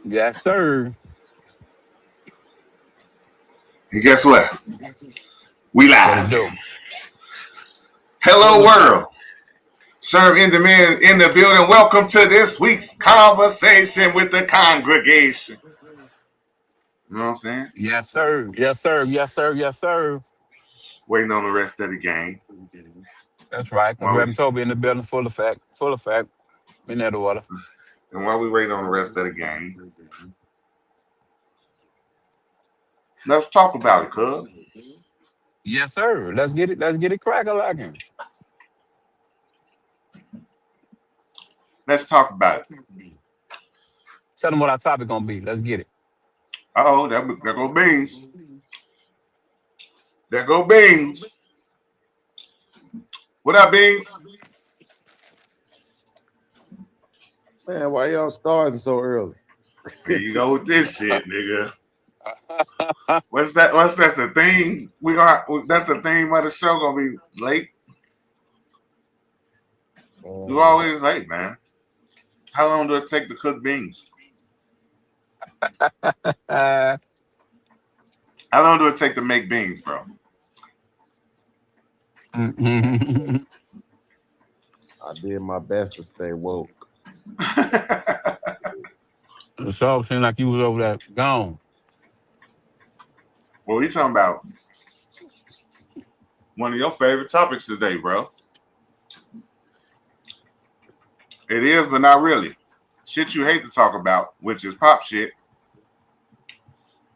Yes, sir. And guess what? We What it live. do? Hello, What's up? world. Sherm in the man in the building. Welcome to this week's conversation with the congregation. You know what I'm saying? Yes, sir. Yes, sir. Yes, sir. Yes, sir. Waiting on the rest of the game. That's right. While we Reverend Toby in the building, full effect. Full effect. In that order. while we wait on the rest of the game, let's talk about it, cuz. Yes, sir. Let's get it. Let's get it cracking like him. Let's talk about it. Tell them what our topic gonna be. Let's get it. Oh, there go Beans. There go Beans. What up, Beans? Man, why y'all starting so early? Here you go with this shit, nigga. What's that? What's that's the thing? That's the theme of the show. Gonna be late. You always late, man. How long do it take to cook beans? Uh, How long do it take to make beans, bro? the I did my best to stay woke. show seemed like you was over there gone. Well, we talking about one of your favorite topics today, bro. It is, but not really. Shit you hate to talk about, which is pop shit.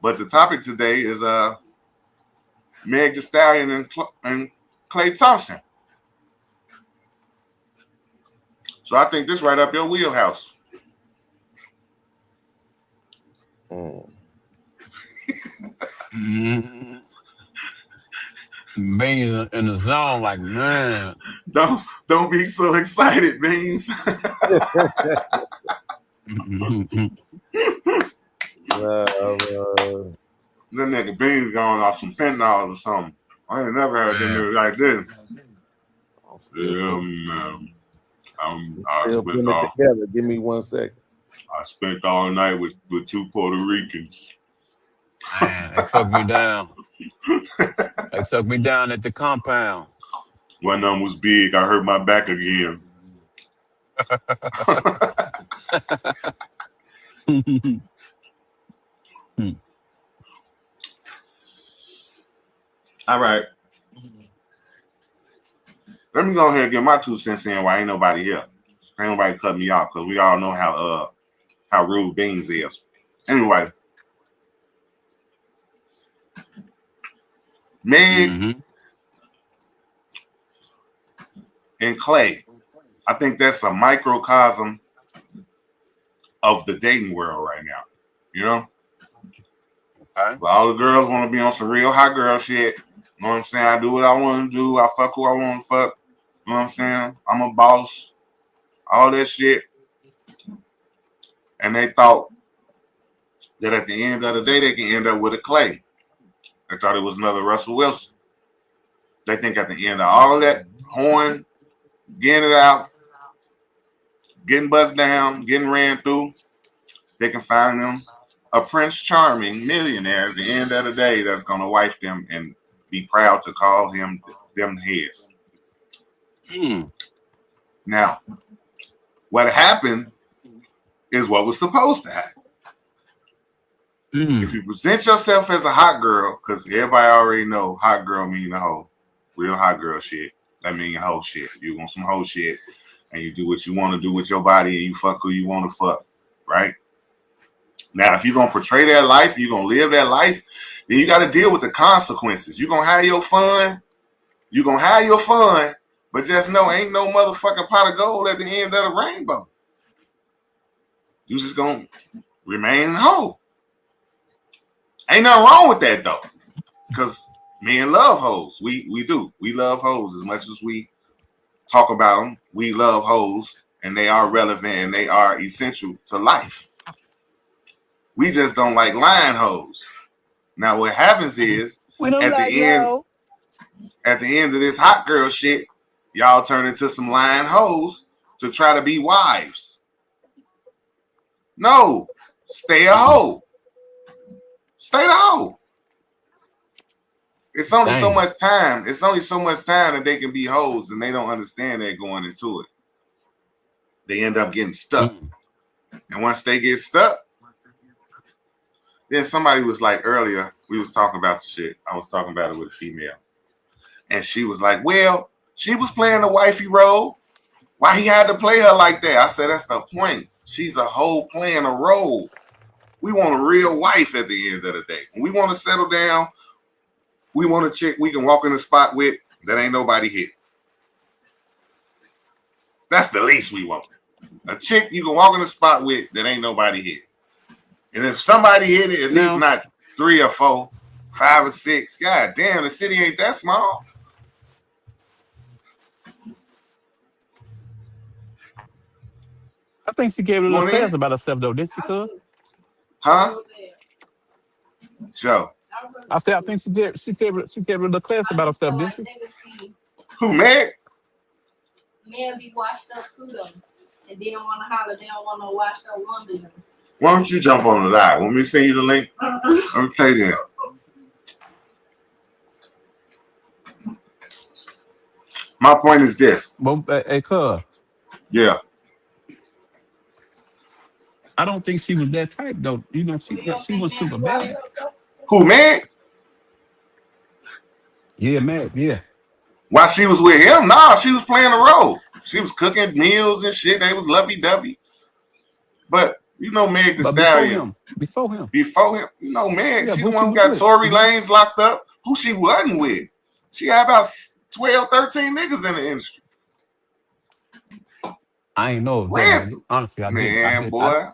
But the topic today is Meg Thee Stallion and Klay Thompson. So I think this right up your wheelhouse. Mm-hmm. Being in the zone, like man. Don't be so excited, Beans. That nigga Beans going off some fentanyl or something. I ain't never heard them niggas like this. Still putting it together. Give me 1 second. I spent all night with two Puerto Ricans. Man, they took me down. They took me down at the compound. One of them was big. I hurt my back again. All right. Let me go ahead and get my 2 cents in while ain't nobody here. Ain't nobody cut me off because we all know how rude Beans is. Anyway. Meg and Klay. I think that's a microcosm of the dating world right now. You know? Okay. Well, all the girls want to be on some real hot girl shit. You know what I'm saying? I do what I want to do. I fuck who I want to fuck. You know what I'm saying? I'm a boss. All that shit. And they thought that at the end of the day, they can end up with a Klay. They thought it was another Russell Wilson. They think at the end of all of that horn, getting it out, getting buzzed down, getting ran through, they can find them a Prince Charming millionaire at the end of the day that's going to wife them and be proud to call them his. Now, what happened is what was supposed to happen. If you present yourself as a hot girl, because everybody already know hot girl mean a hoe, real hot girl shit. That mean hoe shit. You want some hoe shit, and you do what you want to do with your body, and you fuck who you want to fuck, right? Now, if you're going to portray that life, you're going to live that life, then you got to deal with the consequences. You're going to have your fun. You're going to have your fun, but just know ain't no motherfucking pot of gold at the end of the rainbow. You just going to remain hoe. Ain't nothing wrong with that, though, because men love hoes. We do. We love hoes as much as we talk about them. We love hoes, and they are relevant, and they are essential to life. We just don't like lying hoes. Now, what happens is at the end of this hot girl shit, y'all turn into some lying hoes to try to be wives. No, Stay a hoe. Stay the hoe. It's only so Dang. much time. It's only so much time that they can be hoes, and they don't understand that going into it. They end up getting stuck. Mm. And once they get stuck, then somebody was like earlier, we was talking about the shit. I was talking about it with a female. And she was like, well, she was playing the wifey role. Why he had to play her like that? I said, that's the point. She's a hoe playing a role. We want a real wife at the end of the day. When we want to settle down, we want a chick we can walk in the spot with that ain't nobody hit. That's the least we want. A chick you can walk in the spot with that ain't nobody hit. And if somebody hit it, at least not 3 or 4, 5 or 6. God damn, the city ain't that small. I think she gave a little Morning. class about herself though, didn't she, cuz? Huh? Joe. I said I think she gave a little class about herself, didn't she? Who, Meg? Men be washed up too though. And they don't want to holler, they don't want no washed up woman. Why don't you jump on the live? Want me to send you the link? Okay, then. My point is this. Well, hey, cuz, Yeah. I don't think she was that type though. You know, she was super bad. Who, Meg? Yeah, man, yeah. While she was with him, nah, she was playing a role. She was cooking meals and shit. They was lovey-dovey. But you know Meg the But Stallion. before him. Before him, you know Meg, Yeah, she who the one she who got was Tory with. Lanez locked up. Who she wasn't with. She had about 12, 13 niggas in the industry. I ain't know Man, that. Honestly, I man, did. boy.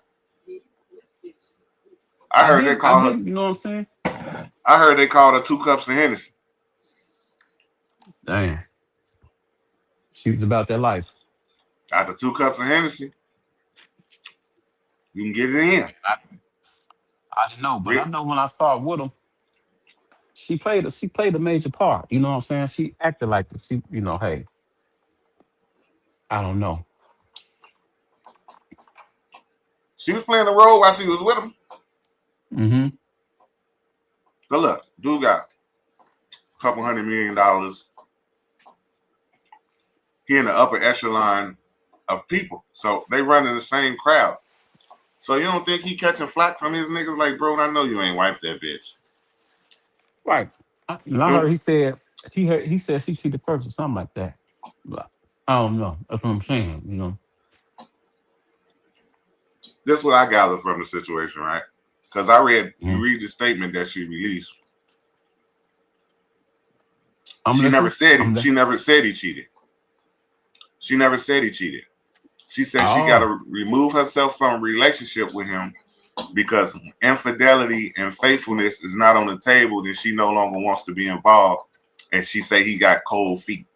I heard they call her. You know what I'm saying? I heard they called her 2 cups of Hennessy. Damn. She was about that life. After 2 cups of Hennessy, you can get it in. I didn't know, but I know when I started with him, she played a major part. You know what I'm saying? She acted like she, you know, hey, I don't know. She was playing the role while she was with him. Mm-hmm. But look, dude got a couple $100 million. He in the upper echelon of people. So they run in the same crowd. So you don't think he catching flack from his niggas like, bro, I know you ain't wife that bitch. Right. I heard he said she cheated first or something like that. But I don't know. That's what I'm saying, you know. That's what I gathered from the situation, right? Because you read the statement that she released. She never said he cheated. She never said he cheated. She said she got to remove herself from a relationship with him because infidelity and faithfulness is not on the table. Then she no longer wants to be involved, and she say he got cold feet.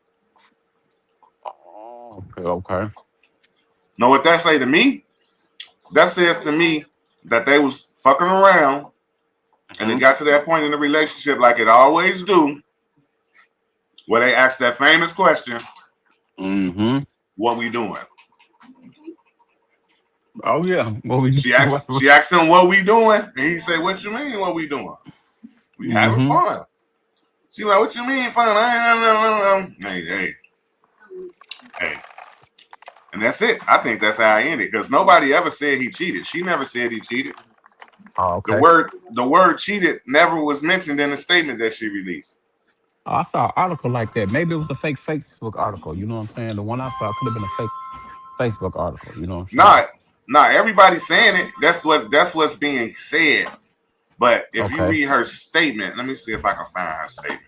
Oh, okay. Know what that say to me? That says to me that they was fucking around, and it got to that point in the relationship, like it always do, where they ask that famous question, what we doing? Oh yeah. She asked him what we doing, and he said, what you mean what we doing? We having fun. She like, what you mean fun? Hey. And that's it. I think that's how I ended, because nobody ever said he cheated. She never said he cheated. Oh, okay. The word cheated never was mentioned in the statement that she released. I saw an article like that. Maybe it was a fake Facebook article. You know what I'm saying? The one I saw could have been a fake Facebook article. You know what I'm saying? Nah, everybody's saying it. That's what's being said. But if you read her statement, let me see if I can find her statement.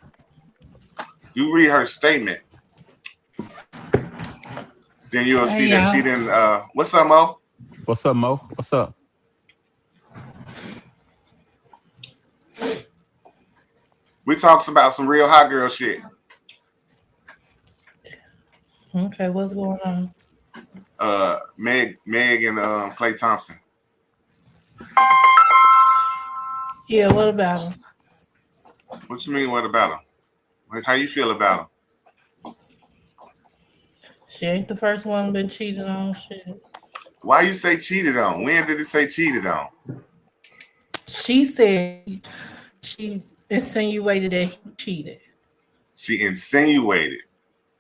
You read her statement, then you'll see that she didn't. What's up, Mo? What's up, Mo? What's up? We talks about some real hot girl shit. Okay, what's going on? Meg and Clay Thompson. Yeah, what about him? What you mean? What about him? How you feel about him? She ain't the first one been cheated on. Shit. Why you say cheated on? When did it say cheated on? She said she insinuated that he cheated. She insinuated.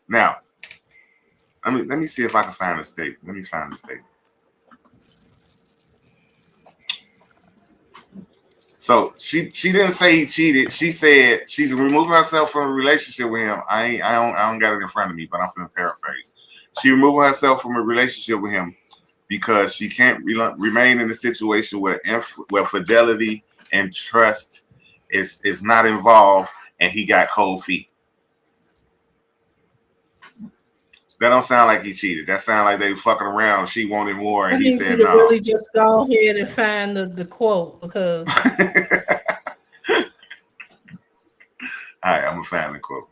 Now, let me see if I can find a statement. Let me find the statement. So she didn't say he cheated. She said she's removing herself from a relationship with him. I don't got it in front of me, but I'm gonna paraphrase. She removing herself from a relationship with him because she can't remain in a situation where fidelity and trust is not involved, and he got cold feet. That don't sound like he cheated. That sound like they fucking around. She wanted more, and he said no. Really just go ahead and find the quote because. All right, I'm gonna find the quote.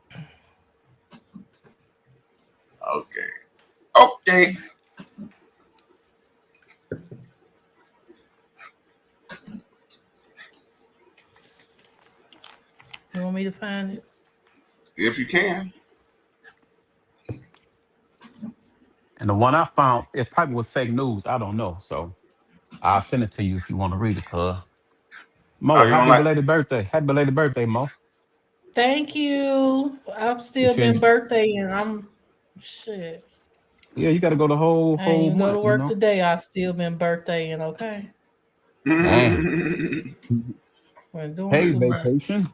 Okay. You want me to find it? If you can. And the one I found, it probably was fake news. I don't know. So I'll send it to you if you want to read it, cuz. Mo, happy belated birthday. Happy belated birthday, Mo. Thank you. I've still been birthday and I'm shit. Yeah, you gotta go the whole I ain't month, go to work today. I still been birthdaying, okay? Hey, vacation.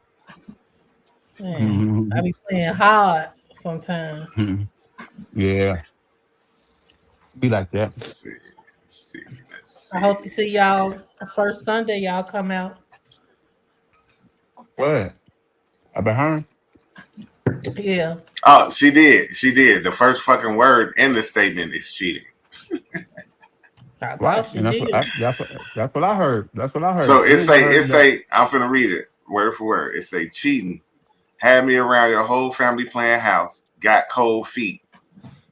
Man, I be playing hard sometimes. Yeah. Be like that. Let's see. I hope to see y'all first Sunday. Y'all come out. What? I behind? Yeah. Oh, she did. The first fucking word in the statement is cheating. Right. And that's what I heard. That's what I heard. So it say, I'm finna read it word for word. It say cheating. Had me around your whole family playing house. Got cold feet.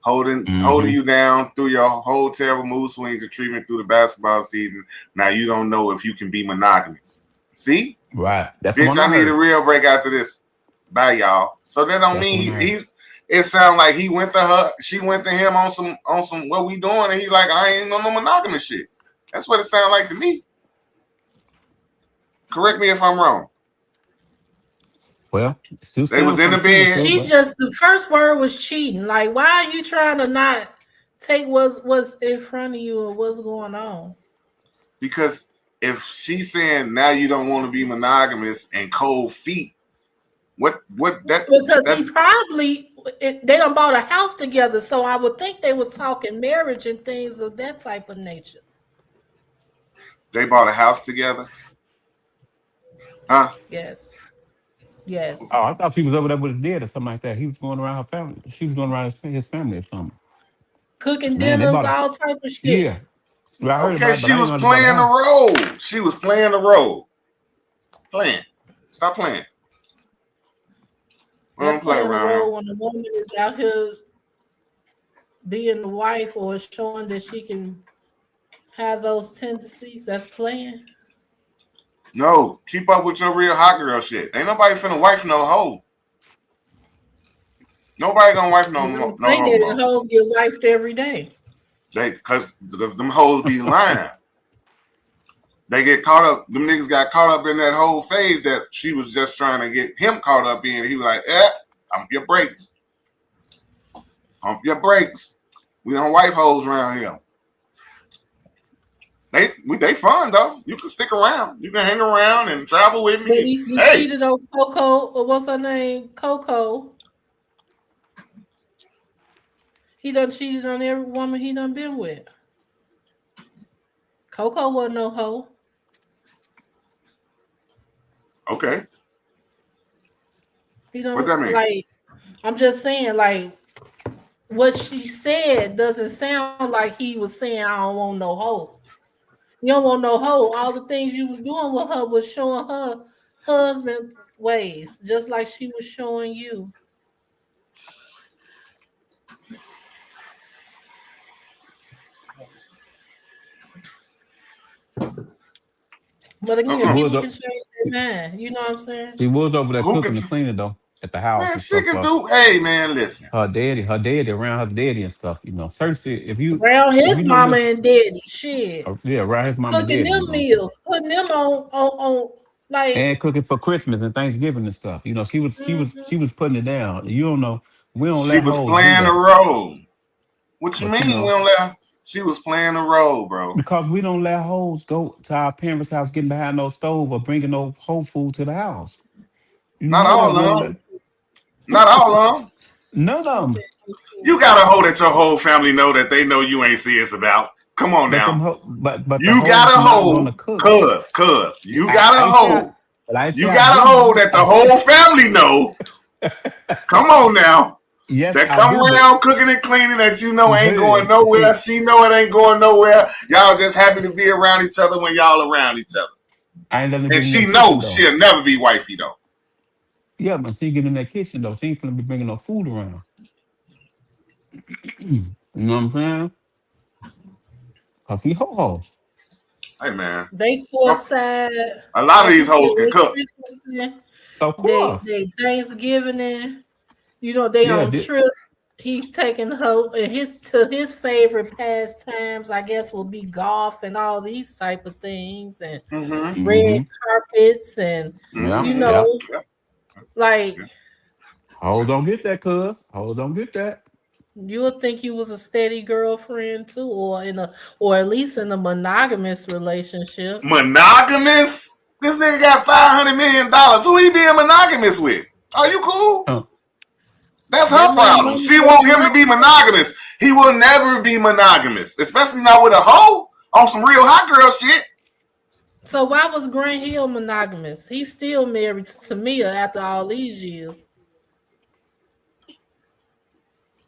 Holding you down through your whole terrible mood swings and treatment through the basketball season. Now you don't know if you can be monogamous. See? Right. That's bitch, I need a real break after this. Bye, y'all. So that don't mean he it sound like he went to her, she went to him on some what we doing, and he's like, I ain't on no monogamous shit. That's what it sounds like to me. Correct me if I'm wrong. Well, still they was in the bed. She just the first word was cheating. Like, why are you trying to not take what's in front of you or what's going on? Because if she's saying now you don't want to be monogamous and cold feet, what that because he probably they done bought a house together, so I would think they was talking marriage and things of that type of nature. They bought a house together, huh? Yes. Yes. Oh, I thought she was over there with his dad or something like that. He was going around her family. She was going around his family or something. Cooking dinners, all type of shit. Yeah. Well, I heard okay, she was playing the role. She was playing the role. Playing. Stop playing. That's playing the role when the woman is out here being the wife or showing that she can have those tendencies. That's playing. No, keep up with your real hot girl shit. Ain't nobody finna wife no hoe. Nobody gonna wife no hoe. The hoes get wifed every day. Because them hoes be lying. They get caught up. Them niggas got caught up in that whole phase that she was just trying to get him caught up in. He was like, pump your brakes. Pump your brakes. We don't wife hoes around here. They fun though. You can stick around. You can hang around and travel with me. You cheated on Coco, or what's her name? Coco. He done cheated on every woman he done been with. Coco wasn't no hoe. Okay. He don't, what that mean? Like, I'm just saying, like, what she said doesn't sound like he was saying, I don't want no hoe. You don't want no hoe. All the things you was doing with her was showing her husband ways, just like she was showing you. But again, people can change their mind. You know what I'm saying? She was over there cooking and cleaning though. at the house Man, and she stuff. can do. Hey, man, listen. Her daddy around her daddy and stuff. You know, certain shit. If you Around if his you know mama your and daddy, shit. yeah, around his mom and Cooking daddy. You them know, meals, putting them on like and cooking for Christmas and Thanksgiving and stuff. You know, she mhm. was putting it down. You don't know. We don't She let was hoes do playing a that. role. What you But you mean we know, don't let her? She was playing a role, bro. because we don't let hoes go to our parents' house getting behind no stove or bringing no whole food to the house. You Not know that all we of don't them. let Not all of them. none He of said, them. You got to hold that your whole family know that they know you ain't serious about. Come on But now. but the You got hoes to not gonna hold, cook. cuz. You got I to ain't say I, hold. but I ain't say You I got to didn't. hold that the whole family know. Come on now. Yes, That I come do. around cooking and cleaning that you know ain't going But nowhere. She know it ain't going nowhere. Y'all just happy to be around each other when y'all around each other. I ain't letting her And get in she that kitchen knows though. she'll never be wifey though. Yeah, but she get in that kitchen though. She ain't gonna be bringing no food around. You know what I'm saying? Cause he ho ho. Hey man, they a courtside, lot of like you these said, hoes can they cook. Christmas in, Of course. they Thanksgiving in, they Yeah. on trip. He's taking her and his favorite pastimes, I guess, will be golf and all these type of things and Mm-hmm. red Mm-hmm. carpets and Yeah. you Mm-hmm. Yeah. know, Yeah. like Yeah. Hoes don't get that, cuz. Hoes don't get that. you would think you was a steady girlfriend too, or at least in a monogamous relationship. Monogamous? This nigga got $500 million. Who he being monogamous with? Are you cool? Huh. That's That her much problem. money She want making him to be money. monogamous. He will never be monogamous, especially not with a hoe on some real hot girl shit. So why was Grant Hill monogamous? He's still married to Tamia after all these years.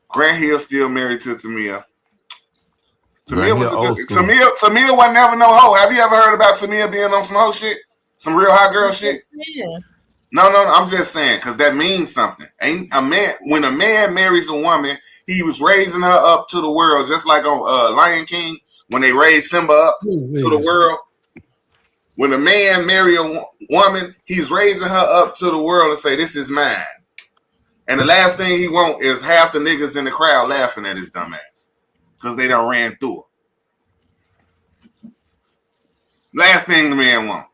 Grant Hill still married to Tamia. Right Tamia here, was a good old school. Tamia wasn't never no hoe. Have you ever heard about Tamia being on some hoe shit? Some real hot girl I'm shit? just saying. No. I'm just saying because that means something. Ain't a man when a man marries a woman, he was raising her up to the world, just like on Lion King when they raised Simba up to the world. When a man marry a woman, he's raising her up to the world and say, "This is mine." And the last thing he want is half the niggas in the crowd laughing at his dumb ass because they done ran through her. Last thing the man want.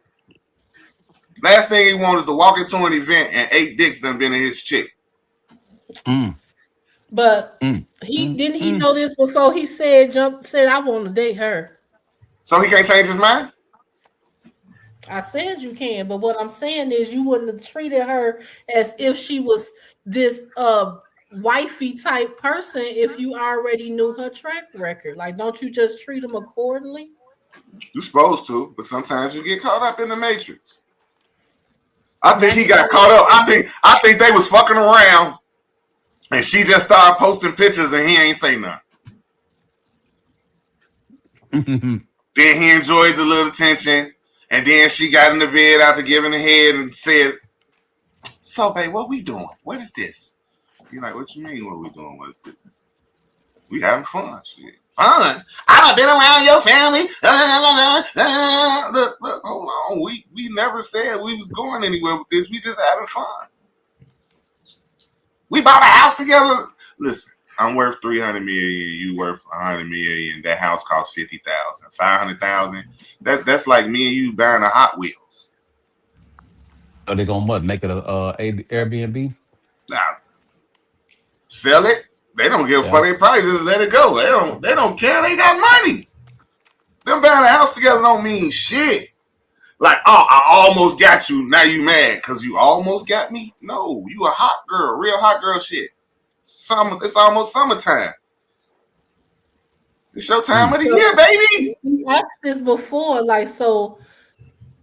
Last thing he wants is to walk into an event and 8 dicks done been in his chick. Mm, But mm, he mm, didn't he mm. know this before he said I want to date her. So he can't change his mind? I said you can, but what I'm saying is you wouldn't have treated her as if she was this wifey type person if you already knew her track record. Like, don't you just treat them accordingly? You're supposed to, but sometimes you get caught up in the matrix. I think Now he he got caught up. I think they was fucking around and she just started posting pictures and he ain't say nothing. Then he enjoyed the little attention, and then she got in the bed after giving the head and said, "So, babe, what we doing? What is this?" You're like, "What you mean? What we doing? What is this? We having fun, shit. Fun? I've been around your family. Look, hold on. We never said we was going anywhere with this. We just having fun. We bought a house together. Listen, I'm worth 300 million. You worth 100 million. That house costs 50,000, 500,000. That's like me and you buying a Hot Wheels. Are they gonna what? Make it a Airbnb? Now, sell it. They don't give a fuck. Yeah. They probably just let it go. They don't care. They got money. Them buying a house together don't mean shit. Like, oh, I almost got you. Now you mad because you almost got me? No, you a hot girl, real hot girl shit. It's almost summertime. It's your time of Mm. the So year, baby. we asked this before, like, so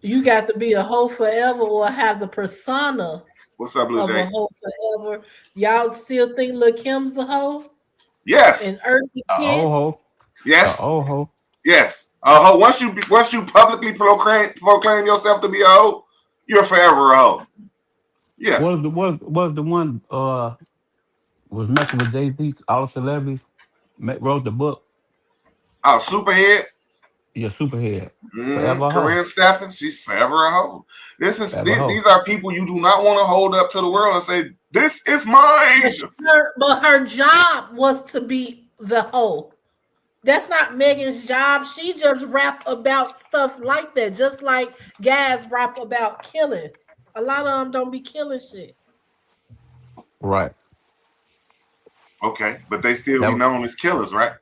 you got to be a hoe forever or have the persona What's up, Blue of a Jay? hoe forever. Y'all still think Lil Kim's a hoe Yes, and Earthy A Kid? old ho. A yes, old ho. yes. Once you publicly proclaim yourself to be a hoe, you're forever a hoe. Yeah. Was the one was messing with Jay Z? All the celebrities wrote the book. Oh, Superhead. You're a superhead. Forever a hoe. Corinne Stephan, she's forever a hoe. Forever a hoe. These are people you do not want to hold up to the world and say, "This is mine." But her job was to be the hoe. That's not Megan's job. She just rap about stuff like that, just like guys rap about killing. A lot of them don't be killing shit. Right. Okay, but they still That be was- known as killers, right?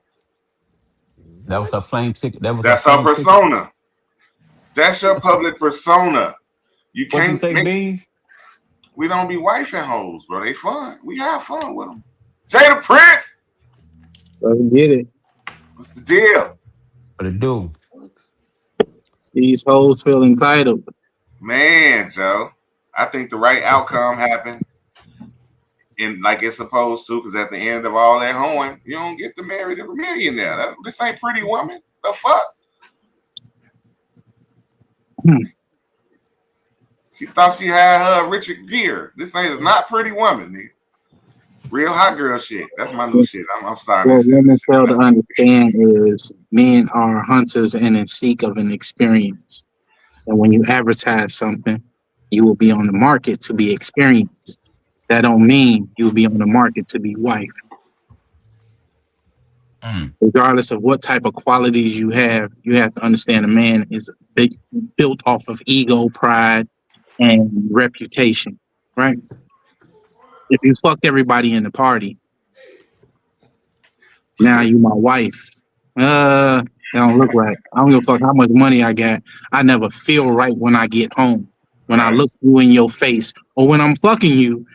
That was her flame ticket. That's her persona. That's your public persona. You What you can't say, make. Beans? We don't be wifing hoes, bro. They fun. We have fun with them. Jada Prince, Let's get it. what's the deal, What it do? These hoes feel entitled. man, Joe? I think the right outcome happened, and like it's supposed to, because at the end of all that hoeing, you don't get to marry the millionaire. This ain't Pretty Woman. The fuck? She thought she had her Richard Gere. This ain't is not Pretty Woman, nigga. Real hot girl shit. That's my new shit. I'm sorry. What that shit- women that shit- fail to understand is men are hunters and in seek of an experience. And when you advertise something, you will be on the market to be experienced. That don't mean you'll be on the market to be wife. Regardless of what type of qualities you have to understand a man is built off of ego, pride, and reputation, right? If you fucked everybody in the party, now you my wife. That don't look right. I don't give a fuck how much money I got. I never feel right when I get home. When I look you in your face, or when I'm fucking you,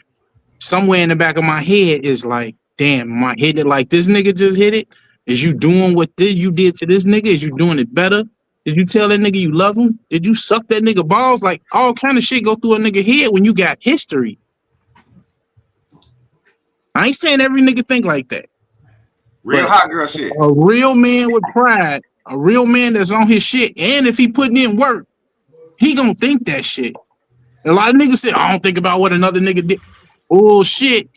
somewhere in the back of my head is like, damn, am I hitting it like this nigga just hit it? Is you doing what you did to this nigga? Is you doing it better? Did you tell that nigga you love him? Did you suck that nigga balls? Like all kind of shit go through a nigga head when you got history. I ain't saying every nigga think like that. Real hot girl shit. A real man with pride, a real man that's on his shit, and if he putting in work, he gonna think that shit. A lot of niggas say, I don't think about what another nigga did. Oh shit.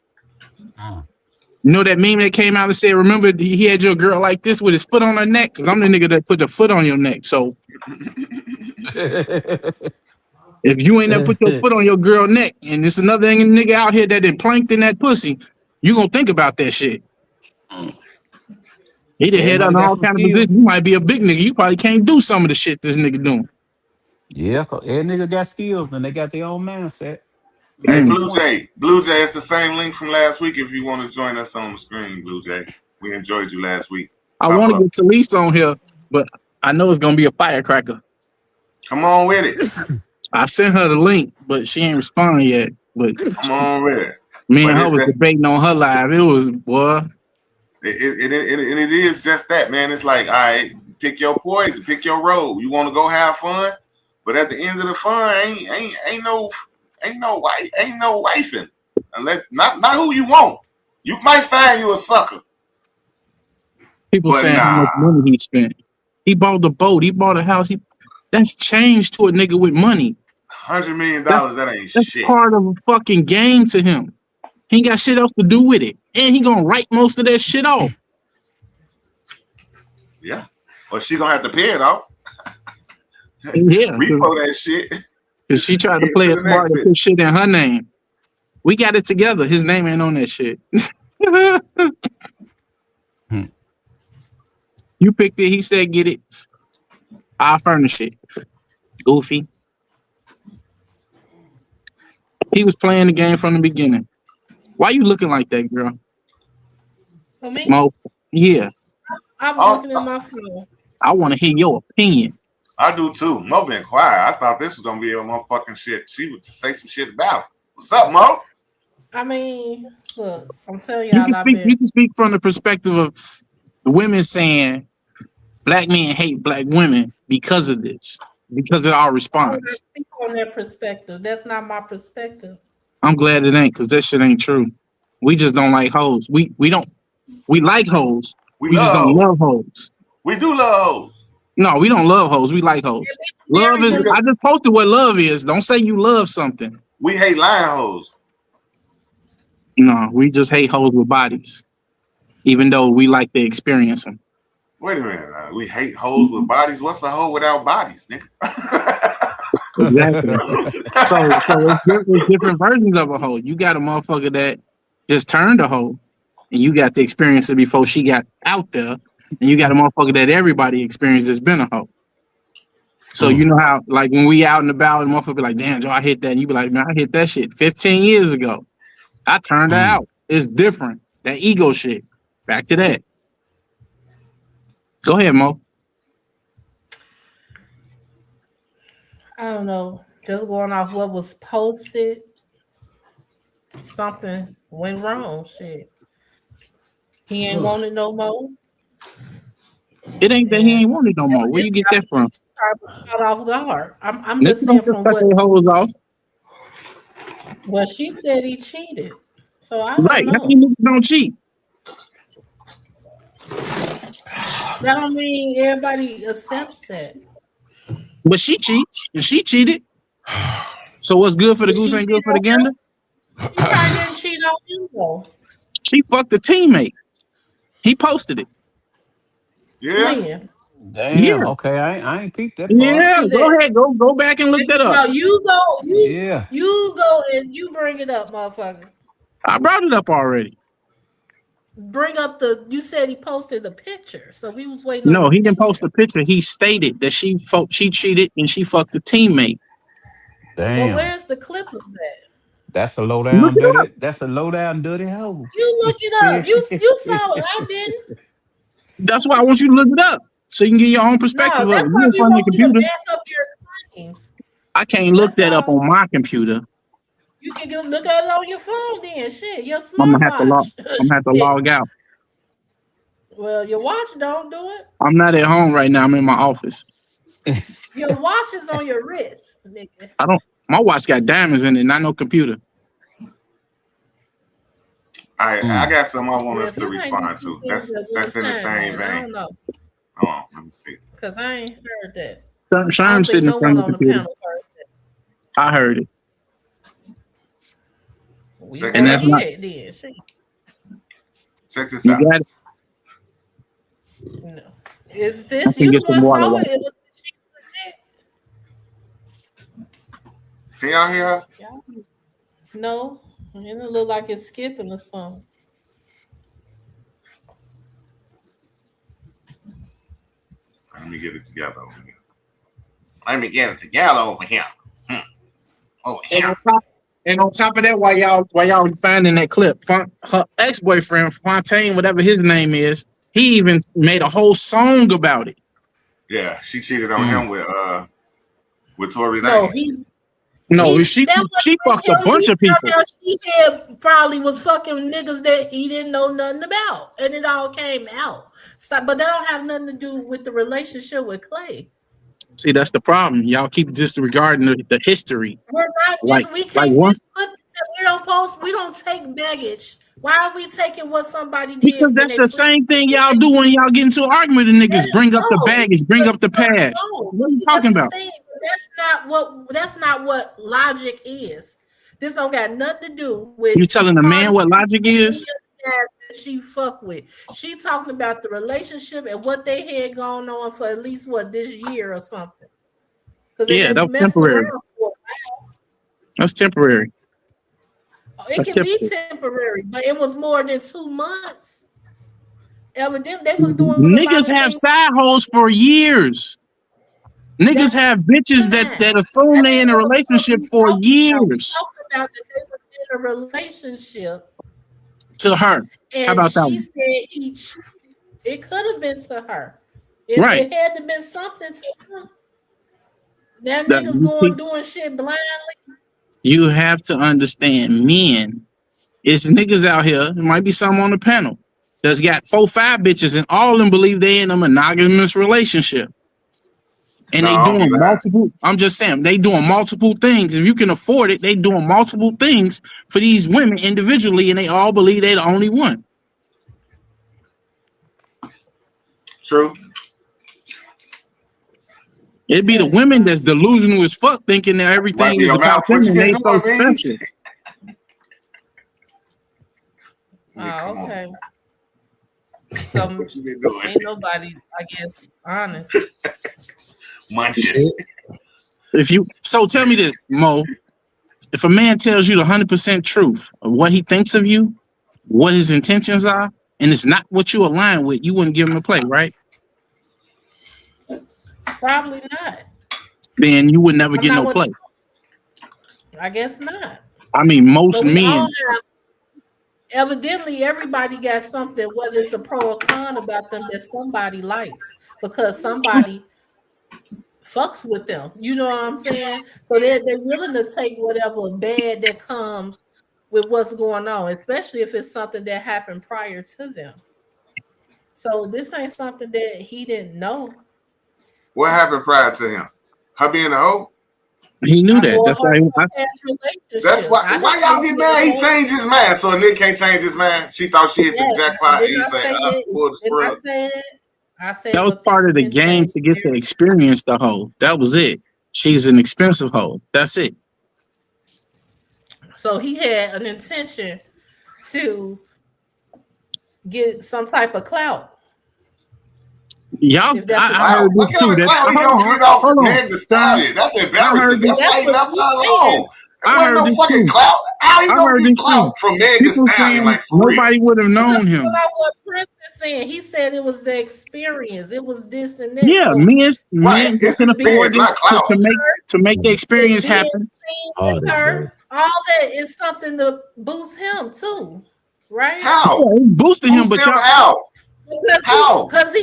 You know that meme that came out and said, remember he had your girl like this with his foot on her neck? Because I'm the nigga that put the foot on your neck. So if you ain't never put your foot on your girl neck, and it's another nigga out here that done planked in that pussy, you gonna think about that shit. He done head on all kind of positions. You might be a big nigga. You probably can't do some of the shit this nigga doing. Yeah, every nigga got skills and they got their own mindset. Hey, Blue Jay, it's the same link from last week. If you want to join us on the screen, Blue Jay, we enjoyed you last week. I want to get Talise on here, but I know it's gonna be a firecracker. Come on with it. I sent her the link, but she ain't responded yet. But come on with it. Me and her was debating on her live. It was boy. It is just that, man. It's like, all right, pick your poison, pick your road. You want to go have fun, but at the end of the fun, ain't no wifing. Unless not who you want. You might find you a sucker. People saying how much money he spent. He bought the boat. He bought a house. That's changed to a nigga with money. $100 million. That ain't that's shit. That's part of a fucking game to him. He ain't got shit else to do with it, and he gonna write most of that shit off. Yeah. Well, she gonna have to pay it off. Yeah. Repo that shit. Cause she tried to play it smart and put shit in her name. We got it together. His name ain't on that shit. You picked it. He said, "Get it. I'll furnish it." Goofy. He was playing the game from the beginning. Why you looking like that, girl? For me? Mo, yeah. I'm looking at my phone. I want to hear your opinion. I do too. Mo been quiet. I thought this was gonna be a motherfucking shit. She would say some shit about it. What's up, Mo? I mean, look, I'm telling y'all, you can speak from the perspective of the women saying black men hate black women because of this, because of our response. Speak on their perspective. That's not my perspective. I'm glad it ain't, because that shit ain't true. We just don't like hoes. We like hoes. We just don't love hoes. We do love hoes. No, we don't love hoes. We like hoes. Love is, I just posted what love is. Don't say you love something. We hate lying hoes. No, we just hate hoes with bodies, even though we like to experience them. Wait a minute. We hate hoes with bodies. What's a hoe without bodies, nigga? Exactly. So it's different versions of a hoe. You got a motherfucker that just turned a hoe, and you got to experience it before she got out there, and you got a motherfucker that everybody experienced that's been a hoe. So you know how, like, when we out and about, and motherfucker be like, "Damn, Joe, I hit that," and you be like, "Man, I hit that shit 15 years ago. I turned her out." It's different. That ego shit. Back to that. Go ahead, Mo. I don't know. Just going off what was posted, something went wrong. Shit. He ain't wanted no more. It ain't that he ain't wanted no more. Where you get that from? I was caught off guard. I'm Niggas just don't saying just from cut what. their hoes off. Well, she said he cheated. So I don't Right. How know. many niggas don't cheat? That don't mean everybody accepts that. But she cheats. And she cheated. So what's good for the goose ain't good for the gander? You probably didn't cheat on you though. She fucked the teammate. He posted it. Yeah. When? Damn. Yeah. Okay, I ain't peeped that part. Yeah, go ahead. Go back and look that No, up. you go. Yeah. You go and you bring it up, motherfucker. I brought it up already. Bring up the. You said he posted the picture, so we was waiting. No, on he didn't picture. post the picture. He stated that she cheated and she fucked the teammate. But Damn. where's the clip of that? That's a low Look down it dirty. That's a low down dirty hoe. You look it up. You saw it. I didn't. That's why I want you to look it up so you can get your own perspective No, of it. that's You why in we front of want the you to computer. back up your claims. I can't look That's that up all. on my computer. You can go look at it on your phone then. Shit, your I'm gonna have to log. smartwatch. I'm gonna have to log out. Well, your watch don't do it. I'm not at home right now. I'm in my office. Your watch is on your wrist, nigga. My watch got diamonds in it, not no computer. I got something I want Yeah, us to if you ain't respond do two to. That's things at that's one in the time, same man, I vein. don't know, Hold on, let me see. because I ain't heard that. I Sean don't think sitting no in front one of the on the computer. panel heard that. I heard it. We Check go And that's not- ahead then. Shit. Check this You out. got it. No. Is I this can you get the some one water saw while- it? It was Can y'all hear her? no. It didn't look like it's skipping or something. Let me get it together over here. Let me get it together over here. Over And here. on top of that, while y'all finding that clip, her ex-boyfriend Fontaine, whatever his name is, he even made a whole song about it. Yeah, she cheated on him with Tory No, Lanez. She fucked a bunch of people. She had probably was fucking niggas that he didn't know nothing about, and it all came out. So, but that don't have nothing to do with the relationship with Clay. See, that's the problem. Y'all keep disregarding the history. We're not Like- just we like can't once- just put we don't take baggage. Why are we taking what somebody did? Because when that's they the put- same thing y'all do when y'all get into an argument with the niggas. Bring up the No, baggage, bring up the past. No, What are you see, talking that's about? the thing. That's not what logic is. This don't got nothing to do with You telling a man what logic is? that she fuck with. She talking about the relationship and what they had going on for at least this year or something. Yeah, that was temporary. That's temporary. It That's can be temporary, but it was more than 2 months. Evidently, they was doing a lot Niggas of have things. side hoes for years. Niggas have bitches that assume they in a relationship for years. We talking about that they was in a relationship. To her. And How about that she one? said he cheated. It could have been to her. Right. It had to been something to her. That That niggas you doing shit blindly. You have to understand, men, it's niggas out here, there might be some on the panel, that's got 4-5 bitches and all of them believe they in a monogamous relationship. And No, they I don't doing do that. multiple, I'm just saying, they doing multiple things. If you can afford it, they doing multiple things for these women individually, and they all believe they the only one. True. It'd be the women that's delusional as fuck, thinking that everything Wipe is your about mouth. them What you and they been so doing, man? special. Yeah, come on. Okay. So What you been doing? ain't nobody, I guess, honest. Munching. So tell me this, Mo. If a man tells you the 100% truth of what he thinks of you, what his intentions are, and it's not what you align with, you wouldn't give him a play, right? Probably not. Then you would never I'm get not no what- play. I guess not. I mean, most But we all men. have, evidently, everybody got something, whether it's a pro or con about them that somebody likes because somebody fucks with them. You know what I'm saying? So they're willing to take whatever bad that comes with what's going on, especially if it's something that happened prior to them. So this ain't something that he didn't know. What happened prior to him? Her being a hoe? He knew that. Or That's why. her past relationship. That's why. Why y'all get mad? He changed his mind. So Nick can't change his mind. She thought she hit the jackpot. And he said, pull the squirrel. I said That was what part of the people game can to get to experience the hoe. That was it. She's an expensive hoe. That's it. So he had an intention to get some type of clout. Y'all, If that's I heard What this kind too. of clout he gonna get off Meg Thee Stallion? That's embarrassing. That's why he left her alone. There wasn't no fucking clout. How he gonna get clout from Meg Thee Stallion? Like, nobody would have known him. What Prince is saying, he said it was the experience. It was this and that. Yeah, so men it's can afford experience, to make the experience happen. With her, all that is something to boost him too, right? How? Yeah, it boosted him, but Boost him y'all, how? How? Because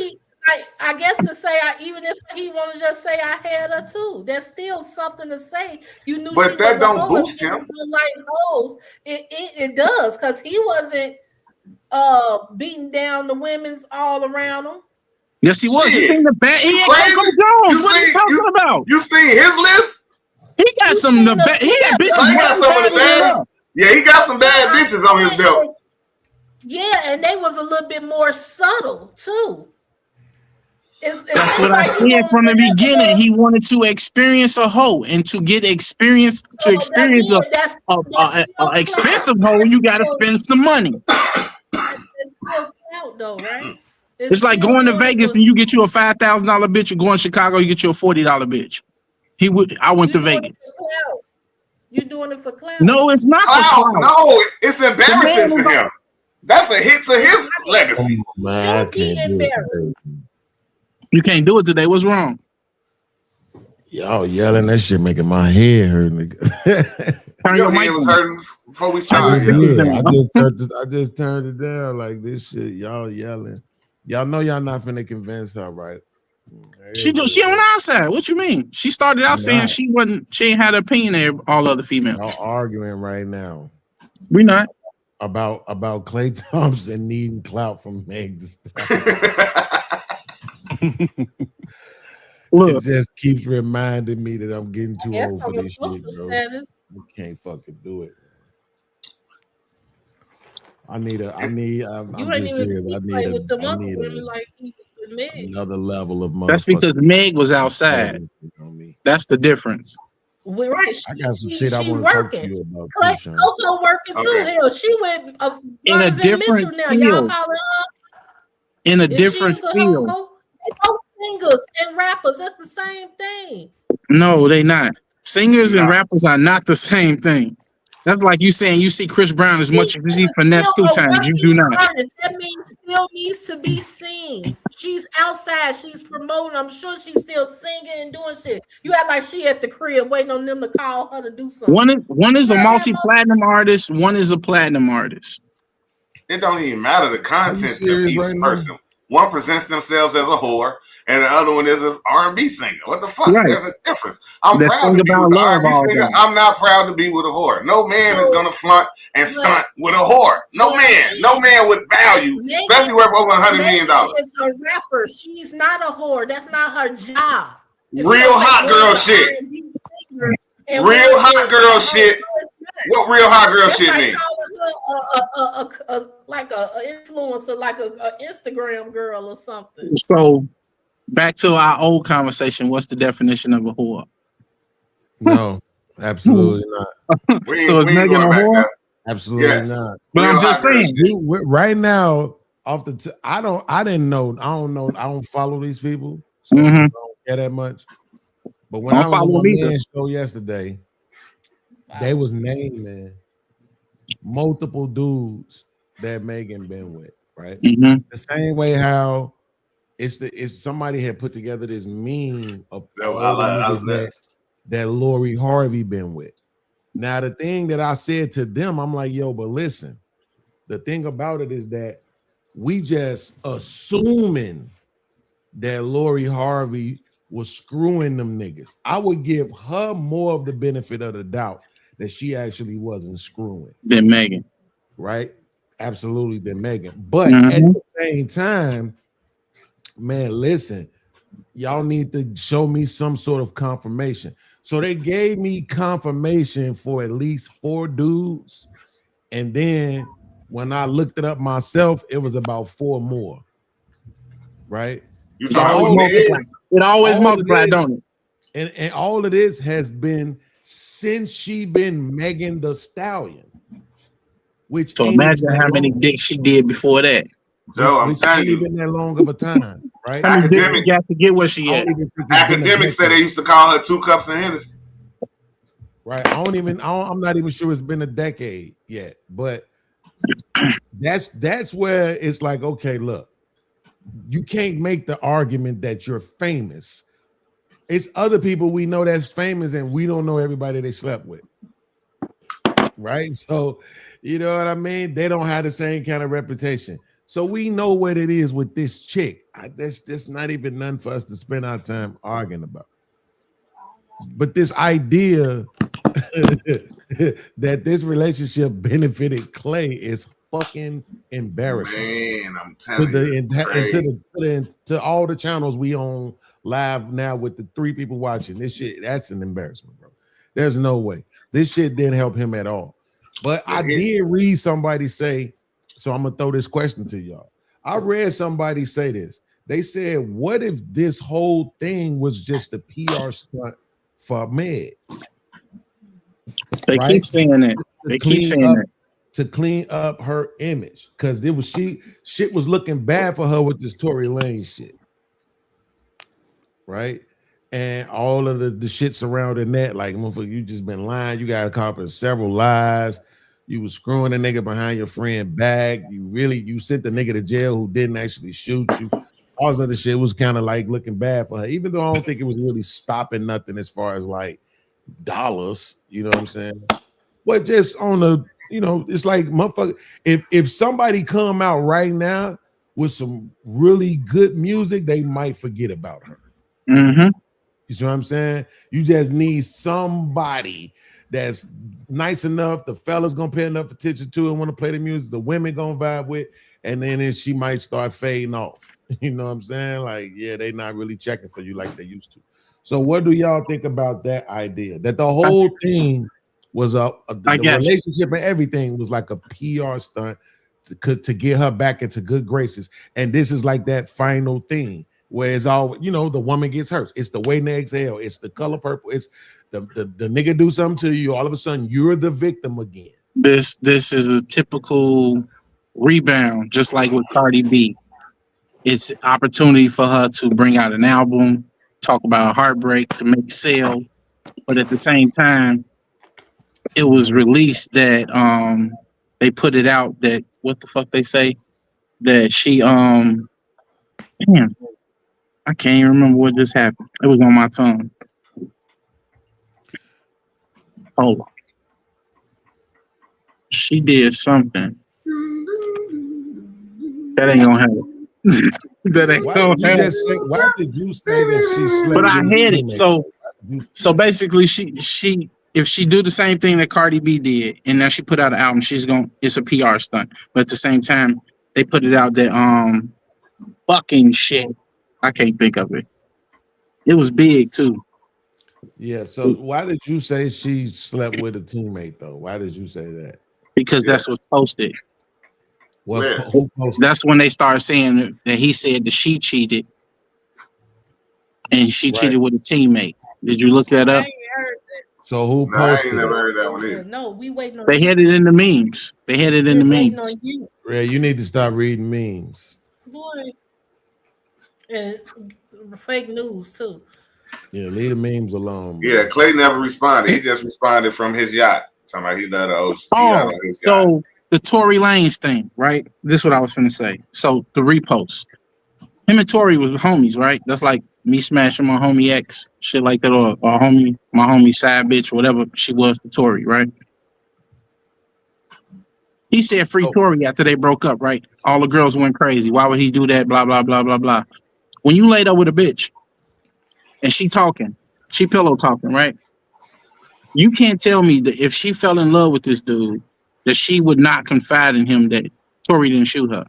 I guess to say, even if he want to just say I had her too, that's still something to say. You knew, But she that was don't a hoe. boost If you him. don't like hoes. It does, because he wasn't beating down the women's all around him. yes, he was. Shit. You think the bad? He had Crazy. Coco Jones. You What are see- you talking about? You seen his list? He got You some of the seen the- best. He got bitches. So he got some of the baddest. Yeah, he got some bad bitches on his belt. Yeah, and they was a little bit more subtle too. It's That's what I said from the beginning. He wanted to experience a hoe, and to get experience a expensive hoe, you got to spend some money. It's still count though, right? It's like still going to good Vegas for- and you get you a $5,000 bitch, or going to Chicago, you get you a $40 bitch. I went to You doing it Vegas. for clout. You doing it for clout? No, it's not for Clout. clout. No, it's embarrassing The man to him. That's a hit to his legacy. Man, I Should be can't do it embarrassed. today. You can't do it today. What's wrong? Y'all yelling, that shit making my head hurt, nigga. Turn Your your mic head was on. hurting before we I started. just Yeah. did. I just turned it down like this shit. Y'all yelling. Y'all know y'all not finna convince her, right? She on our side. What you mean? She started out saying Right. she ain't had an opinion of all other females. Y'all arguing right now We not. about Clay Thompson needing clout from Meg Thee Stallion. Look, It just keeps reminding me that I'm getting too Yeah, old for from a this social shit, bro. status. I can't fucking do it. I'm You ain't just even serious. see play with the I other need women like he was with Meg. another level of motherfucking. that's because Meg was outside. on me. That's the difference. We're right. I got some She- shit I she want to talk to working. you about. Clay, Too, Sean. Coco working too. Okay. Hell, she went In a Donovan different Mitchell now. Y'all field. calling her? In a Is different she a field. hoe? They both singers and rappers. That's the same thing. No, they not. Singers and Nah. rappers are not the same thing. That's like you saying you see Chris Brown as much as you see Finesse two times. You do not. Artist. That means still needs to be seen. She's outside. She's promoting. I'm sure she's still singing and doing shit. You act like she at the crib waiting on them to call her to do something. One is a multi-platinum artist. One is a platinum artist. It don't even matter the content of serious each right now? person. One presents themselves as a whore, and the other one is an R&B singer. What the fuck? Right. There's a difference. I'm That proud sing to be about with the love R&B all singer. day. I'm not proud to be with a whore. No man is gonna flaunt and stunt with a whore. No man with value, especially worth over $100 million. Is a rapper. She's not a whore. That's not her job. If you Real don't say, hot "Oh, girl it's an shit. R&B singer," and Real one hot is girl a hoe, shit. no, it's not. What real hot girl That's shit like mean? calling her like a influencer, like a Instagram girl or something. So back to our old conversation. What's the definition of a whore? No, absolutely not. We So ain't is Megan going a back whore? there. Absolutely Yes. not. But Real I'm just hot girl saying. shit. Right now, I don't follow these people, so I Mhm. don't care that much. But when I I don't was on follow my them either. man's show yesterday, they was naming multiple dudes that Megan been with, right? Mhm. The same way how it's somebody had put together this meme of all the niggas that Lori Harvey been with. Now the thing that I said to them, I'm like, yo, but listen, the thing about it is that we just assuming that Lori Harvey was screwing them niggas. I would give her more of the benefit of the doubt that she actually wasn't screwing, Then Megan. right? Absolutely, than Megan. But at Mhm. the same time, man, listen, y'all need to show me some sort of confirmation. So they gave me confirmation for at least 4 dudes. And then when I looked it up myself, it was about 4 more. Right? You It's talking about always with Meg? multiplied. It always All multiplied, it is- don't it? And all of this has been since she been Megan the Stallion. Which So ain't even imagine that how many long. dicks she did before that. Joe, I'm Which telling ain't you, even that long of a time, right? How many dicks she Academics- got to get where she I at? don't even think it's been a academics said they decade. used to call her 2 cups of Hennessy. Right. I'm not even sure it's been a decade yet, but that's where it's like, okay, look, you can't make the argument that you're famous. It's other people we know that's famous, and we don't know everybody they slept with. Right. So, you know what I mean? They don't have the same kind of reputation. So we know what it is with this chick. That's not even none for us to spend our time arguing about. But this idea that this relationship benefited Clay is fucking embarrassing. Man, I'm To telling the you, and it's crazy. to all the channels we own live now with the 3 people watching this shit, that's an embarrassment, bro. There's no way. This shit didn't help him at all. But I did read somebody say, so I'm gonna throw this question to y'all. I read somebody say this. They said, what if this whole thing was just a PR stunt for Meg? They Right? keep saying that. They keep saying that. To clean up her image, because it was shit was looking bad for her with this Tory Lane shit, right? And all of the shit surrounding that, like, motherfucker, you just been lying. You got caught in several lies. You was screwing a nigga behind your friend back. You sent the nigga to jail who didn't actually shoot you. All this other shit was kind of like looking bad for her, even though I don't think it was really stopping nothing as far as like dollars. You know what I'm saying? But just on the, it's like, motherfucker, if somebody come out right now with some really good music, they might forget about her. Mm-hmm. You see what I'm saying? You just need somebody that's nice enough. The fellas gonna pay enough attention to it, want to play the music. The women gonna vibe with, and then she might start fading off. You know what I'm saying? Like, yeah, they not really checking for you like they used to. So, what do y'all think about that idea? That the whole thing was the relationship and everything was like a PR stunt to get her back into good graces, and this is like that final thing. Where it's all, the woman gets hurt. It's the waiting to exhale. It's the color purple. It's the nigga do something to you. All of a sudden, you're the victim again. This is a typical rebound, just like with Cardi B. It's an opportunity for her to bring out an album, talk about heartbreak, to make sales. But at the same time, it was released that they put it out that what the fuck they say that she damn. I can't even remember what just happened. It was on my tongue. Hold on. She did something. That ain't gonna happen. That ain't gonna happen. Why did you say that she slept? But I had it. So basically, she if she do the same thing that Cardi B did, and now she put out an album, it's a PR stunt. But at the same time, they put it out that fucking shit. I can't think of it. It was big too. Yeah. So why did you say she slept with a teammate though? Why did you say that? Because that's what's posted. Who posted? That's when they started saying that he said that she cheated, and she cheated with a teammate. Did you look that up? So who I posted? ain't never heard that one either. No, we waiting on. They had it in the memes. They had it in the waiting memes. on you. Ray, you need to stop reading memes. Boy, and fake news too. Yeah, leave the memes alone. Bro. Yeah, Clay never responded. He just responded from his yacht. Talking about he loved the ocean. He out Oh, on his yacht. so the Tory Lanez thing, right? This is what I was finna say. So the repost. Him and Tory was homies, right? That's like me smashing my homie ex, shit like that, or homie, my homie side bitch, whatever she was to Tory, right? He said free Tory after they broke up, right? All the girls went crazy. Why would he do that? Blah, blah, blah, blah, blah. When you laid up with a bitch and she pillow talking, right? You can't tell me that if she fell in love with this dude, that she would not confide in him that Tory didn't shoot her.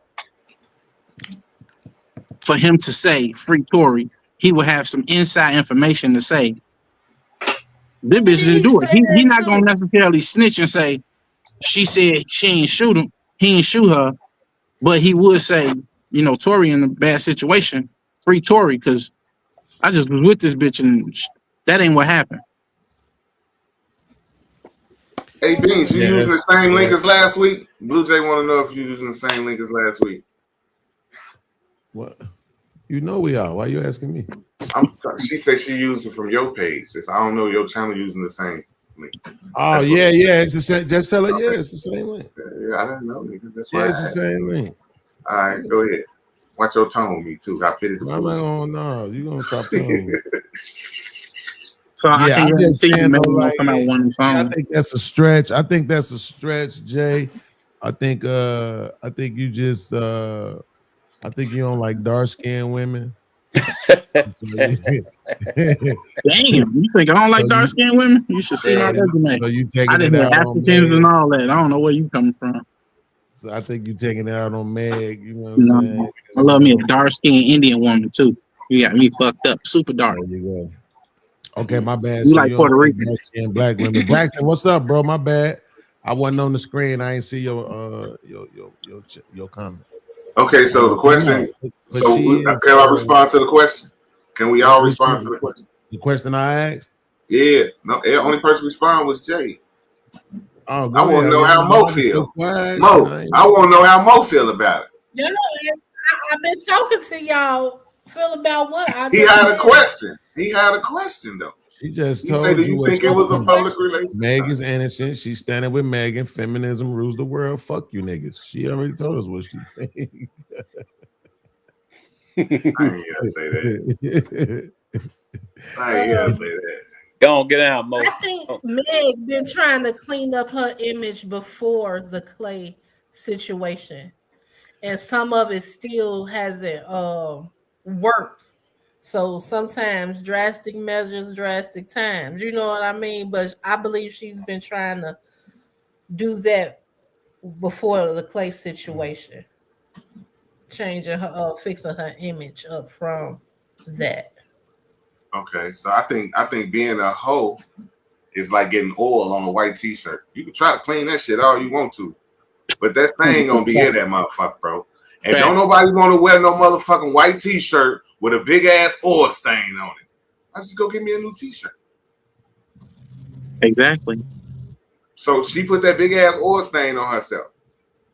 For him to say free Tory, he would have some inside information to say. This bitch didn't do it. He not gonna necessarily snitch and say she said she ain't shoot him, he ain't shoot her, but he would say, you know, Tory in a bad situation, free Tory, because I just was with this bitch and that ain't what happened. Hey, Beans, you using the same link as last week? Blue Jay want to know if you using the same link as last week. What? You know we are. Why you asking me? She said she used it from your page. I don't know your channel using the same link. Oh, yeah. It's the same. Just tell her, yeah, it's the same link. Yeah, I didn't know, nigga. That's Yeah, why. it's the same link. All right, go ahead. Watch your tone, me too. I pity the I'm fool. not gonna, no, you gonna stop telling me. So I Yeah, can I'm just see saying, you maybe though, won't like, come out one I song. think that's a stretch. Jay. I think you just I think you don't like dark skinned women. Damn, you think I don't like dark skinned women? You should see my resume. So you taking I didn't it know out on Africans Meg. and all that. I don't know where you coming from. So I think you taking it out on Meg. You know what I'm saying? No, I love me a dark skinned Indian woman too. You got me fucked up, super dark. There you go. Okay, my bad. You So like you Puerto don't like Ricans. dark-skinned black women. Blackson, what's up, bro? My bad. I wasn't on the screen. I ain't see your comment. Okay, so the question. But So she can is, I respond to the question? Can we all respond to the question? The question I asked? Yeah. No, the only person respond was Jay. Oh, I want to know how Mo feel. Mo, I want to know how Mo feel about it. Yeah, I've been talking to y'all. Feel about what? He had a question. He had a question though. She just He told said, "Do you you what think she it was a thinks. public relations?" Meg is innocent. She's standing with Megan. Feminism rules the world. Fuck you niggas. She already told us what she thinks. I ain't gonna say that. I ain't gonna say that. Go on, get out, Mo. I think Meg been trying to clean up her image before the Clay situation, and some of it still hasn't worked. So sometimes drastic measures, drastic times. You know what I mean? But I believe she's been trying to do that before the Clay situation, changing her, fixing her image up from that. Okay, so I think being a hoe is like getting oil on a white t-shirt. You can try to clean that shit all you want to, but that thing gonna be in that motherfucker, bro. And don't nobody want to wear no motherfucking white t-shirt with a big ass oil stain on it. I just go get me a new t-shirt. Exactly. So she put that big ass oil stain on herself.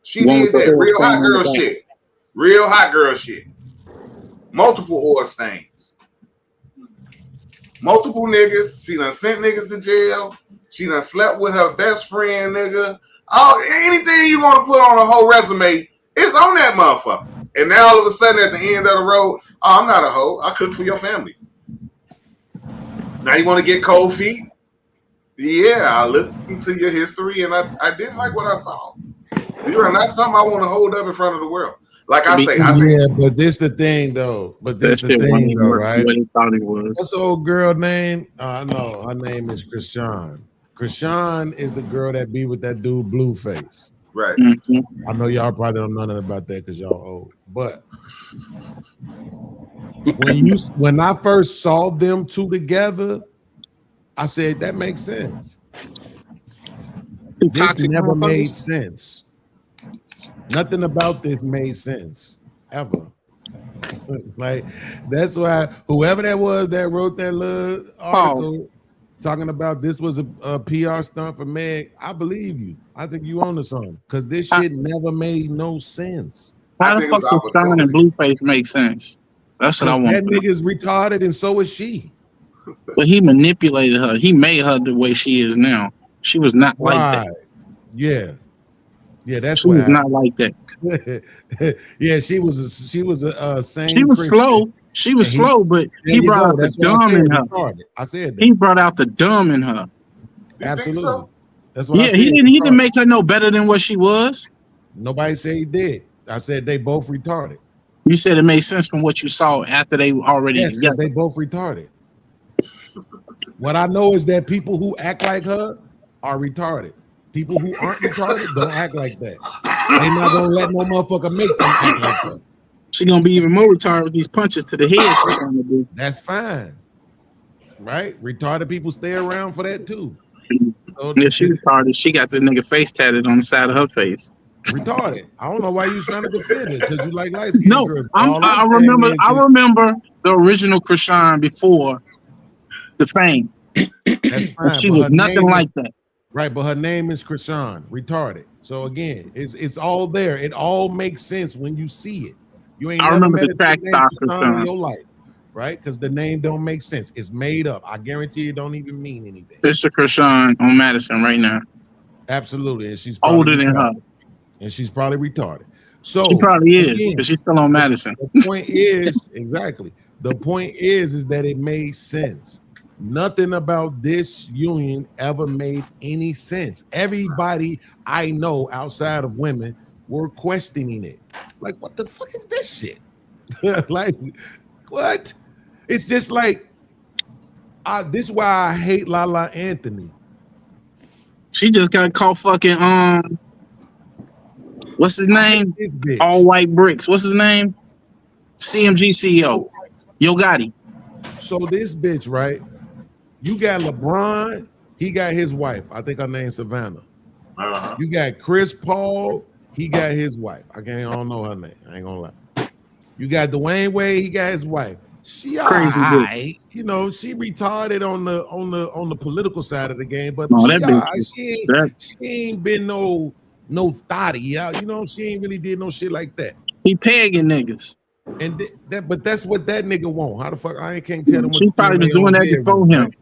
She One did with the that oil real stain hot on girl the back. shit. Real hot girl shit. Multiple oil stains. Multiple niggas. She done sent niggas to jail. She done slept with her best friend, nigga. Anything you want to put on a whole resume, it's on that motherfucker. And now all of a sudden at the end of the road, I'm not a hoe. I cook for your family. Now you want to get cold feet? Yeah, I looked into your history and I didn't like what I saw. You are not something I want to hold up in front of the world. Like I say, I think, yeah, but this the thing though. But this the thing though, right? What he thought it was. What's the old girl name? No, her name is Krishan. Krishan is the girl that be with that dude Blueface. right. Mm-hmm. I know y'all probably don't know nothing about that because y'all old. But when I first saw them two together, I said that makes sense. This never made sense. Nothing about this made sense ever. Like that's why whoever that was that wrote that little article, talking about this was a PR stunt for Meg, I believe you. I think you own the song because this shit never made no sense. How I the think fuck it's does Sean and opportunity. Blueface make sense? That's what I want. That nigga's retarded and so is she. But he manipulated her. He made her the way she is now. She was not like that. Right. Yeah. Yeah, that's She what was not like that. happened. Yeah, she was a sane She was Christian. slow. She was And he- slow, but There he you brought go. out the That's what I dumb said, in her. retarded. I said that. He brought out the dumb in her. You think Absolutely. so? That's what I Yeah, said. he didn't retarded. make her no better than what she was. Nobody said he did. I said they both retarded. You said it made sense from what you saw after they were already Yes, because together. they both retarded. What I know is that people who act like her are retarded. People who aren't retarded don't act like that. They're not gonna let no motherfucker make them act like that. She gonna be even more retarded with these punches to the head. She's gonna do. That's fine. Right? Retarded people stay around for that too. So Yeah, she retarded. She got this nigga face tatted on the side of her face. retarded. I don't know why you trying to defend it because you like light skin No, girls. I All I'm remember. saying is I remember the original Krishan before the fame. that's fine, And she but was her nothing name is- like that. right, but her name is Krishan, retarded. So again, it's all there. It all makes sense when you see it. You ain't I never remember met the a track chick named star Krishan in Krishan. your life, right? Because the name don't make sense. It's made up. I guarantee it don't even mean anything. It's a Krishan on Madison right now. Absolutely, and she's probably Older than her. retarded. And she's probably retarded. So She probably is again, because she's still on Madison. the point is exactly. The point is that it made sense. Nothing about this union ever made any sense. Everybody I know outside of women were questioning it. Like, what the fuck is this shit? Like, what? It's just like this is why I hate Lala Anthony. She just got caught fucking what's his name? This bitch. All white bricks. What's his name? CMG CEO. Yo Gotti. So this bitch, right? You got LeBron, he got his wife. I think her name's Savannah. Uh-huh. You got Chris Paul, he got his wife. I don't know her name. I ain't gonna lie. You got Dwayne Wade, he got his wife. She all Crazy right. You know, she retarded on the political side of the game, but No, she, that all bitch right. is- she that- ain't been no thotty out. You know, she ain't really did no shit like that. He pegging niggas. And but that's what that nigga want. How the fuck I can't tell them what She to do probably in was their own doing that bedroom, before him. right?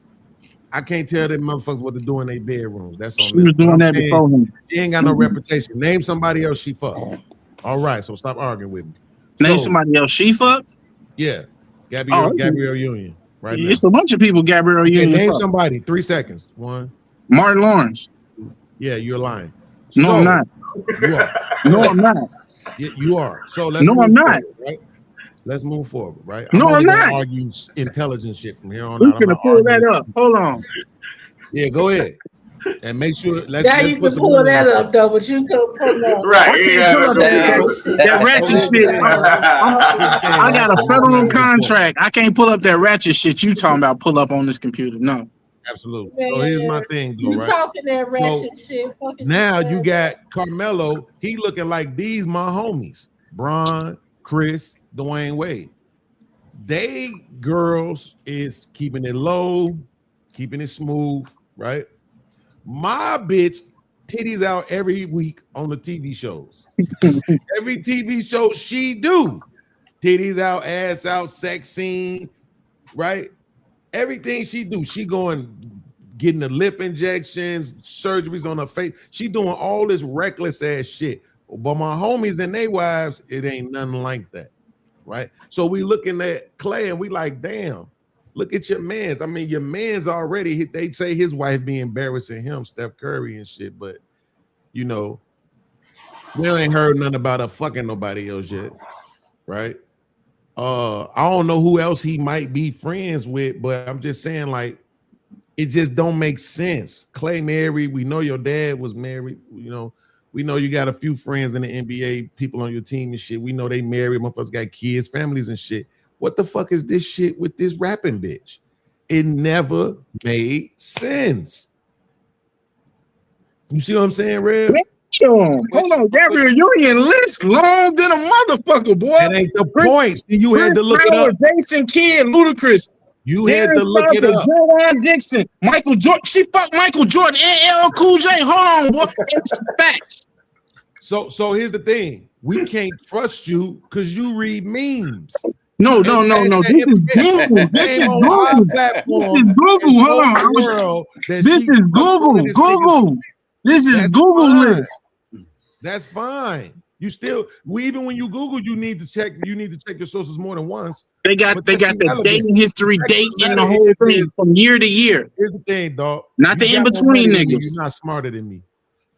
I can't tell them motherfuckers what to do in their bedrooms. That's on She them. was doing But I'm that saying before him. She ain't got no reputation. Name somebody else she fucked. All right, so stop arguing with me. Name So, somebody else she fucked. Yeah, Gabrielle it's- Gabrielle Union. Right now. It's a bunch of people. Gabrielle Okay, Union. name fucked. somebody. 3 seconds. One. Martin Lawrence. Yeah, you're lying. No, So, I'm not. You are. No, I'm not. You are. So let's No, move I'm not. forward, right? Let's move forward, right? No, only I'm gonna not. Argue intelligent shit from here on We're out. I'm gonna not pull that arguing- up. Hold on. Yeah, go ahead. And make sure. Let's Now you put can some pull money that on it. up though, but you could pull that. Right. Yeah, Pull up that's that, what that ratchet shit. I got a federal contract. I can't pull up that ratchet shit you talking about. Pull up on this computer. No. Absolutely. So here's my thing, though, You right? talking that ratchet shit? Fucking Now shit. you got Carmelo. He looking like these my homies: Bron, Chris, Dwayne Wade. They girls is keeping it low, keeping it smooth, right? My bitch titties out every week on the TV shows. Every TV show she do, titties out, ass out, sex scene, right? Everything she do, she going getting the lip injections, surgeries on her face. She doing all this reckless ass shit. But my homies and they wives, it ain't nothing like that, right? So we looking at Clay and we like, damn, look at your man's. I mean, your man's already, they say his wife be embarrassing him, Steph Curry and shit, but you know, we ain't heard nothing about her fucking nobody else yet, right? I don't know who else he might be friends with, but I'm just saying, like, it just don't make sense. Clay married, we know your dad was married, you know, we know you got a few friends in the NBA, people on your team and shit. We know they married, motherfuckers got kids, families and shit. What the fuck is this shit with this rapping bitch? It never made sense. You see what I'm saying, Rev? Sure. Hold on, Gabriel Union list long than a motherfucker, boy. That ain't the point. See, you had to Chris look it Brown, up. Jason Kidd, Ludacris. You had to look it up. Jordan Dixon, Michael Jordan. She fucked Michael Jordan and LL Cool J. Hold on, boy. It's facts. So here's the thing. We can't trust you because you read memes. No. This is Google. This is Google. Hold on. This is Google. Google. This is Google list. That's fine. You still, even when you Google, you need to check your sources more than once. They got But the that's irrelevant. dating history date in the irrelevant. whole thing from year to year. Here's the thing, dog. Not the You in got more between money than me. niggas. You're not smarter than me.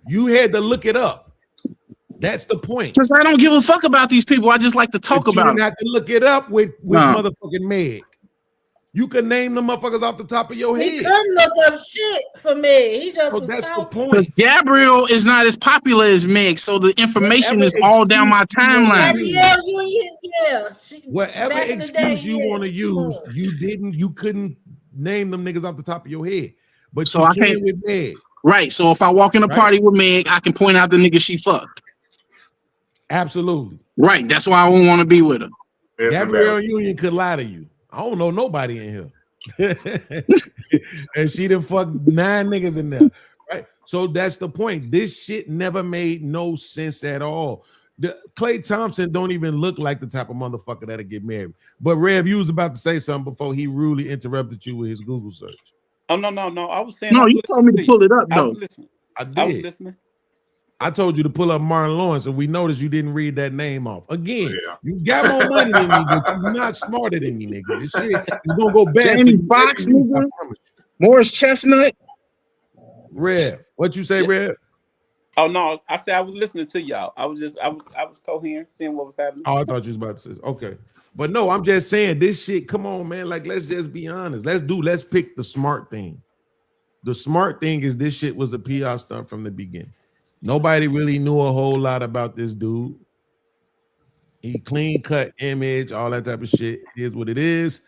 You had to look it up. That's the point. Because I don't give a fuck about these people. I just like to talk But you about didn't them. have to look it up with No. motherfucking Meg. You could name the motherfuckers off the top of your He head. couldn't look up shit for me. He just So was that's the talking. point. Because Gabrielle is not as popular as Meg, so the information Whatever is all down my excuse you wanna timeline. use. Gabrielle Union, yeah. Whatever Back in the excuse day, you yeah, want to she use, was. you couldn't name them niggas off the top of your head. But So you I can can't- with Meg. Right. So if I walk in a Right. party with Meg, I can point out the nigga she fucked. Absolutely. Right. That's why I won't want to be with her. It's Gabrielle embarrassing. Union could lie to you. I don't know nobody in here. And she done fucked 9 niggas in there. Right. So that's the point. This shit never made no sense at all. Clay Thompson don't even look like the type of motherfucker that'll get married. But Rev, you was about to say something before he rudely interrupted you with his Google search. Oh no. I was saying. No, I was you told me to listening pull it up I though. was listening. I I was did. listening. I told you to pull up Martin Lawrence, and we noticed you didn't read that name off. Again, Yeah. you got more money than me, but you're not smarter than me, nigga. This shit is gonna go bad. Jamie for you. Foxx, I nigga? promise you. Morris Chestnut. Rev, what you say, Rev? Oh no, I said I was listening to y'all. I was coherent, seeing what was happening. Oh, I thought you was about to say okay. But no, I'm just saying this shit. Come on, man. Like, let's just be honest. Let's pick the smart thing. The smart thing is this shit was a PR stunt from the beginning. Nobody really knew a whole lot about this dude. He clean cut image, all that type of shit. Is what it is.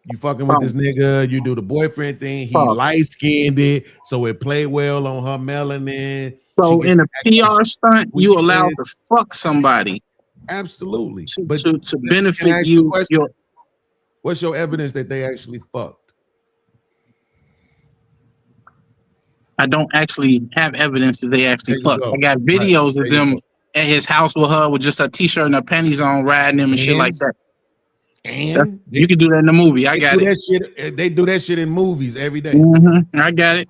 You fucking with this nigga, you do the boyfriend thing. He light skinned it, so it played well on her melanin. So She in a get- PR stunt, you allowed to fuck somebody Absolutely. to But to can I benefit ask you a you. question? Your, what's your evidence that they actually fucked? I don't actually have evidence that they actually There you fucked. go. I got videos Right, of there you them at his house with her with just a t-shirt and her panties on, riding him and shit And? like that. And You can do that in the movie. I got do it. that shit. They do that shit in movies every day. I got it.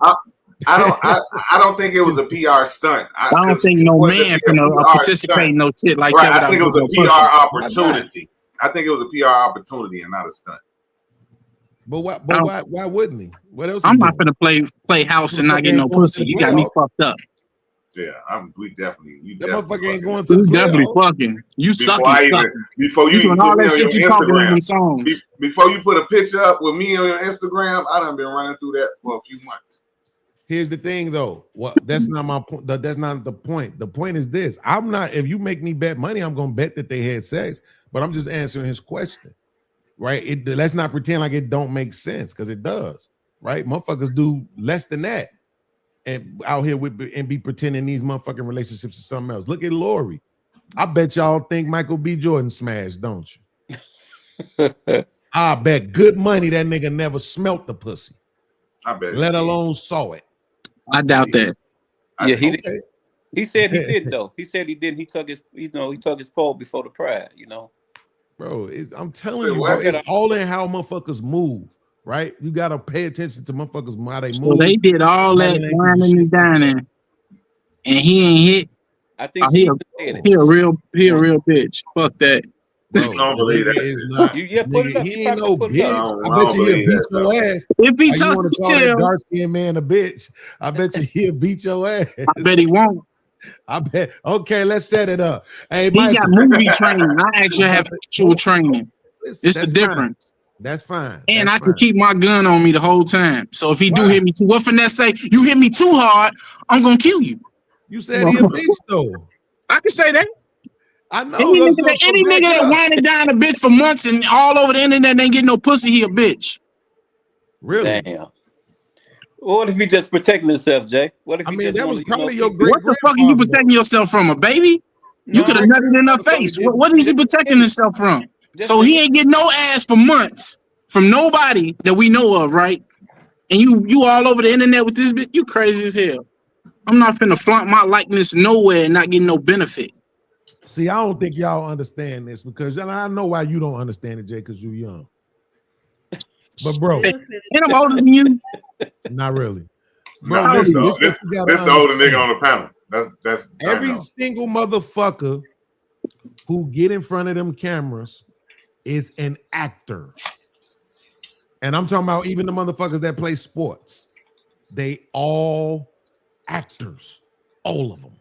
I don't think it was a PR stunt. I don't think no man can participate in no shit like Right, that. I think it was a without PR pussy. opportunity. I think it was a PR opportunity and not a stunt. But why wouldn't he? What else? I'm he not doing? gonna play house and not get no pussy. You got me fucked up. Yeah, we definitely. You That definitely motherfucker ain't fucking- going to You the definitely playoffs. fucking. You Before sucking. I even- sucking. Before You you doing put all me that on your shit you talking on them Instagram, songs. before you put a picture up with me on your Instagram, I done been running through that for a few months. Here's the thing, though. That's not my point. That's not the point. The point is this: I'm not. If you make me bet money, I'm gonna bet that they had sex. But I'm just answering his question, right? Let's not pretend like it don't make sense because it does, right? Motherfuckers do less than that, and out here and be pretending these motherfucking relationships are something else. Look at Lori. I bet y'all think Michael B. Jordan smashed, don't you? I bet good money that nigga never smelt the pussy, I bet. let alone saw it. I doubt that. Yeah, he Okay. he said he did though. He said he did. He took his pole before the pride. Bro, I'm telling Say you, what? bro, it's all in how motherfuckers move, right? You gotta pay attention to motherfuckers how they So move. they did all that Body language whining and and dining, and he ain't hit. I think he she a- said it. He a real bitch. Fuck that. Bro, I don't believe nigga that is shit. not. Put it up. He You ain't no probably put it bitch. up. up. I bet you he'll believe beat that, your ass. If he How you touched want me to call that still, dark skinned man a bitch? I bet you he'll beat your ass. I bet he won't. I bet. Okay, let's set it up. Hey, He Michael, got movie training. I actually have actual training. It's that's the fine. difference. That's fine. And That's I can fine. keep my gun on me the whole time. So if he do Why? hit me too, what finesse say? You hit me too hard, I'm gonna kill you. You said he a bitch though. I can say that. I know. Any so- nigga so that back up. whining down a bitch for months and all over the internet ain't get no pussy, he a bitch. Really? Damn. What if he just protecting himself, Jay? What if I he mean, just that was wanna, probably your great. What the fuck are you protecting yourself from? A baby? You No, could have nutted in her face. What is he protecting himself from? just So to he hit- ain't getting no ass for months from nobody that we know of, right? And you all over the internet with this bitch, you crazy as hell. I'm not finna flaunt my likeness nowhere and not get no benefit. See, I don't think y'all understand this because and I know why you don't understand it, Jay, because you're young. But bro, And I'm older than you. not really. Bro, No, listen, this this you gotta the older nigga understand. on the panel. That's Every I know. single motherfucker who get in front of them cameras is an actor. And I'm talking about even the motherfuckers that play sports. They all actors, all of them.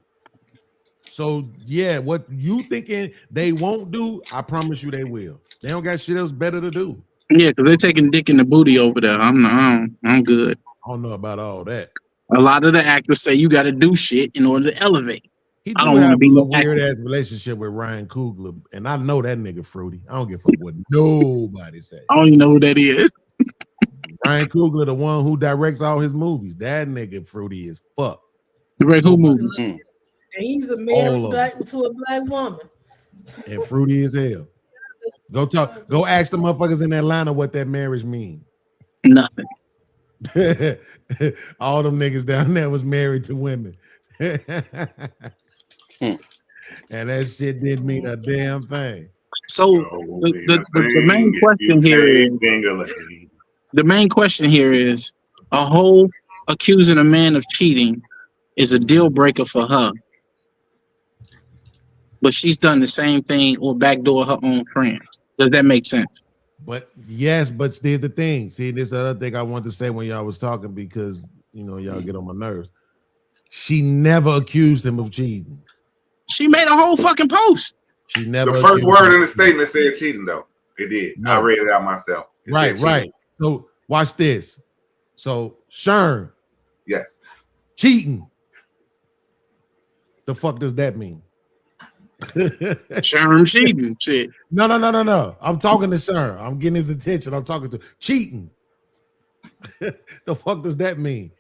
So yeah, what you thinking they won't do, I promise you they will. They don't got shit else better to do. Yeah, because they're taking dick in the booty over there. I'm good. I don't know about all that. A lot of the actors say you got to do shit in order to elevate. He I do don't wanna have be a no weird ass relationship with Ryan Coogler, and I know that nigga fruity. I don't give a fuck what nobody say. I don't even know who that is. Ryan Coogler, the one who directs all his movies, that nigga fruity as fuck. Direct who movies? And he's a All married of black to a black woman. And fruity as hell. Go ask the motherfuckers in Atlanta what that marriage mean. Nothing. All them niggas down there was married to women. And that shit didn't mean a damn thing. So the main question here is the main question here is a hoe accusing a man of cheating is a deal breaker for her. But she's done the same thing or backdoor her own friends. Does that make sense? But yes, but here's the thing. See, this is the other thing I wanted to say when y'all was talking because you know y'all get on my nerves. She never accused him of cheating. She made a whole fucking post. She never. The first accused word him in the of cheating. statement said cheating, though. It did. No. I read it out myself. It Right, said cheating. right. So watch this. So Shern Yes. cheating. The fuck does that mean? Sherm cheating. Shit. No. I'm talking to Shern. I'm getting his attention. I'm talking to cheating. The fuck does that mean?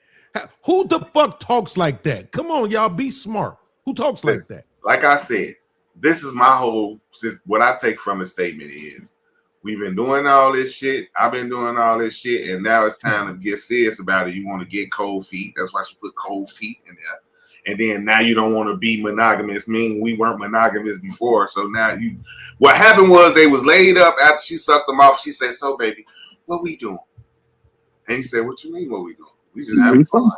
Who the fuck talks like that? Come on, y'all, be smart. Who talks like that? Like I said, this is my whole. What I take from the statement is, we've been doing all this shit. I've been doing all this shit, and now it's time to get serious about it. You want to get cold feet. That's why she put cold feet in there. And then now you don't want to be monogamous. Meaning we weren't monogamous before. So now you. What happened was they was laid up after she sucked them off. She said, "So baby, what we doing?" And he said, "What you mean? What we doing? We just having fun."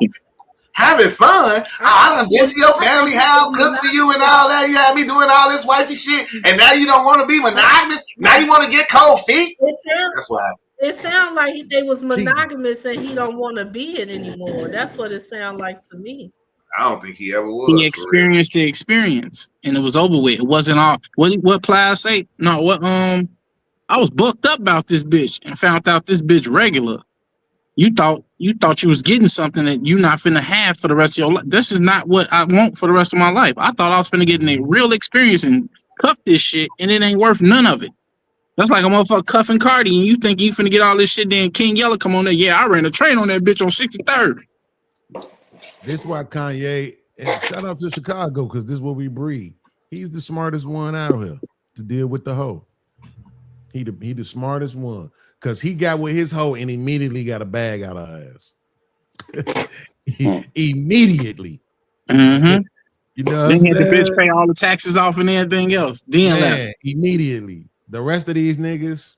Having fun? I done been to your family house, cooked for you and all that. You had me doing all this wifey shit, and now you don't want to be monogamous. Now you want to get cold feet. That's what happened. It sounds like they was monogamous and he don't want to be it anymore. That's what it sounds like to me. I don't think he ever was. He experienced the experience and it was over with. It wasn't all what Plies say? No, what I was booked up about this bitch and found out this bitch regular. You thought you was getting something that you not finna have for the rest of your life. This is not what I want for the rest of my life. I thought I was finna get a real experience and cuff this shit, and it ain't worth none of it. That's like a motherfucker cuffing Cardi, and you think you finna get all this shit, then King Yella come on there. Yeah, I ran a train on that bitch on 63rd. This is why Kanye, and shout out to Chicago, because this is what we breed. He's the smartest one out here to deal with the hoe. He the smartest one. Because he got with his hoe and immediately got a bag out of her ass. Immediately. Mm-hmm. You know Then what he I'm had the saying? bitch pay all the taxes off and everything else. Then left. Man, immediately. The rest of these niggas,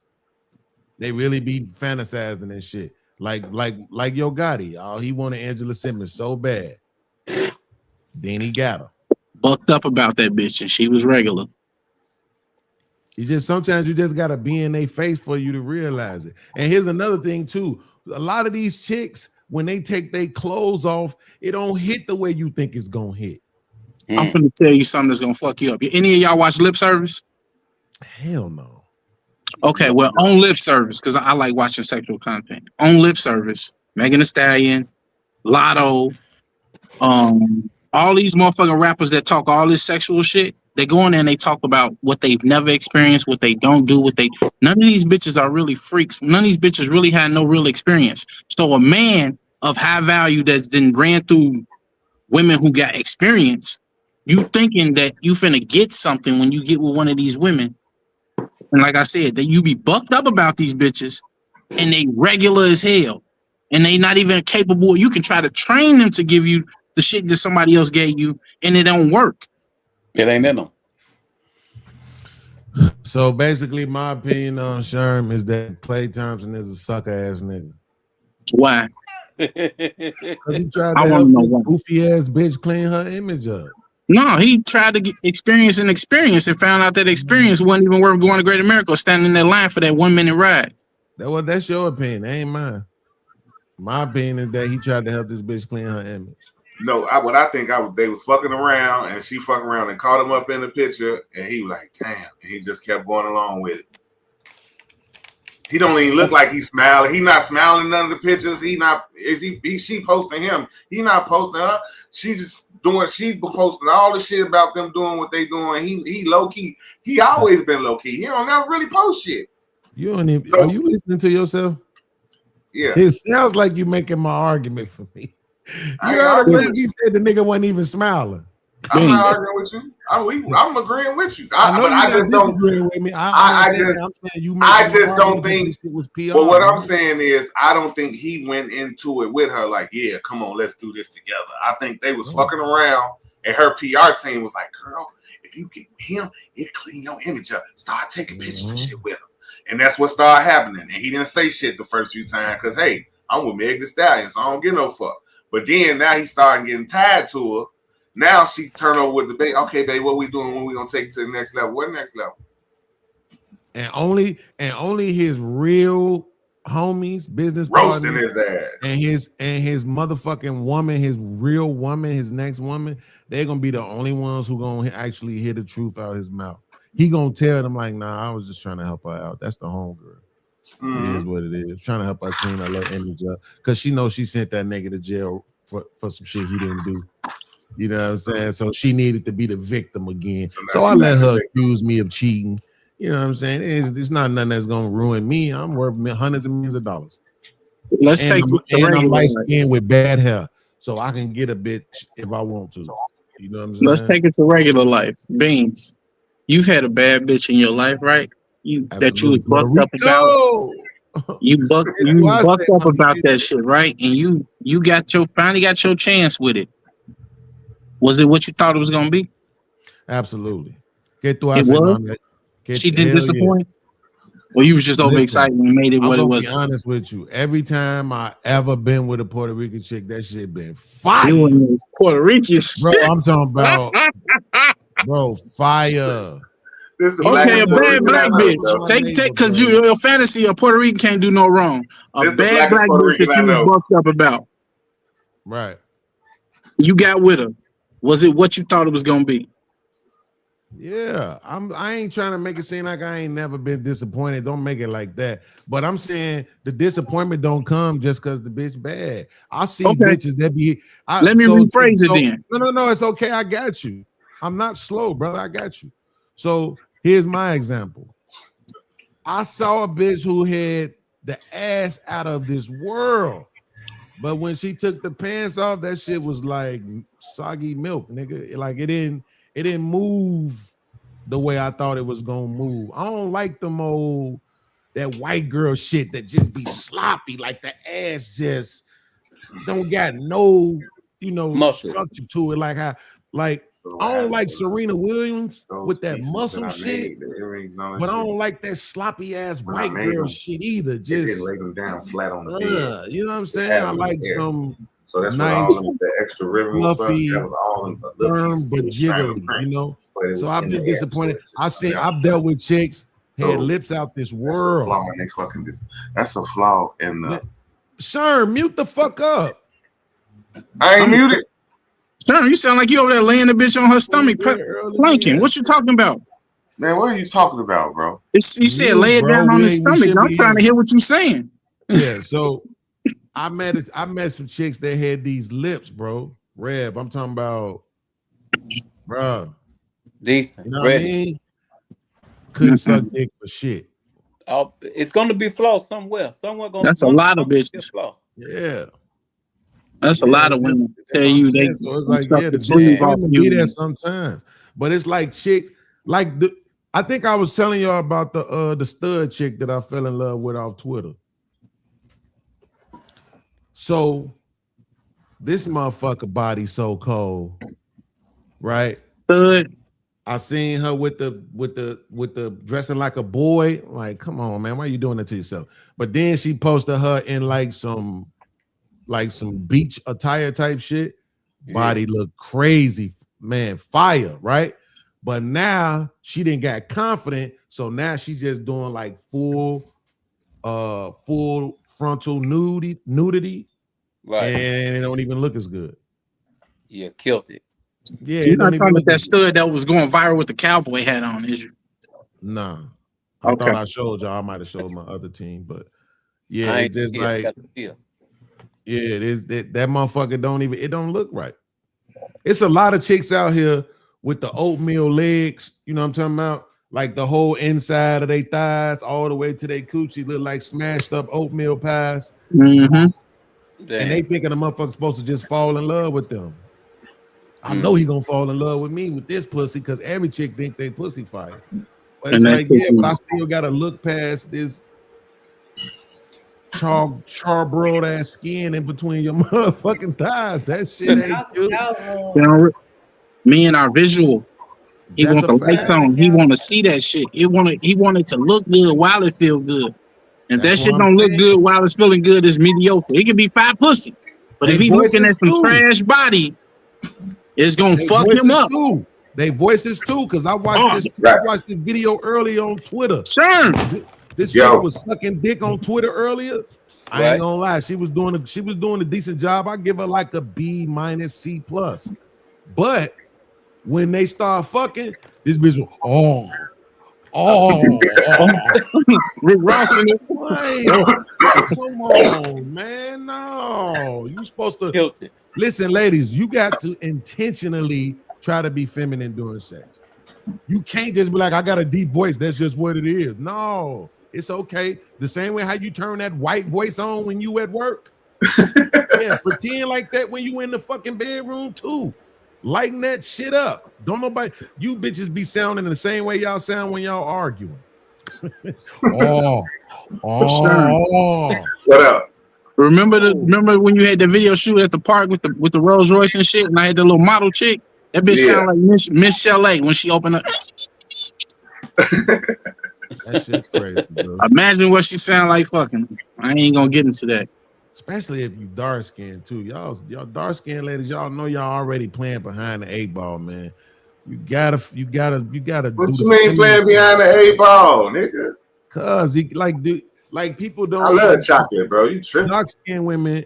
they really be fantasizing and shit. Like Yo Gotti. Oh, he wanted Angela Simmons so bad. Then he got her. Bucked up about that bitch and she was regular. Sometimes you just gotta be in their face for you to realize it. And here's another thing too. A lot of these chicks, when they take their clothes off, it don't hit the way you think it's gonna hit. I'm finna tell you something that's gonna fuck you up. Any of y'all watch Lip Service? Hell no. Okay, well, on Lip Service, because I like watching sexual content. On Lip Service, Megan Thee Stallion, Lotto, all these motherfucking rappers that talk all this sexual shit, they go in there and they talk about what they've never experienced, what they don't do, none of these bitches are really freaks. None of these bitches really had no real experience. So a man of high value that's been ran through women who got experience, you thinking that you finna get something when you get with one of these women. And like I said, that you be bucked up about these bitches and they regular as hell, and they not even capable. You can try to train them to give you the shit that somebody else gave you, and it don't work. It ain't in them. So basically, my opinion on Sherm is that Klay Thompson is a sucker ass nigga. Why? Because he tried I to wanna help know this why. goofy ass bitch clean her image up. No, he tried to experience and found out that experience wasn't even worth going to Great America or standing in that line for that 1 minute ride. That's your opinion. That ain't mine. My opinion is that he tried to help this bitch clean her image. No, they was fucking around, and she fucking around and caught him up in the picture, and he was like, damn, and he just kept going along with it. He don't even look like he's smiling. He not smiling in none of the pictures. She posting him. He not posting her. She's posting all the shit about them doing what they doing. He low key. He always been low key. He don't never really post shit. You don't even are you listening to yourself? Yeah. It sounds like you making my argument for me. I You ain't heard arguing him. He said the nigga wasn't even smiling. I'm not arguing with you. I'm agreeing with you. I just don't. With me. I just don't think. It was PR. But what I'm saying is, I don't think he went into it with her like, yeah, come on, let's do this together. I think they was fucking around, and her PR team was like, girl, if you get him, it clean your image up. Start taking pictures and shit with him. And that's what started happening. And he didn't say shit the first few times because, hey, I'm with Meg Thee Stallion, so I don't give no fuck. But then now he's starting getting tied to her. Now she turn over with the baby. Okay, babe, what we doing? When we gonna take it to the next level? What next level? And only his real homies, business Roasting partners, his ass. and his motherfucking woman, his real woman, his next woman, they're gonna be the only ones who gonna actually hear the truth out of his mouth. He gonna tell them like, nah, I was just trying to help her out. That's the homegirl. It is what it is. Trying to help her clean her little image up. Cause she knows she sent that nigga to jail for some shit he didn't do. You know what I'm saying? So she needed to be the victim again. So I let her accuse me of cheating. You know what I'm saying? It's not nothing that's gonna ruin me. I'm worth hundreds of millions of dollars. Let's take I'm light skinned with bad hair, so I can get a bitch if I want to. You know what I'm saying? Let's take it to regular life. Beans, you've had a bad bitch in your life, right? That you was bucked up about. You bucked up about that shit, right? And you finally got your chance with it. Was it what you thought it was gonna be? Absolutely. It was? She didn't disappoint? Or you was just overexcited and made it what it was? I'm gonna be honest with you. Every time I ever been with a Puerto Rican chick, that shit been fire. You was Puerto Rican bro, I'm talking about bro, fire. Okay, a bad black bitch. Take because your fantasy of Puerto Rican can't do no wrong. A bad black bitch that you was bucked up about. Right. You got with her. Was it what you thought it was gonna be? Yeah, I ain't trying to make it seem like I ain't never been disappointed. Don't make it like that. But I'm saying the disappointment don't come just because the bitch bad. I see bitches that be. Let me rephrase it then. No, it's okay. I got you. I'm not slow, brother. I got you. So here's my example. I saw a bitch who had the ass out of this world. But when she took the pants off, that shit was like soggy milk, nigga. Like it didn't move the way I thought it was gonna move. I don't like that white girl shit that just be sloppy, like the ass just don't got no, muscle structure to it. Like I don't like Serena Williams with that muscle shit, but I don't like that sloppy ass white girl shit either. Just lay them down flat on the bed. You know what I'm saying? I like some so that's nice, the extra ribbon fluffy, firm but jiggly. So I've been disappointed. I've dealt with chicks had lips out this world. That's a flaw in the. Sure, mute the fuck up. I ain't muted. Sure, you sound like you over there laying the bitch on her stomach, planking. What you talking about? Man, what are you talking about, bro? You said lay it down on the stomach. I'm trying to hear what you're saying. Yeah, so I met some chicks that had these lips, bro. Rev, I'm talking about, bro. Decent. You know what I mean? Couldn't suck dick for shit. It's gonna be flaw somewhere. That's a lot of bitches. Yeah. That's a lot of women tell you they. So it's like, yeah, the disappointment be there sometimes, but it's like chicks, like I think I was telling y'all about the stud chick that I fell in love with off Twitter. So this motherfucker body so cold, right? Thud. I seen her with the dressing like a boy. Like, come on, man, why are you doing that to yourself? But then she posted her in like some beach attire type shit. Body looked crazy, man, fire, right? But now she didn't get confident, so now she just doing like full frontal nudity, Right. and it don't even look as good. Yeah, killed it. Yeah, You're it not don't even talking look about that as good. stud that was going viral with the cowboy hat on, is you? Nah, I Okay. thought I showed y'all. I might have showed my other team, but yeah, I it's ain't just see it. like, Got to see it. yeah, it is that motherfucker don't look right. It's a lot of chicks out here with the oatmeal legs, you know what I'm talking about? Like the whole inside of their thighs all the way to their coochie look like smashed up oatmeal pies. Mm-hmm. And Damn. they thinking the motherfucker's supposed to just fall in love with them. I know he gonna fall in love with me with this pussy because every chick think they pussy fire. But it's And like, yeah, but I still gotta look past this charbroiled ass skin in between your motherfucking thighs. That shit ain't good. Me and our visual. He That's want a the fact. lights on. He want to see that shit. He want it to look good while it feel good. And if That's that shit what I'm don't look saying. good while it's feeling good, it's mediocre. It can be fat pussy. But if They he looking at voices some too. trash body, it's gonna They fuck him voices up. too. They voices too, because I watched this. Right. I watched this video earlier on Twitter. Sure. This Yo. chick was sucking dick on Twitter earlier. I Right. ain't gonna lie, she was doing a decent job. I give her like a B- C+. But when they start fucking, this bitch was Rick Ross in it. Come on, man. No, you supposed to Killed it. listen, ladies. You got to intentionally try to be feminine during sex. You can't just be like, I got a deep voice. That's just what it is. No, it's okay. The same way how you turn that white voice on when you at work. Yeah, pretend like that when you in the fucking bedroom too. Lighten that shit up. Don't nobody, you bitches be sounding the same way y'all sound when y'all arguing. What up? Remember when you had the video shoot at the park with the Rolls Royce and shit, and I had the little model chick? That bitch Yeah. sound like Miss Chalet when she opened up. That shit's crazy, bro. Imagine what she sound like fucking. I ain't gonna get into that. Especially if you dark skinned too. Y'all dark skinned ladies, y'all know y'all already playing behind the 8-ball, man. You gotta What do you the mean playing behind the 8-ball, nigga? Cause people don't I love chocolate, bro. You tripping? dark skinned women.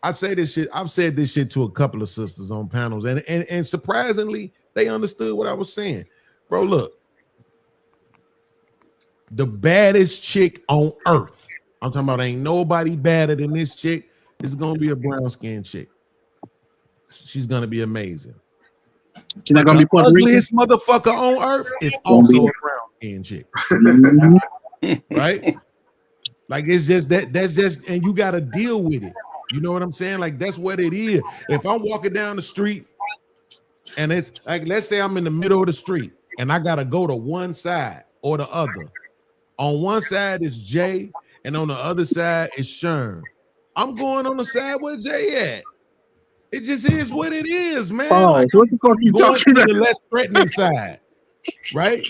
I say this shit. I've said this shit to a couple of sisters on panels, and surprisingly, they understood what I was saying. Bro, look, the baddest chick on earth. I'm talking about ain't nobody badder than this chick. Is gonna be a brown skinned chick. She's gonna be amazing. She's not gonna The be Puerto Rican. ugliest motherfucker on earth is Gonna be- also a brown skinned chick, Mhm. right? Like it's just that's just, and you gotta deal with it. You know what I'm saying? Like that's what it is. If I'm walking down the street and it's like, let's say I'm in the middle of the street and I gotta go to one side or the other. On one side is Jay, and on the other side is Sherm. I'm going on the side where Jay at. It just is what it is, man. Pause. What the fuck you Going talking to about? the less threatening side, right?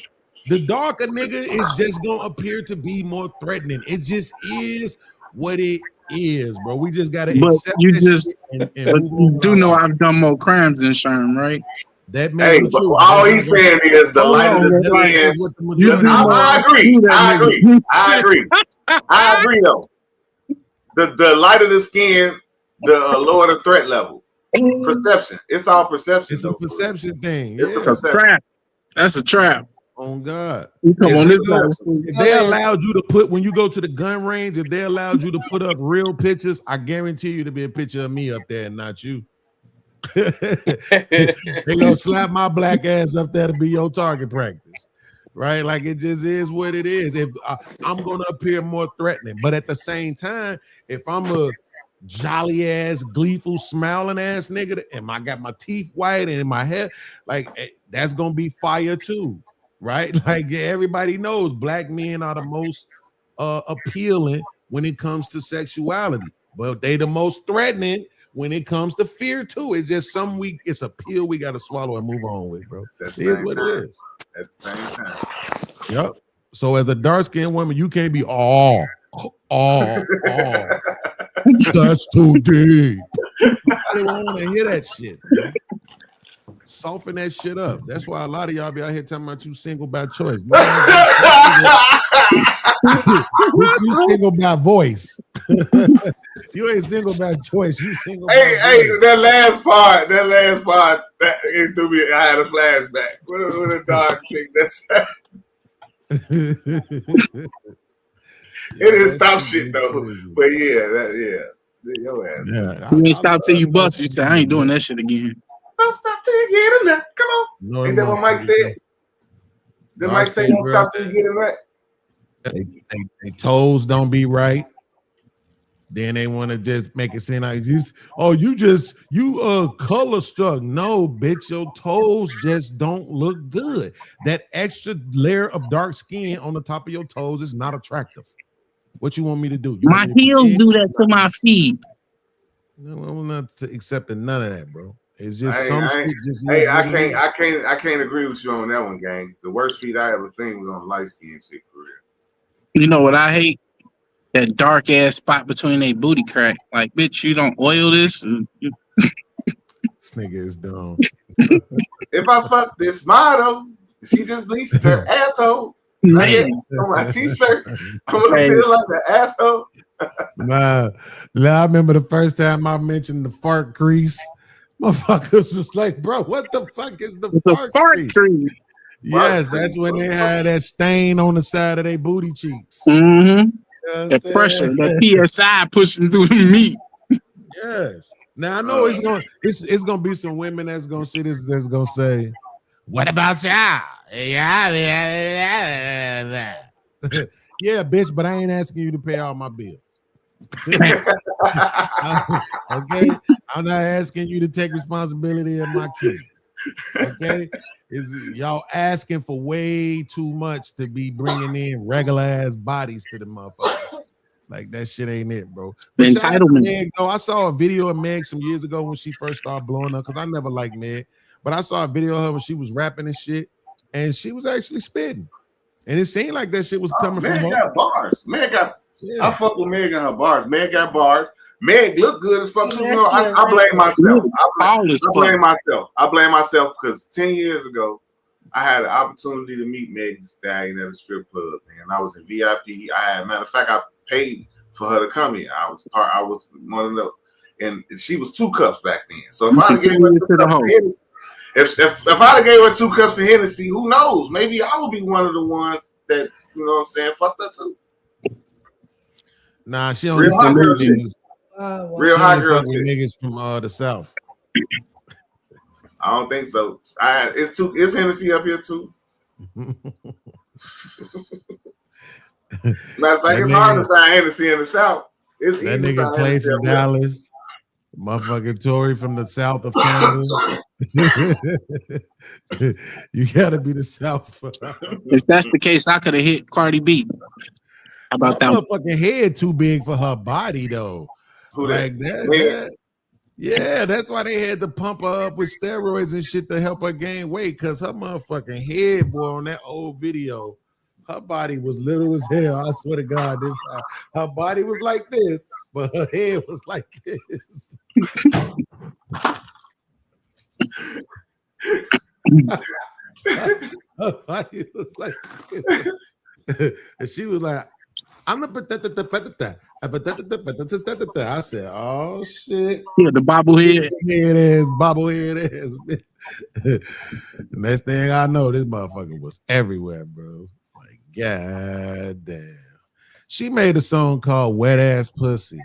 The darker nigga is just gonna appear to be more threatening. It just is what it is, bro. We just gotta But accept you that just- shit and But move you on do with know our life. I've done more crimes than Sherm, right? That may Hey, be but true. all That's he's not saying is the Oh, light of no, the that's like- skin. That's what the You majority do of know I us- agree. do that I nigga. agree. I agree. I agree though. The lighter the skin, the lower the threat level. Perception. It's all perception. It's a though. perception thing. It's a Yeah. It's a trap. That's a trap. On God. You come It's on a this side. If they allowed you to put, when you go to the gun range, if they allowed you to put up real pictures, I guarantee you to be a picture of me up there and not you. They gonna slap my black ass up there to be your target practice, right? Like it just is what it is. If I'm gonna appear more threatening, but at the same time, if I'm a jolly ass, gleeful, smiling ass nigga, and I got my teeth white and my hair, like that's gonna be fire too, right? Like everybody knows black men are the most appealing when it comes to sexuality. but they the most threatening when it comes to fear too. It's just it's a pill we got to swallow and move on with, bro. At It the is same what time. it is. At the same time. Yep. So as a dark skinned woman, you can't be that's too deep. Nobody want to hear that shit, man. Soften that shit up. That's why a lot of y'all be out here talking about you single by choice. You single by voice. You ain't single by choice. You single by Hey, voice. that last part, that it threw me. I had a flashback. What a dark chick. It didn't stop shit though. But yeah. Your ass. Yeah, You ain't stop till you bust. You say I ain't doing that shit again. Don't stop till you get in there. Come on. No, Ain't that what Mike said? Did Mike say don't stop till you get in there? They toes don't be right. Then they want to just make it seem like you color struck. No, bitch, your toes just don't look good. That extra layer of dark skin on the top of your toes is not attractive. What you want me to do? My heels do that to my feet. No, I'm not accepting none of that, bro. It's just I can't agree with you on that one, gang. The worst feet I ever seen was on a light skinned chick for real. You know what I hate? That dark ass spot between a booty crack. Like, bitch, you don't oil this. This nigga is dumb. If I fuck this model, she just bleached her asshole. Man. On my t-shirt, I'm gonna feel like an asshole. Nah, I remember the first time I mentioned the fart crease. Motherfuckers was like, bro, what the fuck is the fart crease? Yes, that's when they had that stain on the side of their booty cheeks. Mm-hmm. You know that pressure, that PSI pushing through the meat. Yes. Now I know it's gonna be some women that's gonna see this that's gonna say, "What about y'all?" Yeah, bitch, but I ain't asking you to pay all my bills. Okay, I'm not asking you to take responsibility of my kids. Okay, y'all asking for way too much to be bringing in regular ass bodies to the motherfucker. Like that shit ain't it, bro. The entitlement. Meg, though, I saw a video of Meg some years ago when she first started blowing up because I never liked Meg, but I saw a video of her when she was rapping and shit, and she was actually spitting, and it seemed like that shit was coming from her. Meg got bars. I fuck with Meg and her bars. Meg got bars. Meg look good as fuck too. You know, I blame myself. I blame myself because 10 years ago, I had an opportunity to meet Meg Thee Stallion at a strip club, and I was in VIP. Matter of fact, I paid for her to come here. I was one of the, and she was 2 cups back then. So if I gave her 2 cups of Hennessy, if I gave her 2 cups of Hennessy, who knows? Maybe I would be one of the ones that, you know what I'm saying, fucked her too. Nah, she don't real hot girl shit. Real hot girl shit. Niggas from the South. I don't think so. It's Hennessy up here too. Matter of fact, it's hard to find Hennessy in the South. It's that easy nigga Clay from Dallas. Motherfucking Tory from the South of Canada. You gotta be the South. If that's the case, I could have hit Cardi B. How about that? Motherfucking head too big for her body though. Who like that? Yeah, that's why they had to pump her up with steroids and shit to help her gain weight. Cause her motherfucking head, boy, on that old video, her body was little as hell. I swear to God, her body was like this, but her head was like this. Her body was like this. And she was like, I'm the I said, oh shit. Yeah, the bobblehead. Bobblehead ass. Next thing I know, this motherfucker was everywhere, bro. Like, god damn. She made a song called Wet Ass Pussy.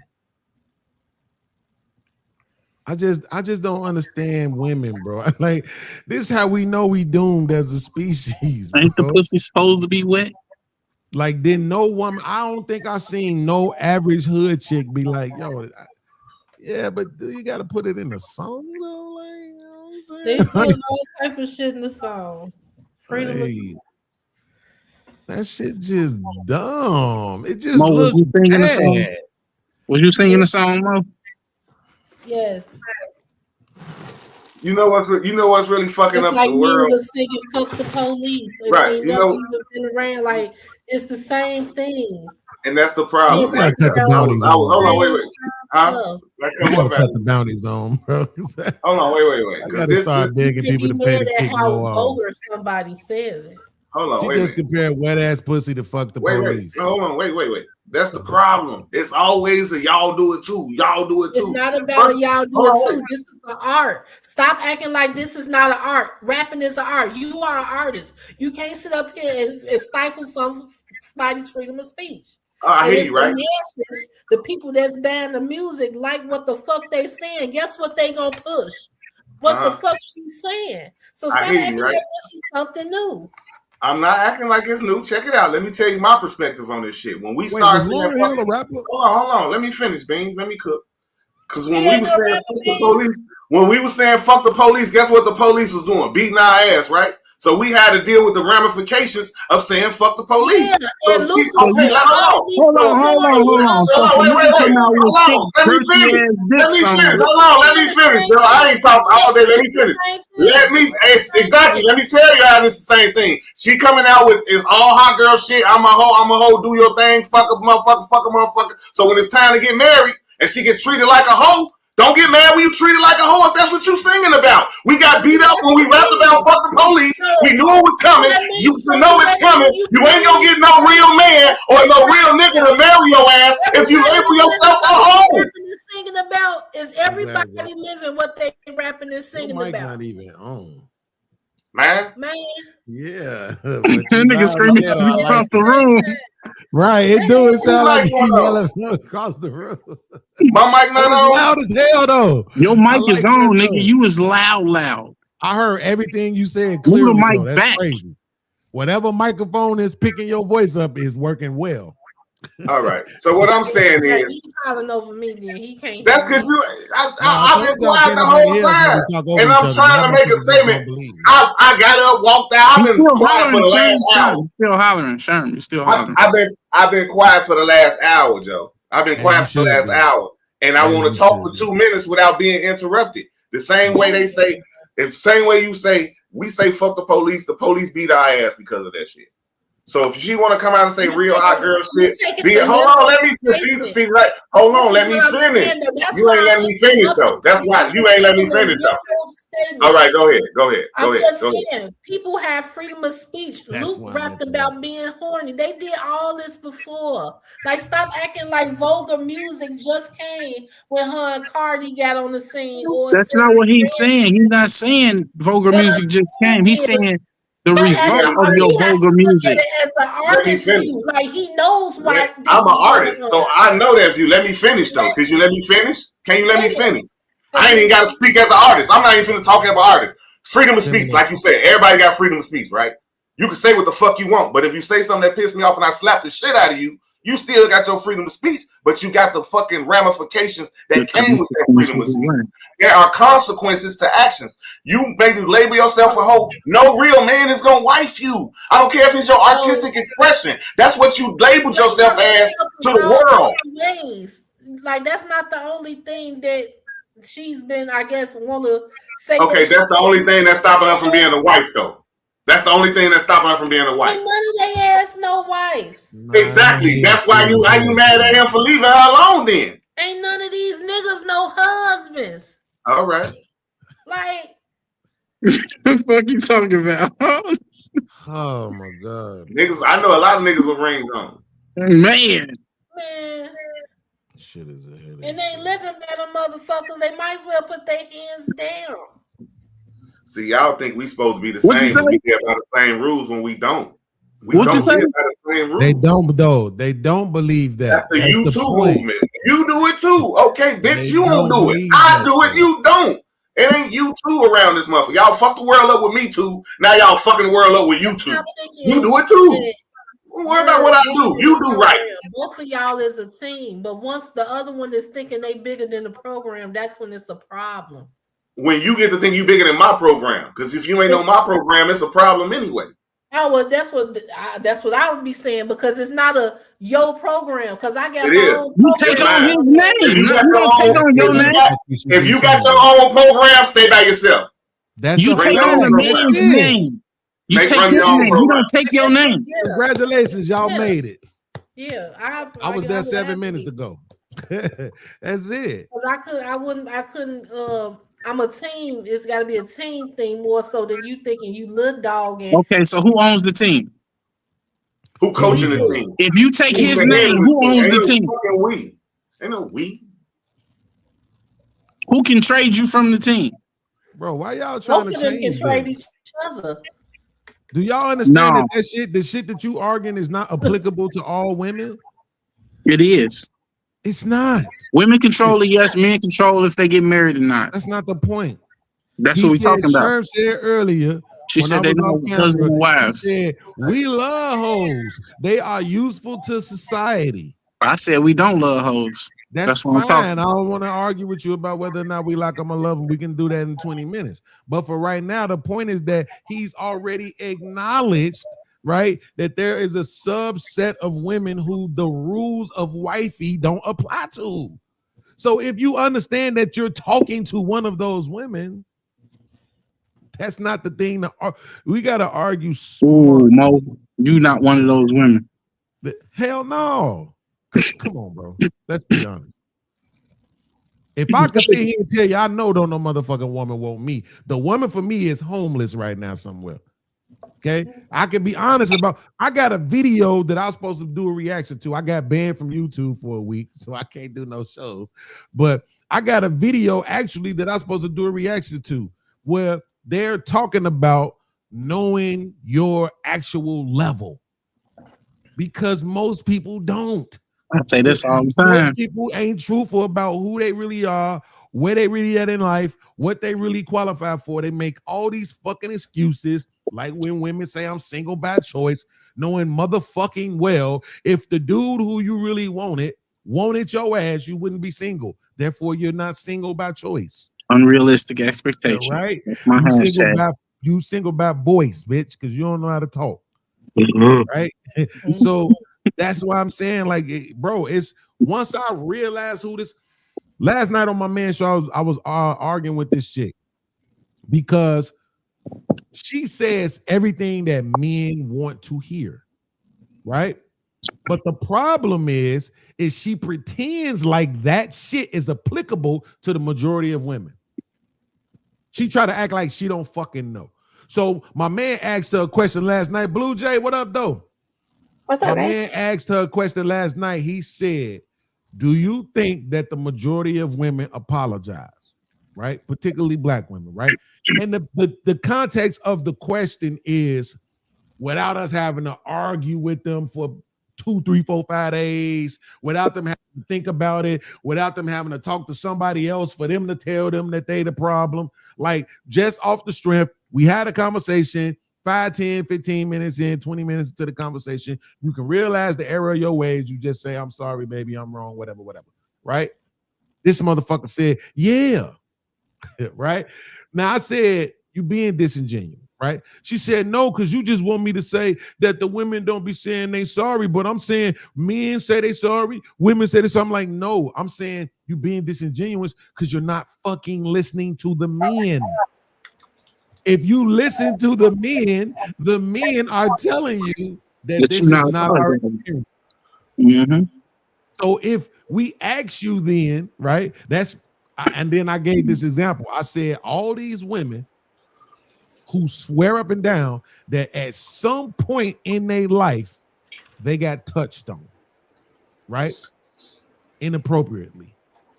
I just don't understand women, bro. Like, this is how we know we doomed as a species. Ain't bro. the pussy supposed to be wet? Like, didn't no woman, I don't think I seen no average hood chick be like, yo, yeah, but do you got to put it in the song, you know? Like, you know what I'm saying? They put all type of shit in the song. Freedom of that shit just dumb. It just Mo, look you singing the song? bad. Was you singing the song, Mo? Yes. You know what's really fucking It's up like the me world, was singing "Fuck the Police" and right? ain't You never know, even been around. Like it's the same thing. and that's the You problem gotta right cut there. the bounties Hold on, on, bro. wait, huh? Stuff. Like, You what gotta back? cut the bounties on, bro. Hold on, wait, I because gotta this start begging They people be to pay mad to at kick how Mo off. vulgar somebody says it. hold on, She wait a just minute. compared wet ass pussy to fuck the police. Hold on, wait. That's the problem. It's always a y'all do it too. Y'all do it It's too. not about First- y'all do hold on, it wait. too. This is an art. Stop acting like this is not an art. Rapping is an art. You are an artist. You can't sit up here and stifle somebody's freedom of speech. I And hear if you, right? the masses, the people that's banning the music, like what the fuck they saying, guess what they gonna push? What the fuck she's saying. So I stop hear you, acting right? like this is something new. I'm not acting like it's new. Check it out. Let me tell you my perspective on this shit. When we Wait, start was saying Lauryn Hill a rapper? hold on. Let me finish, Beans. Let me cook. Because when He we ain't was no saying rapper, fuck the Beans. police, when we was saying fuck the police, guess what the police was doing? Beating our ass, right? So we had to deal with the ramifications of saying fuck the police. Yeah, So and she, Luke, okay, let her go. Hold on. So for you to come out with Hold sick, on. Let me thirsty finish. ass Let dick me song. finish. Hold on. Let me finish, girl. I ain't talking all day. Let me finish. Exactly. Let me tell you how this is the same thing. She coming out with is all hot girl shit. I'm a hoe. Do your thing. Fuck a motherfucker. So when it's time to get married and she gets treated like a hoe, don't get mad when you treated like a hoe if that's what you singing about. We got beat up when we rapped about fuck the police. We knew it was coming. You know it's coming. You ain't gonna get no real man or no real nigga to marry your ass if you label yourself a hoe. Singing about is everybody living what they rapping and singing Your mic about. not even on. Man. Yeah. That nigga screaming across the room. Right, it do. It sound like he yelling across the room. My mic not on. Loud as hell though. Your mic like is on, that, nigga. You is loud. I heard everything you said Move clearly. the mic Though. That's back. crazy. Whatever microphone is picking your voice up is working well. All right. So what I'm saying is, he's calling over me. Then he can't. that's because you. I've been told quiet the y'all whole can't time, talk over and each I'm other. trying Y'all to make a motherfuckers just don't statement. believe me. I got up, walked out. I've been quiet for the last hour. Still hollering, Sherm. You're still hollering. I've been quiet for the last hour, Joe. I've been As quiet you for the should last be. hour, and I As want you to talk should for 2 minutes without being interrupted. The same way they say, the same way you say, we say fuck the police beat our ass because of that shit. So if she want to come out and say real hot girl shit, hold on, let me see right. Hold on, let me finish. You ain't letting me finish though. That's why you ain't letting me finish though. All right, go ahead. I'm just saying, people have freedom of speech. That's Luke why I rapped meant about being horny. They did all this before. Like, stop acting like vulgar music just came when her and Cardi got on the scene. Or That's not what he's saying. He's not saying vulgar music just came. He's saying the result of your vulgar music. As an artist view, like he knows why. I'm an artist, so I know that view. Let me finish though. Could you let me finish? Can you let me finish? I ain't even got to speak as an artist. I'm not even finna talk about artists. Freedom of speech, like you said, everybody got freedom of speech, right? You can say what the fuck you want, but if you say something that pissed me off and I slap the shit out of you, you still got your freedom of speech, but you got the fucking ramifications that came with that freedom of speech. There are consequences to actions. You maybe label yourself a hoe. No real man is gonna wife you. I don't care if it's your artistic expression. That's what you labeled yourself as to the world. Ways. Like that's not the only thing that she's been, I guess, want to say. Okay, that's the only thing that's stopping her from being a wife, though. That's the only thing that's stopping her from being a wife. Ain't none of they ass no wives. Exactly. That's why you mad at him for leaving her alone then. Ain't none of these niggas no husbands. All right. Like, what the fuck you talking about? Oh my god. Niggas, I know a lot of niggas with rings on. Man. Shit is a headache. And they living better motherfuckers. They might as well put their hands down. See, y'all think we supposed to be the same, but we get by the same rules when we don't. We don't live by the same rules. They don't though. They don't believe that. That's the you too movement. You do it too. Okay, bitch, you don't do it. I do it, you don't. It ain't you two around this motherfucker. Y'all fuck the world up with me too. Now y'all fucking the world up with you two. You do it too. Don't worry about what I do. You do right. Both of y'all is a team, but once the other one is thinking they bigger than the program, that's when it's a problem. When you get to think you bigger than my program, because if you ain't on my program, it's a problem anyway. Oh well, that's what I would be saying because it's not a yo program. Because I got It my is. own You program. take on his name. If you You got don't your take own- on your if you name. got- If you got your own program, stay by yourself. That's You a take your on own the program. man's name. You Make take run his your own name. You program. don't take your name. Yeah, Congratulations, y'all Yeah. made it. yeah. I was there would 7 have minutes to. ago. That's it. Because I couldn't. I'm a team. It's got to be a team thing more so than you thinking you little dog and Okay, so who owns the team? Who coaching the you. team? If you take Who's his the head name, of who owns Ain't the no team? fucking we. Ain't no we. Who can trade you from the team? Bro, why y'all trying Both to of them can change trade this? each other. Do y'all understand No. that the shit that you arguing is not applicable to all women? It is. It's not. Women control it, yes. Men control if they get married or not. That's not the point. That's what we're talking about. Sherm said earlier. She when I said they was know off camera, husband and he wives. said, we love hoes. They are useful to society. I said we don't love hoes. That's what I'm fine. talking I don't want to argue with you about whether or not we like them or love them. We can do that in 20 minutes. But for right now, the point is that he's already acknowledged, right, that there is a subset of women who the rules of wifey don't apply to. So if you understand that you're talking to one of those women, that's not the thing. We got to argue smart. Ooh, Mo, you not one of those women. Hell no. Come on, bro. Let's be honest. If I could sit here and tell you, I know don't no motherfucking woman want me. The woman for me is homeless right now somewhere. Okay, I can be honest about. I got a video that I was supposed to do a reaction to. I got banned from YouTube for a week, so I can't do no shows. But I got a video actually that I was supposed to do a reaction to, where they're talking about knowing your actual level, because most people don't. I say this all the time. Most people ain't truthful about who they really are, where they really at in life, what they really qualify for. They make all these fucking excuses, like when women say I'm single by choice, knowing motherfucking well, if the dude who you really wanted your ass, you wouldn't be single. Therefore, you're not single by choice. Unrealistic expectations. Right? That's my hashtag. You single by voice, bitch, because you don't know how to talk. Right? So that's why I'm saying, like, bro, it's once I realized who this. Last night on my man show, I was arguing with this chick because she says everything that men want to hear, right? But the problem is she pretends like that shit is applicable to the majority of women. She try to act like she don't fucking know. So my man asked her a question last night. Blue Jay, what up, though? What's My up, man? man asked her a question last night. He said, do you think that the majority of women apologize, right? Particularly black women, right? And the context of the question is, without us having to argue with them for 2, 3, 4, 5 days, without them having to think about it, without them having to talk to somebody else for them to tell them that they the problem, like just off the strength, we had a conversation, 5, 10, 15 minutes in, 20 minutes into the conversation, you can realize the error of your ways. You just say, I'm sorry, baby, I'm wrong, whatever, right? This motherfucker said, yeah, right? Now I said, you being disingenuous, right? She said, no, because you just want me to say that the women don't be saying they sorry, but I'm saying men say they sorry, women say they sorry. I'm like, no, I'm saying you being disingenuous because you're not fucking listening to the men. If you listen to the men are telling you that this is not our experience. Mm-hmm. So if we ask you then, right, and then I gave this example. I said all these women who swear up and down that at some point in their life, they got touched on, right? Inappropriately.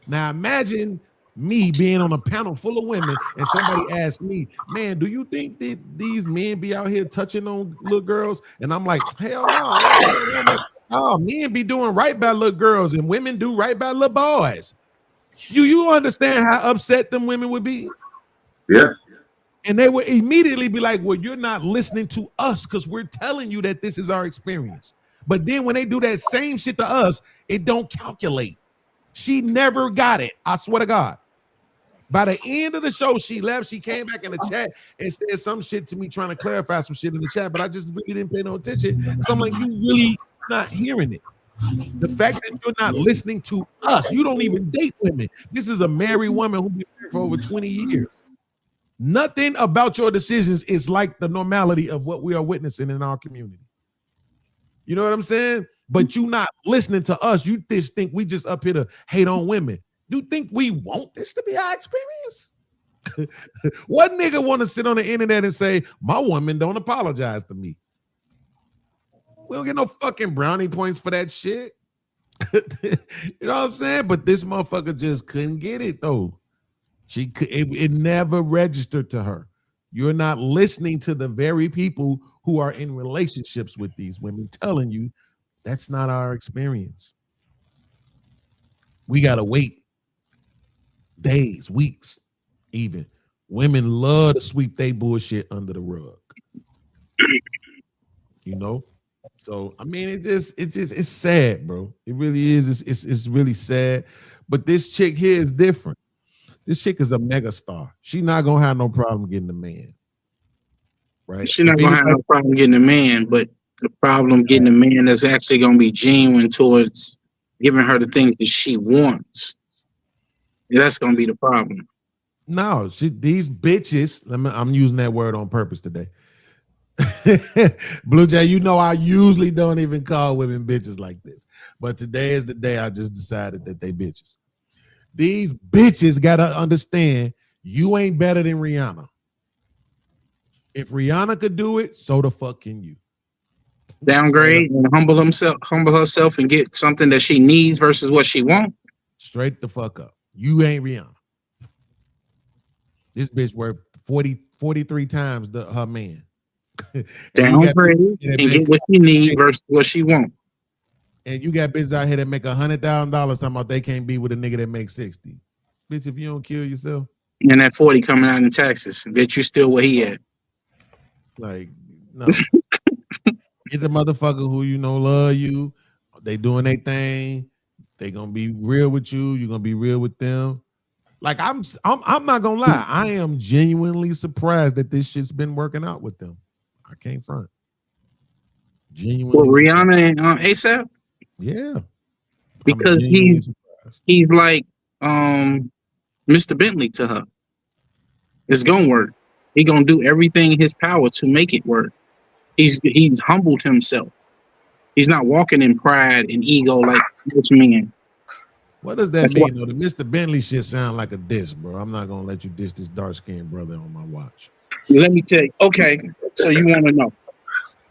Now imagine me being on a panel full of women and somebody asked me, man, do you think that these men be out here touching on little girls? And I'm like, hell no. Oh, men be doing right by little girls and women do right by little boys. You understand how upset them women would be? Yeah. And they would immediately be like, well, you're not listening to us because we're telling you that this is our experience. But then when they do that same shit to us, it don't calculate. She never got it. I swear to God. By the end of the show, she left. She came back in the chat and said some shit to me, trying to clarify some shit in the chat. But I just really didn't pay no attention. So I'm like, you really not hearing it. The fact that you're not listening to us, you don't even date women. This is a married woman who's been married for over 20 years. Nothing about your decisions is like the normality of what we are witnessing in our community. You know what I'm saying? But you not listening to us. You just think we just up here to hate on women. You think we want this to be our experience? What nigga want to sit on the internet and say, my woman don't apologize to me? We don't get no fucking brownie points for that shit. You know what I'm saying? But this motherfucker just couldn't get it though. It never registered to her. You're not listening to the very people who are in relationships with these women telling you that's not our experience. We gotta wait days, weeks, even. Women love to sweep their bullshit under the rug. You know? So I mean, it's sad, bro. It really is. It's really sad. But this chick here is different. This chick is a mega star. She's not gonna have no problem getting a man. Right? She's not gonna have no problem getting a man, but the problem getting a man that's actually gonna be genuine towards giving her the things that she wants. That's gonna be the problem. No, these bitches. I'm using that word on purpose today. Blue Jay, you know I usually don't even call women bitches like this, but today is the day I just decided that they bitches. These bitches gotta understand you ain't better than Rihanna. If Rihanna could do it, so the fuck can you. Downgrade and humble herself and get something that she needs versus what she wants. Straight the fuck up. You ain't Rihanna. This bitch worth 43 times her man. Downgrade and get what she needs versus what she wants. And you got bitches out here that make $100,000 talking about they can't be with a nigga that makes 60. Bitch, if you don't kill yourself. And that 40 coming out in taxes. Bitch, you still where he at. Like, no. Get the motherfucker who you know love you. They doing their thing. They gonna be real with you. You're gonna be real with them. Like I'm not gonna lie. I am genuinely surprised that this shit's been working out with them. I can't front. Genuinely. Well, Rihanna and ASAP? Yeah. Because he's like Mr. Bentley to her. It's gonna work. He gonna do everything in his power to make it work. He's humbled himself. He's not walking in pride and ego like this man. What does that mean? Though? The Mr. Bentley shit sound like a diss, bro. I'm not gonna let you diss this dark-skinned brother on my watch. Let me tell you. Okay, so you want to know?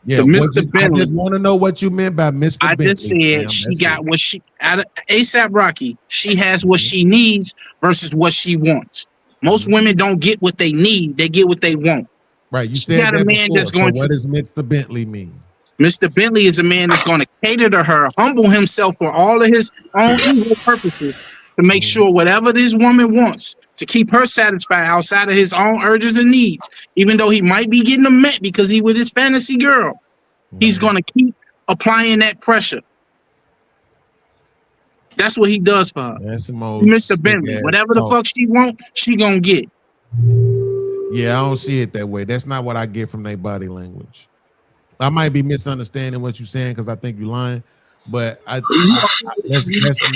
Yeah, Mr. Bentley. I just want to know what you meant by Mr. Bentley. I just said she got what she out of ASAP Rocky. She has what she needs versus what she wants. Most women don't get what they need; they get what they want. Right. You she said got that a man before. that's going so to. What does Mr. Bentley mean? Mr. Bentley is a man that's going to cater to her, humble himself for all of his own evil purposes to make sure whatever this woman wants to keep her satisfied outside of his own urges and needs, even though he might be getting them met because he with his fantasy girl. He's going to keep applying that pressure. That's what he does for her. That's the most Mr. Bentley. Whatever the fuck she want, she going to get. Yeah, I don't see it that way. That's not what I get from their body language. I might be misunderstanding what you're saying because I think you're lying, but that's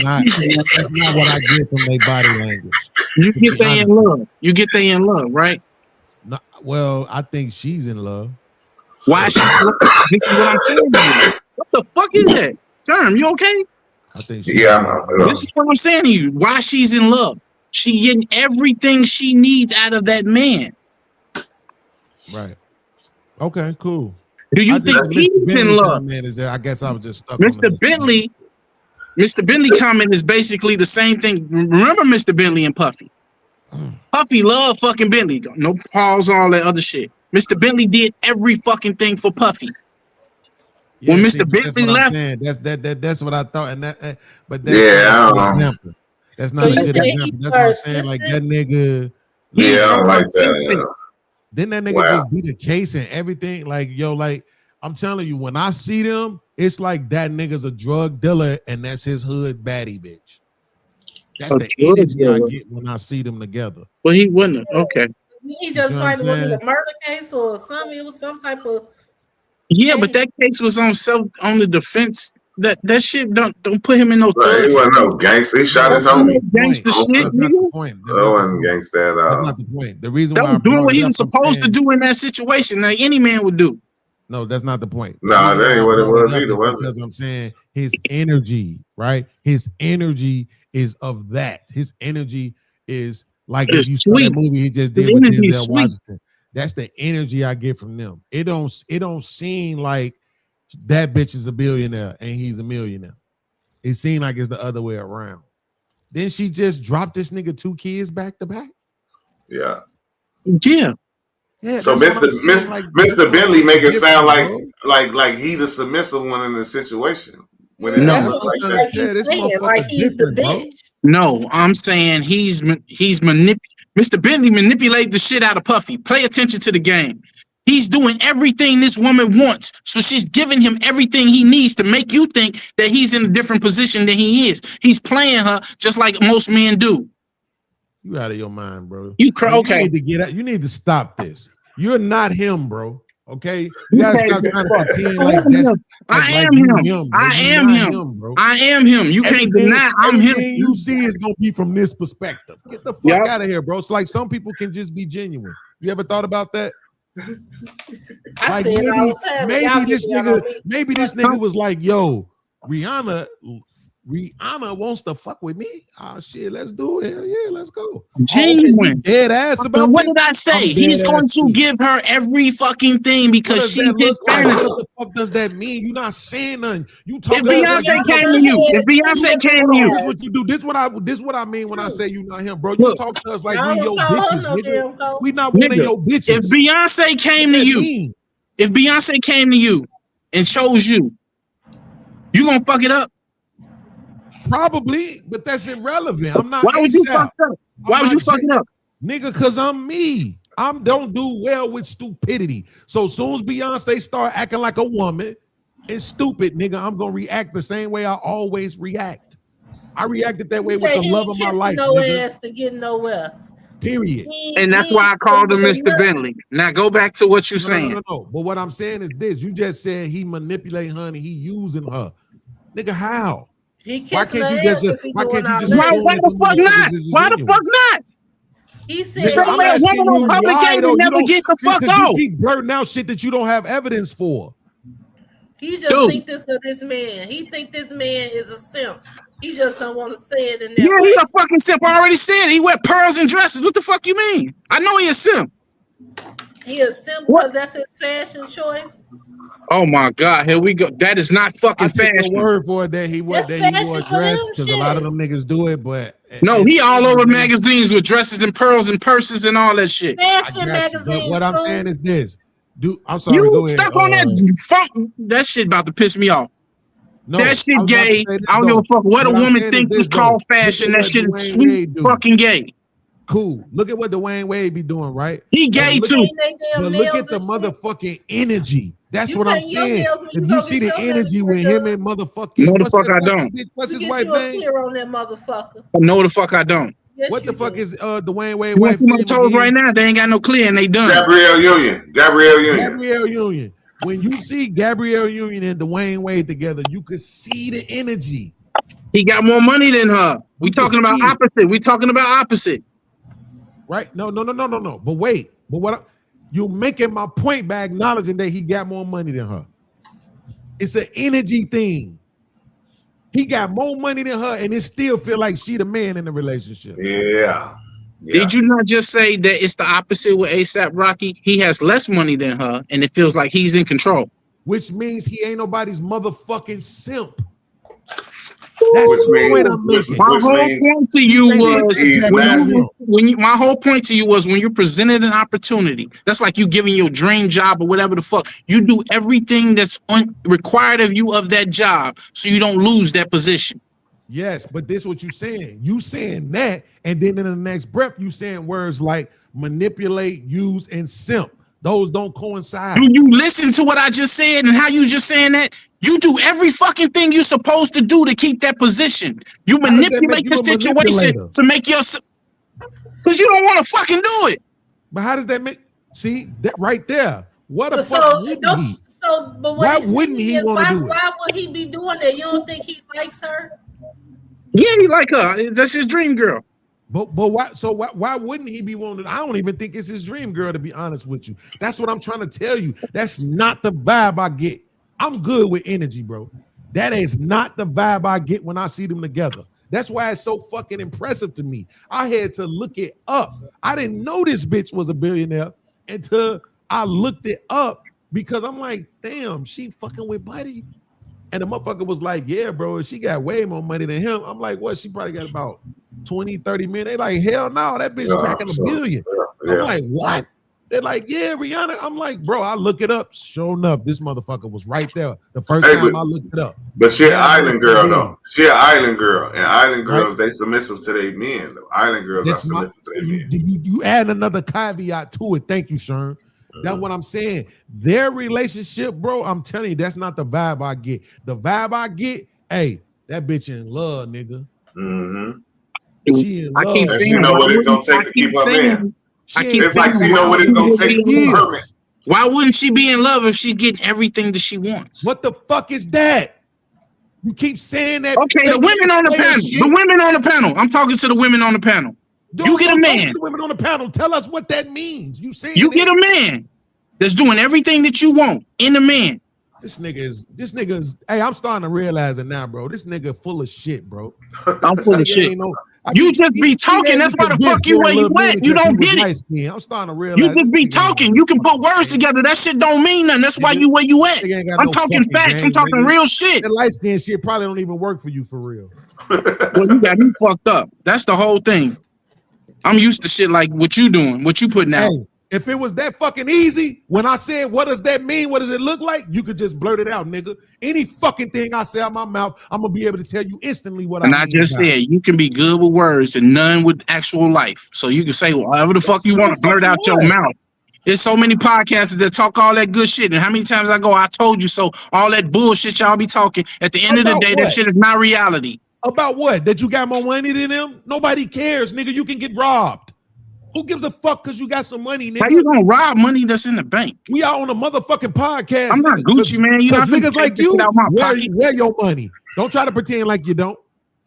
not what I get from their body language. You get they in love. You get they in love, right? No, well, I think she's in love. Why is she? This is what I'm saying to you. What the fuck is that? Term, you okay? I think she's in love. This is what I'm saying to you. Why she's in love? She getting everything she needs out of that man. Right. Okay, cool. Do you think he's in love? I guess I was just stuck. Mr. Bentley comment is basically the same thing. Remember Mr. Bentley and Puffy? Puffy loved fucking Bentley. No pause, all that other shit. Mr. Bentley did every fucking thing for Puffy. Yeah, when Mr. Bentley left, that's what I thought, and but that's not an example. That's not a good example. That's what I'm saying. Like that nigga. Yeah, I don't like that. Didn't that nigga just be the case and everything? Like, yo, like I'm telling you, when I see them, it's like that nigga's a drug dealer and that's his hood baddie bitch. That's A the drug energy I dealer. get when I see them together. But he wouldn't. Okay. He just You know what I'm fighting, was it saying? a murder case or something? It was some type of Yeah, but case. that case was on the defense. That shit don't put him in no Right, thug he wasn't no status. gangster. He shot Don't his That's put him not in homie. no the point. gangster shit, That's not nigga. the point. That's That not the wasn't point. gangster at That's all. not the point. The reason That why I was doing brought what it he up, was I'm supposed to saying, do in that situation, like any man would do. no, that's not the point. The Nah, reason that why ain't I what it brought it was up either, is was because it? I'm saying his energy, right? His energy is of that. His energy is like if It's you saw that sweet. movie he just His did with energy is Denzel sweet. Washington. That's the energy I get from them. It don't seem like that bitch is a billionaire and he's a millionaire. It seemed like it's the other way around. Then she just dropped this nigga 2 kids back to back. Yeah. Yeah. Yeah, So that's what I'm saying. Like, Mr. Bentley make it sound different, like he the submissive one in the situation when it Yeah, No. that's ain't what like I'm trying that. to say. This saying. motherfucker Like he's the different, bro. bitch. No, I'm saying Mr. Bentley manipulated the shit out of Puffy. Pay attention to the game. He's doing everything this woman wants. So she's giving him everything he needs to make you think that he's in a different position than he is. He's playing her just like most men do. You out of your mind, bro. You cry. You Okay. need to get out. You need to stop this. You're not him, bro. Okay, you gotta Okay. stop trying to pretend I like am that's him. I like am you him. bro. I You am not him. bro. I am him. You can't deny I'm him. Everything you see is gonna be from this perspective. Get the fuck Yep. out of here, bro. It's like some people can just be genuine. You ever thought about that? I Like say it all the time. and y'all maybe this get down on nigga, me. maybe this nigga was like, yo, Rihanna wants to fuck with me. Oh shit, let's do it. Hell yeah, let's go. Genuine. Dead ass about What this. did I say? I'm He's dead going ass to too. give her every fucking thing What because does she's that his look like? fantasy. What the fuck does that mean? You're not saying nothing. You If talking But about Beyonce Rihanna came to done you, had if Beyonce plenty of came to you, this guys. what you do. This what I mean when I say you not him, bro. You look, talk to us like I we don't your call her bitches, no nigga. damn hoe. We not one of nigga, your bitches. if Beyonce came What to that you, mean? if Beyonce came to you and chose you, you gonna fuck it up? Probably, but that's irrelevant. I'm not Why would you fuck ASAP. it up? Why would you fuck it up? Nigga, cause I'm me. I don't do well with stupidity. So as soon as Beyonce start acting like a woman and stupid, nigga, I'm gonna react the same way I always react. I reacted that way You with say the he love ain't of my kissing life, no nigga. ass to get nowhere. Period. And that's He why I ain't called him kissing Mr. nothing. Bentley. Now go back to what you're saying. No. But what I'm saying is this: you just said he manipulating her and he using her. Nigga, how? He Why kissing can't her you just? ass if he Why doing can't you all just that. Why assume that the the fuck motherfuckers not? is Why the genuine? fuck not? He said This Nigga, old I'm man asking woman on you public why game though. and You never don't get the fuck because you off. keep blurting out shit that you don't have evidence for. he just Dude. think this of this man. He think this man is a simp. He just don't want to say it in that Yeah, way. he a fucking simp. I already said it. He wear pearls and dresses. What the fuck you mean? I know he a simp. He a simp What? because that's his fashion choice. Oh my God, here we go. That is not I fucking take your fashion. word for it that he That's wore fashion a for dress him, because a lot of shit. them niggas do it, but No, he all over magazines with dresses and pearls and purses and all that shit. I Fashion got you. But magazines. what I'm fool. saying is this. I'm sorry, You go ahead. stuck on that funk. That shit about to piss me off. No, That I shit was about to gay. say this, I don't give though. a fuck what a What I'm woman saying is thinks this, is called though. Look fashion. at That what shit is Dwayne sweet Wade do. fucking gay. Cool. Look at what Dwayne Wade be doing, right? He But gay look, too. Paint they damn but look nails at the and shit. motherfucking energy. That's You what I'm paint your saying. nails when If you you go see get the your energy with manicure him done. and motherfucking No, the fuck I don't. What's You his get wife you a name? tear on that motherfucker. No, the fuck I don't. Yes, What the you fuck do. is Dwayne Wade You want wife to see my name toes right again? now? They ain't got no clear and they done. Gabrielle Union. Gabrielle Union. When you see Gabrielle Union and Dwayne Wade together, you could see the energy. He got more money than her. We You can talking about see it. opposite. We talking about opposite. Right? No. But wait. But you're making my point by acknowledging that he got more money than her. It's an energy thing. He got more money than her, and it still feel like she the man in the relationship. Yeah. Did you not just say that it's the opposite with ASAP Rocky? He has less money than her, and it feels like he's in control. Which means he ain't nobody's motherfucking simp. That's Which the point means- I'm which- making. My Which whole means point to you Think was he's Jack when is massive. him. my whole point to you was when you're presented an opportunity. That's like you giving your dream job or whatever the fuck. You do everything that's required of you of that job, so you don't lose that position. Yes, but this what you saying. You saying that, and then in the next breath, you saying words like manipulate, use, and simp. Those don't coincide. Do you listen to what I just said and how you just saying that? You do every fucking thing you're supposed to do to keep that position. You How does that make manipulate you the a situation manipulator? to make your, because you don't want to fucking do it. But how does that make? See that right there? What the So, fuck wouldn't don't, he? so, but Why what he's wouldn't saying he is, wanna do it? why would he be doing that? You don't think he likes her? Yeah, he like her. That's his dream girl. But why? So why wouldn't he be wanting? I don't even think it's his dream girl, to be honest with you. That's what I'm trying to tell you. That's not the vibe I get. I'm good with energy, bro. That is not the vibe I get when I see them together. That's why it's so fucking impressive to me. I had to look it up. I didn't know this bitch was a billionaire until I looked it up because I'm like, damn, she fucking with Buddy. And the motherfucker was like, yeah, bro, she got way more money than him. I'm like, what? She probably got about 20, 30 million. They like, hell no, that bitch racking $1 billion. Yeah. I'm like, what? They're like, yeah, Rihanna. I'm like, bro, I look it up. Sure enough, this motherfucker was right there the first Hey, time but- I looked it up. But she an Yeah, island it's girl the though. She an island girl, and island Right. girls they submissive to their men. Though. Island girls are This my, submissive to their men. you add another caveat to it. Thank you, Shern. That's what I'm saying. Their relationship, bro, I'm telling you, that's not the vibe I get. The vibe I get, hey, that bitch in love, nigga. Mm-hmm. She in I love. keep And saying, she know why what it's gonna wouldn't- take I to keep keep her saying- man. I She keep ain't It's like saying she know what it's gonna take to keep her man. Why wouldn't she be in love if she's getting everything that she wants? What the fuck is that? You keep saying that. Okay, the fake women on the player panel. shit. The women on the panel. I'm talking to the women on the panel. You get a Don't talk man. to the women on the panel. Tell us what that means. You saying You it. get a man that's doing everything that you want in a man. This nigga is. Hey, I'm starting to realize it now, bro. This nigga full of shit, bro. I'm full of Nigga shit. ain't no- I You mean, just be talking. That's why the fuck you where you at. You don't get it. I'm starting to realize. You just be this nigga ain't talking. got You no can put fucking words game. together. That shit don't mean nothing. That's why Nigga, you where you at. Nigga ain't got I'm no talking fucking facts. I'm game, talking nigga. real shit. That light skin shit probably don't even work for you for real. Well, you got me fucked up. That's the whole thing. I'm used to shit like what you doing, what you putting out. Hey, if it was that fucking easy, when I said, what does that mean? What does it look like? You could just blurt it out, nigga. Any fucking thing I say out my mouth, I'm going to be able to tell you instantly what And I I mean just by it. said you can be good with words and none with actual life. So you can say whatever the fuck you want to blurt out your mouth. There's so many podcasts that talk all that good shit. And how many times I go, I told you so. All that bullshit y'all be talking. At the end of the About day, what? that shit is not reality. About what? That you got more money than them? Nobody cares, nigga. You can get robbed. Who gives a fuck because you got some money, How you nigga? gonna rob money that's in the bank? We are on a motherfucking podcast. I'm not nigga, Gucci, man. You Because not finna niggas take like this you, shit out my pocket. where your money? Don't try to pretend like you don't.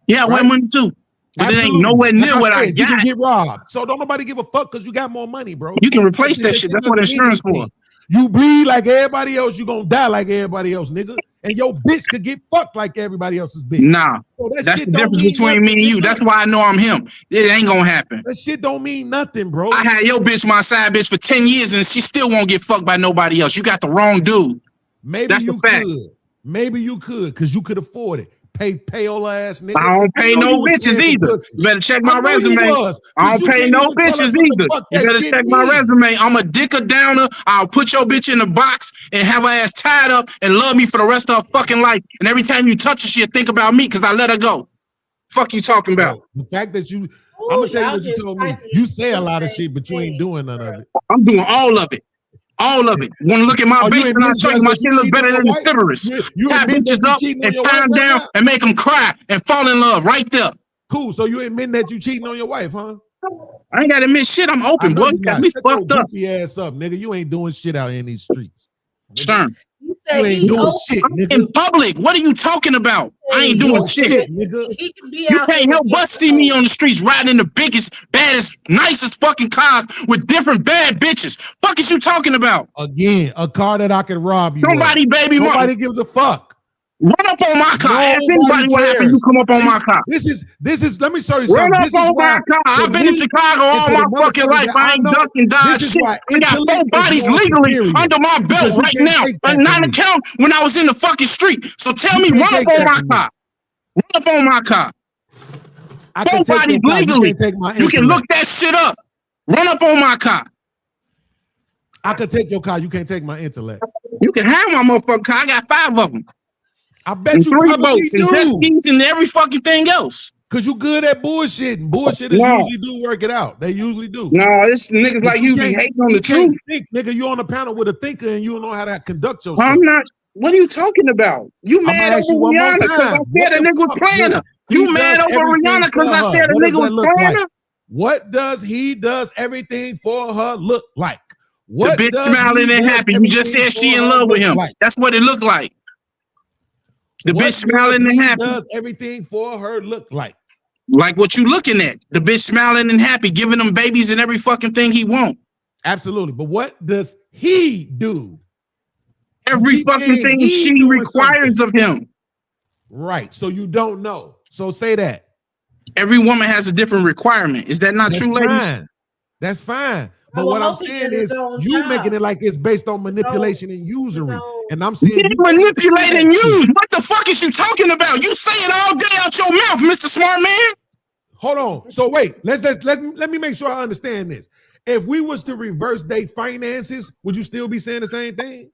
Yeah, I wear right? money too. But it ain't Absolutely. nowhere near Like what I said, you got. can get robbed. So don't nobody give a fuck because you got more money, bro. You can replace that shit. That's what doesn't mean insurance for. anything. You bleed like everybody else, you gonna die like everybody else, nigga. And your bitch could get fucked like everybody else's bitch. Nah, So that that's shit the don't difference mean between me nothing, and you. nigga. That's why I know I'm him. It ain't gonna happen. That shit don't mean nothing, bro. I had your bitch my side bitch for 10 years and she still won't get fucked by nobody else. You got the wrong dude. Maybe that's the you fact. could. Maybe you could, because you could afford it. Pay old ass nigga. I don't pay know no you was bitches paying for either. pussy. You better check I my know you resume. was, I 'cause don't you pay can't no even tell us bitches what the either. fuck You that better shit check my mean. resume. I'm a dicker downer. I'll put your bitch in a box and have her ass tied up and love me for the rest of her fucking life. And every time you touch her, she'll think about me because I let her go. Fuck you talking about? The fact that you, I'm gonna tell you y'all what you just told me. spicy. You say a lot of shit, but you ain't doing none of it. I'm doing all of it. All of it. Want to look at my Oh, you basement? I'll admit show you just my that you shit look cheating better on than your the wife? Ciberus. You Tie admit that bitches you up cheating on and your tie wife them right down now? and make them cry and fall in love right there. Cool. So you admit that you cheating on your wife, huh? I ain't got to admit shit. I'm I open, know boy. you You got not. me Shut your fucked up. goofy ass up, nigga. You ain't doing shit out here in these streets. Stern. You You said ain't he doing open. shit, I'm nigga. in public. What are you talking about? I ain't doing No shit. nigga. He can be You out can't here help with but his see me on the streets riding in the biggest, baddest, nicest fucking cars with different bad bitches. Fuck is you talking about? Again, a car that I can rob you. Somebody, of. baby mama, Nobody gives a fuck. run up on my car. Ask Nobody anybody what happened. cares. You come up on See, my car. This is. Let me show you Run something. up This is on why. my car. to I've been in me Chicago all and to my the fucking motherfuckers life. that I I ain't know, ducked and dodged this is shit. why I got 4 intellect is bodies more legally superior. under my Because belt you right can't now. take that And from not me. account when I was in the fucking street. So tell You me, can't run up take on that my from me. car. Run up on my car. I can 4 take bodies your car. You legally. can't take my You can look intellect. that shit up. Run up on my car. I can take your car. You can't take my intellect. You can have my motherfucking car. I got 5 of them. I bet And you 3 probably boats and jet do. skis and every fucking thing else. Cause you good at bullshitting. Bullshitters No. usually do work it out. They usually do. No, it's niggas like you be hating on the You can't truth. think, nigga. You on a panel with a thinker and you don't know how to conduct yourself. I'm not. What are you talking about? You I'm mad gonna ask you over one more Rihanna because I time. said What a the nigga was fuck playing does her? You he mad does over everything Rihanna because for I her? said a What does nigga that was look playing like? her? What does he does everything for her look like? The What bitch does smiling he and does happy. You just everything said she for in her love with look him. like? That's what it looked like. The What bitch smiling does and he happy. does everything for her look like? Like what you looking at. The bitch smiling and happy, giving them babies and every fucking thing he want. Absolutely. But what does he do? Every Keep fucking saying thing he she doing requires something. of him. Right. So you don't know. So say that. Every woman has a different requirement. Is that not That's true, ladies? fine. That's fine. But I what will I'm hope he saying did his is own you job. making it like it's based on His manipulation and his usury. own- And I'm You saying can't you can't manipulate do and that shit. use. What the fuck is you talking about? You say it all day out your mouth, Mr. Smart Man. Hold on. So wait, let me make sure I understand this. If we was to reverse their finances, would you still be saying the same thing?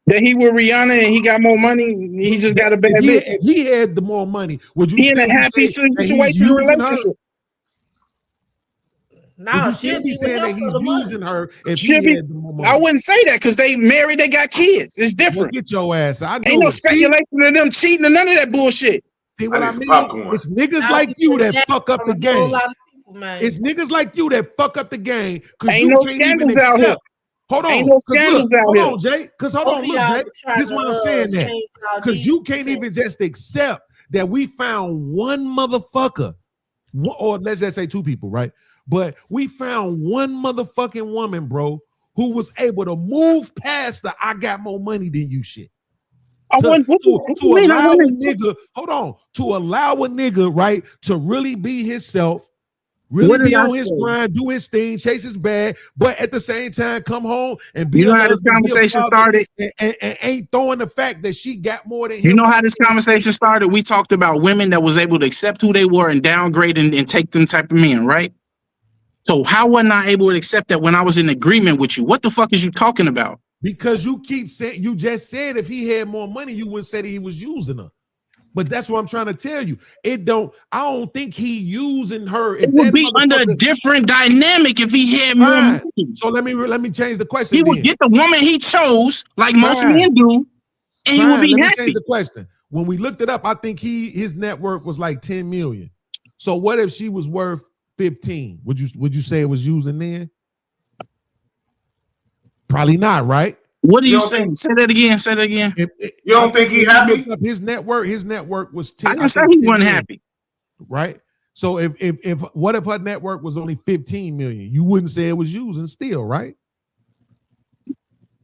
That he with Rihanna and he got more money. He just got a bad bitch. If he had the more money, would you He in still a happy be saying that he's situation using her? relationship. Would Nah, you she'll still be be with saying him that for he's the money. using her if Should he be. had the more money? I wouldn't say that because they married, they got kids. It's Well, different. get your ass. I Ain't knew no it. See, speculation of them cheating or none of that bullshit. see what I I need some mean? popcorn. It's niggas Now like we you that project fuck up from the a whole game. lot of people, man. It's niggas like you that fuck up the game because Ain't you no can't even scandals out here. accept. Hold Ain't on. no 'Cause scandals look, out hold here. on, Jay. Because hold Both on, of look, y'all Jay. be trying This is what I'm to saying that. change y'all Because you deeds. can't even just accept that we found one motherfucker, or let's just say two people, right? But we found one motherfucking woman, bro, who was able to move past the I got more money than you shit. I To, wouldn't. What to, you to mean? I allow a wouldn't. nigga, hold on, to allow a nigga, right, to really be himself, really What did be I on his say? grind, do his thing, chase his bag, but at the same time come home and be You know a how this husband, be a conversation father, started? and ain't throwing the fact that she got more than You him. know how this conversation started? We talked about women that was able to accept who they were and downgrade and take them type of men, right? So how wasn't I able to accept that when I was in agreement with you? What the fuck is you talking about? Because you keep saying, you just said if he had more money, you wouldn't say that he was using her. But that's what I'm trying to tell you. I don't think he using her. If It would that be under a motherfucker, different dynamic if he had more fine. money. So let me change the question He would then. get the woman he chose, like most Fine. men do, and he would Fine, be let me happy. change the question. When we looked it up, I think his net worth was like 10 million. So what if she was worth 15? Would you say it was using then? Probably not, right? What are You you don't saying? Say that again. Say that again. You don't think he if you happy? looked up his network was 10. I didn't say think he 10 wasn't million, happy. right? So if what if her network was only 15 million? You wouldn't say it was using still, right?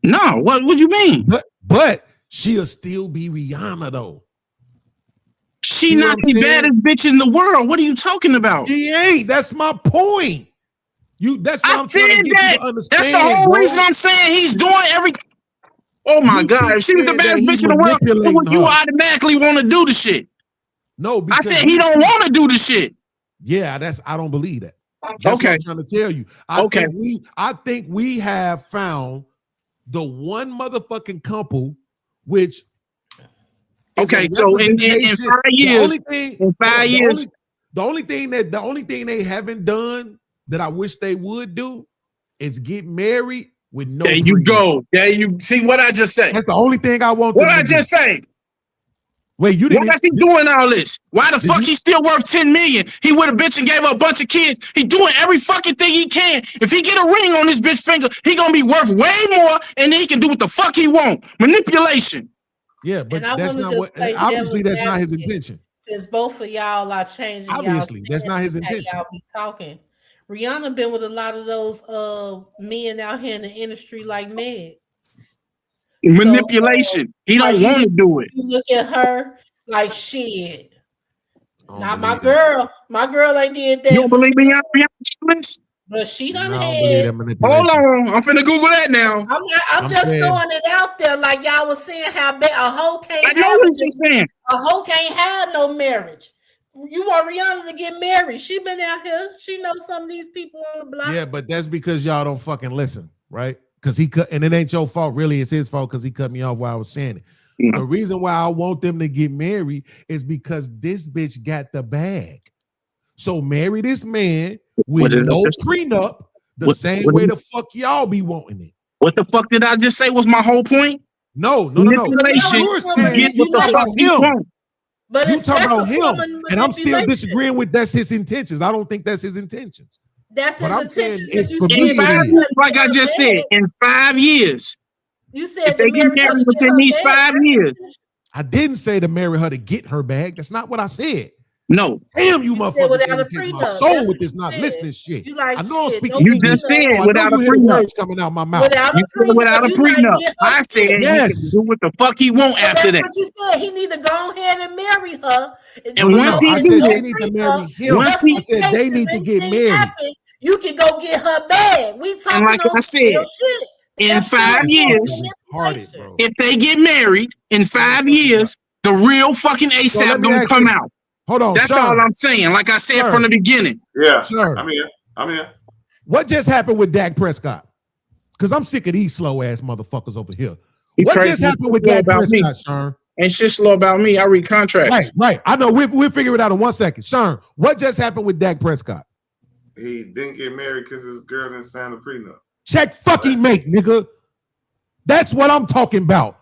No, what would you mean? But she'll still be Rihanna though. She See what not I'm the saying? baddest bitch in the world. What are you talking about? She ain't. That's my point. That's what I I'm trying to said get that. you to understand. That's the whole bro. reason I'm saying he's doing everything. Oh my You God. keep If she was the saying that baddest he bitch in the world, manipulating you her. automatically want to do the shit. No, I because said he don't want to do the shit. Yeah, I don't believe that. That's Okay. what I'm trying to tell you. Okay. I think we have found the one motherfucking couple which is Okay, a so in representation. 5 years, The only thing they haven't done that I wish they would do is get married with no there you prenup. go. There you see what I just said. That's the only thing I want What them I to do. just say? Wait, you didn't Why is he doing all this? Why the Did fuck you- he still worth 10 million? He with a bitch and gave her a bunch of kids. He doing every fucking thing he can. If he get a ring on his bitch finger, he gonna be worth way more, and then he can do what the fuck he want. Manipulation. Yeah, but And I that's wanna not just what play obviously devil's that's not his advocate. intention. Since both of y'all are changing Obviously, that's not his how intention. y'all be talking. Rihanna been with a lot of those men out here in the industry like Meg. Manipulation. He don't like, want to do it. You look at her like shit. I don't Now believe my girl ain't did that. You don't believe me? Rihanna? But she that. done No, I don't believe had. that manipulation. Hold on. I'm finna Google that now. I'm just saying- throwing it out there, like y'all was saying how bad a hoe can't I know have what she's saying. a hoe can't have no marriage. You want Rihanna to get married? She been out here. She knows some of these people on the block. Yeah, but that's because y'all don't fucking listen, right? Because he cut, and it ain't your fault, really. It's his fault because he cut me off while I was saying it. The reason why I want them to get married is because this bitch got the bag. So marry this man with no prenup, the same way the fuck y'all be wanting it. What the fuck did I just say was my whole point? No. Manipulation. You're saying Get what the fuck you want. But you it's talking that's about a form him, of and I'm still manipulation. disagreeing with that's his intentions. I don't think that's his intentions. That's his But I'm saying intention. it's You for said me In to 5 be. years, like I just said, in 5 years, You if said they to get marry her married to get within her these bag. 5 years, I didn't say to marry her to get her bag. That's not what I said. no. Damn, you You said motherfuckers without gonna a take my prenup. soul That's with what this you not said. listening shit. You like I know I'm shit. speaking No You English. just prenup. said Oh, I know without a you hear the prenup. words coming out my mouth. Without You a said without a prenup, you like prenup. get her I said shit. he Yes. can do what the fuck he want But after that's that. what you said. He need to go ahead and marry her. And once he I do said that, they need to marry him. once Just he, I said they need to get anything married. happen, you can go get her bag. We and talking like on I some real said, shit. in That's still 5 a form of years, Hearted, manipulation. bro. if they get married in 5 years, the real fucking So ASAP let me gonna ask come you. out. Hold on, That's all Sean. I'm saying. Like I said Sure. from the beginning. Yeah, Sure. I'm here. What just happened with Dak Prescott? Because I'm sick of these slow ass motherfuckers over here. You What crazy. just happened with Slow Dak about me. Prescott, Sean? Ain't shit slow about me. I read contracts. Right. I know. We'll figure it out in 1 second. Sean, what just happened with Dak Prescott? He didn't get married because his girl didn't sign the prenup. Check fucking mate, nigga. That's what I'm talking about.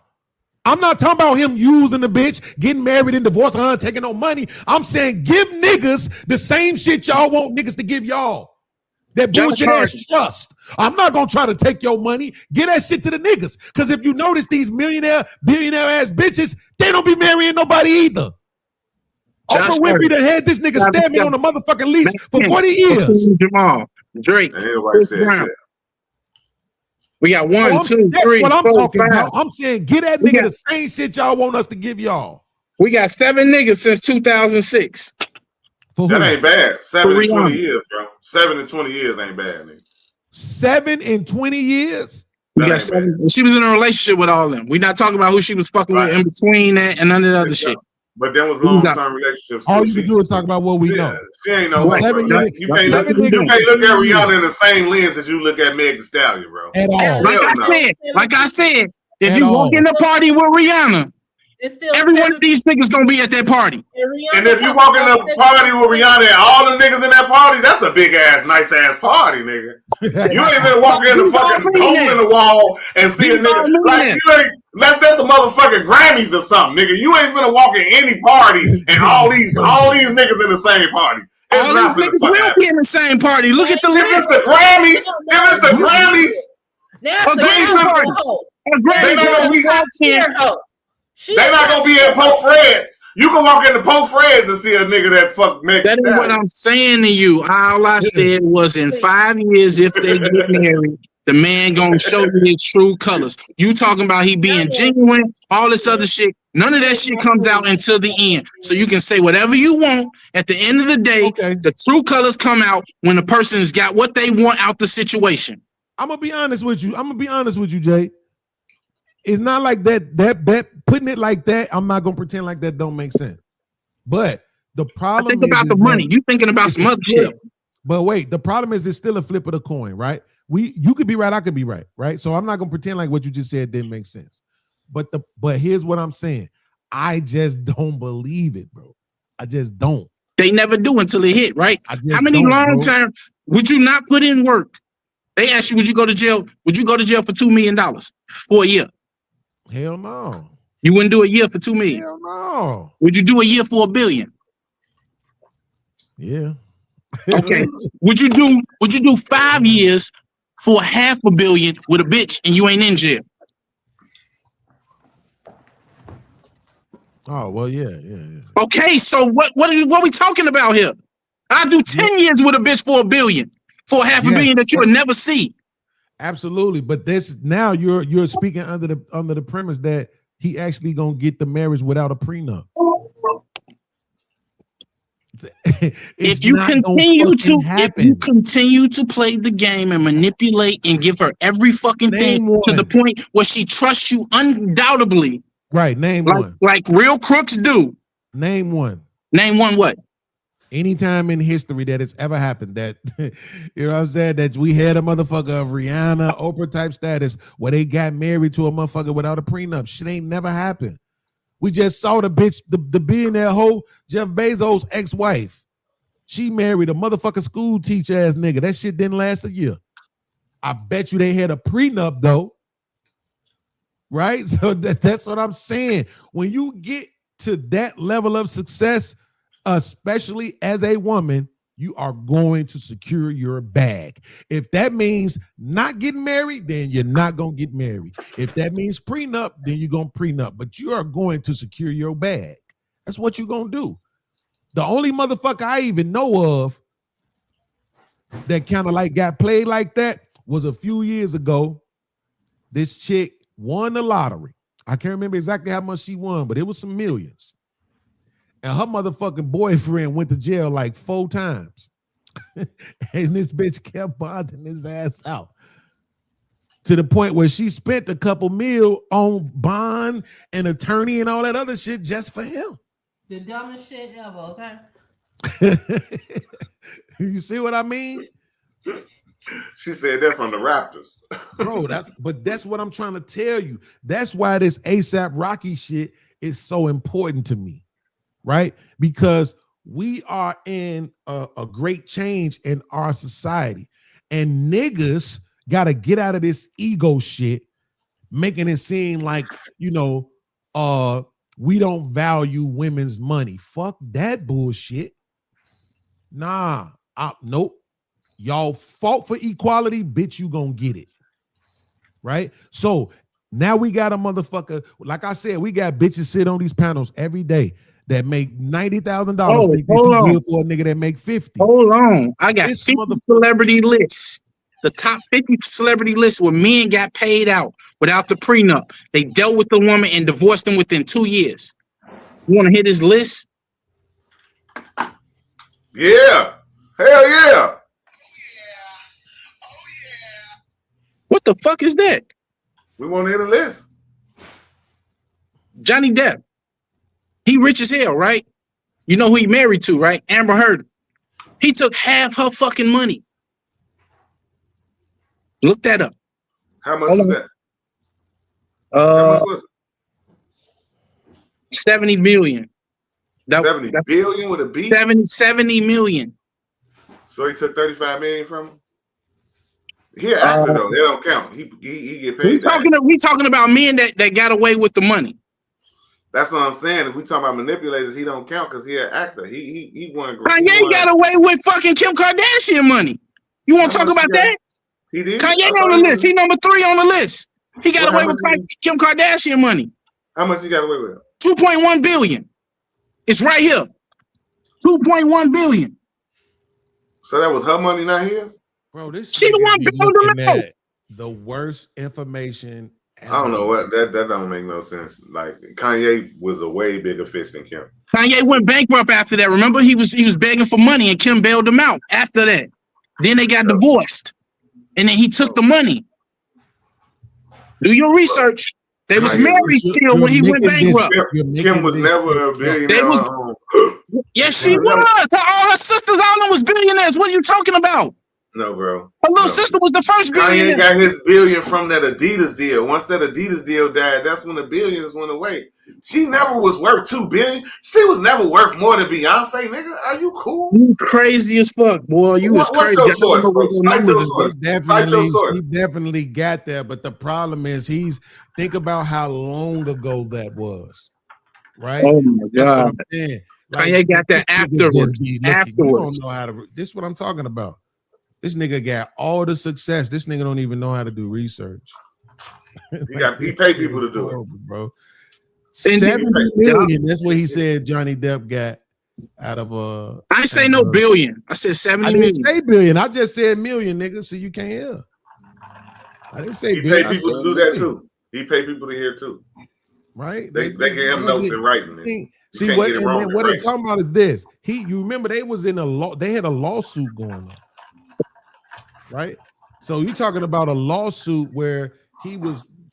I'm not talking about him using the bitch, getting married and divorcing her, and taking no money. I'm saying give niggas the same shit y'all want niggas to give y'all. That Josh bullshit ass Harden. trust. I'm not gonna try to take your money. Get that shit to the niggas. Because if you notice these billionaire ass bitches, they don't be marrying nobody either. Josh Oprah Winfrey Harden. that had this nigga Travis standing on Scott. a motherfucking leash Matt for Kemp. 40 years. Hakeem Jamal. Drake. And everybody Chris said Brown. shit. We got So 1, 2, that's 3, what I'm 4, talking 5. about. I'm saying get that We nigga got- the same shit y'all want us to give y'all. We got 7 niggas since 2006. For That who? ain't bad. 7 For and 20 Rihanna. years, bro. 7 and 20 years ain't bad, nigga. 7 and 20 years. We That got ain't 7. And she was in a relationship with all of them. We're not talking about who she was fucking with Right. in between that and none of the other Yeah. shit. But them was Who's long that? term relationships All too. you can do is talk about what we know. She ain't So no hoe, 7 bro. years. You can't That's look, what we you doing. can't look at Rihanna in the same lens as you look at Meg Thee Stallion, bro. At all. Like Hell I no. said, if At you all. walk in the party with Rihanna, It's still every one of these niggas gonna be at that party. And if you walk in the party with Rihanna and all the niggas in that party, that's a big ass, nice ass party, nigga. You ain't been walking in the These all fucking mean hole that. in the wall and see a These all nigga mean like that. you ain't. That's a motherfucking Grammys or something, nigga. You ain't finna walk in any party and all these niggas in the same party. It's All not these finna niggas fuck will happen. be in the same party. Look at the If list. it's the Grammys, Now A Grammy party. A They Grammy not gonna party. be top tier hoe. they not gonna be at Pope Fred's. You can walk into Pope Fred's and see a nigga that fuck Meg Thee That ain't what Stallion. I'm saying to you. All I said was in 5 years, if they get married, the man gonna show you his true colors. You talking about he being genuine, all this other shit. None of that shit comes out until the end. So you can say whatever you want. At the end of the day, Okay. the true colors come out when the person's got what they want out the situation. I'm gonna be honest with you, Jay. It's not like that putting it like that. I'm not gonna pretend like that don't make sense. But the I problem think about is the that money. You thinking about it's some a other flip. shit. But wait, the problem is it's still a flip of the coin, right? You could be right, I could be right, right? So I'm not gonna pretend like what you just said didn't make sense. But here's what I'm saying. I just don't believe it, bro. I just don't. They never do until it hit, right? I just How many don't, long bro. term would you not put in work? They ask you, would you go to jail? Would you go to jail for $2 million for a year? Hell no. You wouldn't do a year for $2 million. Hell no. Would you do a year for $1 billion? Yeah. Okay. Would you do 5 years for $500 million with a bitch and you ain't in jail? Oh, well, yeah. Okay, so what are we talking about here? I do 10 years with a bitch for $1 billion, for $500 million that you would never see. Absolutely. But this now you're speaking under the premise that he actually gonna get the marriage without a prenup. If you continue to play the game and manipulate and give her every fucking thing to the point where she trusts you undoubtedly. Right. Name one. Like real crooks do. Name one. Name one what? Anytime in history that it's ever happened that, you know what I'm saying, that we had a motherfucker of Rihanna, Oprah type status where they got married to a motherfucker without a prenup. Shit ain't never happened. We just saw the bitch, the billionaire hoe, Jeff Bezos' ex-wife. She married a motherfucking school teacher ass nigga. That shit didn't last a year. I bet you they had a prenup though. Right? So that's what I'm saying. When you get to that level of success, especially as a woman, you are going to secure your bag. If that means not getting married, then you're not going to get married. If that means prenup, then you're going to prenup. But you are going to secure your bag. That's what you're going to do. The only motherfucker I even know of that kind of like got played like that was a few years ago. This chick won the lottery. I can't remember exactly how much she won, but it was some millions. And her motherfucking boyfriend went to jail like 4 times. And this bitch kept bonding his ass out. To the point where she spent a couple mil on bond and attorney and all that other shit just for him. The dumbest shit ever, okay? You see what I mean? She said that from the Raptors. Bro, that's what I'm trying to tell you. That's why this ASAP Rocky shit is so important to me. Right? Because we are in a great change in our society, and niggas got to get out of this ego shit, making it seem like, we don't value women's money. Fuck that bullshit. Nah, nope. Y'all fought for equality, bitch, you gonna get it. Right? So now we got a motherfucker, like I said, we got bitches sit on these panels every day that make $90,000 for a nigga that make 50. Hold on. I got This 50 celebrity lists. The top 50 celebrity lists where men got paid out without the prenup. They dealt with the woman and divorced them within 2 years. You want to hear this list? Yeah. Hell yeah. What the fuck is that? We want to hear the list. Johnny Depp. He rich as hell, right? You know who he married to, right? Amber Heard. He took half her fucking money. Look that up. How much was that? How much was it? 70 million. 70 billion with a B? 70 million. So he took 35 million from him? He an actor though. They don't count. He get paid. We talking about men that got away with the money. That's what I'm saying. If we talking about manipulators, he don't count because he an actor. He won. Kanye got away with fucking Kim Kardashian money. You want to talk about that? He did. Kanye on the list. He number 3 on the list. He got away with Kim Kardashian money. How much he got away with? 2.1 billion. It's right here. 2.1 billion. So that was her money, not his? Bro, this she the one building them out. The worst information ever. I don't know what that don't make no sense. Like Kanye was a way bigger fish than Kim. Kanye went bankrupt after that. Remember, he was begging for money and Kim bailed him out after that. Then they got divorced. And then he took the money. Do your research. They was married still when he went bankrupt. Kim was never a billionaire. Yes, she was. All her sisters, all of them was billionaires. What are you talking about? No, bro. Her little sister was the first billionaire. Kanye got his billion from that Adidas deal. Once that Adidas deal died, that's when the billions went away. She never was worth $2 billion. She was never worth more than Beyonce, nigga. Are you cool? You crazy as fuck, boy. You was crazy. What's your source, bro? He definitely got there, but the problem is think about how long ago that was, right? Oh my god! Kanye got that afterwards. You don't know how to. This is what I'm talking about. This nigga got all the success. This nigga don't even know how to do research. He paid people to do it, bro. 70 million. That's what he said Johnny Depp got out of I didn't say no billion. I said 70 million. I didn't say billion. I just said million, nigga. So you can't hear. I didn't say billion. He paid people to do that too. He paid people to hear too. Right? They gave him notes in writing. See what they're talking about is this. You remember they was in a law. They had a lawsuit going on. Right? So you're talking about a lawsuit where he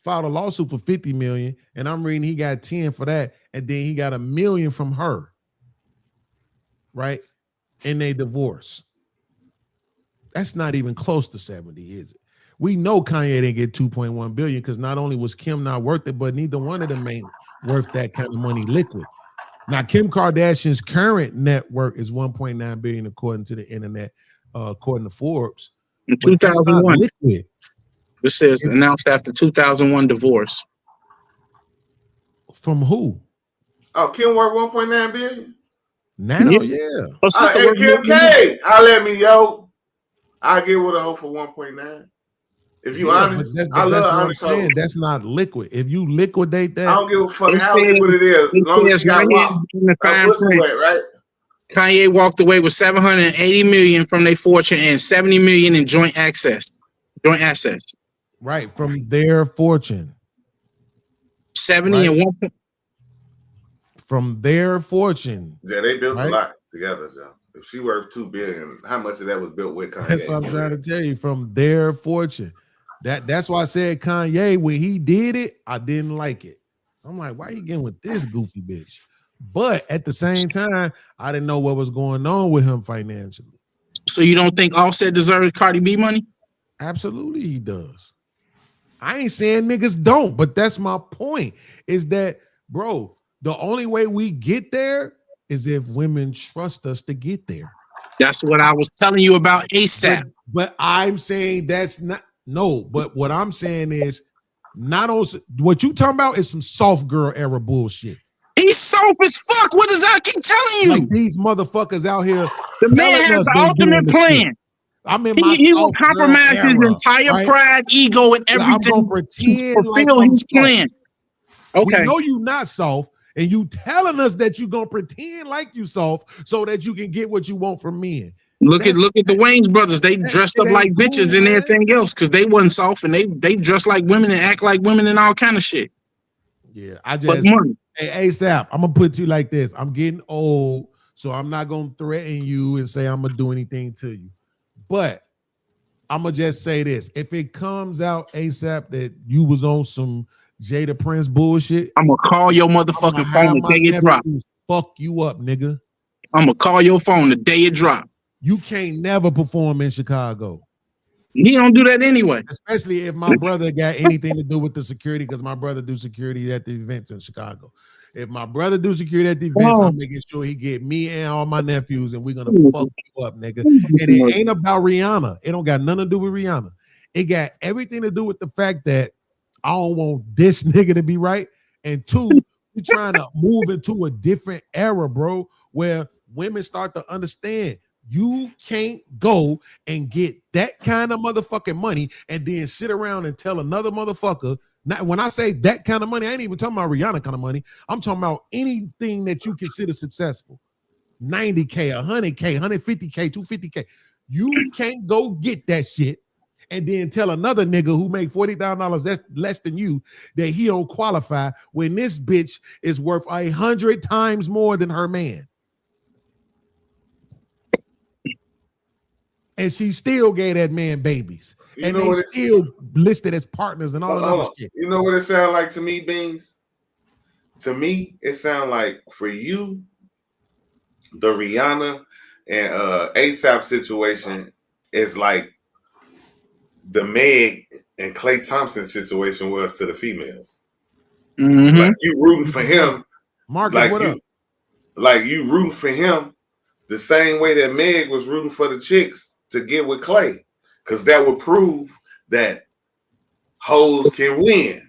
filed a lawsuit for 50 million, and I'm reading he got 10 for that, and then he got $1 million from her. Right? And they divorce. That's not even close to 70, is it? We know Kanye didn't get 2.1 billion because not only was Kim not worth it, but neither one of them worth that kind of money liquid. Now, Kim Kardashian's current net worth is 1.9 billion according to the internet, according to Forbes. In But that's not 2001, liquid. it says announced after 2001 divorce. From who? Oh, Kim worth 1.9 billion. Now, Yeah. yeah. Her sister Hey, worked Kim more than K, holla at me, yo. I get with a hoe for 1.9. If you Yeah, honest, but I love that's what I'm honest hoes. saying. That's not liquid. If you liquidate I that, don't give a fuck It how says- liquid it is. As it long as says she got right here walk. in the Her fine pussy print, wet, right? Kanye walked away with 780 million from their fortune and 70 million in joint assets. right, from their fortune. 70 Right. and 1. From their fortune. Yeah, they built Right. a lot together, Joe. If she worth $2 billion, how much of that was built with Kanye? That's what I'm trying to tell you. From their fortune. That's why I said Kanye, when he did it, I didn't like it. I'm like, why you getting with this goofy bitch? But at the same time, I didn't know what was going on with him financially. So you don't think Offset deserves Cardi B money? Absolutely, he does. I ain't saying niggas don't, but that's my point. Is that, bro, the only way we get there is if women trust us to get there. That's what I was telling you about ASAP. But I'm saying that's not no. But what I'm saying is not on what you talking about is some soft girl era bullshit. He's soft as fuck. What does I keep telling you? Like these motherfuckers out here. The man telling has us the they doing ultimate this plan. shit. I'm in my He will soft girl compromise his era, entire right? pride, ego, and Yeah, I'm everything gonna to pretend like fulfill I'm his soft. plan. We Okay. know you not soft, and you telling us that you gonna pretend like you soft so that you can get what you want from men. Look at the Wayans brothers. They that dressed shit up like ain't bitches cool, and man. everything else because they wasn't soft and they dress like women and act like women and all kind of shit. Yeah, I But just money. hey ASAP, I'm gonna put you like this. I'm getting old, so I'm not gonna threaten you and say I'm gonna do anything to you. But I'm gonna just say this: if it comes out ASAP that you was on some Jada Prince bullshit, I'm gonna call your I'ma motherfucking have phone the my day it drop. nephews fuck you up, nigga. I'm gonna call your phone the day it drop. You can't never perform in Chicago. He don't do that anyway. Especially if my brother got anything to do with the security, because my brother do security at the events in Chicago. If my brother do security at the events, Oh. I'm making sure he get me and all my nephews, and we're gonna Ooh. fuck you up, nigga. And it ain't about Rihanna. It don't got nothing to do with Rihanna. It got everything to do with the fact that I don't want this nigga to be right. And two, we're trying to move into a different era, bro, where women start to understand you can't go and get that kind of motherfucking money and then sit around and tell another motherfucker. Now, when I say that kind of money, I ain't even talking about Rihanna kind of money. I'm talking about anything that you consider successful. 90K, 100K, 150K, 250K. You can't go get that shit and then tell another nigga who make $40,000 less than you that he don't qualify when this bitch is worth 100 times more than her man. And she still gave that man babies. You And know they what it's still listed as partners and all that other shit. You know what it sounds like to me, Beans? To me, it sounds like for you, the Rihanna and ASAP situation is like the Meg and Klay Thompson situation was to the females. Mhm. Like you rooting for him, Marcus, like what you, up? like you rooting for him the same way that Meg was rooting for the chicks to get with Klay, because that would prove that hoes can win.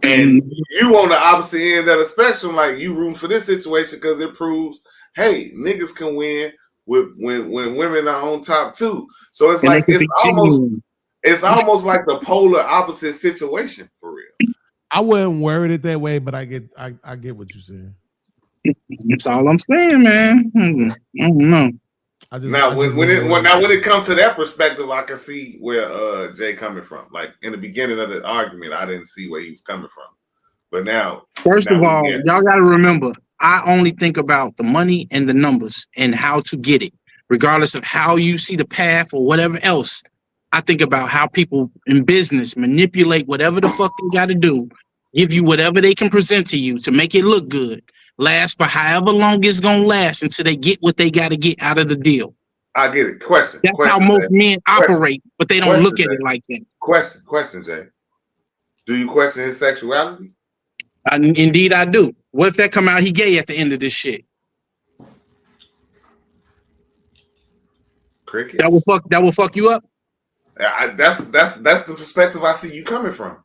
And you on the opposite end of the spectrum, like you rooting for this situation because it proves, hey, niggas can win with when women are on top too. So it's And they like can be genuine. it's almost like the polar opposite situation for real. I wouldn't word it that way, but I get what you're saying. That's all I'm saying, man. I don't know. Now when it comes to that perspective, I can see where Jay coming from. Like in the beginning of the argument, I didn't see where he was coming from. But now, First of all, we get- y'all got to remember, I only think about the money and the numbers and how to get it, regardless of how you see the path or whatever else. I think about how people in business manipulate whatever the fuck they got to do, give you whatever they can present to you to make it look good, last for however long it's going to last until they get what they got to get out of the deal. I get it. Question. That's how question, most Jay. men operate, but they don't Question, look at Jay. it like that. Question, Jay. Do you question his sexuality? Indeed, I do. What if that come out he gay at the end of this shit? Crickets. That will fuck you up. That's the perspective I see you coming from.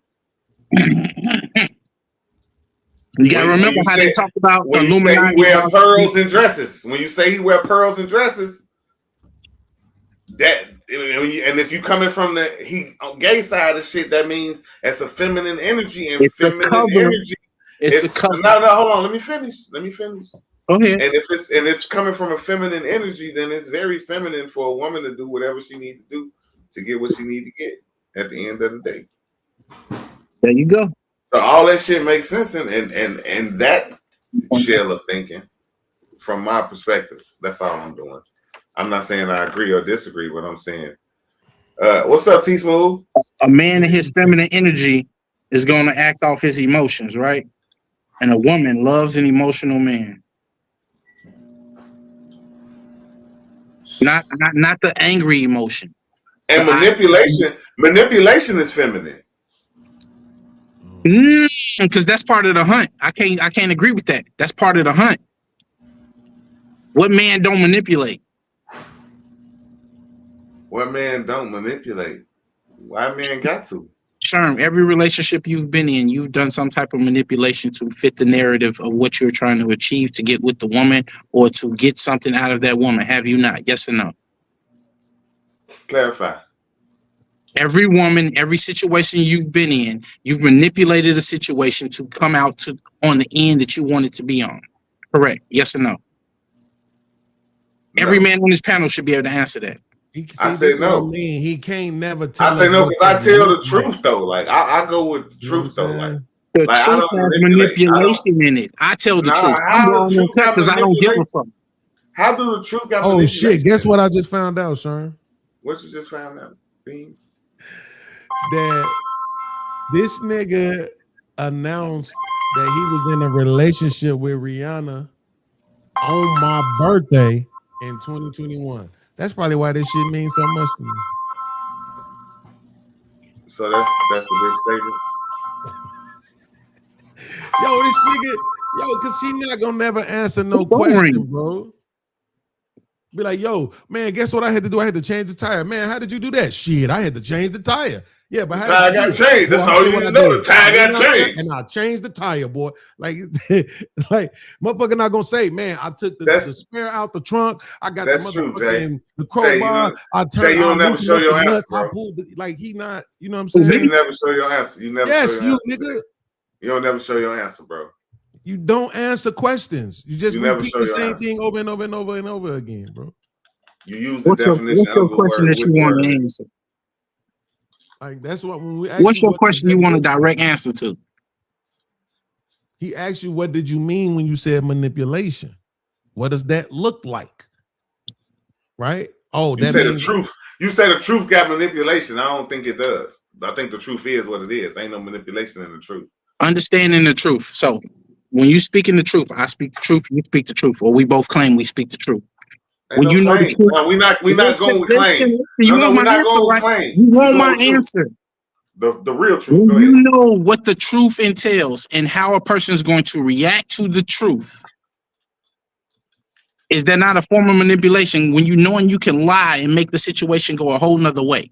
You gotta remember how they talk about when you say he wear pearls and dresses. When you say he wear pearls and dresses, that and if you coming from the gay side of shit, that means it's a feminine energy, and it's feminine energy. It's a cover. No, hold on. Let me finish. Go ahead. And if it's coming from a feminine energy, then it's very feminine for a woman to do whatever she needs to do to get what she needs to get at the end of the day. There you go. So all that shit makes sense, and that shell of thinking, from my perspective, that's all I'm doing. I'm not saying I agree or disagree, but I'm saying, what's up, T Smooth? A man in his feminine energy is going to act off his emotions, right? And a woman loves an emotional man, not the angry emotion. And manipulation is feminine. Because that's part of the hunt. I can't agree with that. That's part of the hunt. What man don't manipulate? What man don't manipulate? Why man got to? Sherm, every relationship you've been in, you've done some type of manipulation to fit the narrative of what you're trying to achieve to get with the woman or to get something out of that woman. Have you not? Yes or no? Clarify. Every woman, every situation you've been in, you've manipulated a situation to come out on the end that you wanted to be on. Correct. Yes or no? No. Every man on this panel should be able to answer that. I say no. He can't never tell. I say no because I tell the truth though. Like I go with the truth though. Like the truth has manipulation in it. I tell the truth. I'm going to tell because I don't give a fuck. How do the truth got? Oh shit! Guess what I just found out, Sean? What you just found out, Beans? That this nigga announced that he was in a relationship with Rihanna on my birthday in 2021. That's probably why this shit means so much to me. So that's the big statement. Yo, this nigga, cause he not gonna never answer no question, bro. Be like, yo, man, guess what I had to do? I had to change the tire. Man, how did you do that? Shit, I had to change the tire. Yeah, but the tire got changed. That's all you need to know. The tire got changed. And I changed the tire, boy. Like motherfucker not gonna say, man, I took the spare out the trunk. I got the motherfucking the crowbar. I turned. You'll never show your answer, bro. I pulled like he not, you know what I'm saying? You never show your answer. You never. Yes, show your you answer, nigga. You don't never show your answer, bro. You don't answer questions. You just repeat the same thing over and over and over and over again, bro. You use the definition. What's your question that you want to answer? Like that's what when we. What's your question you want a direct answer to? He asked you, "What did you mean when you said manipulation? What does that look like?" Right? Oh, you said the truth. You say the truth got manipulation. I don't think it does. I think the truth is what it is. Ain't no manipulation in the truth. Understanding the truth. So when you speak in the truth, I speak the truth. You speak the truth, or we both claim we speak the truth. When you know the truth, no, we're not going with claim. You want my answer, right? You want my answer. The real truth. When you know what the truth entails and how a person is going to react to the truth, is that not a form of manipulation when you knowing you can lie and make the situation go a whole nother way?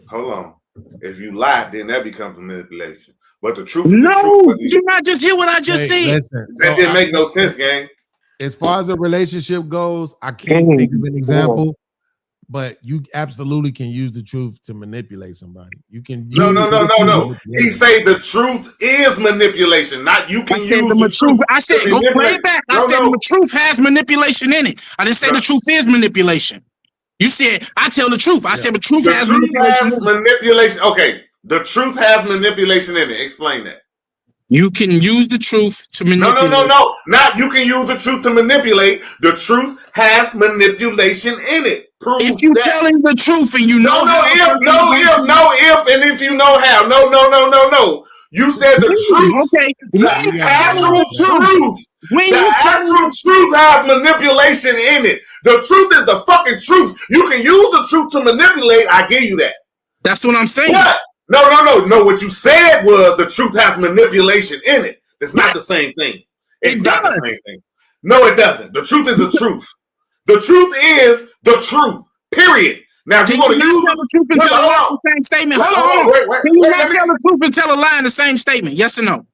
Hold on. If you lie, then that becomes manipulation. But the truth. No, did you not just hear what I just said? That didn't make no sense, gang. As far as a relationship goes, I can't think of an example, but you absolutely can use the truth to manipulate somebody. You can. No. He say the truth is manipulation, not you can use the truth. I said, go play it back. I said the truth has manipulation in it. I didn't say the truth is manipulation. You said I tell the truth. I said the truth has manipulation. Okay, the truth has manipulation in it. Explain that. You can use the truth to manipulate. No. Not you can use the truth to manipulate. The truth has manipulation in it. Prove if you're telling the truth and you know if you know how. No. You said the truth. Okay. The actual truth. The actual truth has manipulation in it. The truth is the fucking truth. You can use the truth to manipulate. I give you that. That's what I'm saying. What? No. What you said was the truth has manipulation in it. It's not the same thing. It's It not the does. same thing. No, it doesn't. The truth is the truth. The truth is the truth. Period. Now, if Can you want you to not use tell the truth and Wait, tell a hold lie on. in the same statement? Wait, Hold on. wait, Can you let not me- tell the truth and tell a lie in the same statement? Yes or no?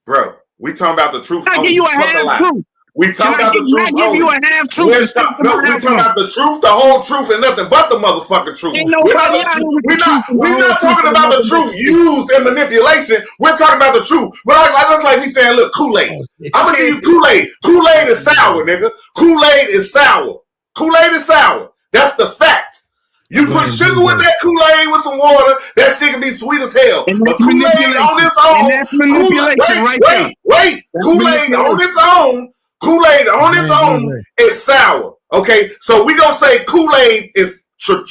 Bro, we talking about the truth Can I only. give you a Fuck a lie. half truth? We Can talking I about the give, not truth give you only. a half truth? We're and still talk- come no, out we half talking wrong? about the truth, the whole truth, and nothing but the motherfucking truth. Ain't We're nobody not, out here with we're the truth not, and the we're whole not truth talking and about the nothing but truth used in manipulation. We're talking about the truth. But that's like me saying, look, Kool-Aid. I'm gonna give you Kool-Aid. Kool-Aid is sour, nigga. Kool-Aid is sour. Kool-Aid is sour. That's the fact. You Go put ahead, sugar go with ahead. that Kool-Aid with some water, that shit can be sweet as hell. And But that's Kool-Aid manipulation. on its And own, that's manipulation right there. wait. That's Kool-Aid on manipulation. its own, Kool-Aid on its Go ahead, own go ahead. is sour. Okay, so we gonna say Kool-Aid is truth.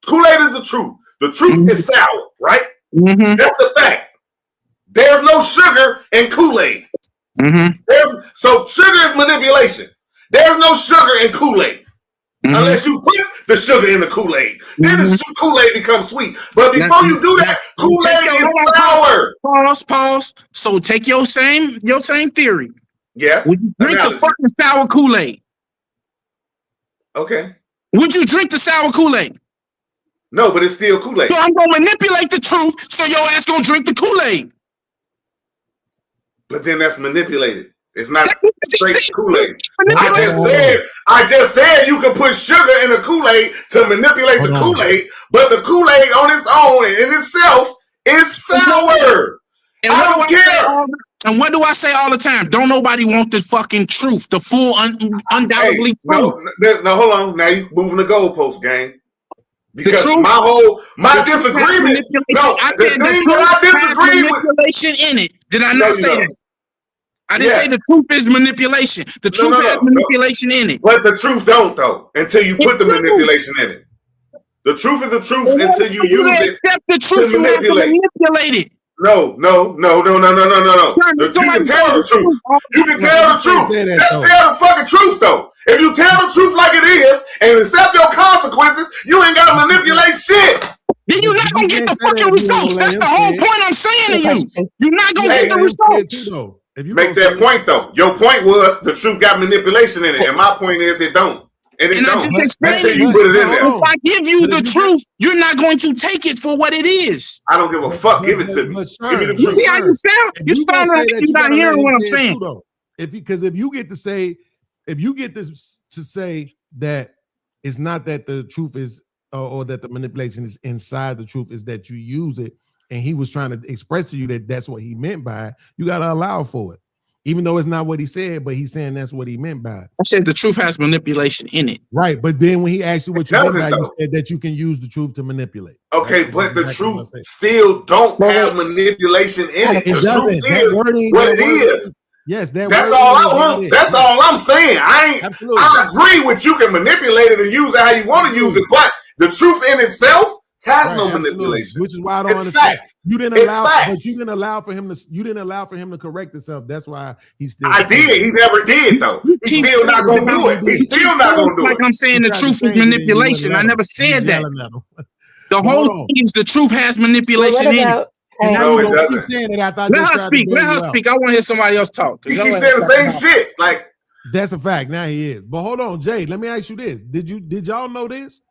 Kool-Aid is the truth. The truth is sour, right? Mm-hmm. That's the fact. There's no sugar in Kool-Aid. Mm-hmm. So sugar is manipulation. There's no sugar in Kool-Aid. Mm-hmm. Unless you put the sugar in the Kool-Aid. Then the Kool-Aid becomes sweet. But before you do that, Kool-Aid is sour. Pause. So take your same theory. Yes. Would you drink the Analogy. fucking sour Kool-Aid? Okay. Would you drink the sour Kool-Aid? No, but it's still Kool-Aid. So I'm gonna manipulate the truth so your ass gonna drink the Kool-Aid. But then that's manipulated. It's not That's straight Kool-Aid. I manipulation. just said you can put sugar in the Kool-Aid to manipulate the Hold on. Kool-Aid, but the Kool-Aid on its own and in itself is sour. And I what don't do I say care. all the- And what do I say all the time? Don't nobody want the fucking truth, the full, undoubtedly truth. No, hold on. Now you moving the goalpost, gang. Because truth- my The truth has disagreement. manipulation. No, I the said thing truth that I has disagree with. manipulation in it. Did I No, not you say don't. that? I didn't Yes. say the truth is manipulation. The truth has no. manipulation in it. But the truth don't though until you put the It's true. manipulation in it. The truth is the truth In order until for you use to it. accept the truth, to you have to manipulate. manipulate it. No. You can Somebody tell the says truth. You can No, tell you the truth. can't say that, Just though. tell the fucking truth though. If you tell the truth like it is and accept your consequences, you ain't gotta manipulate shit. Then you're not You gonna get can't the say that fucking if you results. don't let That's the him whole say it. point I'm saying to you. You're not gonna Hey, get the Let him say it results. too, though. If you Make gonna that say it- point though. Your point was the truth got manipulation in it, and my point is it don't. And it And I just don't explained until to you you, put it in Hold there. on. if I give you But the if you truth, you're not going to take it for what it is. I don't give a fuck. Give it to me. But Give me the Sherm, You truth. see how you sound? If You you gonna sound say like that, you're you not gotta let hearing him what I'm say it saying. too, though. Because if you get to say, if you get this to say that it's not that the truth is or that the manipulation is inside the truth, is that you use it, and he was trying to express to you that that's what he meant by it, you gotta allow for it, even though it's not what he said, but he's saying that's what he meant by it. I said the truth has manipulation in it. Right, but then when he asked you what It you meant doesn't, by it, you though. said that you can use the truth to manipulate. Okay, That's but the exactly what I truth said. still don't have manipulation in it. It The doesn't. truth That is wording, what that it wording is. Yes, that That's wording all is I what want. it is. That's all I'm saying. Absolutely. I agree with you can manipulate it and use it how you want to use it, but the truth in itself has Right, no absolutely. manipulation. Which is why I don't It's understand. fact. You didn't It's allow, but facts. you didn't allow for him to correct himself. That's why he's still. I did. He never did though. He's Keep still not saying gonna do it. it. He's still not gonna do like it. I'm saying He the tried to truth is change it and you wouldn't manipulation. let I him. never You said that. yelling at him. The But whole hold on. thing is the truth has Well, manipulation what in it. about? And now No, you it gonna keep doesn't. saying it after I Let just her tried speak. to Let bail her you out. speak. I want to hear somebody else talk. 'Cause He your keeps ass saying the talking same about- shit. Like That's a fact. Now he is. But hold on, Jay. Let me ask you this: Did y'all know this?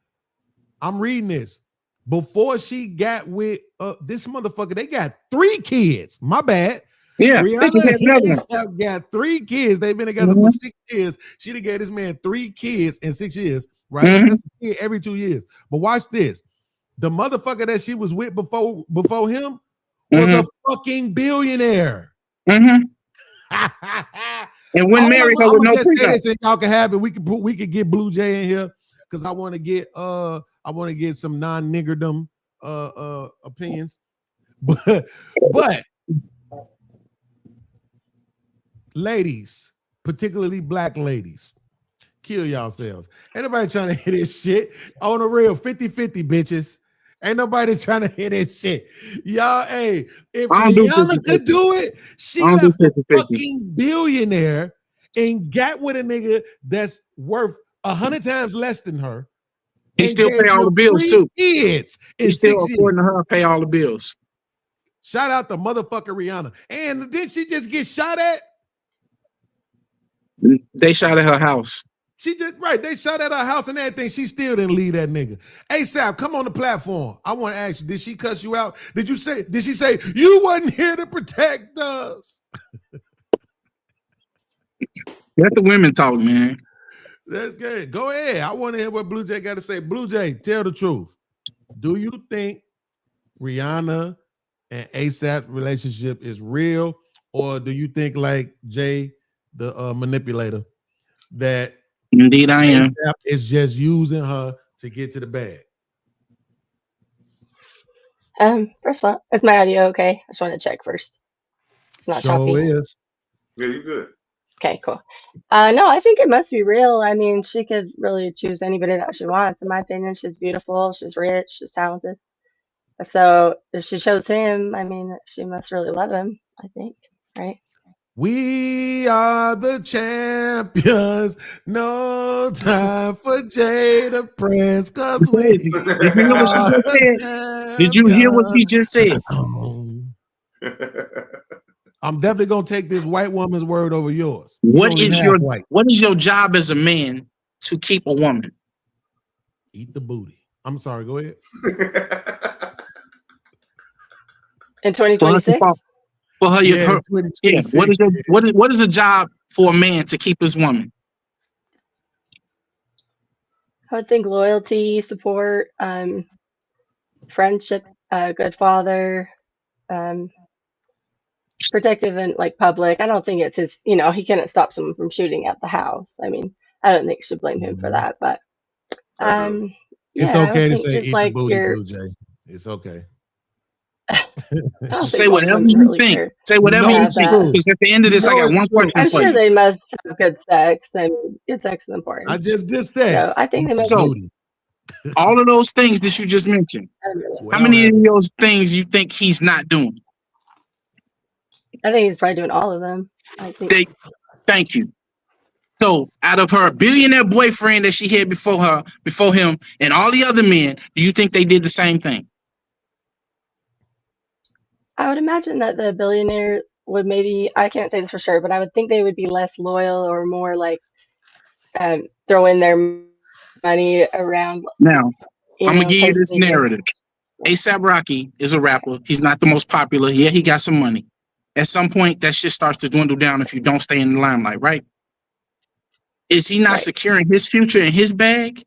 I'm reading this. Before she got with this motherfucker, they got 3 kids. My bad. Yeah, they just had another one. Rihanna has got 3 kids. They've been together for 6 years. She done gave this man 3 kids in 6 years, right? Mhm. That's a kid every 2 years. But watch this. The motherfucker that she was with before him was a fucking billionaire. Mm-hmm. And when married her with no just say prenup. this and y'all can have it. We could get Blue Jay in here because I want to get some non-niggerdom opinions. But ladies, particularly black ladies, kill yourselves. Ain't nobody trying to hit this shit on the real 50-50, bitches. Ain't nobody trying to hit this shit. Y'all, hey, if I don't do Rihanna 50-50. could do it, she I don't do left a 50-50. fucking billionaire and got with a nigga that's worth 100 times less than her. He and still gave pay all her the bills 3 too. Kids in He still 6 years. according to her pay all the bills. Shout out to motherfucker Rihanna. And did she just get shot at? They shot at her house. She just right. They shot at her house and everything. She still didn't leave that nigga. ASAP, come on the platform. I want to ask you, did she cuss you out? Did she say you wasn't here to protect us? Let the women talk, man. That's good. Go ahead. I want to hear what Blue Jay got to say. Blue Jay, tell the truth. Do you think Rihanna and ASAP relationship is real, or do you think like Jay, the manipulator, that Indeed, I am. ASAP is just using her to get to the bag? First of all, is my audio okay? I just want to check first. It's not choppy. Is. Yeah, you good. Okay, cool. No, I think it must be real. I mean, she could really choose anybody that she wants. In my opinion, she's beautiful, she's rich, she's talented. So if she chose him, I mean, she must really love him, I think, right? We are the champions. No time for Jay to press, cause we Did you hear what she just said? Did you hear what she just said? I'm definitely gonna take this white woman's word over yours. What You only is half your white. what is your job as a man to keep a woman? Eat the booty. I'm sorry, go ahead. In 2026? For her, Yeah, her 2026. what is a job for a man to keep his woman? I would think loyalty, support, friendship, good father, protective and like public. I don't think it's his, he couldn't stop someone from shooting at the house. I mean, I don't think you should blame him for that, but It's yeah, I would okay to think say just eat like the booty, your Blue Jay. It's okay. I don't Say think most whatever women you really think. care. Say whatever No, you it's think. true. Because at the end of this, I No, got it's one true. question I'm for sure you. they must have good sex, and good sex is important. Just good So sex. I think they must. So Booty. all of those things that you just mentioned, how many of those things you think he's not doing? I think he's probably doing all of them. I think. Thank you. So out of her billionaire boyfriend that she had before him, and all the other men, do you think they did the same thing? I would imagine that the billionaire would maybe, I can't say this for sure, but I would think they would be less loyal or more like throwing their money around, Now, I'm gonna give you places this they can. narrative. A$AP Rocky is a rapper. He's not the most popular. Yeah, he got some money. At some point, that shit starts to dwindle down if you don't stay in the limelight, right? Is he not Right. securing his future in his bag?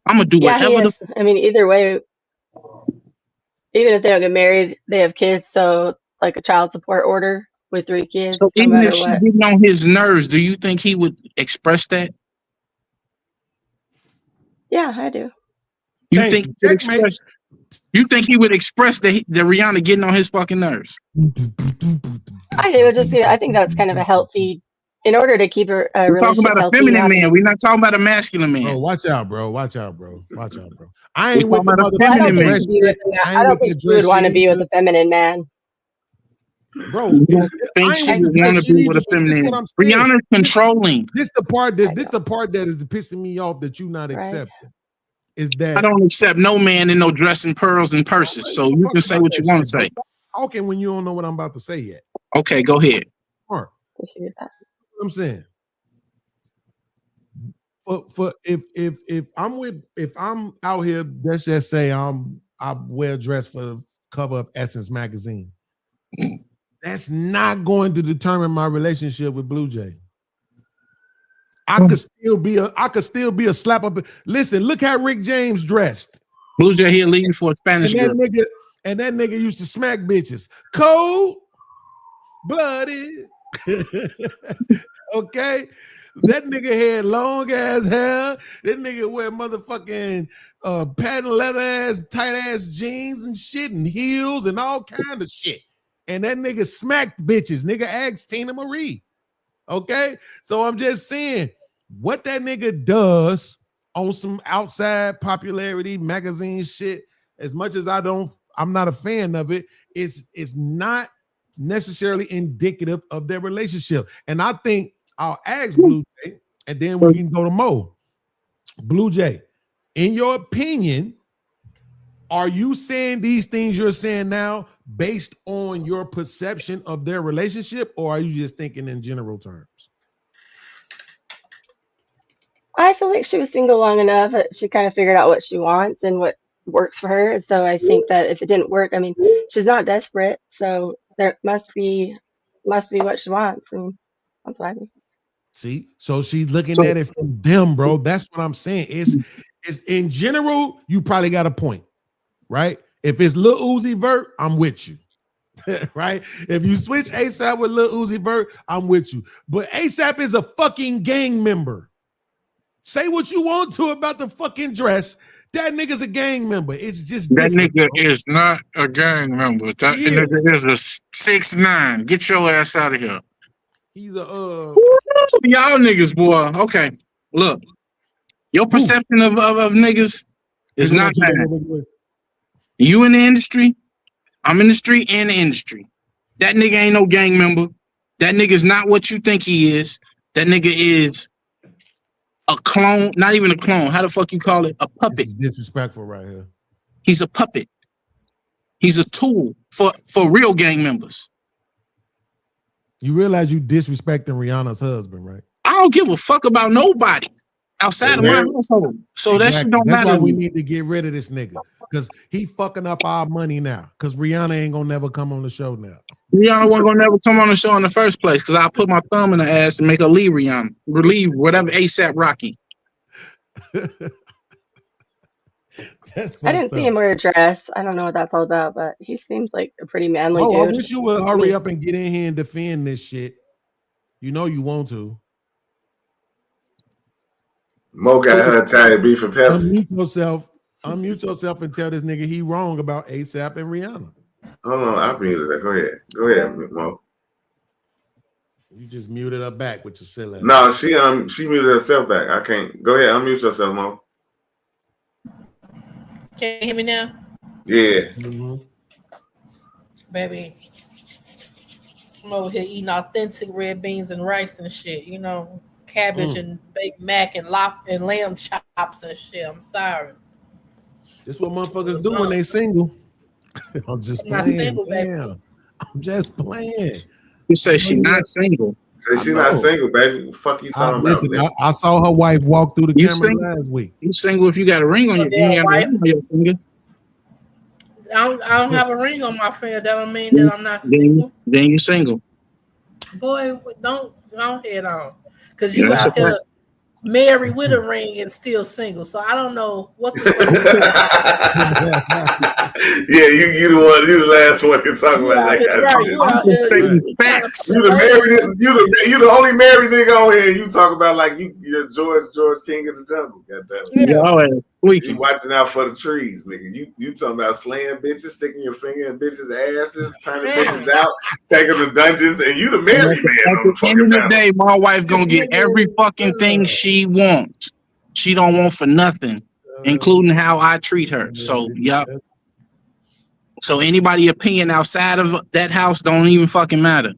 I'm gonna do Yeah, he whatever is. I mean, either way, even if they don't get married, they have kids. So like a child support order with 3 kids, So no even if matter she what. getting on his nerves, do you think he would express that? Yeah, I do. You Thank think you. he would Checkmate. express? You think he would express the Rihanna getting on his fucking nerves? I do. I think that's kind of a healthy. In order to keep a We're talking relationship about a healthy, you feminine have to man. be. We're not talking about a masculine man. Bro, watch out, bro. Watch out, bro. Watch out, bro. I We're ain't with the talking about a Well, I don't feminine think man. dress she'd be with shit. a man. I I ain't don't with think the she would dress want to shit be with either. a feminine man. Bro, You don't think I she ain't would with the want dress to shit be either. with a But this is feminine? what I'm saying. Rihanna's controlling. This the part I this know. the part that is pissing me off that you not Right. accepting. Is I that don't accept no man in no dressing pearls and purses. So you can say what you want to say. Talking when you don't know what I'm about to say yet. Okay, go ahead. Mark, Appreciate that. what I'm saying. For if I'm out here, let's just say I'm well dressed for the cover of Essence magazine. That's not going to determine my relationship with Blue Jay. I could still be a slap up. Listen, look how Rick James dressed. Blue Jay here leaving for a Spanish girl. And that nigga used to smack bitches. Cold blooded. Okay. That nigga had long ass hair. That nigga wear motherfucking patent leather ass, tight ass jeans and shit and heels and all kind of shit. And that nigga smacked bitches. Nigga asked Tina Marie. Okay. So I'm just saying what that nigga does on some outside popularity magazine shit, as much as I'm not a fan of it, it's not necessarily indicative of their relationship. And I think I'll ask Blue Jay, and then we can go to Mo. Blue Jay, in your opinion, are you saying these things you're saying now based on your perception of their relationship, or are you just thinking in general terms? I feel like she was single long enough that she kind of figured out what she wants and what works for her. So I think that if it didn't work, I mean, she's not desperate, so there must be what she wants. I mean, that's what I think. See, so she's looking So at it from them, bro. That's what I'm saying. It's in general, you probably got a point, right? If it's Lil Uzi Vert, I'm with you. Right? If you switch ASAP with Lil Uzi Vert, I'm with you. But ASAP is a fucking gang member. Say what you want to about the fucking dress. That nigga's a gang member. It's just that different, nigga bro. is not a gang member. That He nigga is. is a 6'9". Get your ass out of here. He's a Y'all niggas, boy. Okay, look, your perception of niggas is not bad. You in the industry, I'm in the street and the industry. That nigga ain't no gang member. That nigga's not what you think he is. That nigga is a clone, not even a clone. How the fuck you call it? A puppet. This is disrespectful right here. He's a puppet. He's a tool for real gang members. You realize you disrespecting Rihanna's husband, right? I don't give a fuck about nobody outside of my household. So that shit don't That's matter why to we me. need to get rid of this nigga, because he fucking up our money now. Because Rihanna ain't gonna never come on the show now. Rihanna wasn't gonna never come on the show in the first place because I put my thumb in her ass and make her leave Rihanna. Relieve whatever ASAP Rocky. I didn't see him wear a dress. I don't know what that's all about, but he seems like a pretty manly Oh, I dude. wish you would hurry up and get in here and defend this shit. You know you want to. Mo got her Italian beef and Pepsi. Unmute yourself and tell this nigga he wrong about ASAP and Rihanna. Hold on, I muted that. Go ahead, Mo. You just muted her back with your silly. No, she muted herself back. I can't. Go ahead, unmute yourself, Mo. Can you hear me now? Yeah. Mm-hmm. Baby, I'm over here eating authentic red beans and rice and shit, you know, cabbage and baked mac and lamb chops and shit. I'm sorry. This what motherfuckers do when they single. I'm just I'm not playing. single, baby. Damn. I'm just playing. He says she's not single. Say she's not single, baby. What the fuck you talking about? Listen, I saw her wife walk through the You camera single? last week. You single if you got a ring on your finger. I don't have a ring on my finger. That don't mean that I'm not single. Then you single. Boy, don't head on. Because you Yeah, out here married with a ring and still single. So I don't know what the Yeah, you the last one to talk about that. Right, you out here, you the only married nigga on here. You talk about like you're George King of the Jungle. Goddamn. You watching out for the trees, nigga. You talking about slaying bitches, sticking your finger in bitches' asses, turning bitches out, taking the dungeons, and you the married man. At the end of the day, my wife gonna get every fucking thing she wants. She don't want for nothing, including how I treat her. So, yup. So anybody opinion outside of that house don't even fucking matter.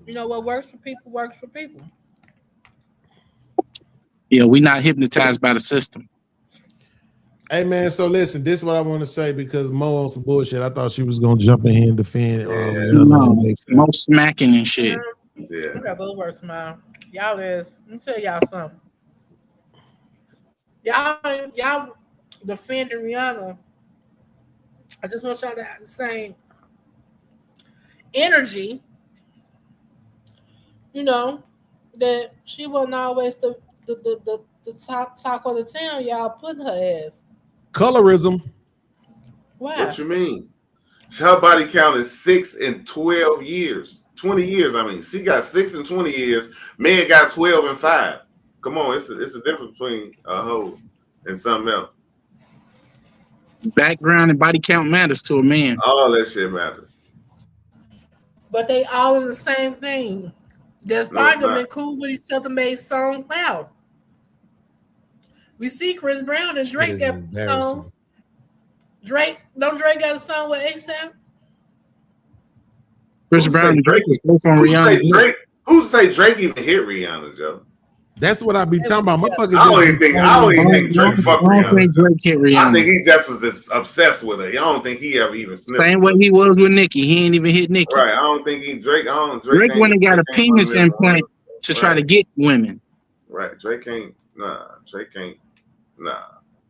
You know what works for people works for people. Yeah, we not hypnotized by the system. Hey man, so listen, this is what I want to say because Mo on some bullshit. I thought she was gonna jump in here and defend. Mo smacking and shit. Yeah. Whatever works, man. Y'all let me tell y'all something. Y'all defending Rihanna. I just want y'all to have the same energy, you know, that she wasn't always the talk of the town. Y'all putting her ass. Colorism. Why? What you mean? Her body count is 6 and 12 years. 20 years, I mean. She got 6 and 20 years. Man got 12 and 5. Come on, it's a difference between a hoe and something else. Background and body count matters to a man. All that shit matters. But they all in the same thing. There's been cool with each other, made songs loud. We see Chris Brown and Drake got songs. Drake got a song with ASAP? Chris Brown and Drake is both on Rihanna. Who say Drake even hit Rihanna, Joe? That's what I be talking about. Motherfuckers I don't even think Drake fuck I don't think Rihanna. Drake hit I Rihanna. think he just was just obsessed with her. I don't think he ever even sniffed. Same way he was with Nicki. He ain't even hit Nicki. Right. I don't think Drake Drake went and got a penis implant to try to Right. get women. Right. Drake can't. Nah.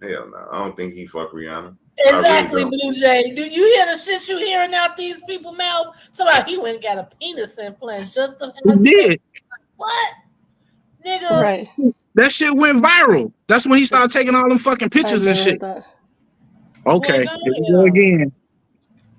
Hell no. I don't think he fuck Rihanna. Exactly, really Blue Jay. Do you hear the shit you hearing out these people mouth? Somebody he went and got a penis implant just to have He did. sex. What? Nigga. Right. That shit went viral. That's when he started taking all them fucking pictures and shit. Okay, Boy, here we go again.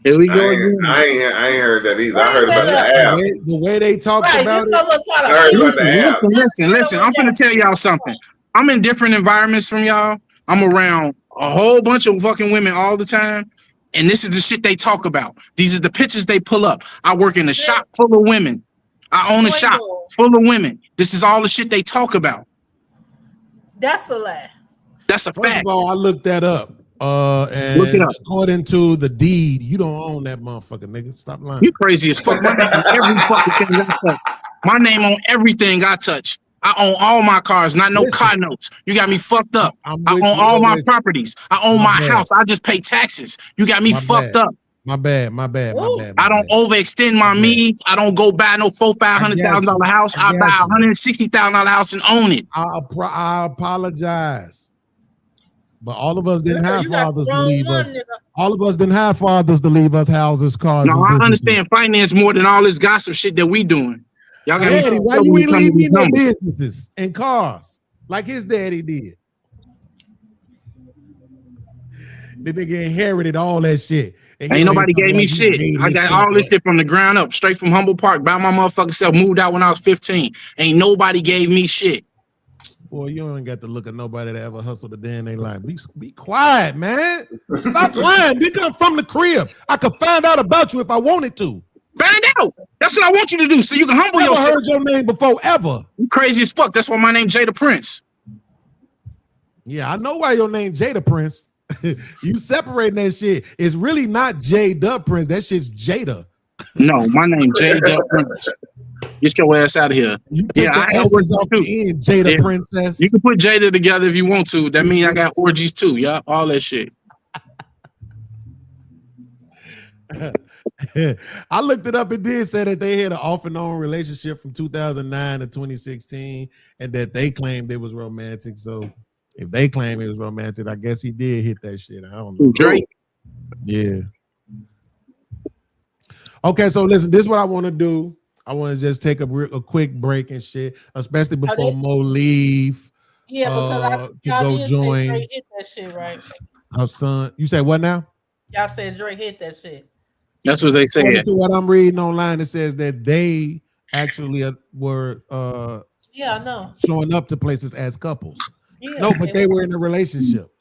Here we go again. I ain't heard that either. I heard about the app. The way they talked Right, about this it. almost try to I heard feel about the app. Listen. I'm gonna tell y'all something. I'm in different environments from y'all. I'm around a whole bunch of fucking women all the time, and this is the shit they talk about. These are the pictures they pull up. I work in a shop full of women. I own a shop full of women. This is all the shit they talk about. That's a lie. That's a First fact. of all, I looked that up. And Look it up. according to the deed, you don't own that motherfucker, nigga. Stop lying. You crazy as fuck. My name on every fucking thing I touch. My name on everything I touch. I own all my cars, not no Listen. car notes. You got me fucked up. I'm I with own you. all I'm my with you. properties. I own My my bad. house. I just pay taxes. You got me My fucked bad. up. My bad. I don't overextend my bad. means. I don't go buy no $400,000-$500,000 house. I buy a $160,000 house and own it. I apologize. But all of us didn't Nigga, have you got fathers the to wrong leave one, us. nigga. All of us didn't have fathers to leave us houses, cars. No, and I businesses. understand finance more than all this gossip shit that we doing. Y'all got me Daddy, fucked why up you when ain't it comes leave to me these no numbers. businesses and cars like his daddy did? The nigga inherited all that shit. And he Ain't don't nobody even gave me know he shit. made I got all this shit from the ground up, straight from Humble Park. By my motherfucking self, moved out when I was 15. Ain't nobody gave me shit. Boy, you ain't got to look at nobody that ever hustled a day in their life. Be quiet, man. Stop lying. You come from the crib. I could find out about you if I wanted to. Find out. That's what I want you to do, so you can humble Never yourself. heard your name before ever. You crazy as fuck. That's why my name Jada Prince. Yeah, I know why your name Jada Prince. You separating that shit. It's really not Jada Prince. That shit's Jada. No, my name Jada Prince. Get your ass out of here. You took Yeah, I the got S's orgies off too. the end, Jada Yeah. Princess. You can put Jada together if you want to. That means I got orgies too, yeah. All that shit. I looked it up. It did say that they had an off and on relationship from 2009 to 2016, and that they claimed it was romantic. So if they claim it was romantic, I guess he did hit that shit. I don't know. Drake. Yeah. Okay, so listen, this is what I want to do. I want to just take a quick break and shit, especially before Mo leave. Yeah, because to y'all go did join say Drake hit that shit, right? her son. You say what now? Y'all said Drake hit that shit. That's what they According said. to what I'm reading online, it says that they actually were Yeah, I know. showing up to places as couples. Yeah, No, but they were in a relationship.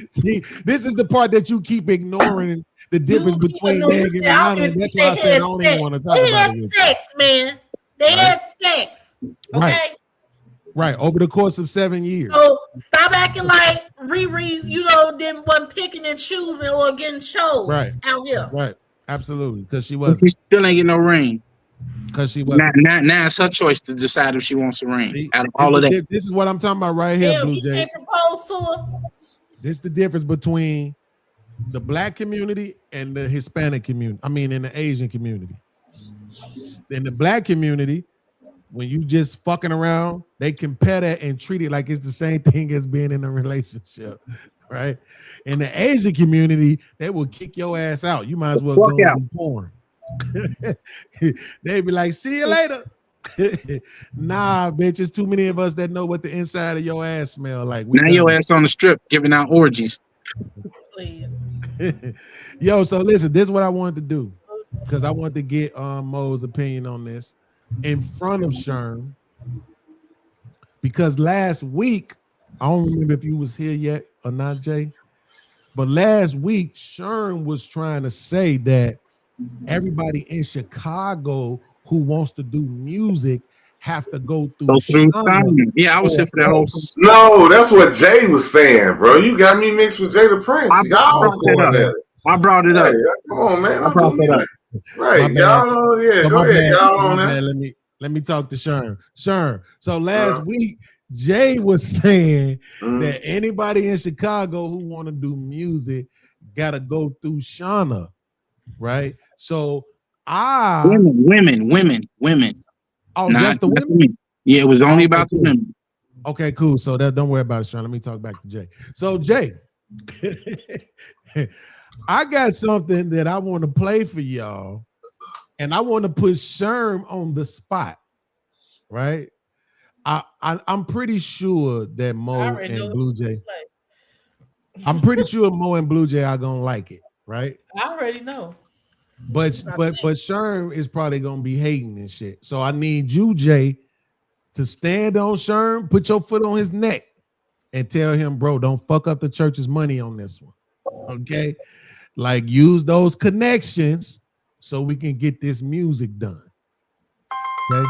See, this is the part that you keep ignoring, the difference between Meg and Rihanna. And that's why I said I don't even want to talk They about had it. with sex, man. They Right. had sex. Okay. Right. Right. Over the course of 7 years. So stop acting like Riri, didn't wasn't picking and choosing or getting chose Right. out here. Right. Absolutely. Because she She wasn't. still ain't getting no ring. Because she wasn't. Now it's her choice to decide if she wants a ring. Out of all of that. This is what I'm talking about right here, Damn, Blue you Jay. can't propose to her. This is the difference between the black community and the Hispanic community. I mean, in the Asian community. In the black community, when you just fucking around, they compare that and treat it like it's the same thing as being in a relationship, right? In the Asian community, they will kick your ass out. You might as well Walk go out. and do porn. They be like, see you later. Nah, bitch, it's too many of us that know what the inside of your ass smell like. We Now done your it. ass on the strip giving out orgies. Please. Yo, so listen, this is what I wanted to do because I wanted to get Mo's opinion on this in front of Sherm, because last week, I don't remember if you was here yet or not, Jay, but last week Sherm was trying to say that everybody in Chicago who wants to do music have to go through Go through Sherm. Simon. Yeah, I was here for that whole. No, that's what Jay was saying, bro. You got me mixed with Jada Prince. I Y'all brought that going up. at it. I brought it up. Hey, come on, man. I brought that up. Right, My bad. y'all on, yeah, So go my ahead, bad, y'all my on bad. that. Let me talk to Sherm. Sherm. So last week, Jay was saying that anybody in Chicago who want to do music got to go through Shauna, right? So women. Oh, Not just the women? men. Yeah, it was only Okay, about the cool. women. Okay, cool. So don't worry about it, Sean. Let me talk back to Jay. So Jay, I got something that I want to play for y'all, and I want to put Sherm on the spot, right? I'm pretty sure that Mo and Blue Jay. I'm pretty sure Mo and Blue Jay are gonna like it, right? I already know. But Sherm is probably gonna be hating and shit. So I need you, Jay, to stand on Sherm, put your foot on his neck, and tell him, bro, don't fuck up the church's money on this one. Okay? Like, use those connections so we can get this music done. Okay.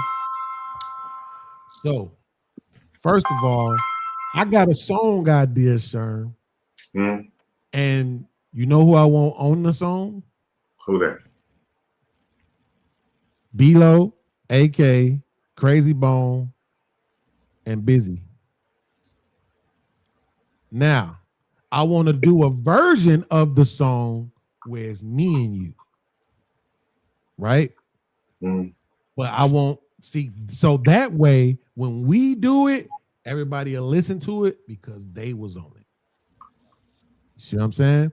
So, first of all, I got a song idea, Sherm. And you know who I want on the song? Who that? B-Lo, AK, Crazy Bone, and Busy. Now, I want to do a version of the song where it's me and you, right? But I won't see, so that way, when we do it, everybody will listen to it because they was on it. See what I'm saying?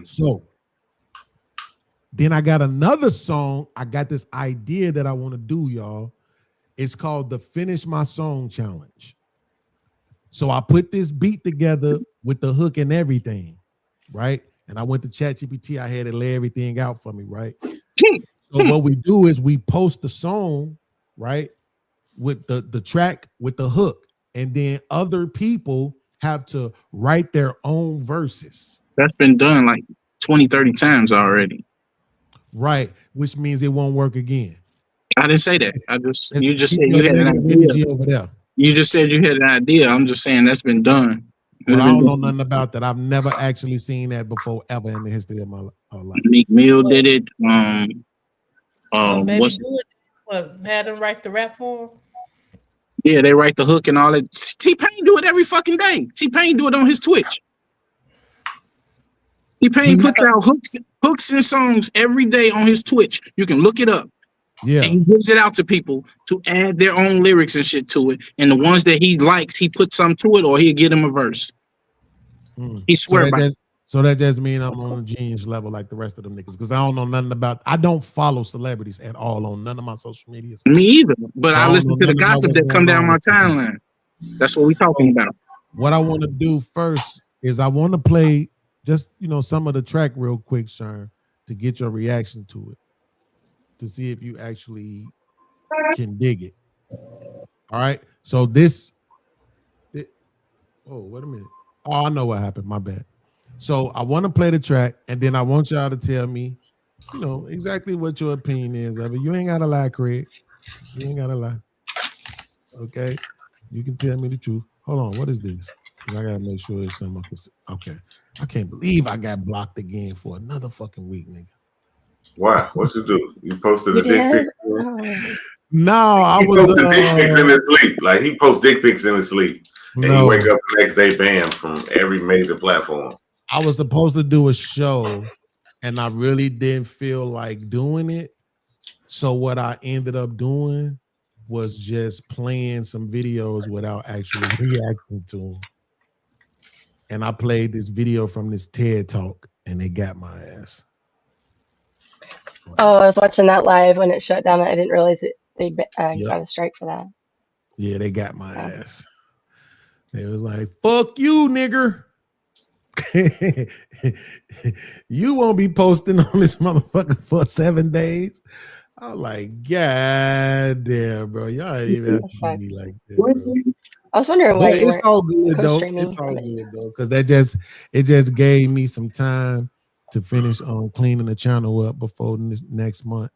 So, then I got another song. I got this idea that I want to do, y'all. It's called the Finish My Song Challenge. So I put this beat together with the hook and everything, right? And I went to ChatGPT. I had it lay everything out for me, right? So what we do is we post the song, right, with the track with the hook, and then other people have to write their own verses. That's been done like 20, 30 times already. Right, which means it won't work again. I didn't say that. You just said you had an idea over there. You just said you had an idea. I'm just saying that's been done. Well, I don't know nothing about that. I've never actually seen that before ever in the history of my life. Meek Mill did it. Maybe do it. Had them write the rap for him. Yeah, they write the hook and all that. T-Pain do it every fucking day. T-Pain do it on his Twitch. T-Pain puts out hooks and songs every day on his Twitch. You can look it up. Yeah. And he gives it out to people to add their own lyrics and shit to it. And the ones that he likes, he puts some to it or he'll get him a verse. He swear by it. So that just means I'm on a genius level like the rest of them niggas, because I don't know nothing about. I don't follow celebrities at all on none of my social medias. Me either. But I listen to the gossip that come down my timeline. That's what we talking about. What I want to do first is I want to play just some of the track real quick, Sherm, to get your reaction to it, to see if you actually can dig it. All right. So oh, wait a minute. Oh, I know what happened. My bad. So I want to play the track, and then I want y'all to tell me, exactly what your opinion is of it. You ain't gotta lie, Craig. You ain't gotta lie. Okay. You can tell me the truth. Hold on. What is this? I gotta make sure it's something. Okay. I can't believe I got blocked again for another fucking week, nigga. Why? What you do? You posted a dick pic? No, I was posted dick pics in his sleep. Like, he posts dick pics in his sleep. And you wake up the next day banned from every major platform. I was supposed to do a show, and I really didn't feel like doing it. So what I ended up doing was just playing some videos without actually reacting to them. And I played this video from this TED Talk, and they got my ass. Oh, I was watching that live when it shut down. I didn't realize they got a strike for that. Yeah, they got my ass. They was like, fuck you, nigger. You won't be posting on this motherfucker for 7 days. I'm like, God damn, bro. Y'all ain't even have to be like that, bro. I was wondering why it's all good though. It's all good though, because it just gave me some time to finish cleaning the channel up before this next month,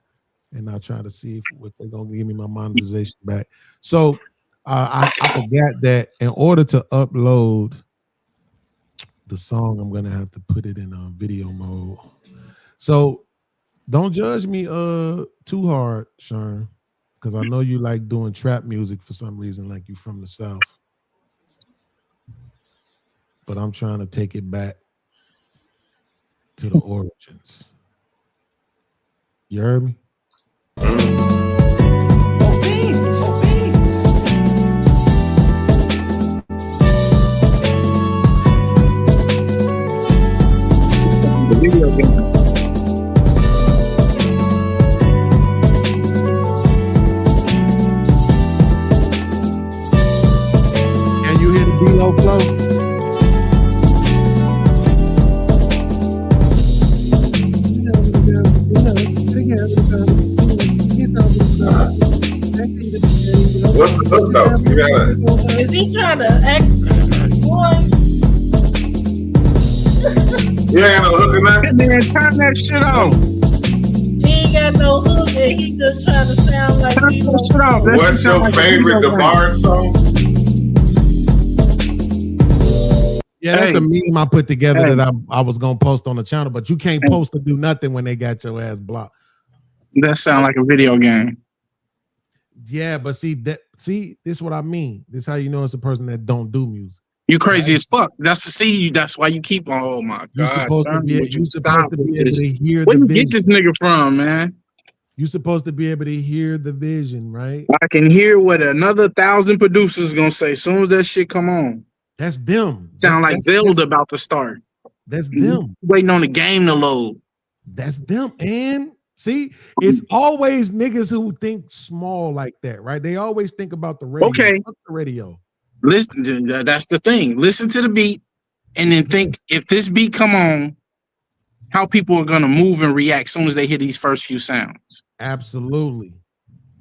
and I'll try to see if they're gonna give me my monetization back. So I forgot that in order to upload the song, I'm gonna have to put it in video mode. So don't judge me too hard, Sherm. because I know you like doing trap music for some reason, like you from the South. But I'm trying to take it back to the origins. You heard me? The video game. Can you hear the D-Lo flow? What's the hook though? You gotta, Is he trying to act? Boy, you ain't no hook in that. Man, turn that shit off. he ain't got no hook and he just trying to sound like Turn he that shit off. That What's shit sound your like a favorite video game. DeBarge song? Yeah, that's Hey. a meme I put together Hey. that I was gonna post on the channel, but you can't post to do nothing when they got your ass blocked. That sound like a video game. Yeah, but see, this is what I mean. This is how you know it's a person that don't do music. You crazy as fuck. That's why you keep on. Oh my You're god. supposed to Turn be, would you you supposed stop to with be able this? to hear Where the you get vision. this nigga from, man? You're supposed to be able to hear the vision, right? I can hear what another 1,000 producers gonna say as soon as that shit come on. That's them. Sound like that's, Zelda about to start. that's them. Waiting on the game to load. That's them. And see, it's always niggas who think small like that, right? They always think about the radio. Okay. Fuck the radio. Listen, that's the thing. Listen to the beat, and then think if this beat come on, how people are gonna move and react as soon as they hear these first few sounds. Absolutely.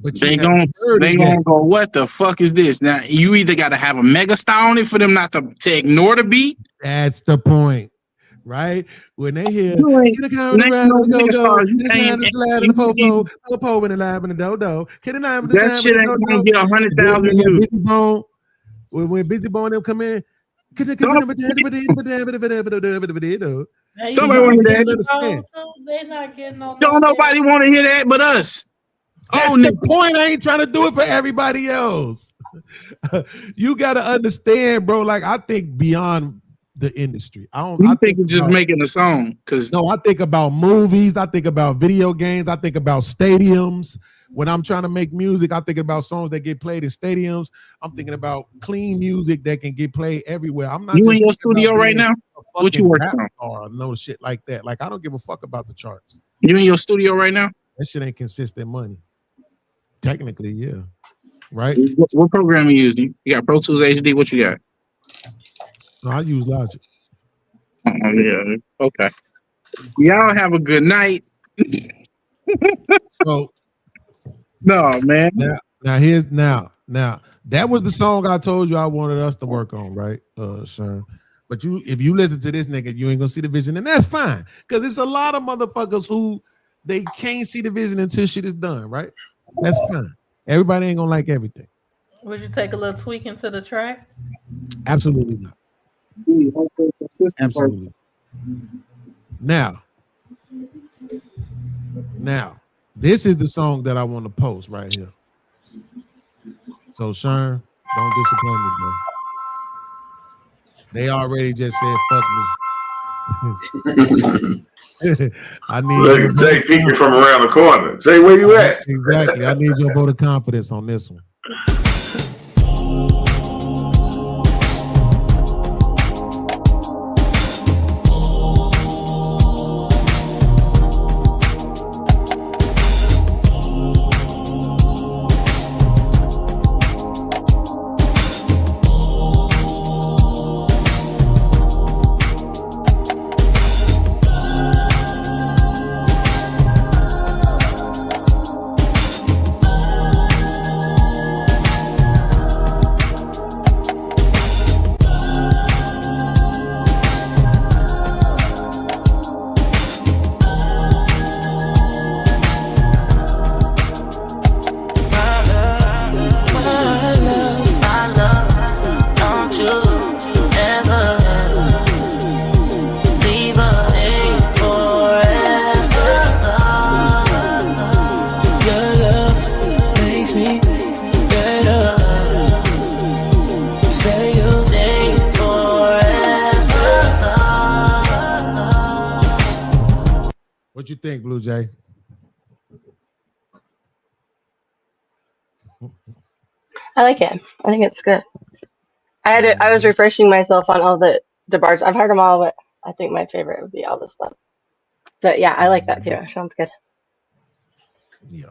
But They you gon' haven't heard they it gonna yet. go, what the fuck is this? Now you either gotta have a mega star on it for them not to ignore the beat. That's the point, right? When they hear You ain't "Get a count next around no the mega go-go, stars, you get a ain't- slide, the slide, and the po-po, po-po, and the lab, and the do-do, get a nine, that shit ain't gonna get 100,000 views. Busy Bone, when Busy Bone them come in, Hey, Somebody wanna hear that. Understand. They not getting on. Don't nobody want to hear that but us. Oh, Oh, the point. I ain't trying to do it for everybody else. You got to understand, bro. Like, I think beyond the industry. I you think it's just about- making a song? Cause No, I think about movies. I think about video games. I think about stadiums. When I'm trying to make music, I think about songs that get played in stadiums. I'm thinking about clean music that can get played everywhere. I'm not. you in just your thinking about studio right being now? a What you fucking working rap on? star or no shit like that. Like, I don't give a fuck about the charts. You in your studio right now? That shit ain't consistent money. Technically, yeah. Right? What program you use? You got Pro Tools HD? What you got? No, I use Logic. Oh yeah. Okay. Y'all have a good night. So No, man. now that was the song I told you I wanted us to work on, right, Sean? But if you listen to this nigga, you ain't gonna see the vision, and that's fine, because it's a lot of motherfuckers who they can't see the vision until shit is done, right? That's fine. Everybody ain't gonna like everything. Would you take a little tweak into the track? Absolutely not. Absolutely. Now, this is the song that I want to post right here. So, Sean, don't disappoint me, bro. They already just said fuck me. I need Look at Jay peeking from around the corner. Jay, where you at? exactly. I need your vote of confidence on this one. What you think, Blue Jay? I like it. I think it's good. I was refreshing myself on all the bars. I've heard them all, but I think my favorite would be All This Love. But yeah, I like that too. Sounds good. Yeah.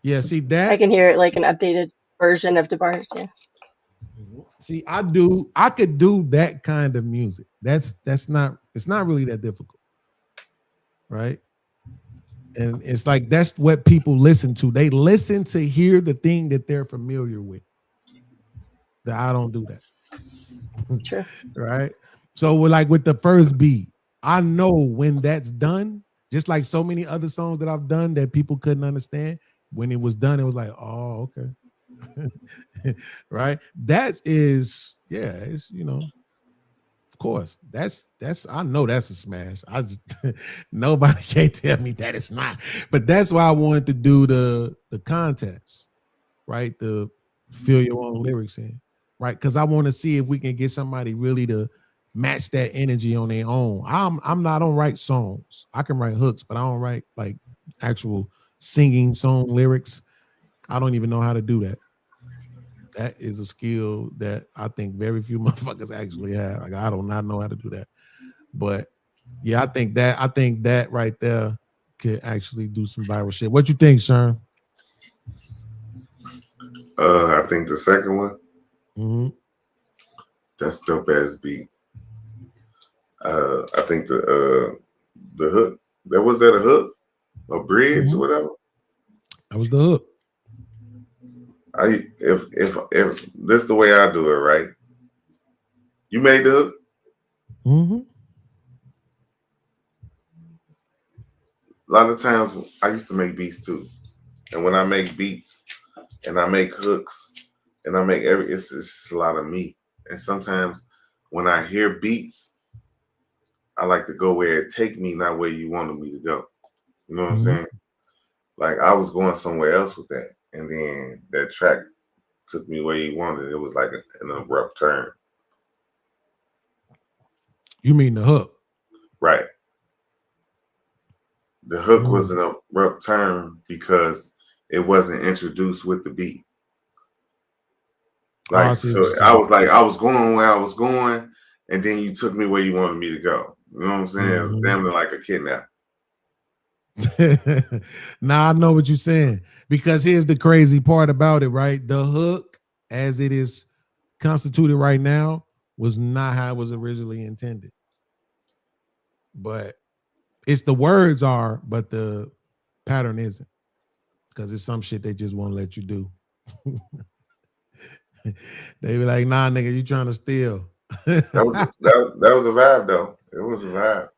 Yeah, see I that. can hear like an updated version of DeBarge. Yeah. See, I could do that kind of music. It's not really that difficult. Right? And it's like that's what people listen to. They listen to hear the thing that they're familiar with. That I don't do that. True. Right? So with the first beat, I know when that's done, just like so many other songs that I've done that people couldn't understand. When it was done, it was like, oh, okay. Right? That is, yeah, it's, of course. That's I know that's a smash. I just nobody can tell me that it's not. But that's why I wanted to do the contest, right? The fill your own lyrics in, right? Because I want to see if we can get somebody really to match that energy on their own. I don't write songs. I can write hooks, but I don't write like actual singing song lyrics. I don't even know how to do that. That is a skill that I think very few motherfuckers actually have. Like I do not know how to do that. But yeah, I think that right there could actually do some viral shit. What you think, Sean? I think the second one, Mm-hmm. that's dope ass beat. I think the hook. Was that a hook? A bridge or whatever? That was the hook. If this the way I do it, right? You made the hook? Mm-hmm. A lot of times I used to make beats too. And when I make beats and I make hooks and I make it's just a lot of me. And sometimes when I hear beats, I like to go where it take me, not where you wanted me to go. You know what I'm saying? Like I was going somewhere else with that. And then that track took me where you wanted. It was like an abrupt turn. You mean the hook? Right. The hook was an abrupt turn because it wasn't introduced with the beat. Like, so I was going where I was going, and then you took me where you wanted me to go. You know what I'm saying? It was damn near like a kidnap. Now I know what you're saying, because here's the crazy part about it, right? The hook, as it is constituted right now, was not how it was originally intended. But it's the words are, but the pattern isn't, because it's some shit they just won't let you do. They be like, nah, nigga, you trying to steal. that was a vibe though. It was a vibe.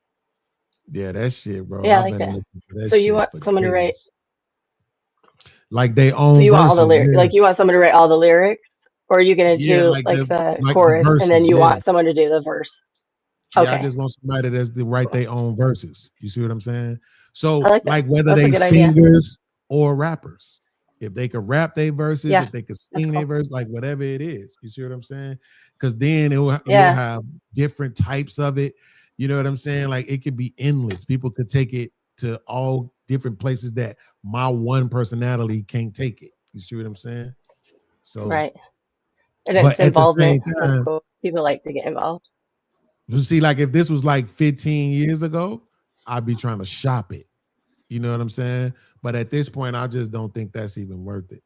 Yeah, that shit, bro. Yeah, I've like been that. listening to that So you shit want for someone to write? years. Like they own. So you want all the verses, lyrics? yeah. Like you want someone to write all the lyrics, or are you gonna Yeah, do like like the the chorus verses, and then you yeah. want someone to do the verse? Yeah, Okay. I just want somebody that's to write their own verses. You see what I'm saying? So I like that. like whether That's a they good idea. singers or rappers, if they could rap their verses, Yeah, if they could that's sing their cool. verse, like whatever it is. You see what I'm saying? Because then you'll Yeah. have different types of it. You know what I'm saying? Like it could be endless. People could take it to all different places that my one personality can't take it. You see what I'm saying? So, Right. And but it's at the same involvement. That's time, cool. People like to get involved. you see, like if this was like 15 years ago, I'd be trying to shop it. You know what I'm saying? But at this point, I just don't think that's even worth it.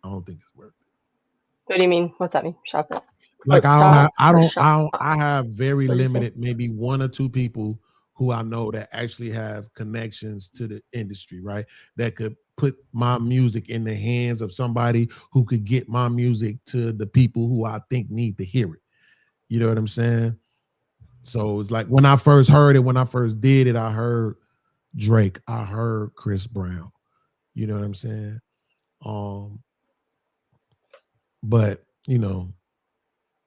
I don't think it's worth it. What do you mean? What's that mean? Shop it. Like Like stocks or I have very What'd you say? limited, maybe one or two people who I know that actually have connections to the industry, right? That could put my music in the hands of somebody who could get my music to the people who I think need to hear it. You know what I'm saying? So it's like when I first heard it, when I first did it, I heard Drake, I heard Chris Brown. You know what I'm saying? But you know,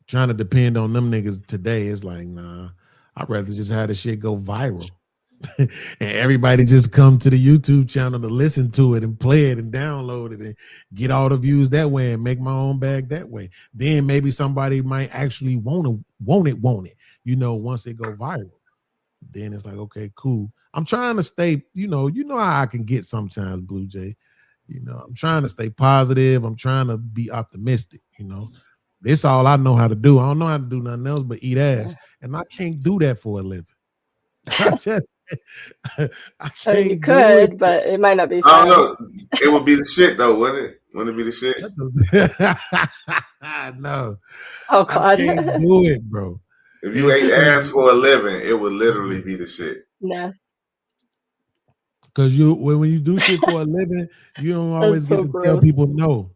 trying to depend on them niggas today is like, nah, I'd rather just have the shit go viral. And everybody just come to the YouTube channel to listen to it and play it and download it and get all the views that way and make my own bag that way. Then maybe somebody might actually want it, you know, once it go viral. then it's like, okay, cool. I'm trying to stay, you know how I can get sometimes, Blue Jay. I'm trying to stay positive. I'm trying to be optimistic, This all I know how to do. I don't know how to do nothing else but eat ass. And I can't do that for a living. I just I I mean, you can't do it. could, but it might not be I don't fun. know. It would be the shit though, wouldn't it? Wouldn't it be the shit? No, Oh I God. can't do it, bro. If you ate ass for a living, it would literally be the shit. Nah, Because when you do shit for a living, you don't always so get to tell gross. people no.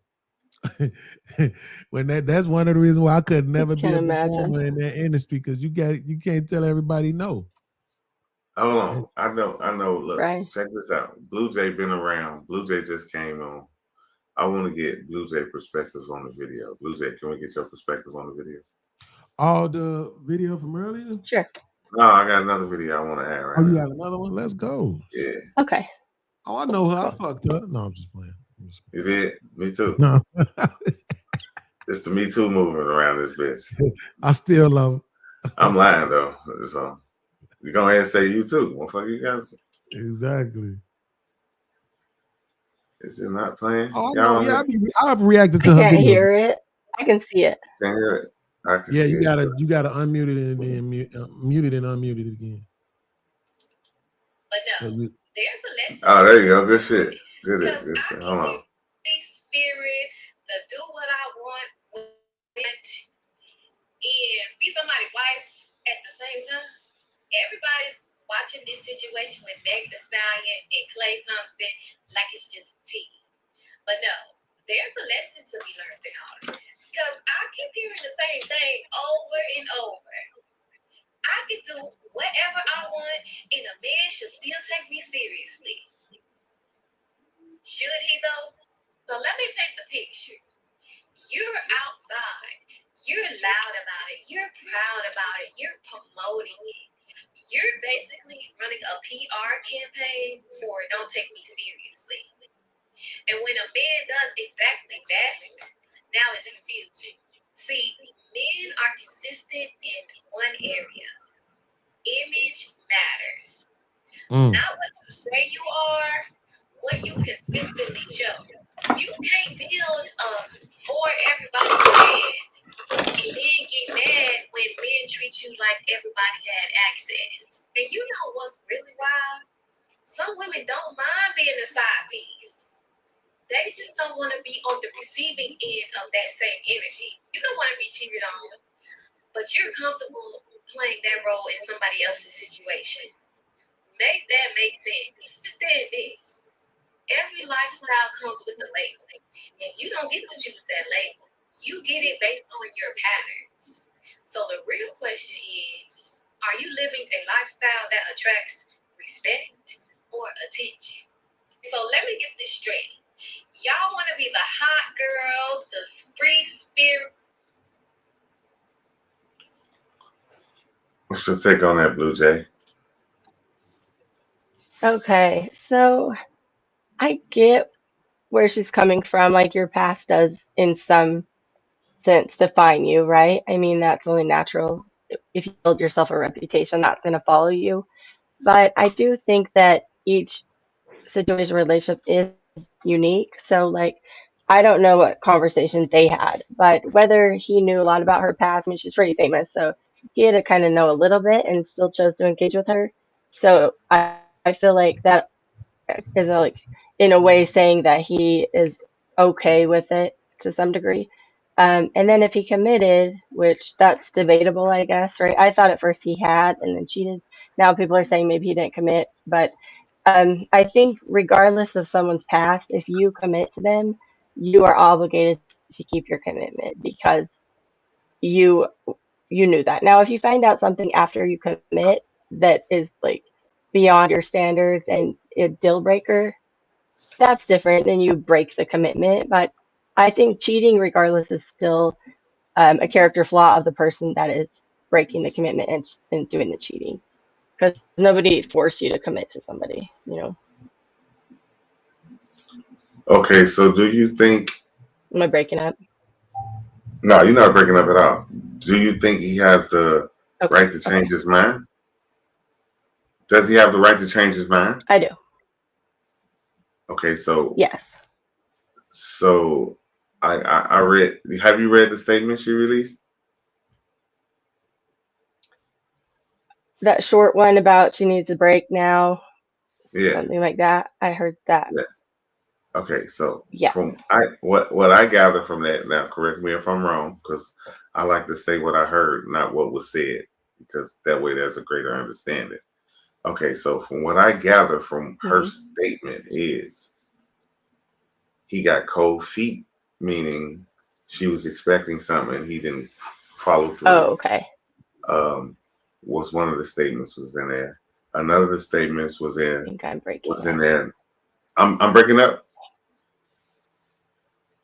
When that's one of the reasons why I could never be Can't a imagine. performer in that industry, because you can't tell everybody no. Hold on. I know. Look, Right. check this out. Blue Jay been around. Blue Jay just came on. I want to get Blue Jay perspectives on the video. Blue Jay, can we get your perspective on the video? Oh, the video from earlier? Sure. No, I got another video I want to add right Oh, you now. got another one? Let's go. Yeah. Okay. Oh, I know her. I fucked her. No, I'm just playing. You did? Me too. No. It's the Me Too movement around this bitch. I still love her. I'm lying though. So you go ahead and say you too. Motherfucker, you guys. Exactly. Is it not playing? Oh, Y'all no, yeah, I've reacted to I her can't video. hear it. I can see it. can't hear it. I can Yeah, see you it, gotta so. you gotta unmute it and then mute it and unmute it again. But Yeah, no, there's a lesson. Oh, there you go. Good shit. Good Because shit. I Hold can on. be spirit to do what I want and be somebody's wife at the same time. Everybody's watching this situation with Meg Thee Stallion and Klay Thompson like it's just tea. But no, there's a lesson to be learned in all of this. Because I keep hearing the same thing over and over. I can do whatever I want, and a man should still take me seriously. Should he though? So let me paint the picture. You're outside. You're loud about it. You're proud about it. You're promoting it. You're basically running a PR campaign for don't take me seriously. And when a man does exactly that, now it's confusing. See, men are consistent in one area. Image matters. Not what you say you are, what you consistently show. You can't build a for everybody man and then get mad when men treat you like everybody had access. And you know what's really wild? Some women don't mind being a side piece. They just don't want to be on the receiving end of that same energy. You don't want to be cheated on, but you're comfortable playing that role in somebody else's situation. Make that make sense. Understand this. Every lifestyle comes with a label, and you don't get to choose that label. You get it based on your patterns. So the real question is, are you living a lifestyle that attracts respect or attention? So let me get this straight. Y'all want to be the hot girl, the free spirit. What's your take on that, Blue Jay? Okay, so I get where she's coming from. Like, your past does, in some sense, define you, right? I mean, that's only natural. If you build yourself a reputation, that's going to follow you. But I do think that each situation, relationship is unique. So, like, I don't know what conversations they had, but whether he knew a lot about her past, I mean, she's pretty famous, so he had to kind of know a little bit and still chose to engage with her. So I feel like that is like, in a way, saying that he is okay with it to some degree. And then if he committed, which that's debatable, I guess, right? I thought at first he had and then cheated. Now people are saying maybe he didn't commit, but I think regardless of someone's past, if you commit to them, you are obligated to keep your commitment because you knew that. Now, if you find out something after you commit that is like beyond your standards and a deal breaker, that's different. Then you break the commitment. But I think cheating, regardless, is still a character flaw of the person that is breaking the commitment and doing the cheating. Because nobody forced you to commit to somebody, you know. Okay, so do you think? Am I breaking up? No, you're not breaking up at all. Do you think he has the right to change his mind? Does he have the right to change his mind? I do. Okay, so Yes. I read. Have you read the statement she released? That short one about she needs a break now, Yeah. something like that. I heard that. Yes. Okay, so Yeah. from what I gather from that, now correct me if I'm wrong, because I like to say what I heard, not what was said, because that way there's a greater understanding. Okay, so from what I gather from her statement is he got cold feet, meaning she was expecting something and he didn't follow through. Oh, okay. Was one of the statements was in there. Another of the statements was I in think I'm breaking was up. in there. I'm breaking up.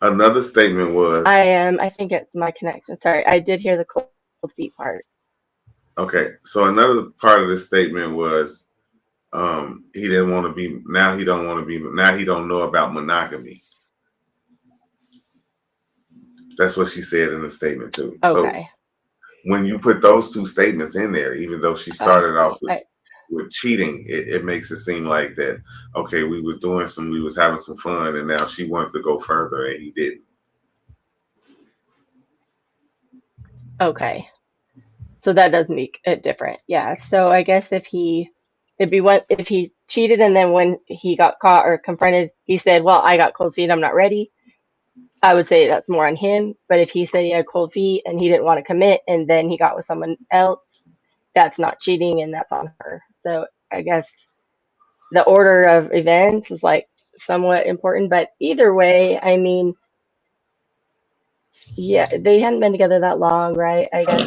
Another statement was I am. I think it's my connection. Sorry, I did hear the cold feet part. okay. So another part of the statement was he didn't want to be now. He don't want to be now. He don't know about monogamy. That's what she said in the statement too. Okay. So when you put those two statements in there, even though she started off with cheating, it makes it seem like that, okay, we was having some fun, and now she wanted to go further and he didn't. Okay. So that does make it different. Yeah. So I guess if he cheated and then when he got caught or confronted, he said, well, I got cold feet, I'm not ready, I would say that's more on him. But if he said he had cold feet and he didn't want to commit and then he got with someone else, that's not cheating and that's on her. So I guess the order of events is like somewhat important. But either way, I mean, yeah, they hadn't been together that long, right? I guess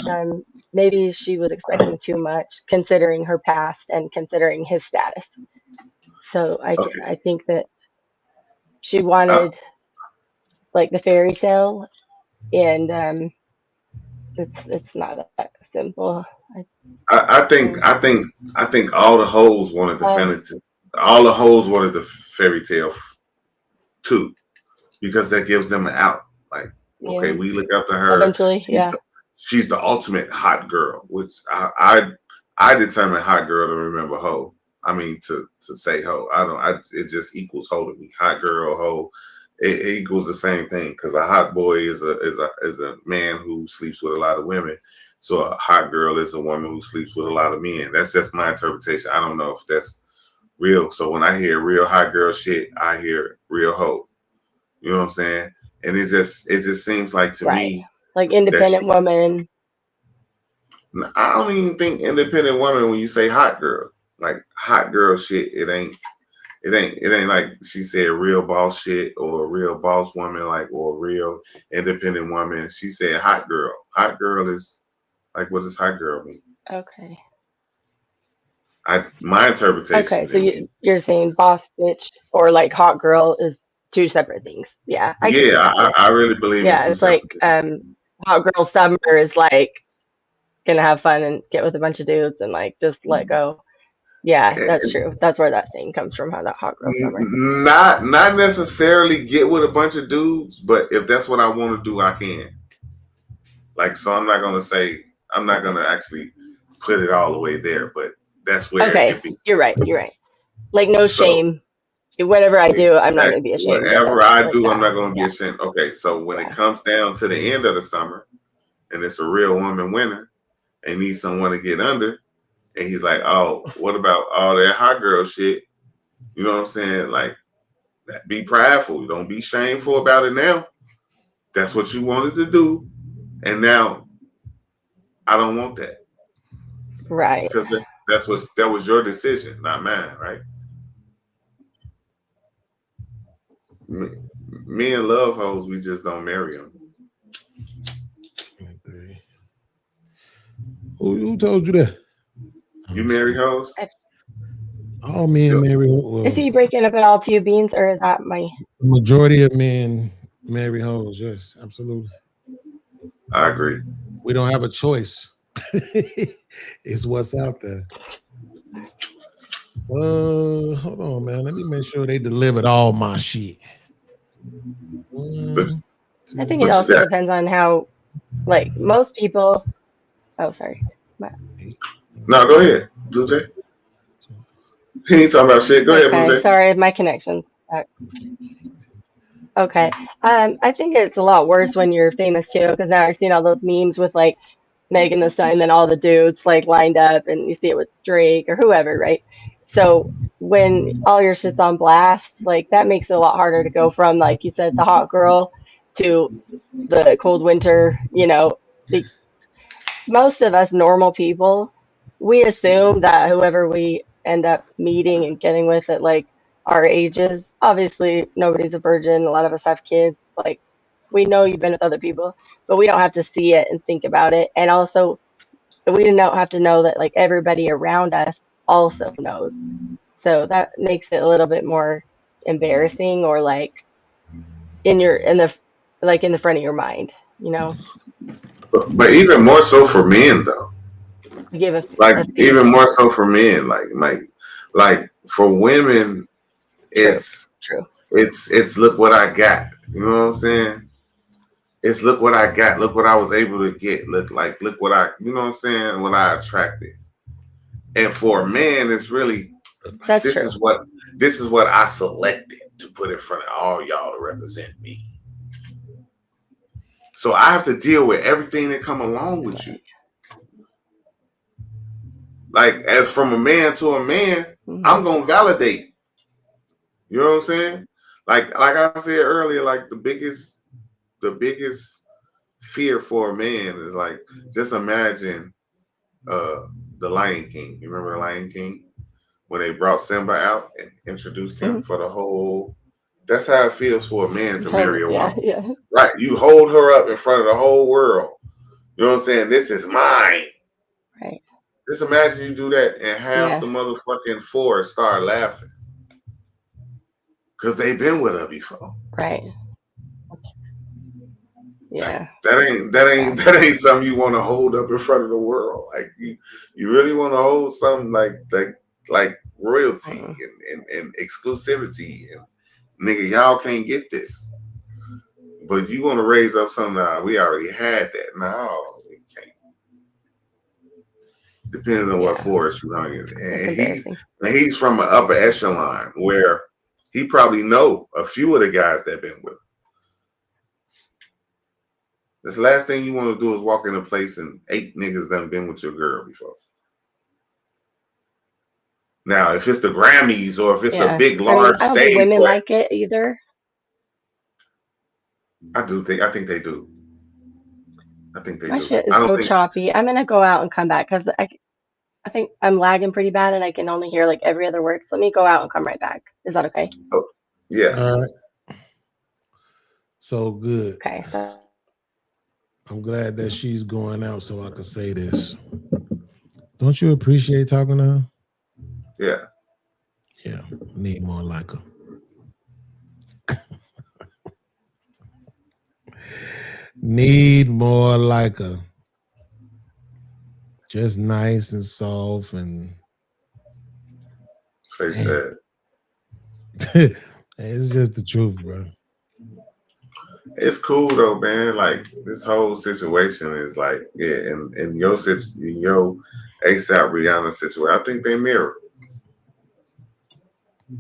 maybe she was expecting too much considering her past and considering his status. So I think that she wanted like the fairy tale, and it's not that simple. I think all the hoes wanted all the hoes wanted the fairy tale too, because that gives them an out. Like, okay, we look up to her. Eventually, she's the ultimate hot girl, which I determine hot girl to remember hoe. I mean to say hoe. It just equals hoe to me. Hot girl, hoe. It equals the same thing, because a hot boy is a man who sleeps with a lot of women. So a hot girl is a woman who sleeps with a lot of men. That's just my interpretation. I don't know if that's real. So when I hear real hot girl shit, I hear real hoe. You know what I'm saying? And it just seems like to me, like independent woman. I don't even think independent woman when you say hot girl. Like hot girl shit, it ain't like she said real boss shit or a real boss woman, like, or a real independent woman. She said hot girl. Hot girl is like, what does hot girl mean? Okay. My interpretation. Okay, so you're saying boss bitch or like hot girl is two separate things. Yeah. I really believe. Yeah, it's like hot girl summer is like gonna have fun and get with a bunch of dudes and like just let go. Yeah, that's true. That's where that saying comes from, how that hot girl summer. Not necessarily get with a bunch of dudes, but if that's what I want to do, I can. Like, so I'm not gonna actually put it all the way there, but that's where okay. You're right. Like no shame. Whatever I do, I'm not gonna be ashamed. Whatever I do, I'm not gonna be ashamed. Okay, so when it comes down to the end of the summer and it's a real woman winner and needs someone to get under, and he's like, oh, what about all that hot girl shit? You know what I'm saying? Like, be prideful. Don't be shameful about it now. That's what you wanted to do. And now I don't want that. Right. Because that was your decision, not mine, right? Me and love hoes, we just don't marry them. Okay. Who told you that? You marry hoes? All men marry. Is he breaking up at all to you, Beans, or is that my majority of men marry hoes? Yes, absolutely. I agree. We don't have a choice. It's what's out there. Hold on, man. Let me make sure they delivered all my shit. I think it also depends on how, like, most people. Oh, sorry. No, go ahead, Blue Jay. He ain't talking about shit. Go ahead, Okay, Jose. sorry, my connection's back. Okay. I think it's a lot worse when you're famous too, because now I've seen all those memes with like Megan Thee Stallion, and then all the dudes like lined up, and you see it with Drake or whoever, right? So when all your shit's on blast, like that makes it a lot harder to go from, like you said, the hot girl to the cold winter. Most of us normal people, we assume that whoever we end up meeting and getting with at like our ages, obviously nobody's a virgin. A lot of us have kids. Like we know you've been with other people, but we don't have to see it and think about it. And also, we don't have to know that like everybody around us also knows. So that makes it a little bit more embarrassing, or like in the front of your mind, But even more so for men, though. give a Like speech. even more so for men. Like for women, it's True. it's look what I got. You know what I'm saying? It's look what I got. Look what I was able to get. Look what I, you know what I'm saying? What I attracted. And for a man, it's really That's this true. is what I selected to put in front of all y'all to represent me. So I have to deal with everything that come along with you. Like as from a man to a man, I'm gonna validate. You know what I'm saying? Like I said earlier, like the biggest fear for a man is like, just imagine the Lion King. You remember the Lion King? When they brought Simba out and introduced him for the whole, that's how it feels for a man to marry a woman. Yeah. Right. You hold her up in front of the whole world. You know what I'm saying? This is mine. Right. Just imagine you do that and half the motherfucking forest start laughing. Because they've been with her before. Right. Yeah. That ain't something you want to hold up in front of the world. Like you really want to hold something like royalty and exclusivity, and nigga, y'all can't get this. But you want to raise up something, we already had that. No, we can't. Depending on what forest you hung in. And he's from an upper echelon where he probably know a few of the guys that been with him. This last thing you want to do is walk in a place and 8 niggas done been with your girl before. Now, if it's the Grammys or if it's a big, large I don't stage, think women like it either. I think they do. I think they do. My shit is so choppy. I'm gonna go out and come back because I think I'm lagging pretty bad and I can only hear like every other word. So let me go out and come right back. Is that okay? Oh, yeah. All right. So good. Okay. So I'm glad that she's going out so I can say this. Don't you appreciate talking to her? Yeah. Yeah. Need more like her. Need more like her. Just nice and soft and Face that. It's just the truth, bro. It's cool though, man. Like this whole situation is like, in your ASAP Rihanna situation, I think they mirror.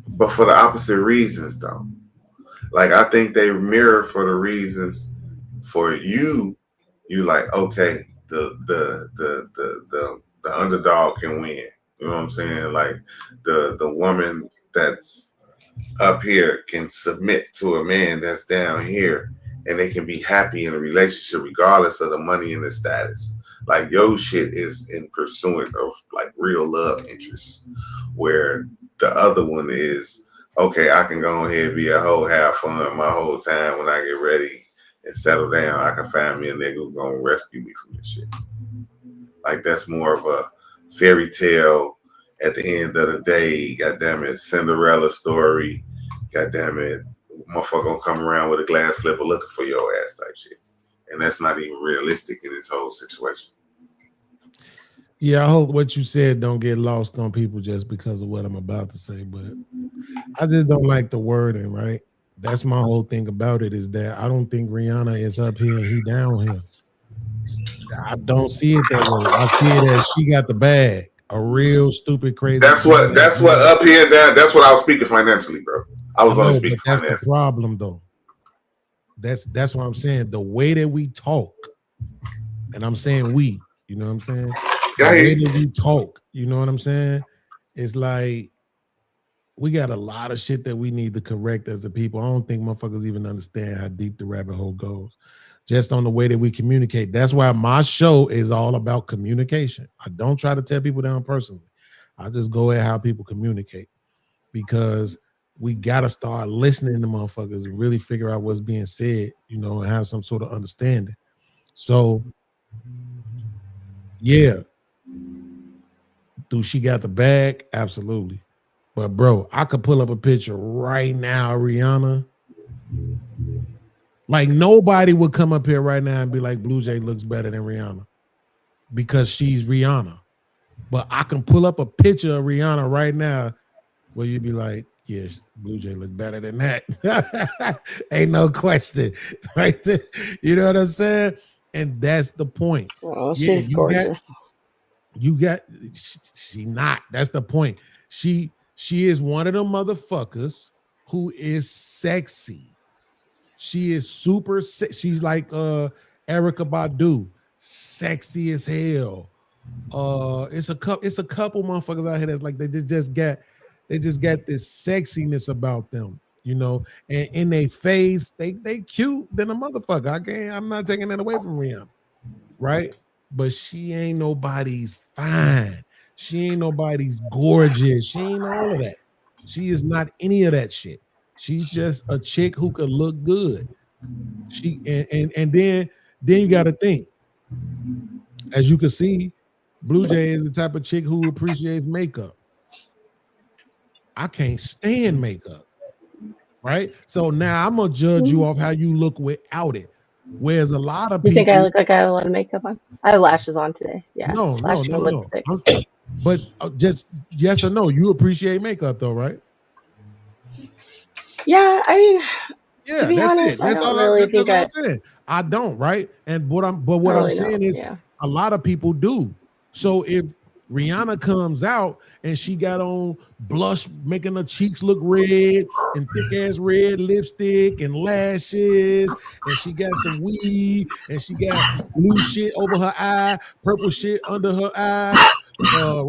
But for the opposite reasons though. Like I think they mirror for the reasons for you like, okay, the underdog can win. You know what I'm saying? Like the woman that's up here can submit to a man that's down here, and they can be happy in a relationship regardless of the money and the status. Like your shit is in pursuit of like real love interests, where the other one is, okay, I can go ahead and be a hoe, have fun my whole time. When I get ready and settle down, I can find me a nigga who's gonna rescue me from this shit. Like that's more of a fairy tale at the end of the day. Goddamn it, Cinderella story. Goddamn it, motherfucker gonna come around with a glass slipper looking for your ass type shit. And that's not even realistic in this whole situation. Yeah, I hope what you said don't get lost on people just because of what I'm about to say, but I just don't like the wording, right? That's my whole thing about it, is that I don't think Rihanna is up here and he down here. I don't see it that way. I see it as she got the bag. a real stupid, crazy. That's what up here, down. That's what I was speaking financially, bro. I was only speaking but that's finance. the problem, though. That's what I'm saying. The way that we talk, and I'm saying we, you know what I'm saying? The way that we talk, you know what I'm saying? It's like we got a lot of shit that we need to correct as a people. I don't think motherfuckers even understand how deep the rabbit hole goes. Just on the way that we communicate. That's why my show is all about communication. I don't try to tear people down personally. I just go at how people communicate, because we got to start listening to motherfuckers and really figure out what's being said, you know, and have some sort of understanding. So, yeah. Do she got the bag? Absolutely. But, bro, I could pull up a picture right now, Rihanna. Like, nobody would come up here right now and be like, Blue Jay looks better than Rihanna because she's Rihanna. But I can pull up a picture of Rihanna right now where you'd be like, yes, Blue Jay look better than that. Ain't no question. Right there. You know what I'm saying? And that's the point. Oh, she's gorgeous. She not. That's the point. She is one of them motherfuckers who is sexy. She is super. She's like Erykah Badu, sexy as hell. It's a couple motherfuckers out here that's like they just got this sexiness about them, you know. And in their face, they cute than a motherfucker. I'm not taking that away from Rihanna, right? But she ain't nobody's fine. She ain't nobody's gorgeous. She ain't all of that. She is not any of that shit. She's just a chick who could look good. She and then you got to think. As you can see, Blue Jay is the type of chick who appreciates makeup. I can't stand makeup, right? So now I'm gonna judge you off how you look without it. Whereas a lot of people, you think I look like I have a lot of makeup on? I have lashes on today. Yeah, no. Lipstick. But just yes or no, you appreciate makeup though, right? Yeah, I mean, Yeah, to be that's honest, it. That's I all. don't really think I'm saying. I don't, right? And what I'm saying is, a lot of people do. So if Rihanna comes out and she got on blush, making her cheeks look red and thick ass red lipstick and lashes, and she got some weed and she got blue shit over her eye, purple shit under her eye,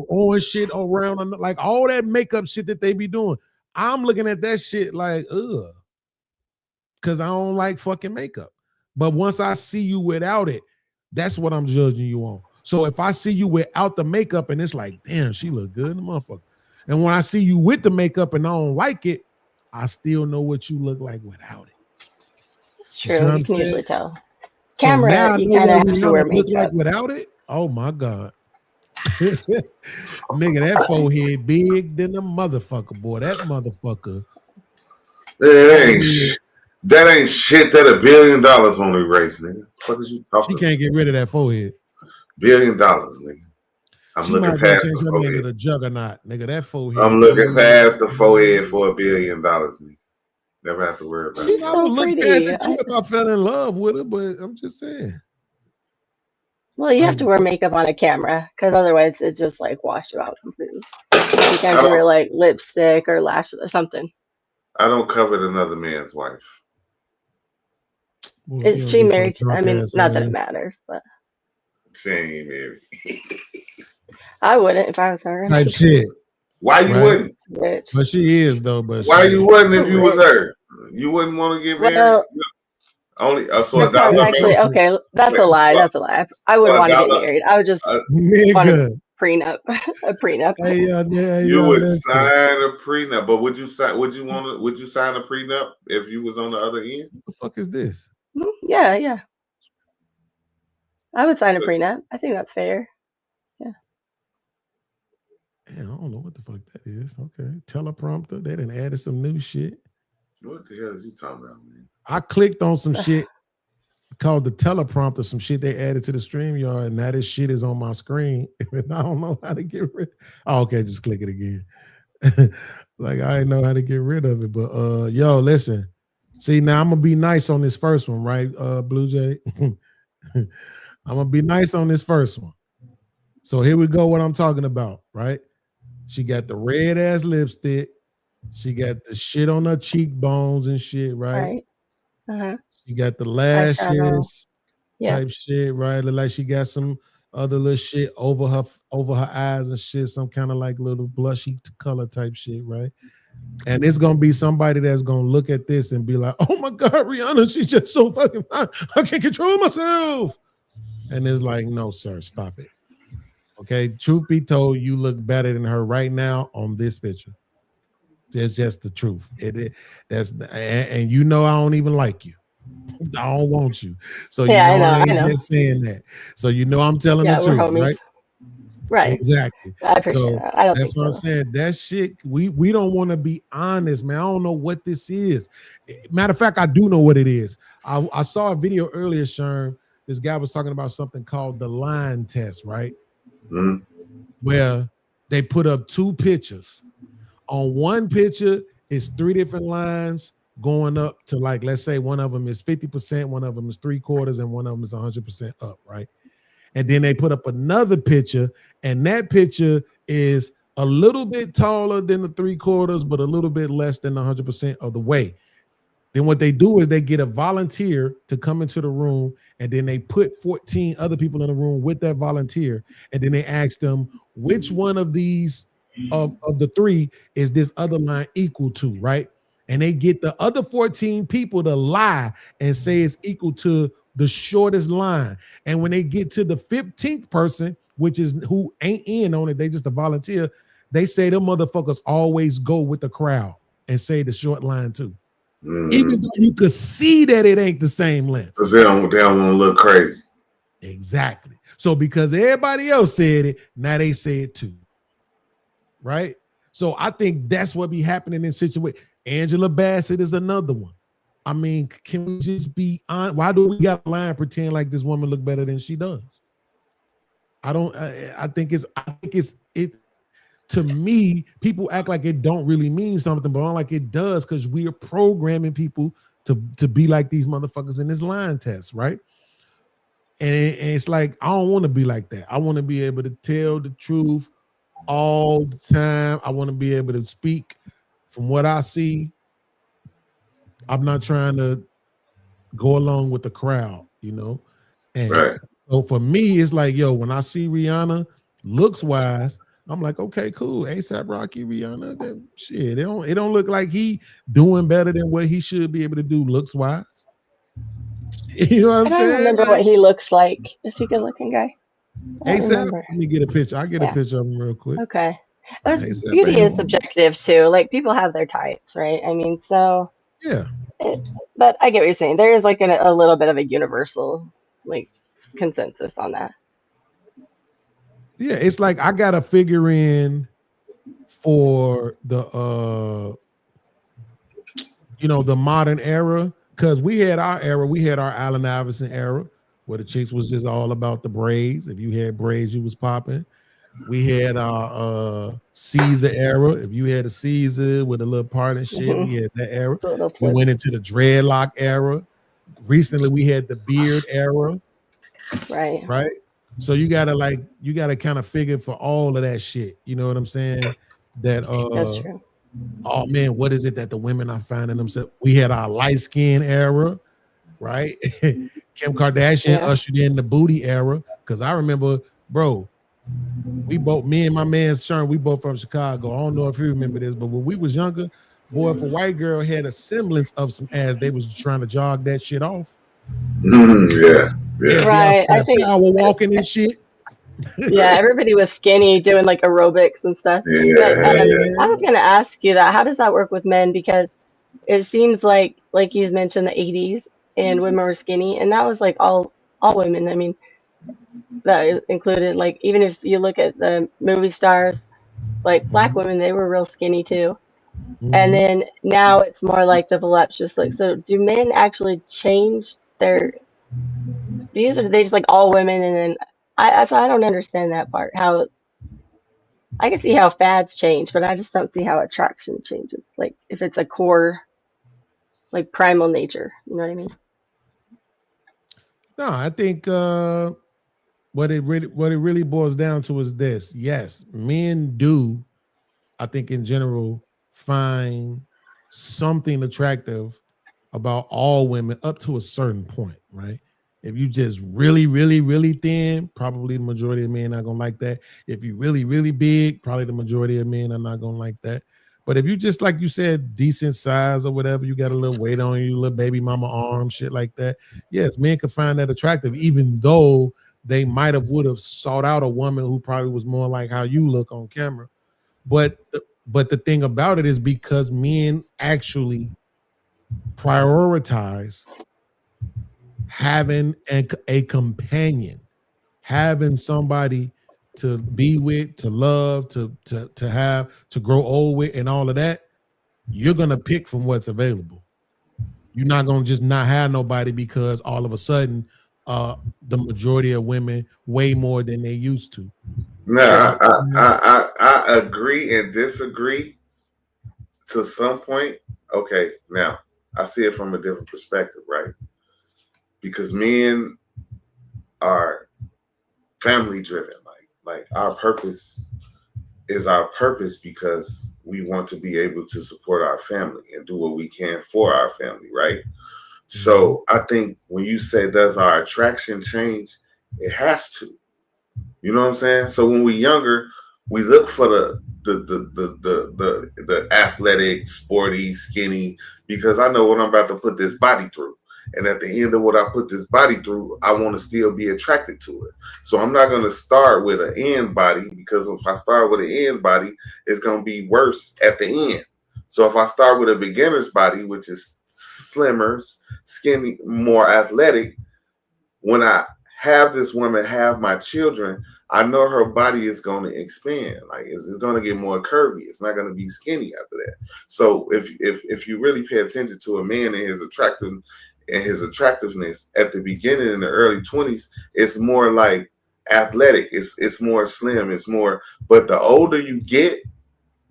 orange shit around, like all that makeup shit that they be doing. I'm looking at that shit like, ugh, because I don't like fucking makeup. But once I see you without it, that's what I'm judging you on. So if I see you without the makeup and it's like, damn, she look good, motherfucker. And when I see you with the makeup and I don't like it, I still know what you look like without it. It's true. You can usually tell. Camera, so you kind of have to wear makeup. Like without it? Oh my God. Nigga, that forehead big than a motherfucker, boy. That motherfucker. That ain't shit that $1 billion on erase, nigga. What is you talking She can't get rid of that forehead. $1 billion, nigga. I'm looking past the forehead. The juggernaut, nigga. That forehead. I'm looking past the forehead for $1 billion, nigga. Never have to worry about She's it. so look pretty. Past it too if I fell in love with her, but I'm just saying. Well, you have to wear makeup on a camera because otherwise it just like wash you out completely. You can't wear like lipstick or lashes or something. I don't covet another man's wife. Well, She married? I mean, not that it matters, but she ain't married. I wouldn't if I was her. Type shit. Why you wouldn't? Rich. But she is though. But why you wouldn't if you was her? You wouldn't want to get married. Well, only actually, okay, that's a lie. That's a lie. I wouldn't want to get married. I would just want a prenup. A prenup. You would sign a prenup, but would you sign? Would you sign a prenup if you was on the other end? What the fuck is this? Yeah. I would sign a prenup. I think that's fair. Yeah. I don't know what the fuck that is. Okay, teleprompter. They done added some new shit. What the hell is you talking about, man? I clicked on some shit called the teleprompter, some shit they added to the StreamYard, and now this shit is on my screen. And I don't know how to get rid. Oh, okay, just click it again. Like I didn't know how to get rid of it. But yo, listen. See, now I'm gonna be nice on this first one, right? Blue Jay. I'm gonna be nice on this first one. So here we go. What I'm talking about, right? She got the red ass lipstick. She got the shit on her cheekbones and shit, right? Right. Uh-huh. She got the Eyeshadow. lashes Yeah. type shit, right? Look like she got some other little shit over her eyes and shit, some kind of like little blushy color type shit, right? And it's gonna be somebody that's gonna look at this and be like, "Oh my God, Rihanna, she's just so fucking fine. I can't control myself." And it's like, no, sir, stop it. Okay, truth be told, you look better than her right now on this picture. It's just the truth. And you know I don't even like you. I don't want you. So Yeah, you know I I ain't know. just saying that. So you know I'm telling Yeah, the we're truth, homies. right? Right. Exactly. I appreciate So that. I don't that's think what I'm so. saying. That shit, we don't want to be honest, man. I don't know what this is. Matter of fact, I do know what it is. I saw a video earlier, Sherm. This guy was talking about something called the line test, right? Mhm. Where they put up two pictures. On one picture, it's 3 different lines going up to, like, let's say one of them is 50%, one of them is 3/4, and one of them is 100% up, right? And then they put up another picture, and that picture is a little bit taller than the 3/4, but a little bit less than 100% of the way. Then what they do is they get a volunteer to come into the room, and then they put 14 other people in the room with that volunteer, and then they ask them which one of these of the 3 is this other line equal to, right? And they get the other 14 people to lie and say it's equal to the shortest line. And when they get to the 15th person, which is who ain't in on it, they just a volunteer, they say them motherfuckers always go with the crowd and say the short line too. Even though you could see that it ain't the same length. Because they don't want to look crazy. Exactly. So because everybody else said it, now they say it too. Right? So I think that's what be happening in situations. Angela Bassett is another one. I mean, can we just be on? Why do we got to lie and pretend like this woman look better than she does? I think it's to me, people act like it don't really mean something, but I'm like it does, because we are programming people to be like these motherfuckers in this line test, right? And it's like, I don't want to be like that. I want to be able to tell the truth all the time. I want to be able to speak from what I see. I'm not trying to go along with the crowd, you know? And Right. so for me, it's like, yo, when I see Rihanna looks wise, I'm like, okay, cool. A$AP Rocky, Rihanna, that shit. It don't look like he doing better than what he should be able to do looks wise. You know what I'm I don't saying? remember Like, what he looks like. Is he a good looking guy? I don't A$AP, remember. let me get a picture. I'll get a Yeah. picture of him real quick. Okay. But A$AP beauty is ain't- subjective too. Like people have their types, right? I mean, so Yeah. but I get what you're saying. There is like a little bit of a universal like consensus on that. Yeah, it's like I gotta figure in for the the modern era, because we had our era, we had our Allen Iverson era where the chicks was just all about the braids. If you had braids, you was popping. We had our Caesar era. If you had a Caesar with a little part and shit, we had that era. Little We flip. went into the dreadlock era. Recently, we had the beard era, Right. right? So you gotta kind of figure for all of that shit. You know what I'm saying? That That's true. oh man, what is it that the women are finding themselves? We had our light skin era, right? Kim Kardashian Yeah. ushered in the booty era. Because I remember, bro, me and my man Sean, we both from Chicago. I don't know if you remember this, but when we was younger, boy, if a white girl had a semblance of some ass, they was trying to jog that shit off. Yeah. Yeah, Right. I think power walking and shit. yeah, everybody was skinny doing like aerobics and stuff. But I was gonna ask you that. How does that work with men? Because it seems like you mentioned the 80s and women were skinny, and that was like all women. I mean, that included like even if you look at the movie stars, like black women, they were real skinny too. And then now it's more like the voluptuous look. So do men actually change their views, or do they just like all women? And then I don't understand that part. How I can see how fads change, but I just don't see how attraction changes. Like if it's a core, like primal nature, you know what I mean? No, I think what it really boils down to is this. Yes, men do, I think in general, find something attractive about all women up to a certain point, right? If you just really, really, really thin, probably the majority of men not gonna like that. If you really, really big, probably the majority of men are not gonna like that. But if you just, like you said, decent size or whatever, you got a little weight on you, little baby mama arm, shit like that. Yes, men can find that attractive, even though they might have would have sought out a woman who probably was more like how you look on camera. But the thing about it is because men actually prioritize having a companion, having somebody to be with, to love, to have, to grow old with, and all of that, you're gonna pick from what's available. You're not gonna just not have nobody because all of a sudden the majority of women way more than they used to. No, I agree and disagree to some point. Okay, now I see it from a different perspective, right? Because men are family driven. Like our purpose is our purpose because we want to be able to support our family and do what we can for our family, right? So I think when you say does our attraction change, it has to. You know what I'm saying? So when we're younger, we look for the athletic, sporty, skinny, because I know what I'm about to put this body through. And at the end of what I put this body through, I want to still be attracted to it. So I'm not going to start with an end body, because if I start with an end body, it's going to be worse at the end. So if I start with a beginner's body, which is slimmer, skinny, more athletic, when I have this woman have my children, I know her body is going to expand. Like it's going to get more curvy. It's not going to be skinny after that. So if you really pay attention to a man and his attractiveness at the beginning in the early 20s, it's more like athletic. It's more slim. It's more. But the older you get,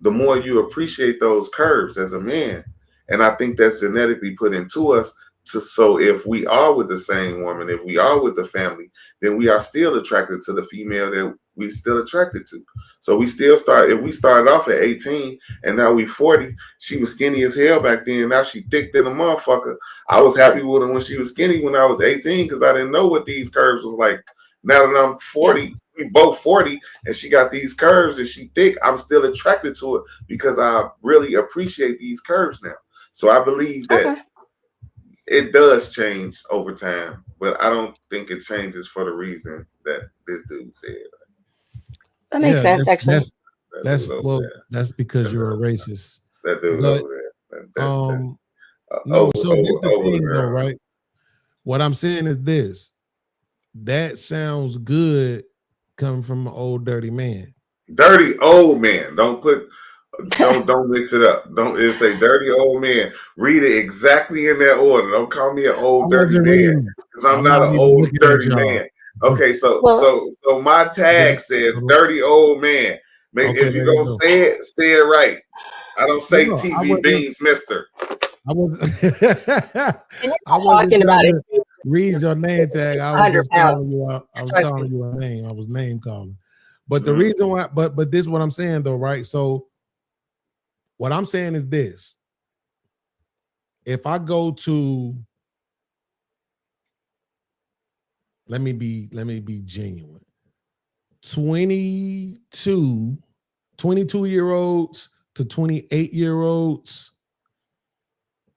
the more you appreciate those curves as a man. And I think that's genetically put into us. So if we are with the same woman, if we are with the family, then we are still attracted to the female that we still attracted to. So we still start, if we started off at 18 and now we 40, she was skinny as hell back then. Now she thick than a motherfucker. I was happy with her when she was skinny when I was 18 because I didn't know what these curves was like. Now that I'm 40, we both 40, and she got these curves and she thick, I'm still attracted to it because I really appreciate these curves now. So I believe that it does change over time, but I don't think it changes for the reason that this dude said. That makes sense, actually. That's because you're a racist. That dude over there. No, so this the thing though, right? What I'm saying is this. That sounds good coming from an old dirty man. Dirty old man. Don't mix it up. Don't say dirty old man. Read it exactly in that order. Don't call me an old dirty man because I'm not an old dirty man. Okay, so my tag says dirty old man. If you're gonna say it right. I don't say TV beans, mister. I wasn't talking about it. Read your name tag. I was just calling you out. I was calling you a name. I was name calling. But the reason why, but this is what I'm saying though, right? So what I'm saying is this. If I go to, let me be genuine. 22-year-olds to 28-year-olds,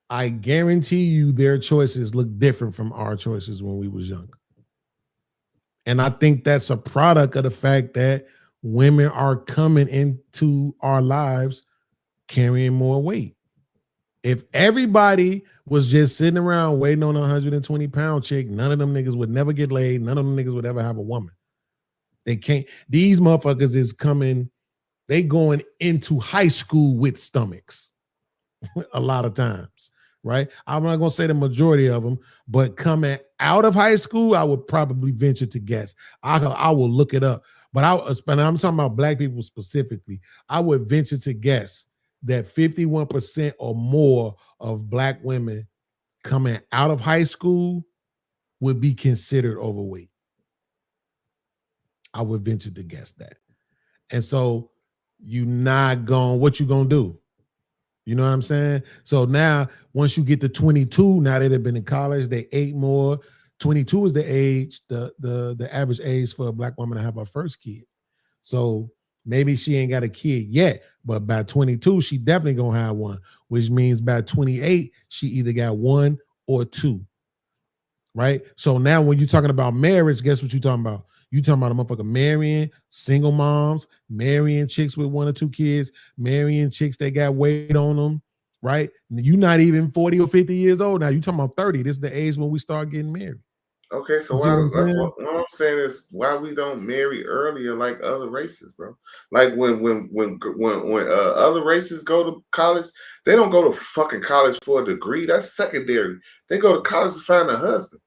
I guarantee you their choices look different from our choices when we was younger. And I think that's a product of the fact that women are coming into our lives carrying more weight. If everybody was just sitting around waiting on a 120-pound chick, none of them niggas would never get laid. None of them niggas would ever have a woman. They can't. These motherfuckers is coming, they going into high school with stomachs a lot of times, right? I'm not going to say the majority of them, but coming out of high school, I would probably venture to guess. I will look it up. But I'm talking about black people specifically. I would venture to guess that 51% or more of black women coming out of high school would be considered overweight. I would venture to guess that. And so you not going, what you gonna do? You know what I'm saying? So now, once you get to 22, now that they've been in college, they 8 more. 22 is the age, the average age for a Black woman to have her first kid. So maybe she ain't got a kid yet, but by 22, she definitely gonna have one, which means by 28, she either got 1 or 2. Right? So now when you're talking about marriage, guess what you're talking about? You talking about a motherfucker marrying single moms, marrying chicks with 1 or 2 kids, marrying chicks that got weight on them, right? You're not even 40 or 50 years old now. You talking about 30. This is the age when we start getting married. Okay, so what I'm saying is why we don't marry earlier like other races, bro. Like when other races go to college, they don't go to fucking college for a degree. That's secondary. They go to college to find a husband,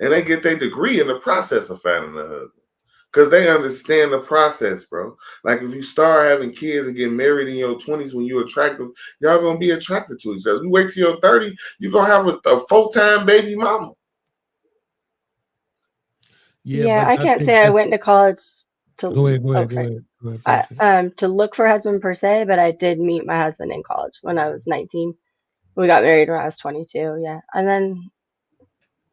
and they get their degree in the process of finding a husband because they understand the process, bro. Like if you start having kids and get married in your 20s when you're attractive, y'all gonna be attracted to each other. You wait till you're 30, you're gonna have a full-time baby mama. Yeah, I can't say I went to college to go ahead. to look for a husband per se, but I did meet my husband in college when I was 19. We got married when I was 22. Yeah, and then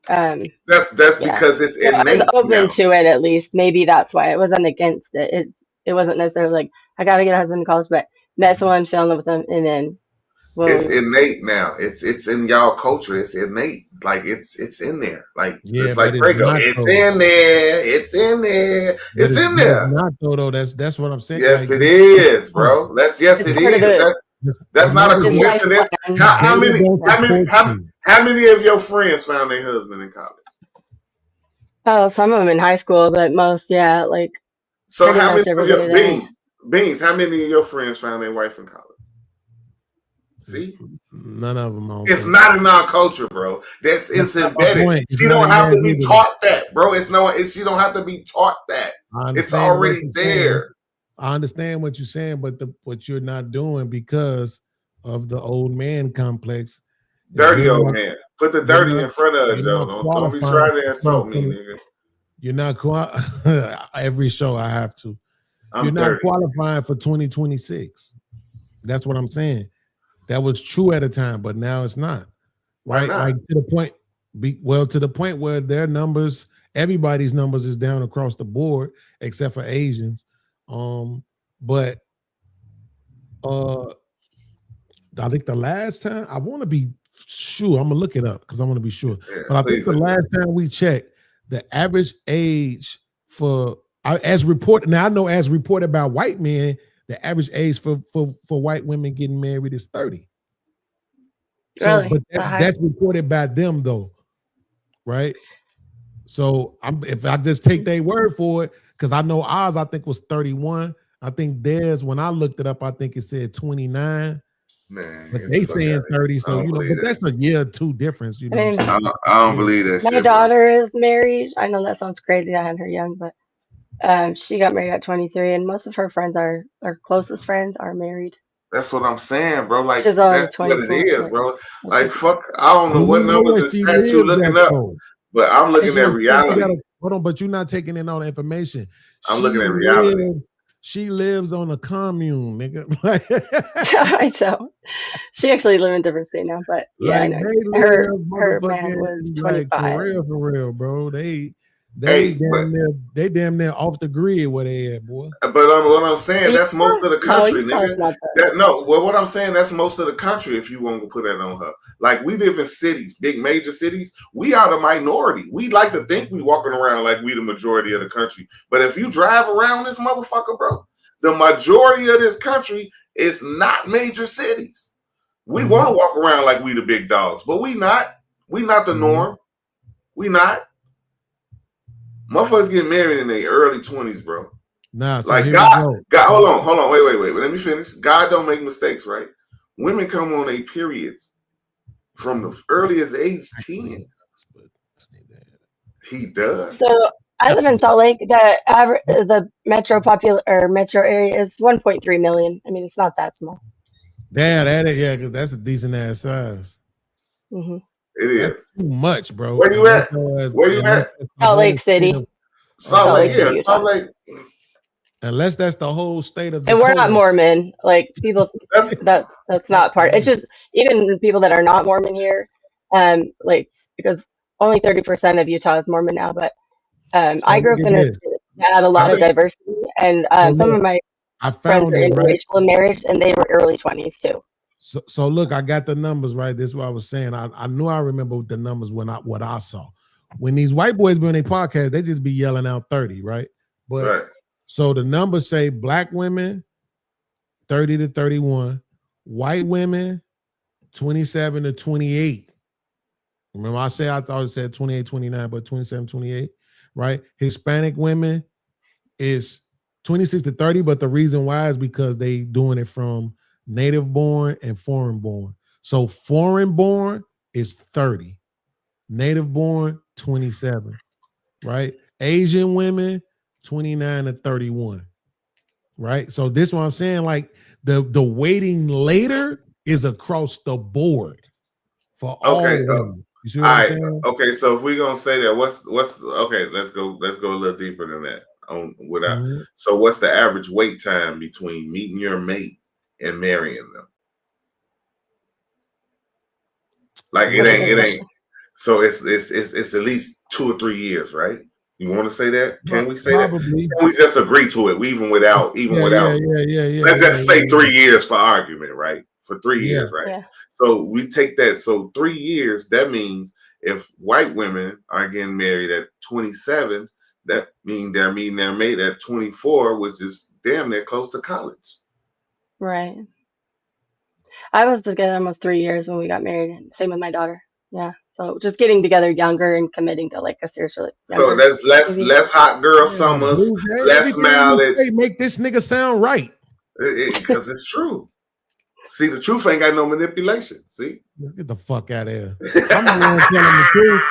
that's because it's innate. I was open to it at least. Maybe that's why I wasn't against it. It wasn't necessarily like I got to get a husband in college, but met someone, fell in love with them, and then. Well, it's innate now. It's in y'all culture. It's innate. Like it's in there. Like it's like Prego. It's in there. It's in there. It's in there. Not though. That's what I'm saying. Yes, it is, bro. It is. That's not a coincidence. How many of your friends found their husband in college? Oh, some of them in high school, but most, yeah, like. So how many of your beans? How many of your friends found their wife in college? See, none of them. It's not in our culture, bro. It's embedded. She don't have to be taught that, bro. She don't have to be taught that. It's already there. I understand what you're saying, but what you're not doing because of the old man complex. Dirty old man. Put the dirty in front of it, Joe. Don't be trying to insult me, nigga. You're not every show I have to. You're not qualifying for 2026. That's what I'm saying. That was true at a time, but now it's not. Right? Like to the point where their numbers, everybody's numbers is down across the board, except for Asians. But I think the last time, I want to be sure, I'm gonna look it up because I want to be sure. Yeah, but I think the last time we checked, the average age for as reported, now I know as reported by white men, the average age for white women getting married is 30. Really? So, but that's reported by them though, right? So if I just take their word for it, because I know ours I think was 31. I think theirs, when I looked it up, I think it said 29. Man, but they saying 30, so but that's a year or two difference. You know, I don't believe that. My daughter is married. I know that sounds crazy. I had her young, but she got married at 23, and most of her friends our closest friends are married. That's what I'm saying, bro. Like that's what it is, bro. Like fuck, I don't know what numbers the stats you looking up, but I'm looking at reality. Hold on, but you're not taking in all the information. I'm looking at reality. She lives on a commune, nigga. I know. She actually lives in a different state now, but yeah, I know. Her man was 25. For real, bro. They damn near off the grid where they at, boy. But what I'm saying, that's most of the country, nigga. What I'm saying, that's most of the country. If you want to put that on her, like we live in cities, big major cities. We are the minority. We like to think we walking around like we the majority of the country. But if you drive around this motherfucker, bro, the majority of this country is not major cities. We want to walk around like we the big dogs, but we not. We not the norm. We not. Motherfuckers get married in their early 20s, bro. Nah, so like God, hold on, wait. Let me finish. God don't make mistakes, right? Women come on their periods from the earliest age 10. He does. So I live in Salt Lake. The metro area is 1.3 million. I mean, it's not that small. Because that's a decent ass size. Mm-hmm. It is that's too much, bro. Where you at? Salt Lake City. Salt Lake, City, yeah, Utah. Salt Lake. Unless that's the whole state of And we're not Dakota. Mormon. Like people, That's that's not part. It's just even people that are not Mormon here, like because only 30% of Utah is Mormon now. But So I grew look up at in a this. state that had a lot I of think diversity, and So some of look, my I friends found are it, right? interracial in marriage, and they were early 20s too. So look, I got the numbers right. This is what I was saying. I knew I remember the numbers when what I saw. When these white boys be on their podcast, they just be yelling out 30, right? But right. so the numbers say black women 30 to 31, white women 27 to 28. Remember, I thought it said 28, 29, but 27, 28, right? Hispanic women is 26 to 30, but the reason why is because they doing it from native born and foreign born. So foreign born is 30, native born 27, right? Asian women 29 to 31, right? So this is what I'm saying, like the weighting later is across the board for all Okay. women. You see All what I'm right. saying? Okay. So if we're gonna say that, what's okay? Let's go a little deeper than that. Mhm. So what's the average wait time between meeting your mate and marrying them? Like That's a good it question. ain't. So it's at least 2 or 3 years, right? You want to say that? Can we say that? Probably. Can we just agree to it? Even without. Yeah. Let's just say 3 years for argument, right? For 3 Yeah. years, right? Yeah. So we take that. So 3 years. That means if white women are getting married at 27, that means they're meeting their mate at 24, which is damn near close to college. Right. I was together almost 3 years when we got married. Same with my daughter. Yeah. So just getting together younger and committing to like a serious So younger. that's Maybe. less hot girl Yeah, summers, Blue Jay, less everything you mileage, say make this nigga sound right. because it's true. See, the truth ain't got no manipulation. See, Get the fuck out of here. I'm the one telling the truth.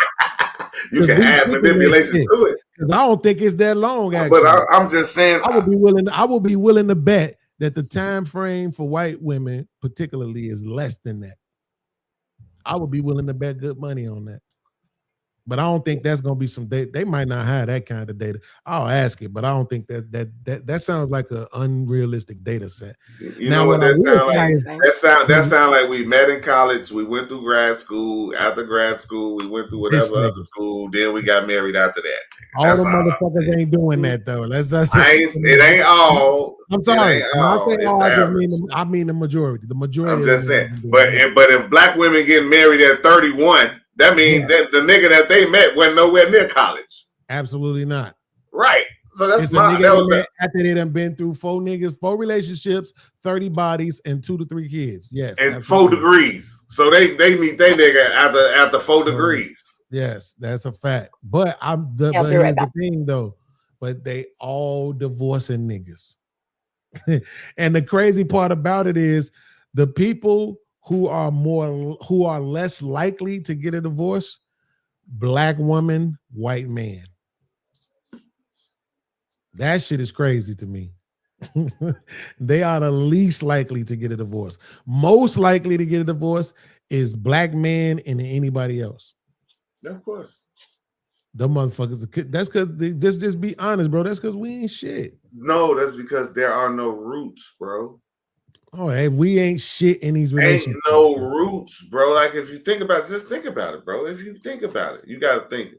you 'Cause can we add thinking that manipulation shit. to it. 'Cause I don't think it's that long, actually. But I'm just saying, I would be willing to bet that the time frame for white women, particularly, is less than that. I would be willing to bet good money on that. But I don't think that's gonna be some data. They might not have that kind of data. I'll ask it, but I don't think that sounds like an unrealistic data set. you know what I that will sound say like? is- That sound like we met in college. We went through grad school. After grad school, we went through This whatever other nigga. school. Then we got married after that. All That's the all I'm motherfuckers saying. ain't doing that though. It ain't all. I'm sorry. It ain't When I all. say It's all, I just average. mean the majority. The majority. I'm of just them saying. ain't doing But that. if black women get married at 31, that means that the nigga that they met went nowhere near college. Absolutely not. Right. So that's It's a my nigga that they was met after they done been through 4 niggas, 4 relationships, 30 bodies, and 2 to 3 kids. Yes. and 4 absolutely. degrees. So they meet their nigga after 4 degrees. Yes, that's a fact. But Yeah, but I'll be here's right the back. thing though. But they all divorcing niggas. And the crazy part about it is the people who are less likely to get a divorce, black woman, white man. That shit is crazy to me. They are the least likely to get a divorce. Most likely to get a divorce is black man and anybody else. Of course. The motherfuckers. That's because just be honest, bro. That's because we ain't shit. No, that's because there are no roots, bro. Oh, hey, we ain't shit in these relationships. Ain't no roots, bro. Like if you think about it, just think about it, bro. If you think about it, you got to think.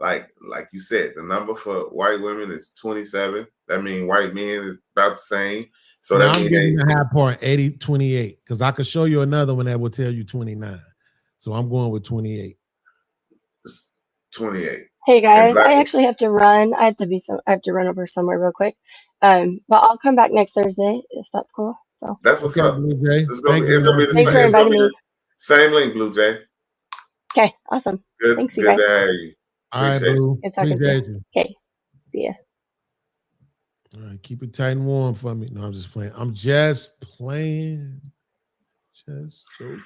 Like you said, the number for white women is 27. That means white men is about the same. So now that I'm means giving the high part 80, 28, because I could show you another one that will tell you 29. So I'm going with 28. 28. Hey guys, I actually have to run. I have to run over somewhere real quick. But I'll come back next Thursday if that's cool. So that's what's up. Blue Jay. It's gonna be the thanks same. for inviting me. Same link, Blue Jay. Okay, awesome. Good. Thanks, you good guys. to have you. All right, Blue. Good talking to Appreciate you. you. Okay, see ya. All right, keep it tight and warm for me. No, I'm just playing. I'm just playing. Just joking.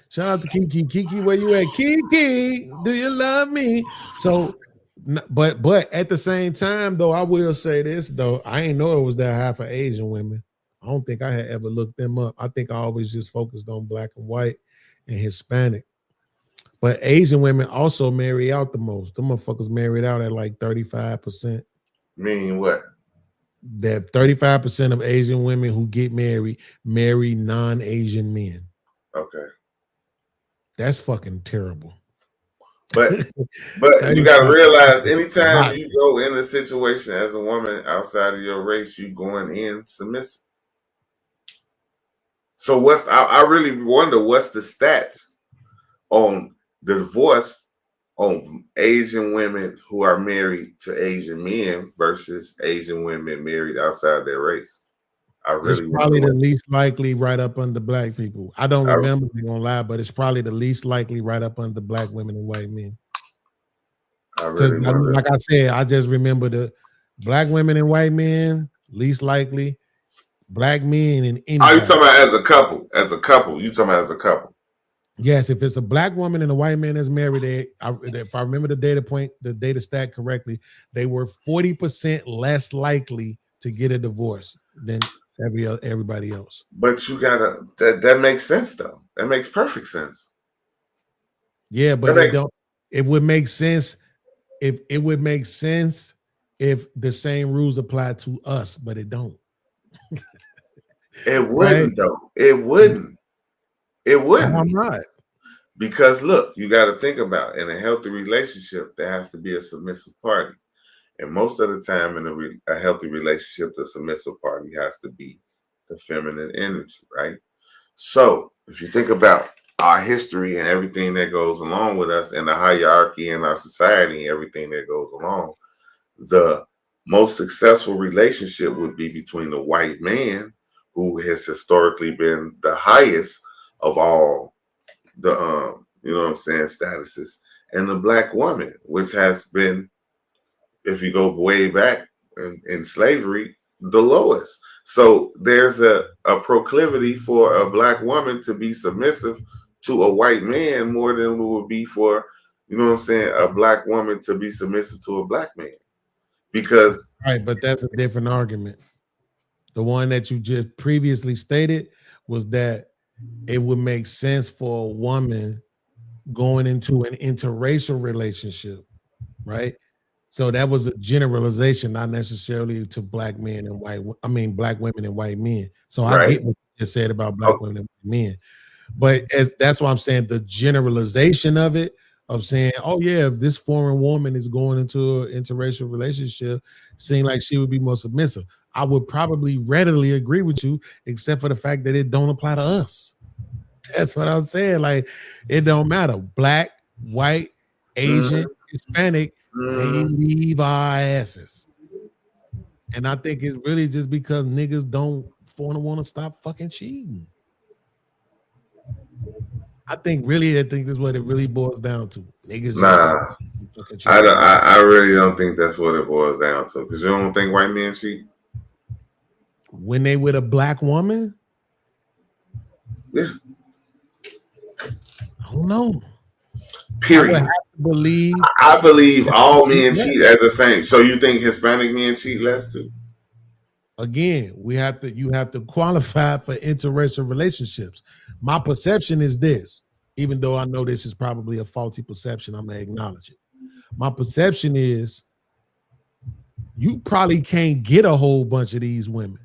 Shout out to Kiki. Kiki, where you at? Kiki, do you love me? So, but at the same time, though, I will say this, though. I ain't know it was that high for Asian women. I don't think I had ever looked them up. I think I always just focused on black and white and Hispanic. But Asian women also marry out the most. Them motherfuckers married out at like 35%. Meaning what? That 35% of Asian women who get married marry non-Asian men. Okay. That's fucking terrible. But you gotta realize anytime you go in a situation as a woman outside of your race, you going in submissive. So I really wonder what's the stats on the divorce on Asian women who are married to Asian men versus Asian women married outside their race. It's probably the least likely right up under black people. I don't remember, I'm gonna lie, but it's probably the least likely right up under black women and white men. Because like I said, I just remember the black women and white men, least likely, black men and Indian. Are you talking about as a couple? As a couple, you talking about as a couple? Yes, if it's a black woman and a white man that's married, if I remember the data stat correctly, they were 40% less likely to get a divorce than everybody else. But you gotta that makes sense though. That makes perfect sense. Yeah, but it would make sense if the same rules apply to us, but it don't. It wouldn't though. It wouldn't. I'm not. Because look, you got to think about in a healthy relationship, there has to be a submissive party. And most of the time in a healthy relationship, the submissive party has to be the feminine energy, right? So if you think about our history and everything that goes along with us and the hierarchy in our society and everything that goes along, the most successful relationship would be between the white man, who has historically been the highest of all the statuses, and the black woman, which has been, if you go way back in slavery, the lowest. So there's a proclivity for a black woman to be submissive to a white man more than it would be for, a black woman to be submissive to a black man. Because right, but that's a different argument. The one that you just previously stated was that it would make sense for a woman going into an interracial relationship, right? So that was a generalization, not necessarily to black men and black women and white men. So I get what you just said about black women and white men. But that's why I'm saying the generalization of it, of saying, oh yeah, if this foreign woman is going into an interracial relationship, seeing like she would be more submissive, I would probably readily agree with you, except for the fact that it don't apply to us. That's what I'm saying. Like, it don't matter. Black, white, Asian, Hispanic, they leave our asses. And I think it's really just because niggas don't want to stop fucking cheating. I think this is what it really boils down to. Niggas. Nah, I really don't think that's what it boils down to. Because you don't think white men cheat? When they with a black woman? Yeah. I don't know. Period. I believe all men cheat at the same. So you think Hispanic men cheat less too? Again, you have to qualify for interracial relationships. My perception is this, even though I know this is probably a faulty perception, I'm gonna acknowledge it. My perception is you probably can't get a whole bunch of these women.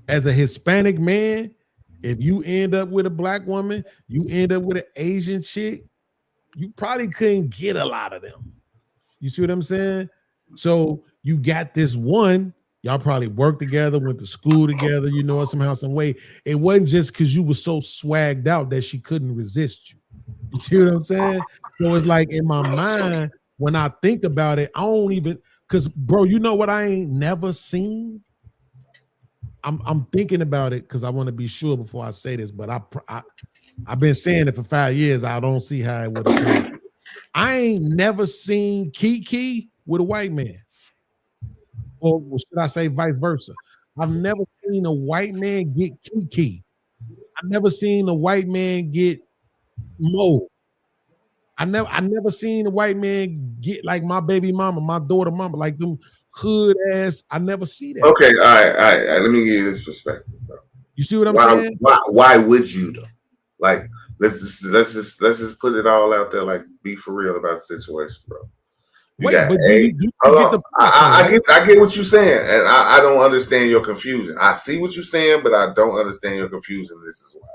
As a Hispanic man, if you end up with a black woman, you end up with an Asian chick, you probably couldn't get a lot of them. You see what I'm saying? So you got this one, y'all probably worked together, went to school together, somehow, some way. It wasn't just because you were so swagged out that she couldn't resist you. You see what I'm saying? So it's like in my mind, when I think about it, I don't even, because bro, you know what I ain't never seen? I'm thinking about it because I want to be sure before I say this, but I've been saying it for 5 years. I don't see how it would have come. I ain't never seen Kiki with a white man. Or should I say vice versa? I've never seen a white man get Kiki. I've never seen a white man get Mo. I never seen a white man get like my baby mama, my daughter mama, like them hood ass. I never see that. Okay, all right. Let me give you this perspective, bro. You see what I'm saying? Why would you though? Like, let's just put it all out there. Like, be for real about the situation, bro. You Wait, got but A. do you Hold get on. the point, I right? get what you're saying, and I don't understand your confusion. I see what you're saying, but I don't understand your confusion. This is why.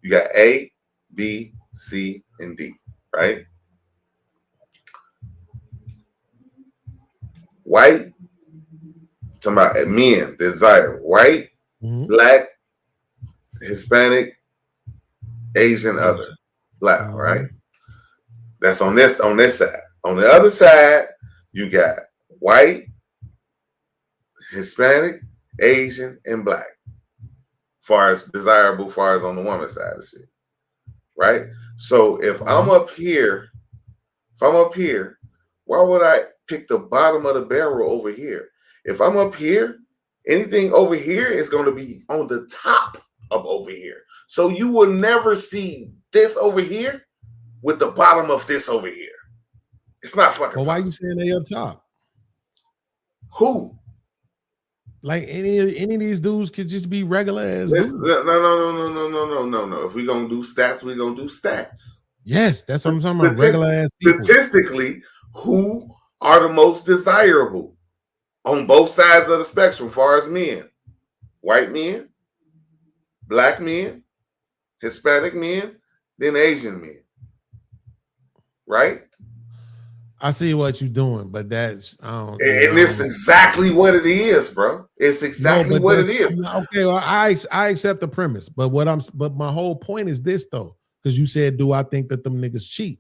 You got A, B, C, and D, right? White, talking about men, desire. White, Mhm. black, Hispanic, Asian, other. Black, right? That's on this side. On the other side, you got white, Hispanic, Asian, and black. Far as desirable, far as on the woman's side of shit. Right? So if I'm up here, why would I pick the bottom of the barrel over here? If I'm up here, anything over here is going to be on the top of over here. So you will never see this over here with the bottom of this over here. It's not fucking. Well, why you saying they up top? Who? Like any of these dudes could just be regular ass dudes. No. If we're gonna do stats, we're gonna do stats. Yes, that's what I'm talking about. Regular ass people. Statistically, who are the most desirable on both sides of the spectrum, as far as men? White men, black men, Hispanic men, then Asian men. Right? I see what you're doing, but that's and it's exactly what it is, bro. It's exactly what it is. Okay, well, I accept the premise, but my whole point is this though, because you said, do I think that them niggas cheat?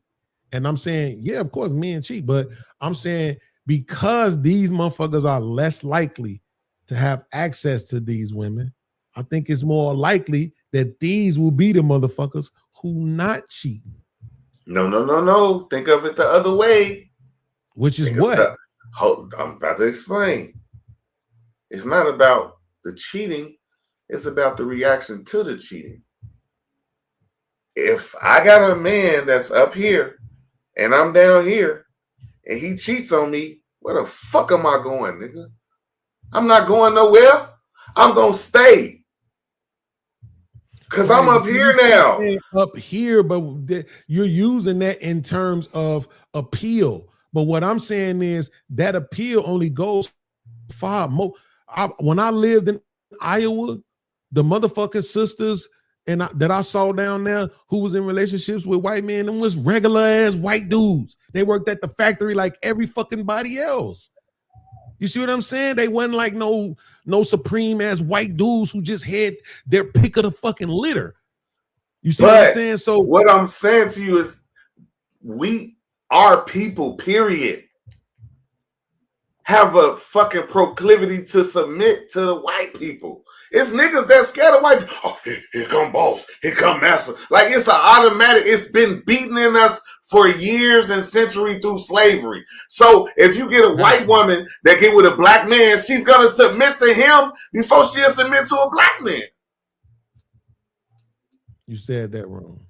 And I'm saying, yeah, of course, men cheat, but I'm saying because these motherfuckers are less likely to have access to these women, I think it's more likely that these will be the motherfuckers who not cheating. No. Think of it the other way. Which is what? I'm about to explain. It's not about the cheating. It's about the reaction to the cheating. If I got a man that's up here and I'm down here and he cheats on me, where the fuck am I going, nigga? I'm not going nowhere. I'm going to stay. Because I'm up here now. Up here, but you're using that in terms of appeal. But what I'm saying is that appeal only goes far. When I lived in Iowa, the motherfucking sisters that I saw down there who was in relationships with white men and was regular ass white dudes. They worked at the factory like every fucking body else. You see what I'm saying? They wasn't like no supreme ass white dudes who just had their pick of the fucking litter. You see what I'm saying? So what I'm saying to you is our people, period, have a fucking proclivity to submit to the white people. It's niggas that scared of white people. Oh, here come boss. Here come master. Like, it's an automatic. It's been beaten in us for years and centuries through slavery. So if you get a white woman that get with a black man, she's going to submit to him before she'll submit to a black man. You said that wrong.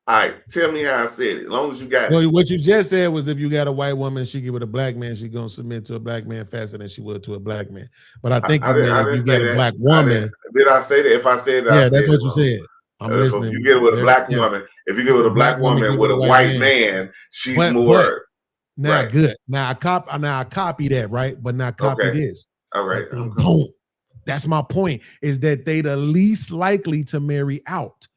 All right, tell me how I said it. As long as you got it. What you just said was if you got a white woman, she get with a black man, she's gonna submit to a black man faster than she would to a black man. But I think if you get a black woman, did I say that? If I said that, yeah, that's what you said. I'm listening. If you get with a black woman, if you get with a black woman with a white man, she's more. Now, good. Now I copy that, right? But now copy this. All right. Don't. That's my point. Is that they the least likely to marry out.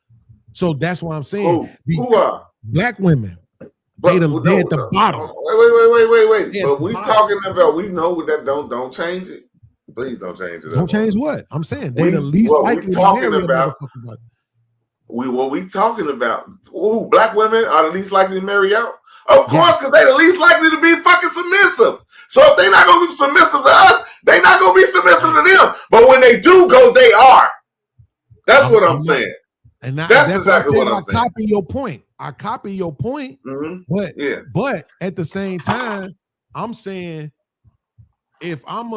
So that's what I'm saying. Who are black women? They at the bottom. Wait. But we talking about, we know that don't change it. Please don't change it. Don't change what? I'm saying they the least likely to marry about. What we talking about? Ooh, black women are the least likely to marry out. Of course, because they the least likely to be fucking submissive. So if they're not gonna be submissive to us, they're not gonna be submissive to them. But when they do go, they are. That's what I'm saying. And that's exactly what I'm saying. I copy your point. Mm-hmm. But at the same time, I'm saying if I'm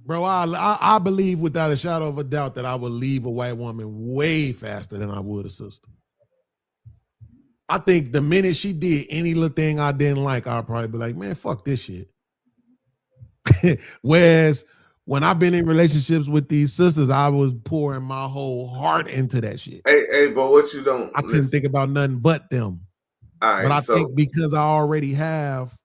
bro, I believe without a shadow of a doubt that I would leave a white woman way faster than I would a sister. I think the minute she did any little thing I didn't like, I'd probably be like, man, fuck this shit. Whereas when I've been in relationships with these sisters, I was pouring my whole heart into that shit. Hey, but what you don't I couldn't think about nothing but them. All But right, I so think because I already have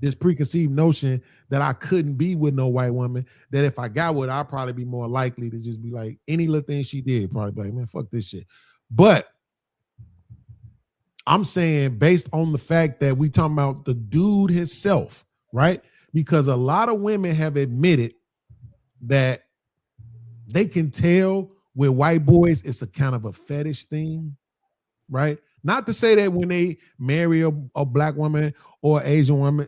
this preconceived notion that I couldn't be with no white woman, that if I got with her, I'd probably be more likely to just be like, any little thing she did, probably be like, man, fuck this shit. But I'm saying based on the fact that we talking about the dude himself, right? Because a lot of women have admitted that they can tell with white boys it's a kind of a fetish thing, right? Not to say that when they marry a black woman or Asian woman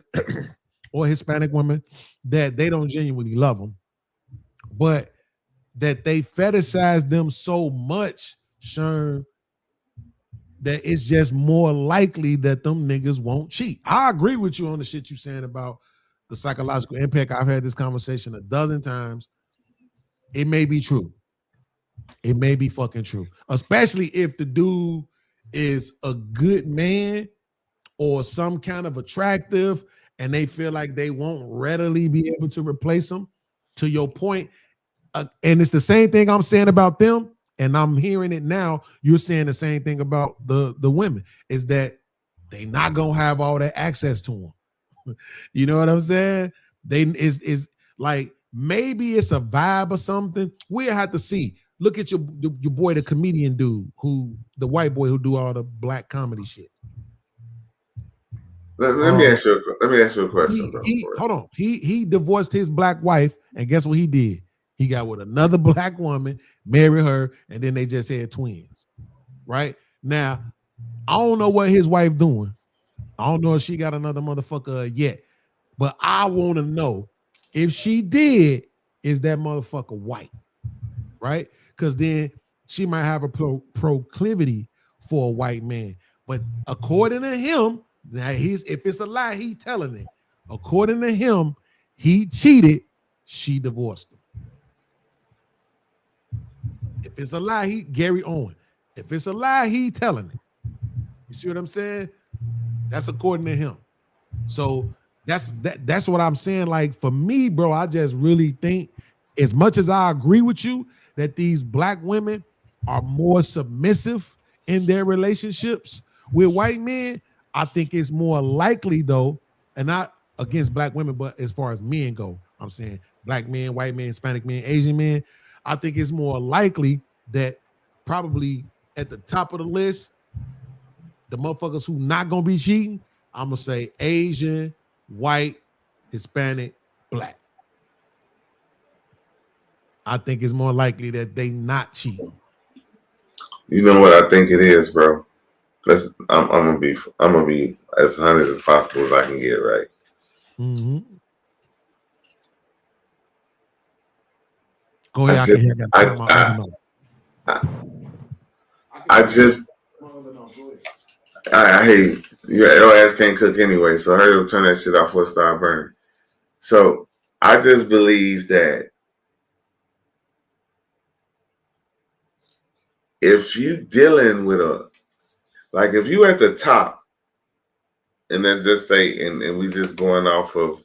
or Hispanic woman that they don't genuinely love them, but that they fetishize them so much, Sherm, that it's just more likely that them niggas won't cheat. I agree with you on the shit you saying about the psychological impact. I've had this conversation a dozen times. It may be true. It may be fucking true, especially if the dude is a good man or some kind of attractive and they feel like they won't readily be able to replace them. To your point, and it's the same thing I'm saying about them, and I'm hearing it now. You're saying the same thing about the women, is that they not gonna have all that access to them. You know what I'm saying? They is like maybe it's a vibe or something. We'll have to see. Look at your boy, the comedian dude, the white boy who do all the black comedy shit. Let me ask you a question, bro. Hold on. He divorced his black wife, and guess what he did? He got with another black woman, married her, and then they just had twins. Right? Now, I don't know what his wife doing. I don't know if she got another motherfucker yet. But I want to know if she did, is that motherfucker white? Right? Because then she might have a proclivity for a white man. But according to him, now if it's a lie, he telling it. According to him, he cheated, she divorced him. If it's a lie, Gary Owen. If it's a lie, he telling it. You see what I'm saying? That's according to him. So that's what I'm saying. Like for me, bro, I just really think, as much as I agree with you that these black women are more submissive in their relationships with white men, I think it's more likely though, and not against black women, but as far as men go, I'm saying black men, white men, Hispanic men, Asian men, I think it's more likely that probably at the top of the list, the motherfuckers who not gonna be cheating, I'm gonna say Asian, white, Hispanic, black. I think it's more likely that they not cheating. You know what I think it is, bro? I'm gonna be as honest as possible as I can get, right? Mm-hmm. Go ahead. I hate your ass can't cook anyway, so hurry up, turn that shit off before it start burning. So I just believe that if you dealing with if you at the top, and let's just say, and we just going off of,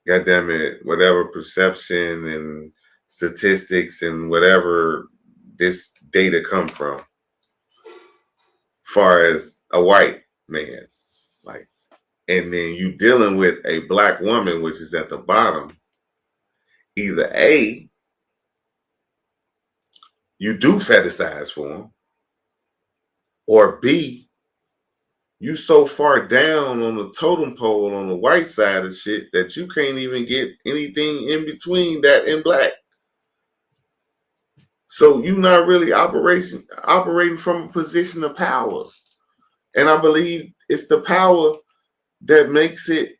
goddamn it, whatever perception and statistics and whatever this data come from, far as a white man, like, and then you dealing with a black woman, which is at the bottom, either A, you do fetishize for them, or B, you so far down on the totem pole on the white side of shit that you can't even get anything in between that and black. So you're not really operating from a position of power. And I believe it's the power that makes it,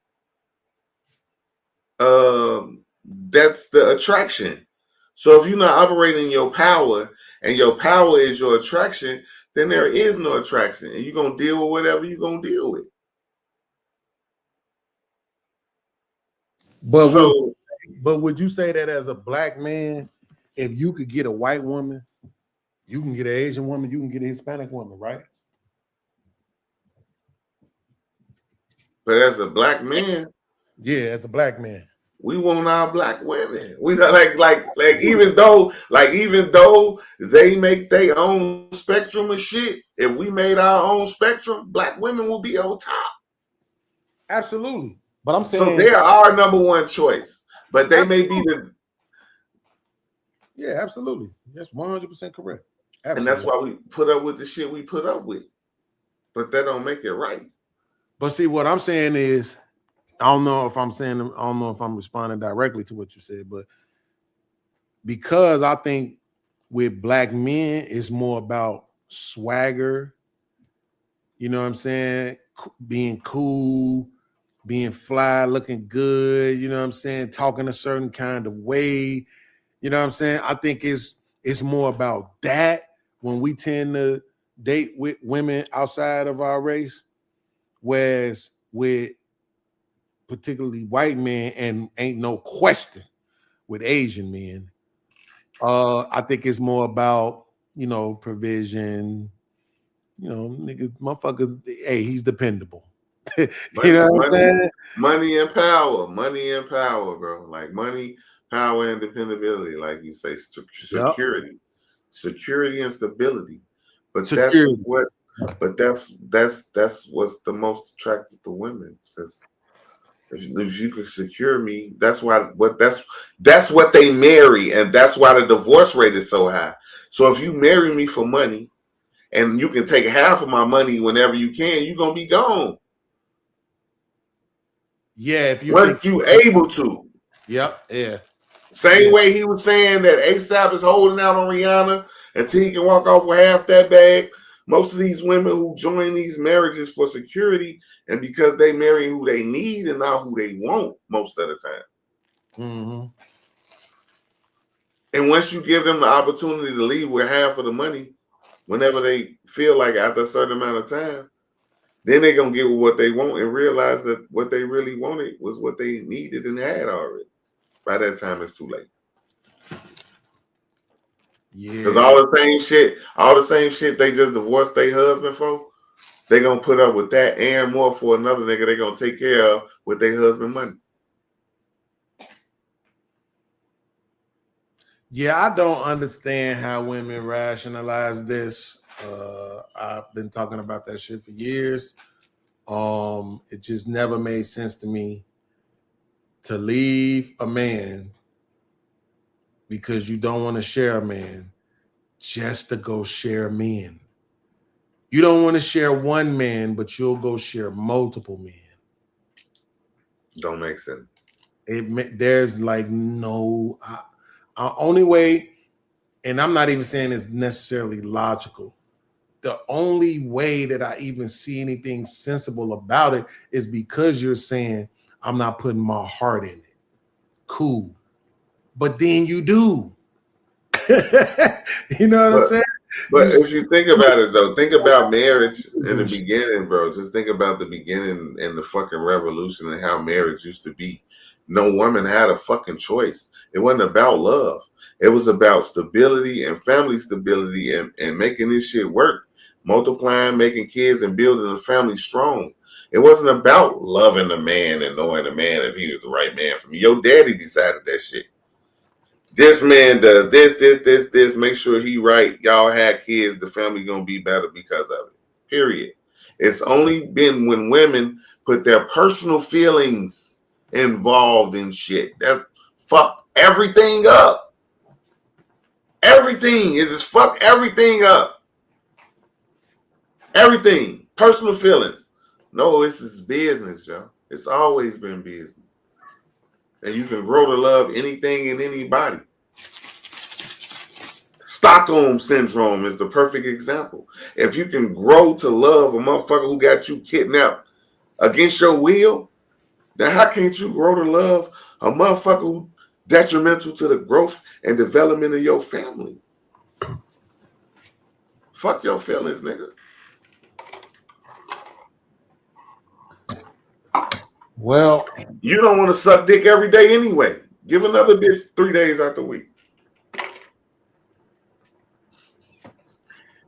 that's the attraction. So if you're not operating your power and your power is your attraction, then there is no attraction, and you're going to deal with whatever you're going to deal with. But would you say that as a black man, if you could get a white woman, you can get an Asian woman, you can get a Hispanic woman, right? But as a black man, yeah, as a black man, We want our black women. We not like even though they make their own spectrum of shit, if we made our own spectrum, black women will be on top. Absolutely. But I'm So saying, they are our number one choice. But they may be the yeah, absolutely. That's 100% correct. Absolutely. and that's why we put up with the shit we put up with. But that don't make it right. But see, what I'm saying is, I don't know if I'm responding directly to what you said, but because I think with black men, it's more about swagger, you know what I'm saying? Being cool, being fly, looking good, you know what I'm saying? Talking a certain kind of way, you know what I'm saying? I think it's more about that when we tend to date with women outside of our race, whereas with particularly white men, and ain't no question with Asian men, I think it's more about, you know, provision, you know, niggas, motherfuckers, hey, he's dependable. You know what I'm saying? Money and power, bro. Like money, power, and dependability, like you say, security, security and stability. But Security. that's what's the most attractive to women, because if you could secure me, that's what they marry, and that's why the divorce rate is so high. So if you marry me for money, and you can take half of my money whenever you can, you're gonna be gone. Yeah, if you weren't you able to? Yep, yeah. Same way he was saying that ASAP is holding out on Rihanna until he can walk off with half that bag. Most of these women who join these marriages for security and because they marry who they need and not who they want most of the time. Mm-hmm. And once you give them the opportunity to leave with half of the money, whenever they feel like after a certain amount of time, then they're going to get what they want and realize that what they really wanted was what they needed and had already. By that time, it's too late. Yeah. Because all the same shit they just divorced their husband for, they going to put up with that and more for another nigga they going to take care of with their husband money. Yeah, I don't understand how women rationalize this. I've been talking about that shit for years. It just never made sense to me to leave a man because you don't want to share a man just to go share men. You don't want to share one man, but you'll go share multiple men. Don't make sense. There's like no only way, and I'm not even saying it's necessarily logical. The only way that I even see anything sensible about it is because you're saying I'm not putting my heart in it. Cool. But then you do. You know what I'm saying? But if you think about it, though, think about marriage in the beginning, bro. Just think about the beginning and the fucking revolution and how marriage used to be. No woman had a fucking choice. It wasn't about love. It was about stability and family stability and making this shit work. Multiplying, making kids, and building a family strong. It wasn't about loving the man and knowing the man if he was the right man for me. Your daddy decided that shit. This man does this. Make sure he right. Y'all had kids. The family gonna be better because of it. Period. It's only been when women put their personal feelings involved in shit that fuck everything up. Everything is just fuck everything up. Everything. Personal feelings. No, this is business, Joe. It's always been business. And you can grow to love anything and anybody. Stockholm syndrome is the perfect example. If you can grow to love a motherfucker who got you kidnapped against your will, then how can't you grow to love a motherfucker who detrimental to the growth and development of your family? Fuck your feelings, nigga. Well, you don't want to suck dick every day anyway. Give another bitch 3 days out the week.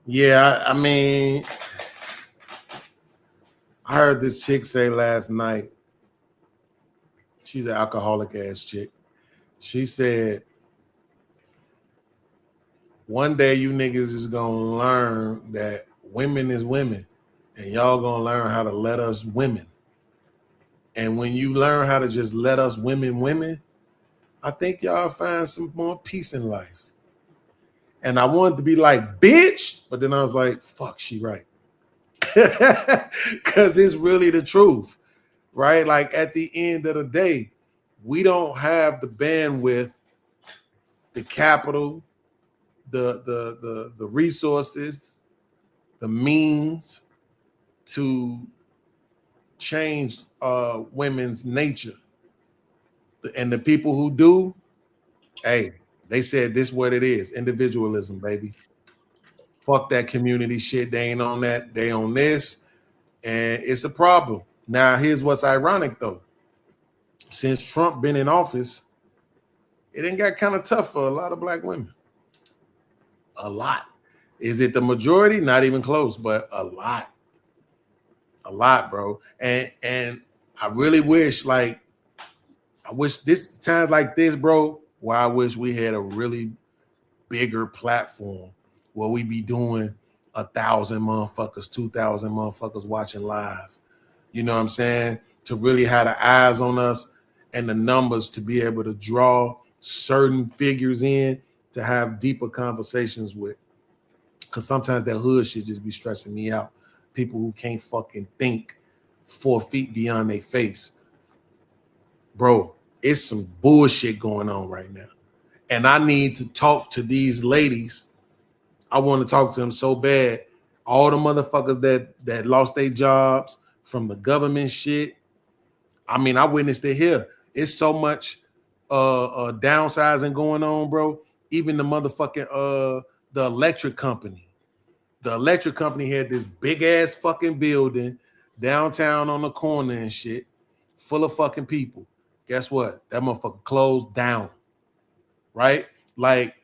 Yeah, I mean, I heard this chick say last night, She's an alcoholic ass chick. She said, one day you niggas is gonna learn that women is women, and y'all gonna learn how to let us women. And when you learn how to just let us women, I think y'all find some more peace in life. And I wanted to be like, bitch, but then I was like, fuck, she right. Because it's really the truth, right? Like at the end of the day, we don't have the bandwidth, the capital, the resources, the means to change women's nature. And the people who do, hey, they said this what it is. Individualism, baby. Fuck that community shit. They ain't on that. They on this. And it's a problem. Now, here's what's ironic, though. Since Trump been in office, it ain't got kind of tough for a lot of black women. A lot. Is it the majority? Not even close, but a lot. A lot, bro. And I really wish, like, this times like this, bro, where I wish we had a really bigger platform where we be doing 1,000 motherfuckers, 2,000 motherfuckers watching live. You know what I'm saying? To really have the eyes on us and the numbers to be able to draw certain figures in to have deeper conversations with. Because sometimes that hood shit just be stressing me out. People who can't fucking think 4 feet beyond their face. Bro, it's some bullshit going on right now. And I need to talk to these ladies. I want to talk to them so bad. All the motherfuckers that lost their jobs from the government shit. I mean, I witnessed it here. It's so much downsizing going on, bro. Even the motherfucking the electric company. The electric company had this big ass fucking building downtown on the corner and shit, full of fucking people. Guess what? That motherfucker closed down. Right? Like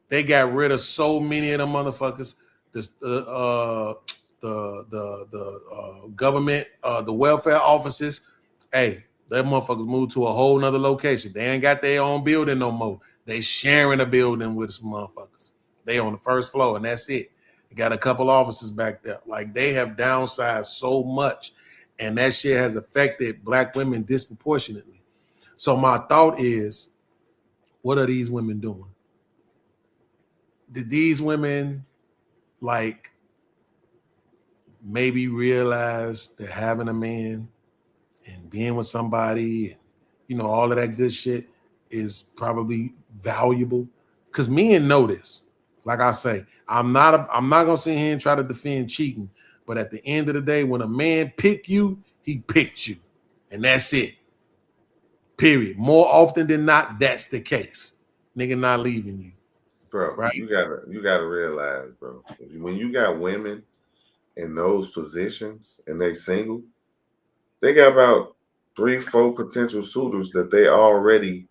they got rid of so many of them motherfuckers. The government, the welfare offices. Hey, them motherfuckers moved to a whole nother location. They ain't got their own building no more. They sharing a building with some motherfuckers. They on the first floor, and that's it. They got a couple offices back there. Like they have downsized so much, and that shit has affected black women disproportionately. So my thought is, what are these women doing? Did these women like maybe realize that having a man and being with somebody and, you know, all of that good shit is probably valuable? Because men know this. Like I say, I'm not gonna sit here and try to defend cheating, but at the end of the day, when a man pick you, he picked you, and that's it. Period. More often than not, that's the case. Nigga not leaving you. Bro, right? you gotta realize, bro, when you got women in those positions and they single, they got about 3-4 potential suitors that they already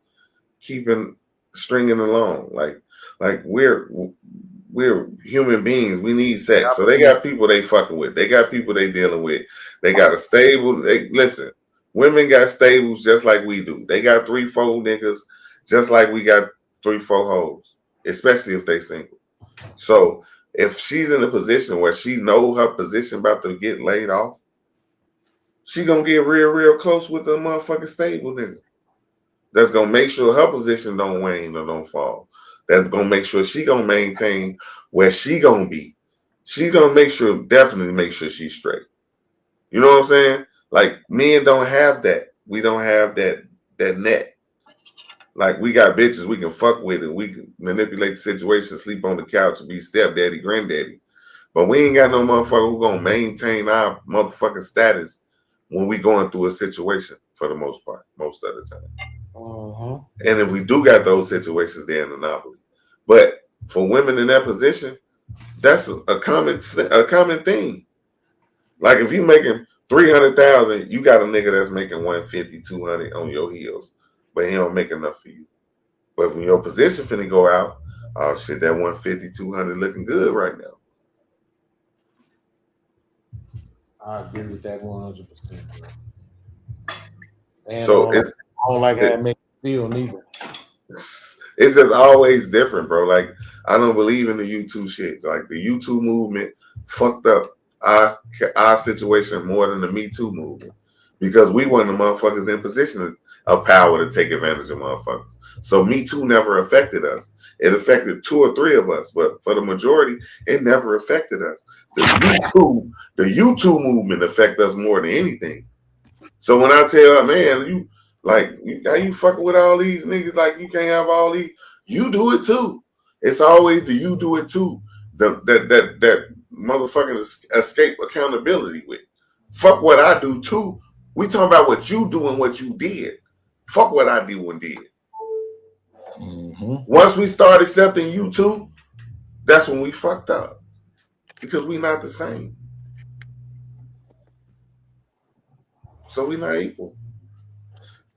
stringing along. Like we're human beings. We need sex. So they got people they fucking with. They got people they dealing with. They got a stable. Listen, women got stables just like we do. They got 3-4 niggas just like we got 3-4 hoes, especially if they single. So if she's in a position where she know her position about to get laid off, she gonna get real close with the motherfucking stable nigga. That's gonna make sure her position don't wane or don't fall. That's gonna make sure she gonna maintain where she gonna be. She's gonna definitely make sure she's straight. You know what I'm saying? Like men don't have that. We don't have that net. Like we got bitches we can fuck with and we can manipulate the situation, sleep on the couch and be stepdaddy, granddaddy. But we ain't got no motherfucker who gonna maintain our motherfucking status when we going through a situation for the most part, most of the time. And if we do got those situations, they're an anomaly. But for women in that position, that's a common thing. Like if you making 300,000, you got a nigga that's making 150, 200 on your heels, but he don't make enough for you. But when your position finna go out, oh shit, that 150, 200 looking good right now. I agree with that 100%. And So I don't like how it makes me feel neither. It's just always different, bro. Like, I don't believe in the YouTube shit. Like, the YouTube movement fucked up our situation more than the Me Too movement, because we weren't the motherfuckers in position of power to take advantage of motherfuckers. So Me Too never affected us. It affected 2 or 3 of us, but for the majority, it never affected us. The YouTube movement affected us more than anything. So when I tell her, man, how you fucking with all these niggas, like you can't have all these, you do it too. It's always the you do it too. That motherfucking escape accountability with. Fuck what I do too. We talking about what you do and what you did. Fuck what I do and did. Mm-hmm. Once we start accepting you too, that's when we fucked up, because we not the same. So we not equal.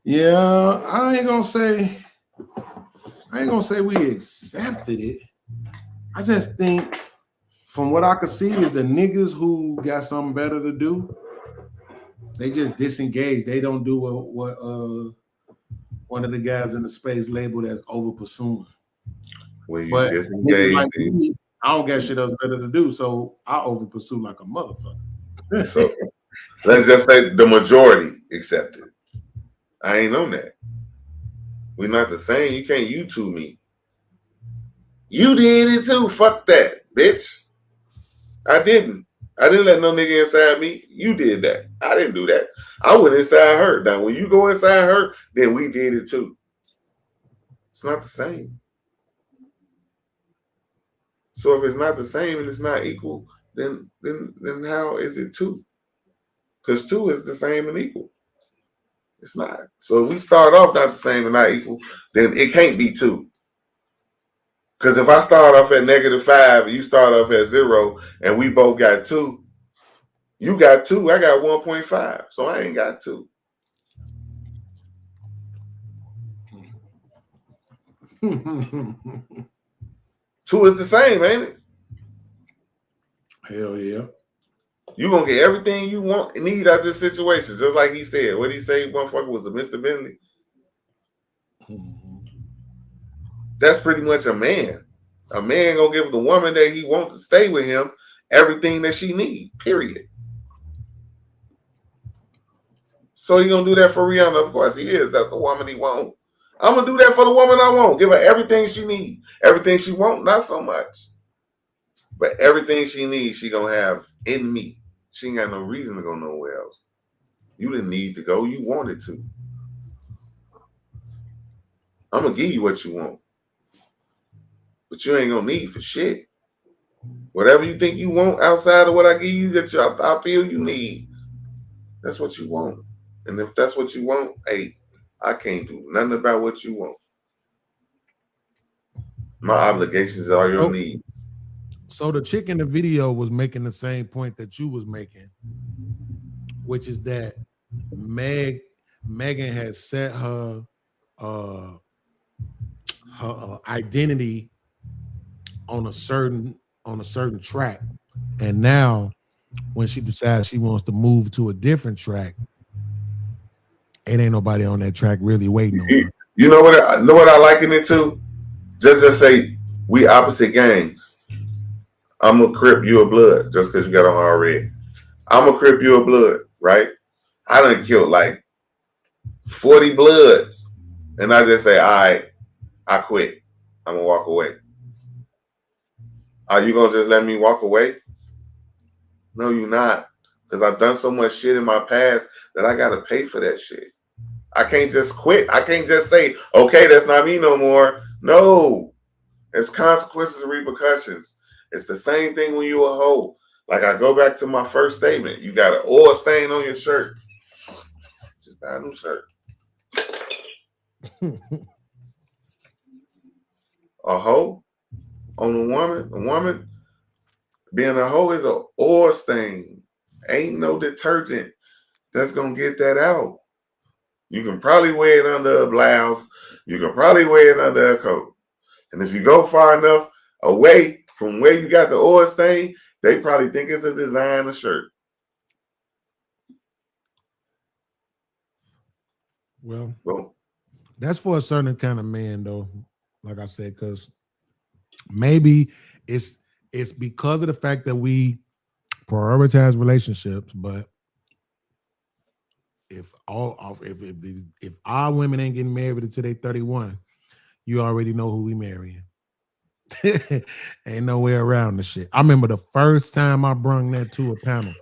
Yeah, I ain't gonna say we accepted it. I just think, from what I could see, is the niggas who got something better to do, they just disengage. They don't do what one of the guys in the space labeled as over pursuing. When you But disengage, like me, I don't got shit else better to do, so I over pursue like a motherfucker. so let's just say the majority accepted. I ain't on that. We're not the same. You can't YouTube me. You did it too. Fuck that, bitch. I didn't let no nigga inside me. You did that. I didn't do that. I went inside her. Now, when you go inside her, then we did it too. It's not the same. So if it's not the same and it's not equal, then how is it 2? Because 2 is the same and equal. It's not. So if we start off not the same and not equal, then it can't be 2. Because if I start off at -5, you start off at 0, and we both got 2, you got 2, I got 1.5. So I ain't got 2. Two is the same, ain't it? Hell yeah. You gonna get everything you want and need out of this situation, just like he said. What did he say? Motherfucker was a Mr. Bentley. That's pretty much a man. A man gonna give the woman that he wants to stay with him everything that she needs. Period. So he gonna do that for Rihanna? Of course he is. That's the woman he wants. I'm gonna do that for the woman I want. Give her everything she needs. Everything she wants, not so much. But everything she needs, she gonna have in me. She ain't got no reason to go nowhere else. You didn't need to go. You wanted to. I'm gonna give you what you want. But you ain't gonna need for shit. Whatever you think you want outside of what I give you that I feel you need, that's what you want. And if that's what you want, hey, I can't do nothing about what you want. My obligations are your needs. So the chick in the video was making the same point that you was making, which is that Megan has set her identity on a certain track, and now when she decides she wants to move to a different track, it ain't nobody on that track really waiting on her. You know what I liken it to? Just say we opposite gangs. I'm a Crip, you a Blood, just because you got on our red. I'm a Crip, you a Blood, right? I done killed like 40 Bloods. And I just say, all right, I quit. I'm gonna walk away. Are you gonna just let me walk away? No, you're not. Because I've done so much shit in my past that I gotta pay for that shit. I can't just quit. I can't just say, okay, that's not me no more. No. There's consequences and repercussions. It's the same thing when you a hoe. Like I go back to my first statement. You got an oil stain on your shirt. Just buy a new shirt. A hoe on a woman being a hoe is an oil stain. Ain't no detergent that's gonna get that out. You can probably wear it under a blouse. You can probably wear it under a coat. And if you go far enough away from where you got the oil stain, they probably think it's a designer shirt. Well, That's for a certain kind of man, though. Like I said, because maybe it's because of the fact that we prioritize relationships, but if our women ain't getting married until they 31, you already know who we marrying. Ain't no way around the shit. I remember the first time I brung that to a panel.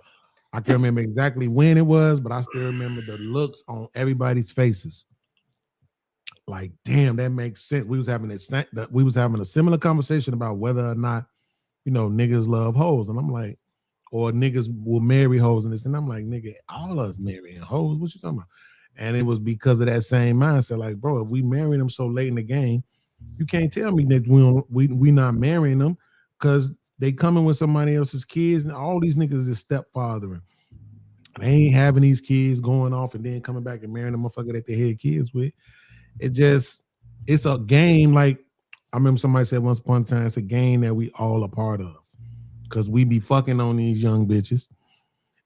I can't remember exactly when it was, but I still remember the looks on everybody's faces. Like, damn, that makes sense. We was having a similar conversation about whether or not, niggas love hoes. And I'm like, or niggas will marry hoes and this. And I'm like, nigga, all us marrying hoes. What you talking about? And it was because of that same mindset. Like, bro, if we marry them so late in the game, you can't tell me that we not marrying them because they coming with somebody else's kids. And all these niggas is stepfathering. They ain't having these kids going off and then coming back and marrying the motherfucker that they had kids with. It's a game. Like, I remember somebody said once upon a time, it's a game that we all a part of. Because we be fucking on these young bitches.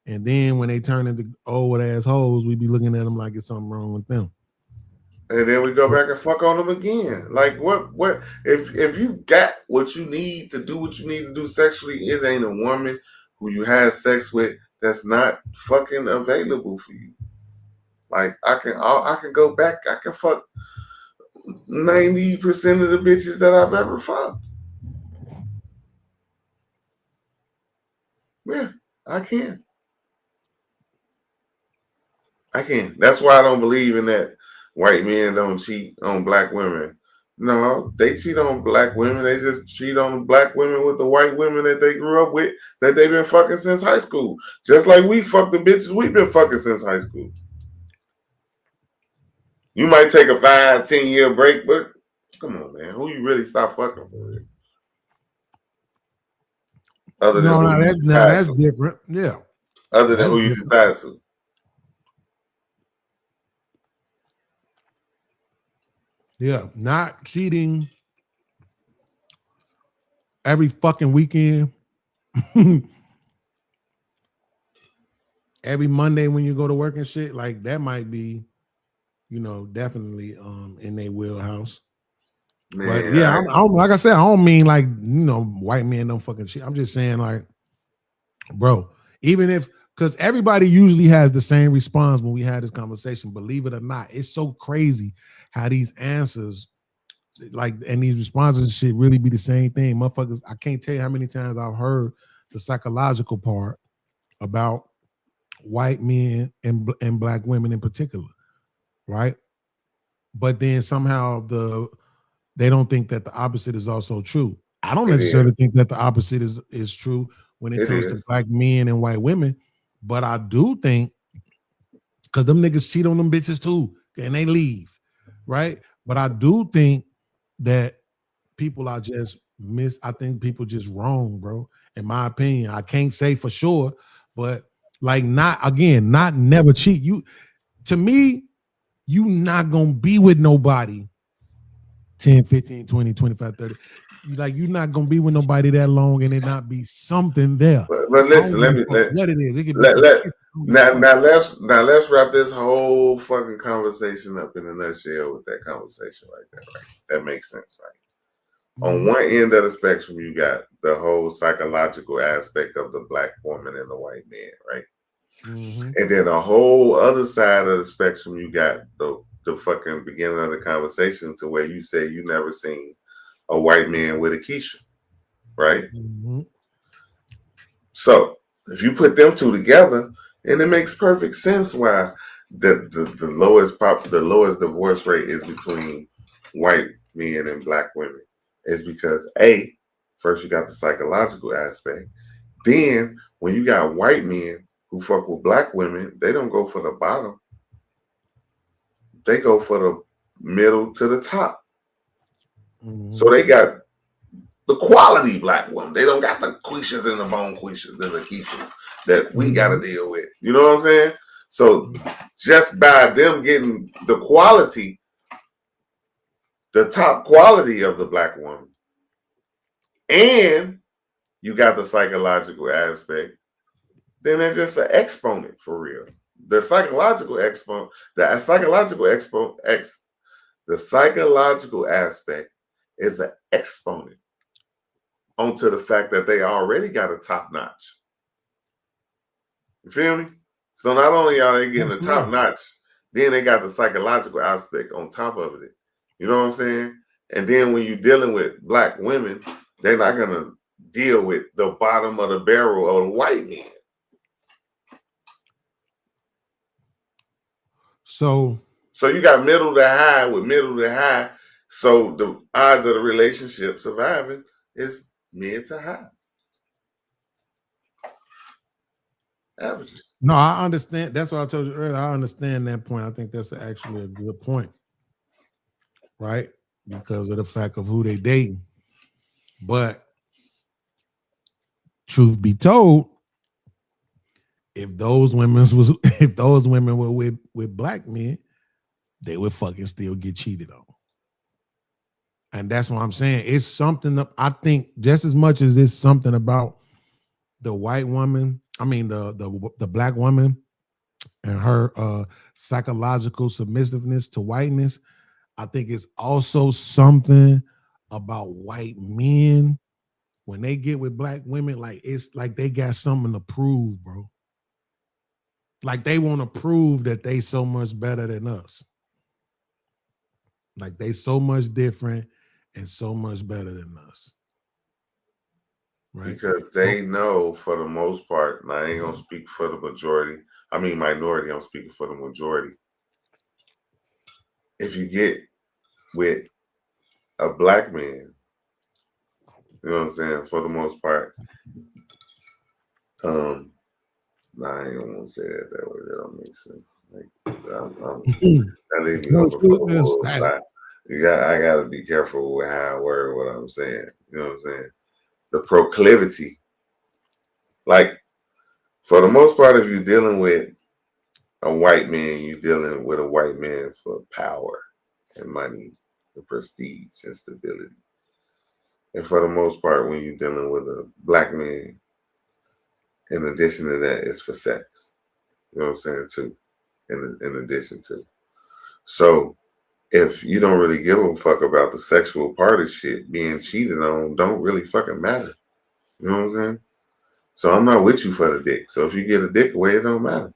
And then when they turn into old ass hoes, we be looking at them like it's something wrong with them. And then we go back and fuck on them again. Like, what if you got what you need to do what you need to do sexually, it ain't a woman who you had sex with that's not fucking available for you. Like, I can go back, I can fuck 90% of the bitches that I've ever fucked. Yeah, I can. That's why I don't believe in that white men don't cheat on black women. No, they cheat on black women. They just cheat on black women with the white women that they grew up with, that they've been fucking since high school. Just like we fuck the bitches we've been fucking since high school. You might take a 5-10 year break, but come on, man. Who you really stop fucking for it? Other than that's different. Yeah. Other than who you decide to. Yeah, not cheating every fucking weekend. Every Monday when you go to work and shit, like that might be, definitely in their wheelhouse. Man, but yeah, I don't, like I said, I don't mean like, white men don't fucking shit. I'm just saying, like, bro, even if, because everybody usually has the same response when we had this conversation, believe it or not. It's so crazy how these answers, like, and these responses and shit really be the same thing. Motherfuckers, I can't tell you how many times I've heard the psychological part about white men and black women in particular, right? But then somehow they don't think that the opposite is also true. I don't necessarily think that the opposite is true when it comes to black men and white women, but I do think, because them niggas cheat on them bitches too, and they leave, right? But I do think that people are just I think people just wrong, bro. In my opinion, I can't say for sure, but like not never cheat. To me, you not gonna be with nobody 10, 15, 20, 25, 30. Like, you're not gonna be with nobody that long and it not be something there. But listen, what it is. It could be now let's wrap this whole fucking conversation up in a nutshell with that conversation right there. Right? That makes sense, right? On one end of the spectrum, you got the whole psychological aspect of the black woman and the white man, right? Mm-hmm. And then the whole other side of the spectrum, you got the fucking beginning of the conversation to where you say you never seen a white man with a Keisha, right? Mm-hmm. So if you put them two together, and it makes perfect sense why the lowest divorce rate is between white men and black women. Is because first you got the psychological aspect. Then when you got white men who fuck with black women, they don't go for the bottom. They go for the middle to the top. Mm-hmm. So they got the quality black woman. They don't got the quishas and the bone quishas and the keepers that we got to deal with. You know what I'm saying? So just by them getting the quality, the top quality of the black woman, and you got the psychological aspect, then it's just an exponent for real. The psychological exponent The psychological aspect is an exponent onto the fact that they already got a top notch. You feel me? So not only are they getting the top notch, then they got the psychological aspect on top of it. You know what I'm saying? And then when you're dealing with black women, they're not gonna deal with the bottom of the barrel of the white men. So you got middle to high with middle to high. So the odds of the relationship surviving is mid to high. Averages. no, I understand. That's what I told you earlier. I understand that point. I think that's actually a good point, right? Because of the fact of who they dating. But truth be told, if those women were with black men, they would fucking still get cheated on. And that's what I'm saying. It's something that I think just as much as it's something about the white woman, I mean the black woman and her psychological submissiveness to whiteness, I think it's also something about white men when they get with black women, like it's like they got something to prove, bro. Like they want to prove that they so much better than us. Like they so much different and so much better than us. Right? Because they know for the most part, and I ain't gonna speak for the majority, I mean minority, I'm speaking for the majority. If you get with a black man, you know what I'm saying, for the most part, nah, I ain't gonna say that way. That don't make sense. Like, that leaves me on the floor. I gotta be careful with how I word what I'm saying. You know what I'm saying? The proclivity. Like, for the most part, if you're dealing with a white man, you're dealing with a white man for power and money, and prestige and stability. And for the most part, when you're dealing with a black man, in addition to that, it's for sex. You know what I'm saying, too, in addition to. So if you don't really give a fuck about the sexual part of shit, being cheated on don't really fucking matter. You know what I'm saying? So I'm not with you for the dick. So if you get a dick away, it don't matter.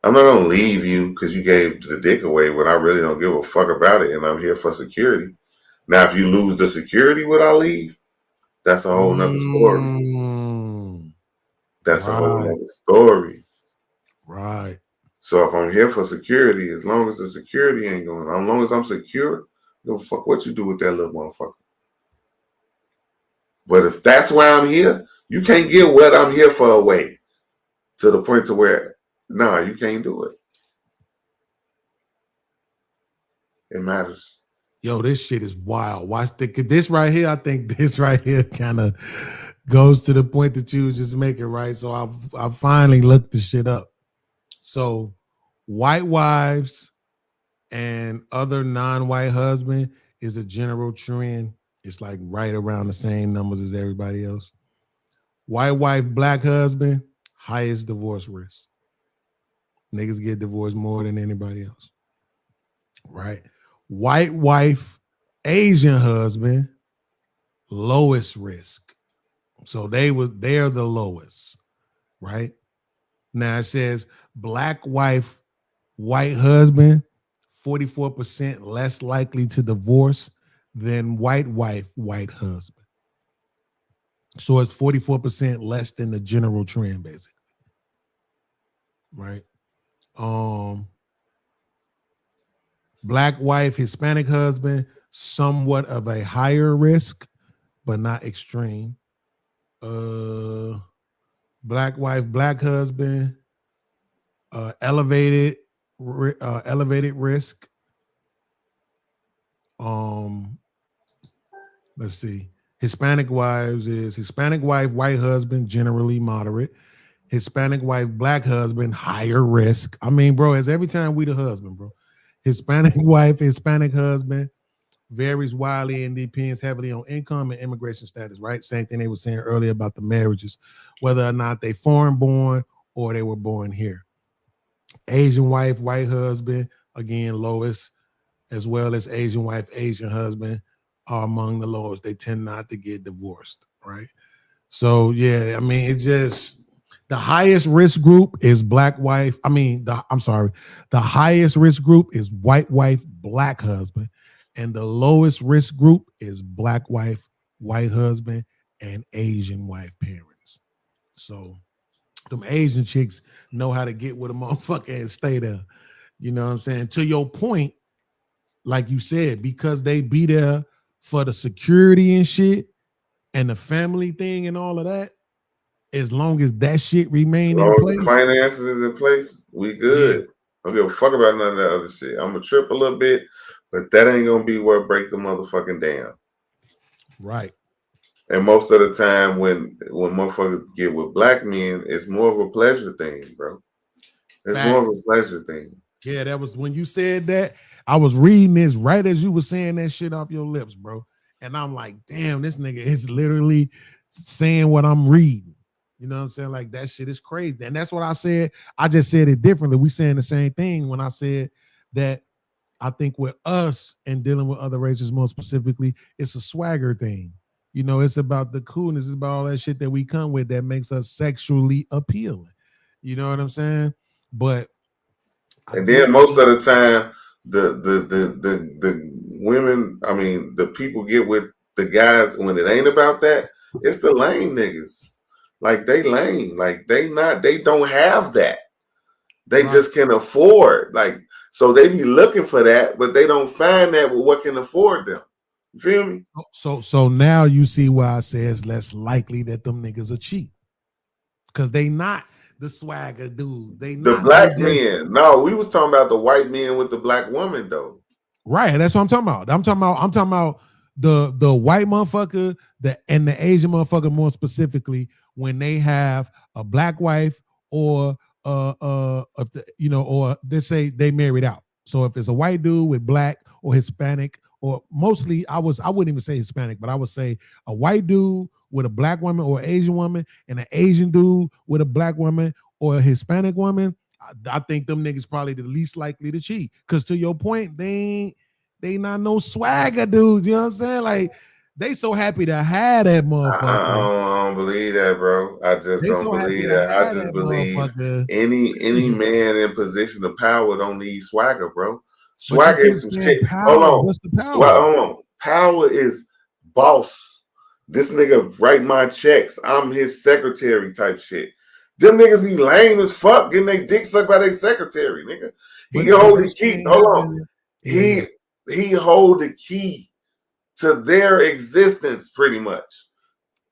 I'm not gonna leave you because you gave the dick away when I really don't give a fuck about it and I'm here for security. Now, if you lose the security when I leave, that's a whole nother story. That's a whole nother story. Right. So if I'm here for security, as long as the security ain't going on, as long as I'm secure, no fuck what you do with that little motherfucker. But if that's why I'm here, you can't get what I'm here for away to the point to where, nah, you can't do it. It matters. Yo, this shit is wild. Watch this right here. I think this right here kind of goes to the point that you was just making, right? So I finally looked the shit up. So white wives and other non-white husband is a general trend. It's like right around the same numbers as everybody else. White wife, black husband, highest divorce risk. Niggas get divorced more than anybody else. Right? White wife, Asian husband, lowest risk. So they're the lowest, right? Now it says black wife, white husband, 44% less likely to divorce than white wife, white husband. So it's 44% less than the general trend, basically. Right? Black wife, Hispanic husband, somewhat of a higher risk, but not extreme. Black wife, black husband, elevated risk. Let's see. Hispanic wives is Hispanic wife, white husband, generally moderate. Hispanic wife, black husband, higher risk. I mean, bro, it's every time we the husband, bro. Hispanic wife, Hispanic husband varies widely and depends heavily on income and immigration status, right? Same thing they were saying earlier about the marriages, whether or not they foreign born or they were born here. Asian wife, white husband, again, lowest. as well as Asian wife, Asian husband are among the lowest. They tend not to get divorced, right? So yeah, I mean, it just the highest risk group is black wife. The highest risk group is white wife, black husband, and the lowest risk group is black wife, white husband, and Asian wife parents. So them Asian chicks know how to get with a motherfucker and stay there. You know what I'm saying? To your point, like you said, because they be there for the security and shit and the family thing and all of that, as long as that shit remain in place. The finances is in place, we good. Yeah. I don't give a fuck about none of that other shit. I'm gonna trip a little bit, but that ain't gonna be what break the motherfucking down. Right. And most of the time when motherfuckers get with black men, it's more of a pleasure thing, bro. It's more of a pleasure thing. Yeah, that was when you said that. I was reading this right as you were saying that shit off your lips, bro. And I'm like, damn, this nigga is literally saying what I'm reading. You know what I'm saying? Like, that shit is crazy. And that's what I said. I just said it differently. We saying the same thing when I said that I think with us and dealing with other races more specifically, it's a swagger thing. You know, it's about the coolness. It's about all that shit that we come with that makes us sexually appealing. You know what I'm saying? But and then most of the time, the women, I mean, the people get with the guys when it ain't about that. It's the lame niggas. Like, they lame. Like, they don't have that. They just can afford. Like, so they be looking for that, but they don't find that with what can afford them. You feel me? So now you see why I say it's less likely that them niggas are cheap. Because they not the swagger dude. They the not black men. No, we was talking about the white men with the black woman though. Right, that's what I'm talking about. I'm talking about the white motherfucker, and the Asian motherfucker more specifically, when they have a black wife or or they say they married out. So if it's a white dude with black or Hispanic, or mostly I wouldn't even say Hispanic, but I would say a white dude with a black woman or Asian woman and an Asian dude with a black woman or a Hispanic woman, I think them niggas probably the least likely to cheat. Because to your point, they not no swagger dudes. You know what I'm saying? Like, they so happy to have that motherfucker. I don't believe that, bro. I just don't believe that. I just believe any man in position of power don't need swagger, bro. Swagger is some shit. Hold on. What's the power? Hold on. Power is boss. This nigga write my checks. I'm his secretary type shit. Them niggas be lame as fuck getting their dick sucked by their secretary, nigga. He hold the key. Hold on. He hold the key to their existence pretty much.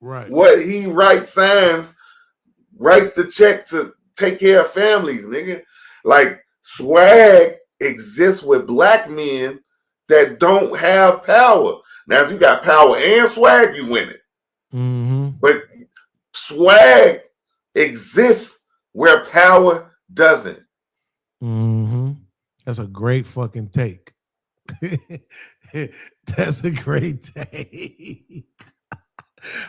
Right. What he writes signs, writes the check to take care of families, nigga. Like, swag exists with black men that don't have power. Now, if you got power and swag, you win it. Mm-hmm. But swag exists where power doesn't. Mm-hmm. That's a great fucking take. That's a great take.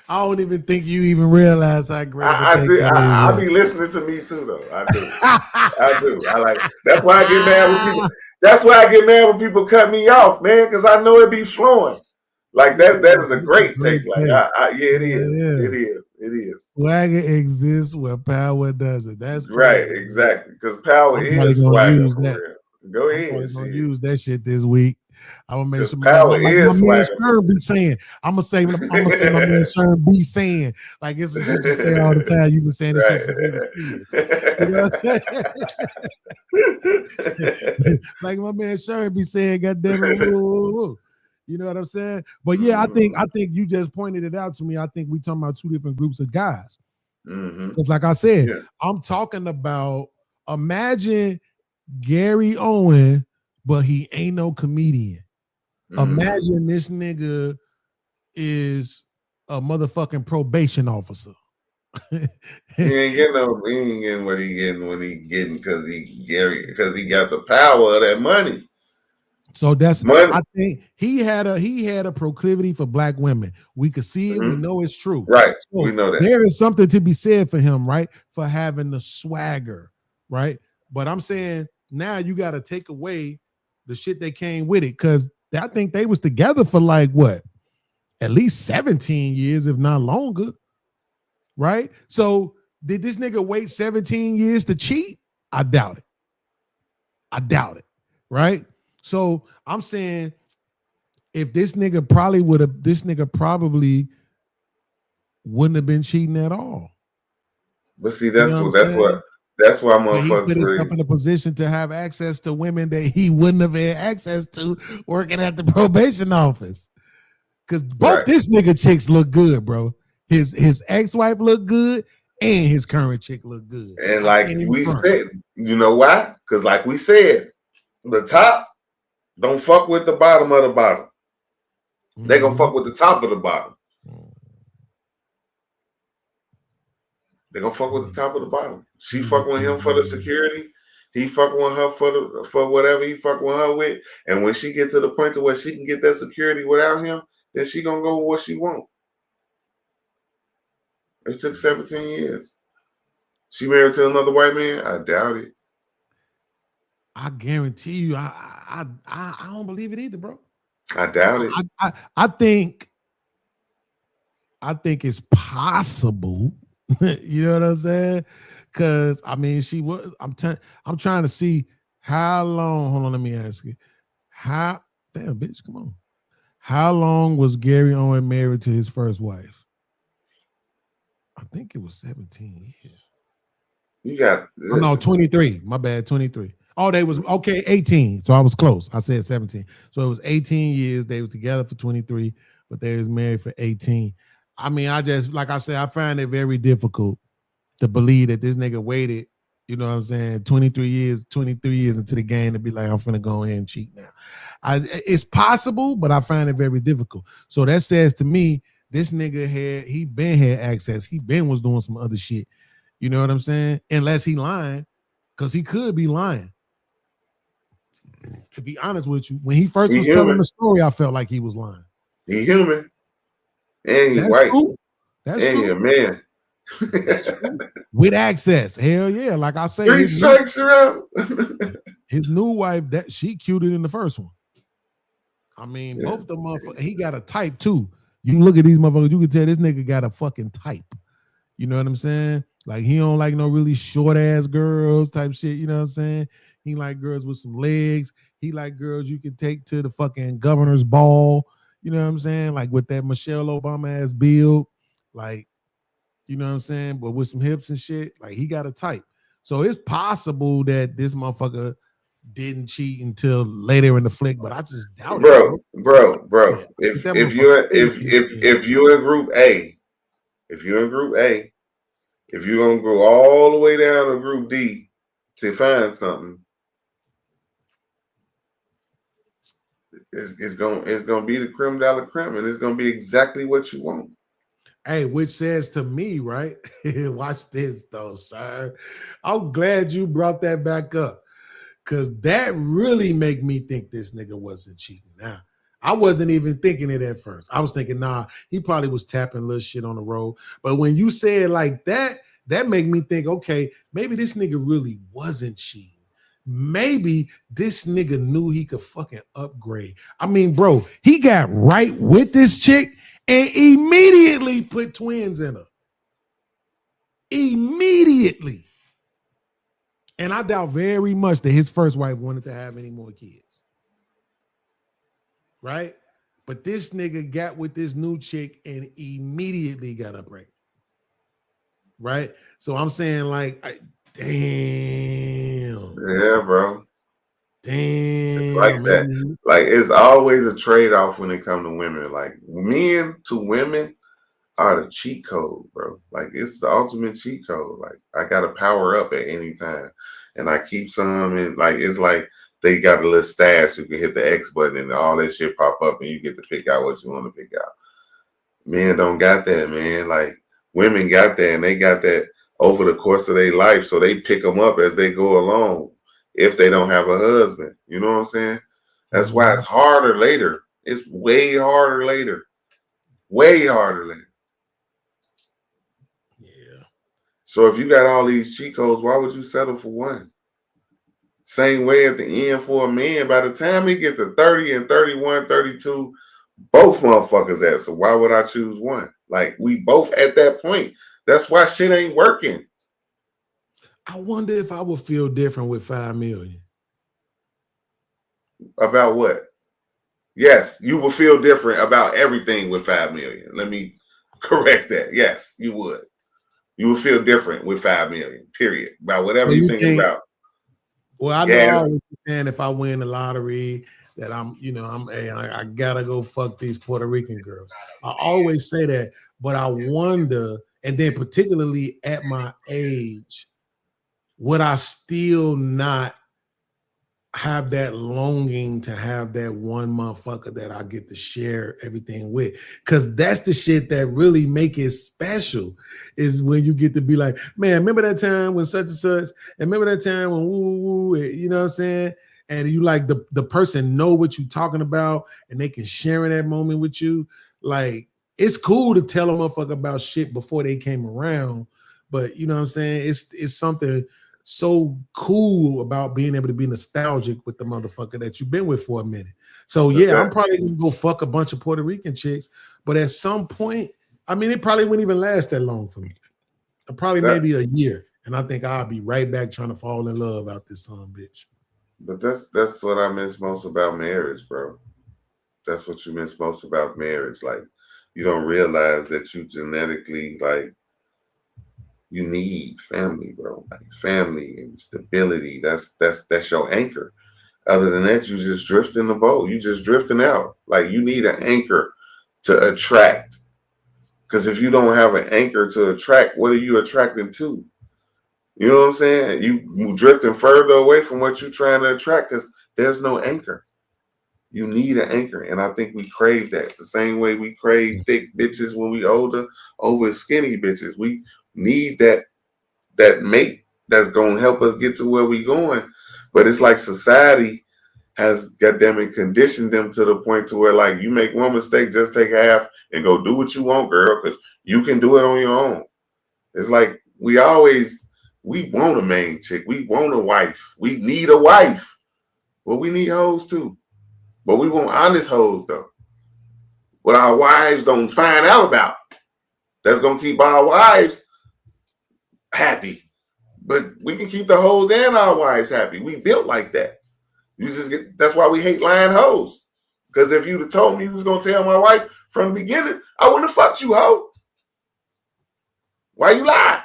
I don't even think you even realize how great I be listening to me too, though. I do. I do. I like. That's why I get mad when people. That's why I get mad when people cut me off, man, because I know it be flowing. Like that. That is a great take. Like, yeah, it is. Yeah. It is. Swagger exists where power doesn't. That's crazy. Right. Exactly. Because power is swagger. Go ahead. I'm gonna use that shit this week. I'm gonna make sure power is my man Sherm be saying. I'm gonna say my man Sherm be saying. Like, it's what you say all the time. You've been saying this shit since we was kids. You know what I'm saying? Like my man Sherm be saying, "God damn it, woo." You know what I'm saying? But yeah, I think you just pointed it out to me. I think we talking about two different groups of guys. Because like I said, I'm talking about, imagine Gary Owen, but he ain't no comedian. Imagine this nigga is a motherfucking probation officer. He ain't getting what he getting when he getting because he got the power of that money. So that's money. I think he had a proclivity for black women. We could see it. We know it's true. Right. So we know that. There is something to be said for him, right? For having the swagger, right? But I'm saying now you got to take away the shit that came with it, because I think they was together for like what, at least 17 years, if not longer. Right? So did this nigga wait 17 years to cheat? I doubt it. I doubt it. Right? So I'm saying if this nigga probably wouldn't have been cheating at all. But see, You that's know what what I'm that's saying? what that's why But he put himself motherfuckers. in a position to have access to women that he wouldn't have had access to working at the probation office. Because both Right. this nigga chicks look good, bro. His ex-wife look good and his current chick look good. And I like can't even we front. said, you know why? Because like we said, the top don't fuck with the bottom of the bottom. They gonna fuck with the top of the bottom. They gonna fuck with the top of the bottom. She fucking with him for the security. He fucking with her for whatever he fucking with her with. And when she get to the point to where she can get that security without him, then she gonna go with what she want. It took 17 years. She married to another white man? I doubt it. I guarantee you, I don't believe it either, bro. I doubt it. I think it's possible. You know what I'm saying? Because I mean, she was. I'm trying to see how long. Hold on, let me ask you. Damn, bitch, come on. How long was Gary Owen married to his first wife? I think it was 17 years. You got Oh, no, 23. My bad, 23. Oh, they was okay, 18. So I was close. I said 17. So it was 18 years. They were together for 23, but they was married for 18. I mean, I just, like I said, I find it very difficult to believe that this nigga waited, you know what I'm saying, 23 years into the game to be like, I'm finna go in and cheat now. It's possible, but I find it very difficult. So that says to me, this nigga had access. He was doing some other shit. You know what I'm saying? Unless he lying, because he could be lying. To be honest with you, when he first was telling the story, I felt like he was lying. He human. And he That's white. true. That's and true. he a man. That's true. With access. Hell yeah. Like I say, 3 strikes are out. His new wife, that she cuter than the first one. I mean, both the motherfuckers, he got a type too. You look at these motherfuckers, you can tell this nigga got a fucking type. You know what I'm saying? Like he don't like no really short ass girls type shit. You know what I'm saying? He like girls with some legs. He like girls you can take to the fucking governor's ball. You know what I'm saying? Like with that Michelle Obama ass build. Like, you know what I'm saying? But with some hips and shit, like he got a type. So it's possible that this motherfucker didn't cheat until later in the flick, but I just doubt it. Bro. Yeah. If you're in group A, if you're gonna go all the way down to group D to find something, it's gonna be the creme de la creme, and it's gonna be exactly what you want. Hey, which says to me, right? Watch this though, sir. I'm glad you brought that back up, because that really make me think this nigga wasn't cheating. Now, I wasn't even thinking it at first. I was thinking, nah, he probably was tapping little shit on the road. But when you say it like that, that make me think, okay, maybe this nigga really wasn't cheating. Maybe this nigga knew he could fucking upgrade. I mean, bro, he got right with this chick and immediately put twins in her. Immediately. And I doubt very much that his first wife wanted to have any more kids. Right? But this nigga got with this new chick and immediately got up pregnant. Right? So I'm saying, like, damn. Yeah, bro. Damn. It's like that. Like, it's always a trade-off when it comes to women. Like, men to women are the cheat code, bro. Like, it's the ultimate cheat code. Like, I gotta power up at any time. And I keep some, and like, it's like they got a little stash. You can hit the X button and all that shit pop up and you get to pick out what you want to pick out. Men don't got that, man. Like, women got that, and they got that over the course of their life. So they pick them up as they go along if they don't have a husband. You know what I'm saying? That's why it's harder later. It's way harder later. Way harder later. Yeah. So if you got all these cheat codes, why would you settle for one? Same way at the end for a man. By the time he get to 30 and 31, 32, both motherfuckers at. So why would I choose one? Like, we both at that point. That's why shit ain't working. I wonder if I would feel different with 5 million. About what? Yes, you will feel different about everything with 5 million. Let me correct that. Yes, you would. You will feel different with 5 million, period. About whatever So you you think about. Well, I know Yes. I always saying if I win the lottery that I gotta go fuck these Puerto Rican girls. I always say that, but I wonder, and then particularly at my age, would I still not have that longing to have that one motherfucker that I get to share everything with? Because that's the shit that really make it special, is when you get to be like, man, remember that time when such and such, and remember that time when woo woo, you know what I'm saying? And you like the person know what you're talking about, and they can share in that moment with you. Like, it's cool to tell a motherfucker about shit before they came around, but you know what I'm saying? It's something so cool about being able to be nostalgic with the motherfucker that you've been with for a minute. So yeah, I'm probably gonna go fuck a bunch of Puerto Rican chicks, but at some point, I mean, it probably wouldn't even last that long for me. Probably maybe a year, and I think I'll be right back trying to fall in love out this son of a bitch. But that's what I miss most about marriage, bro. That's what you miss most about marriage. Like, you don't realize that you genetically, like, you need family, bro. Like, family and stability. That's your anchor. Other than that, you just drift in the boat. You just drifting out. Like, you need an anchor to attract. Because if you don't have an anchor to attract, what are you attracting to? You know what I'm saying? You drifting further away from what you're trying to attract because there's no anchor. You need an anchor. And I think we crave that. The same way we crave thick bitches when we older over skinny bitches. We need that mate that's going to help us get to where we going. But it's like society has, goddamn it, conditioned them to the point to where, like, you make one mistake, just take half and go do what you want, girl, because you can do it on your own. It's like we want a main chick. We want a wife. We need a wife. Well, we need hoes too. But we want honest hoes, though. What our wives don't find out about. That's going to keep our wives happy. But we can keep the hoes and our wives happy. We built like that. That's why we hate lying hoes. Because if you'd have told me you was going to tell my wife from the beginning, I wouldn't have fucked you, hoe. Why you lie?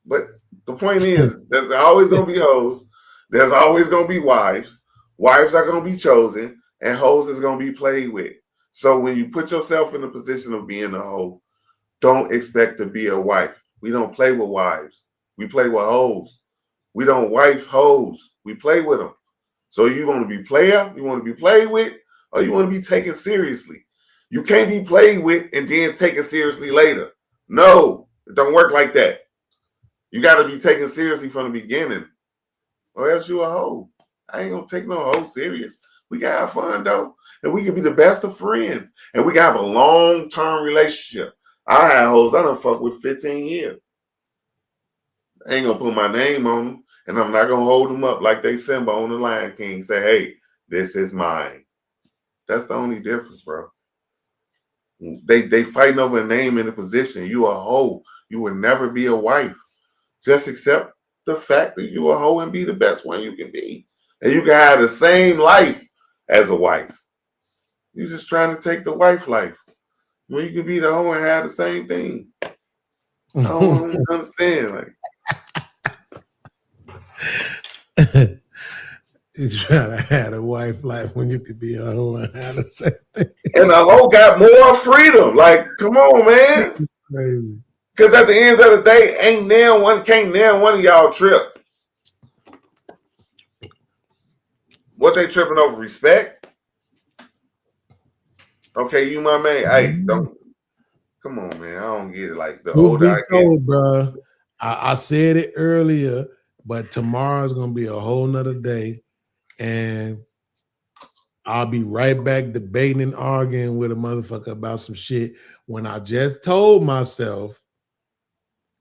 But the point is, there's always going to be hoes. There's always going to be wives. Wives are going to be chosen, and hoes is going to be played with. So when you put yourself in the position of being a hoe, don't expect to be a wife. We don't play with wives. We play with hoes. We don't wife hoes. We play with them. So you want to be player, you want to be played with, or you want to be taken seriously. You can't be played with and then taken seriously later. No, it don't work like that. You got to be taken seriously from the beginning, or else you a hoe. I ain't gonna take no hoe serious. We can have fun though, and we can be the best of friends, and we can have a long-term relationship. I had hoes I done fucked with 15 years. I ain't gonna put my name on them, and I'm not gonna hold them up like they Simba on the Lion King. Say, hey, this is mine. That's the only difference, bro. They fighting over a name and a position. You a hoe. You will never be a wife. Just accept the fact that you a hoe and be the best one you can be. And you can have the same life as a wife. You're just trying to take the wife life. Well, you can be the hoe and have the same thing. I don't understand. Like, You're trying to have a wife life when you could be a hoe and have the same thing. And the hoe got more freedom. Like, come on, man. Crazy. Because at the end of the day, can't nail one of y'all trip. What they tripping over? Respect? Okay, you my man. Hey, don't. Come on, man. I don't get it. Like, the older I get. Bro. I said it earlier, but tomorrow's gonna be a whole nother day, and I'll be right back debating and arguing with a motherfucker about some shit when I just told myself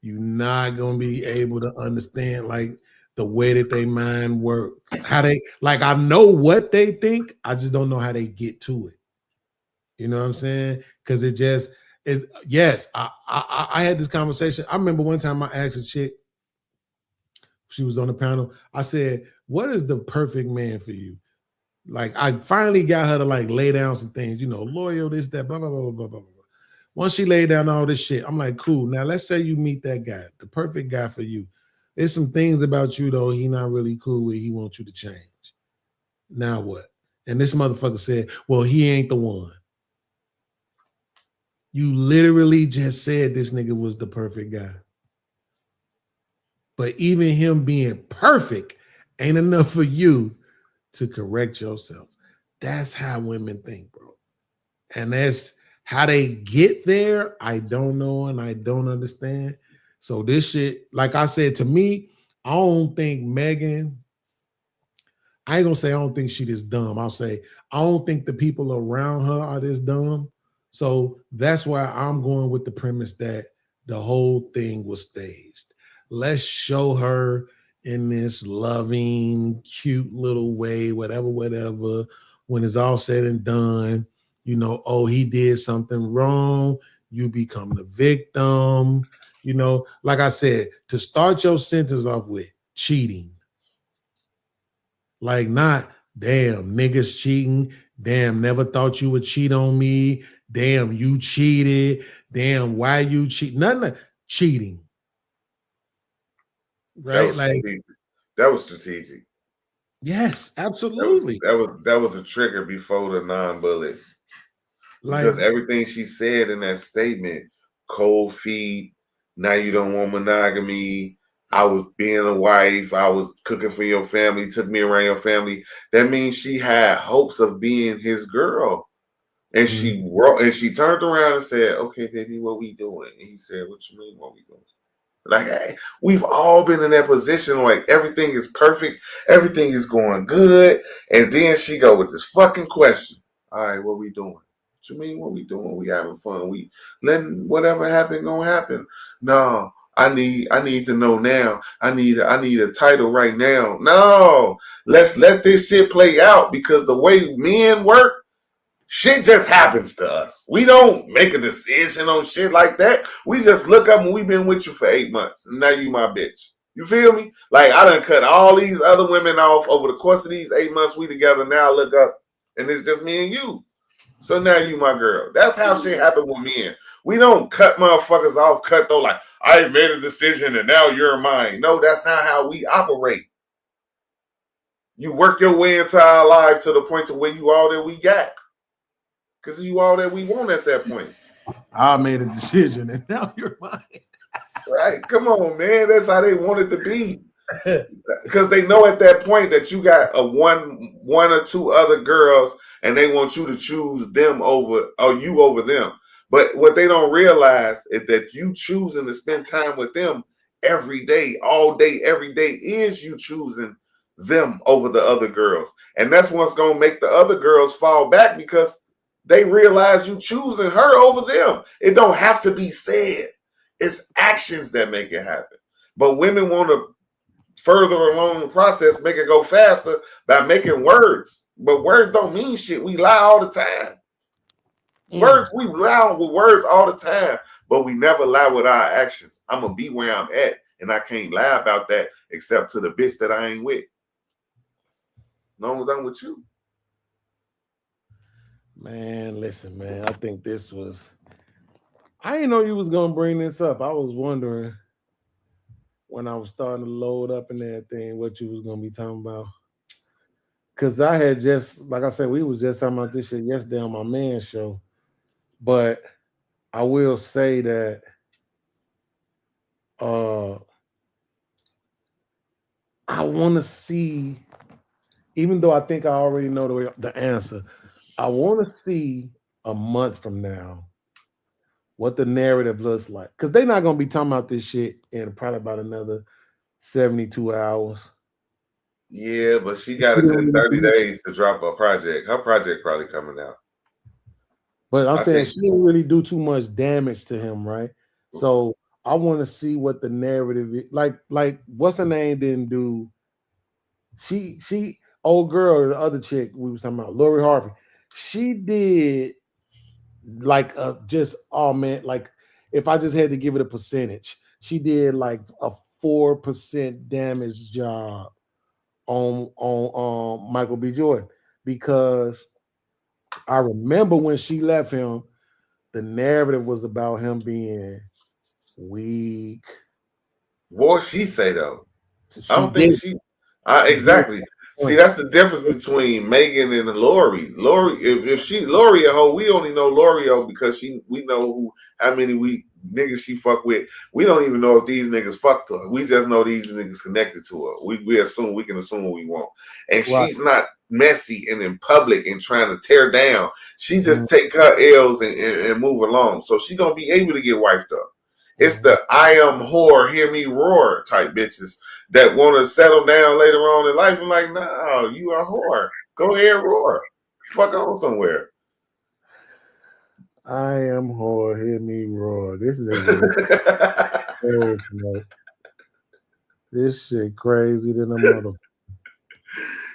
you're not gonna be able to understand. Like, the way that they mind work, how they like. I know what they think, I just don't know how they get to it. You know what I'm saying? Because it just is. Yes, I had this conversation. I remember one time I asked a chick. She was on the panel. I said, "What is the perfect man for you?" Like, I finally got her to like lay down some things, you know, loyal, this, that, blah, blah, blah, blah, blah, blah, blah. Once she laid down all this shit, I'm like, cool. Now let's say you meet that guy, the perfect guy for you. There's some things about you though he not really cool with. He wants you to change. Now what? And this motherfucker said, well, he ain't the one. You literally just said this nigga was the perfect guy. But even him being perfect ain't enough for you to correct yourself. That's how women think, bro. And that's how they get there. I don't know and I don't understand. So this shit, like I said, to me, I don't think Megan, I ain't gonna say I don't think she this dumb. I'll say I don't think the people around her are this dumb. So that's why I'm going with the premise that the whole thing was staged. Let's show her in this loving, cute little way, whatever, when it's all said and done, you know, oh, he did something wrong, you become the victim, you know, like I said, to start your sentence off with cheating. Like, not, damn, niggas cheating, damn, never thought you would cheat on me, damn, you cheated, damn, why you cheat, nothing, cheating. Right? That was strategic. Yes, absolutely. That was a trigger before the non-bullet. Because everything she said in that statement, cold feet, now you don't want monogamy, I was being a wife, I was cooking for your family, took me around your family. That means she had hopes of being his girl. And she turned around and said, okay, baby, what we doing? And he said, what you mean, what we doing? Like, hey, we've all been in that position, like everything is perfect, everything is going good, and then she go with this fucking question. All right, what we doing? What you mean what we doing? We having fun. We letting whatever happen gonna happen. No, I need to know now. I need a title right now. No, let's let this shit play out, because the way men work, shit just happens to us. We don't make a decision on shit like that. We just look up and we've been with you for 8 months. And now you my bitch. You feel me? Like, I done cut all these other women off over the course of these 8 months we together. Now I look up and it's just me and you. So now you my girl. That's how shit happen with men. We don't cut motherfuckers off, cut though, like, I made a decision and now you're mine. No, that's not how we operate. You work your way into our life to the point to where you all that we got. Because you all that we want at that point. I made a decision and now you're mine. Right. Come on, man. That's how they want it to be. Because they know at that point that you got a one or two other girls and they want you to choose them over, or you over them. But what they don't realize is that you choosing to spend time with them every day, all day, every day, is you choosing them over the other girls. And that's what's going to make the other girls fall back, because they realize you choosing her over them. It don't have to be said. It's actions that make it happen. But women want to further along the process, make it go faster by making words. But words don't mean shit. We lie all the time. Words, we lie with words all the time, but we never lie with our actions. I'm going to be where I'm at, and I can't lie about that except to the bitch that I ain't with. As long as I'm with you. Man, listen, man. I think this was. I didn't know you was gonna bring this up. I was wondering when I was starting to load up and everything what you was gonna be talking about. Cause I had just, like I said, we was just talking about this shit yesterday on my man's show. But I will say that I want to see, even though I think I already know the answer. I want to see a month from now what the narrative looks like. Because they're not going to be talking about this shit in probably about another 72 hours. Yeah, but she got a good 30 days to drop a project. Her project probably coming out. But I'm saying she didn't really do too much damage to him, right? So I want to see what the narrative is. Like what's her name didn't do. She old girl, the other chick we was talking about, Lori Harvey. She did like just oh man, like if I just had to give it a percentage, she did like a 4% damage job on Michael B. Jordan because I remember when she left him, the narrative was about him being weak. What she say though? She I don't did. think she. Exactly. See, that's the difference between Megan and Lori. Lori, if she Lori a hoe, we only know Lori because we know how many niggas she fuck with. We don't even know if these niggas fucked her. We just know these niggas connected to her. We can assume what we want. And Right. she's not messy and in public and trying to tear down. She just take her L's and move along. So she gonna be able to get wiped up. It's the I am whore, hear me roar type bitches that want to settle down later on in life and like, no, you are a whore. Go ahead, roar. Fuck on somewhere. I am whore, hear me roar. This is this shit crazy than a mother.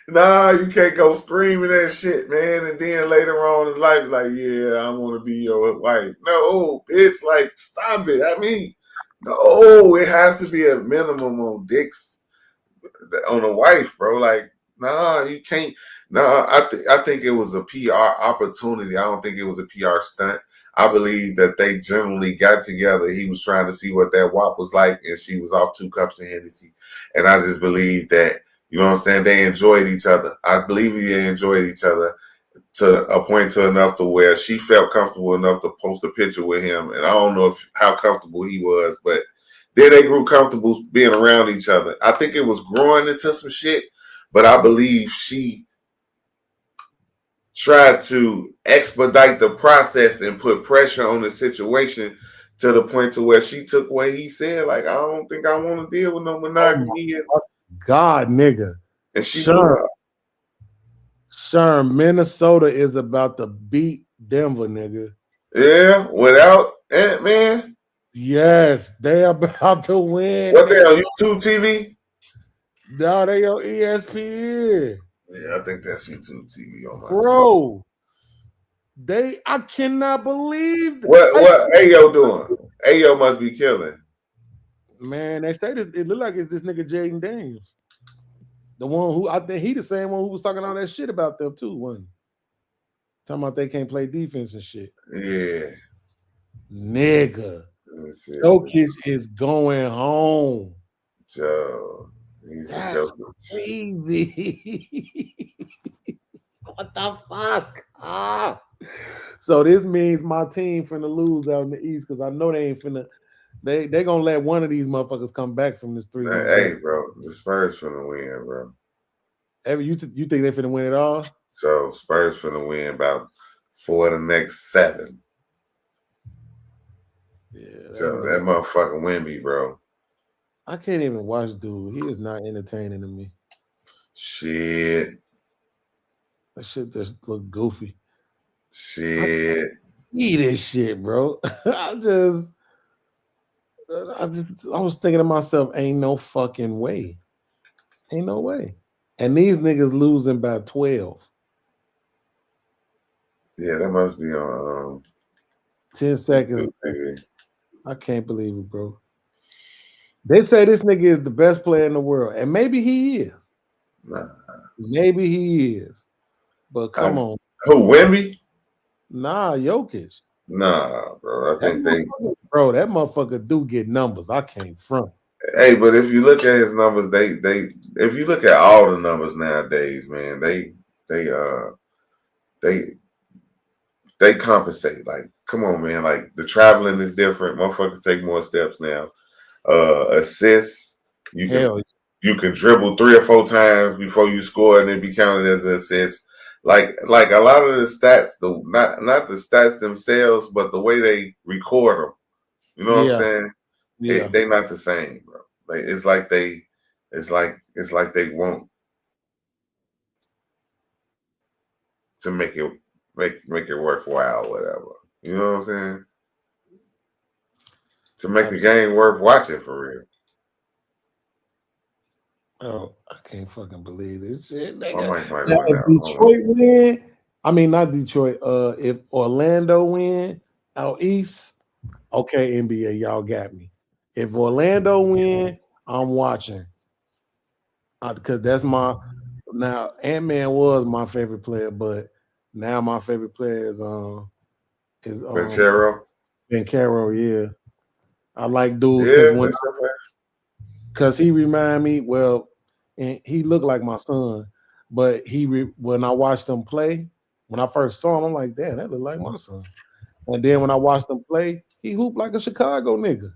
Nah, you can't go screaming that shit, man. And then later on in life, like, yeah, I want to be your wife. No, it's like, stop it. I mean, no, it has to be a minimum on dicks on a wife, bro. Like, nah, you can't. Nah, I think it was a PR opportunity. I don't think it was a PR stunt. I believe that they generally got together. He was trying to see what that WAP was like, and she was off 2 cups of Hennessy. And I just believe that, you know what I'm saying, they enjoyed each other. I believe they enjoyed each other to a point to enough to where she felt comfortable enough to post a picture with him. And I don't know how comfortable he was, but then they grew comfortable being around each other. I think it was growing into some shit, but I believe she tried to expedite the process and put pressure on the situation to the point to where she took what he said. Like, I don't think I want to deal with no monogamy. God, nigga. And she Sherm, Minnesota is about to beat Denver, nigga. Yeah, without Ant-Man. Yes, they about to win. What they on YouTube TV? No, they on ESPN. Yeah, I think that's YouTube TV on my bro. TV. I cannot believe what Ayo doing. Ayo must be killing. Man, they say this. It look like it's this nigga Jaden Daniels, the one who I think he the same one who was talking all that shit about them too. One talking about they can't play defense and shit. Yeah, nigga. Jokic is going home. Joe, he's a joker. Crazy. What the fuck? So this means my team finna lose out in the East because I know they ain't finna. They gonna let one of these motherfuckers come back from this 3. Hey, bro, the Spurs finna win, bro. You think they finna win it all? So Spurs finna win about 4 of the next 7. Yeah, so that motherfucking Wemby, bro. I can't even watch dude. He is not entertaining to me. Shit. That shit just look goofy. Shit. Eat this shit, bro. I was thinking to myself, ain't no fucking way. Ain't no way. And these niggas losing by 12. Yeah, that must be on 10 seconds. I can't believe it, bro. They say this nigga is the best player in the world, and maybe he is. Nah. Maybe he is. But come on. Who, Wemby? Nah, Jokic. Nah, bro. That motherfucker do get numbers. I can't front. Hey, but if you look at his numbers, if you look at all the numbers nowadays, man, they compensate. Like, come on, man. Like, the traveling is different. Motherfuckers take more steps now. Assists, you can dribble 3 or 4 times before you score and then be counted as an assist. Like a lot of the stats, not the stats themselves, but the way they record them. You know what I'm saying? Yeah. They not the same, bro. Like it's like they want to make it worthwhile, whatever. You know what I'm saying? to make the game worth watching for real. Oh, I can't fucking believe this shit. My Nigga. mic might Now, went if out. Hold on. Detroit win, I mean not Detroit. If Orlando win out east, okay, NBA, y'all got me. If Orlando win, I'm watching. Because that's my now Ant-Man was my favorite player, but now my favorite player is Banchero. Caro, yeah. I like dude Yeah, because he remind me, well, and he looked like my son, but when I watched him play, when I first saw him, I'm like, damn, that look like my son. And then when I watched him play, he hooped like a Chicago nigga.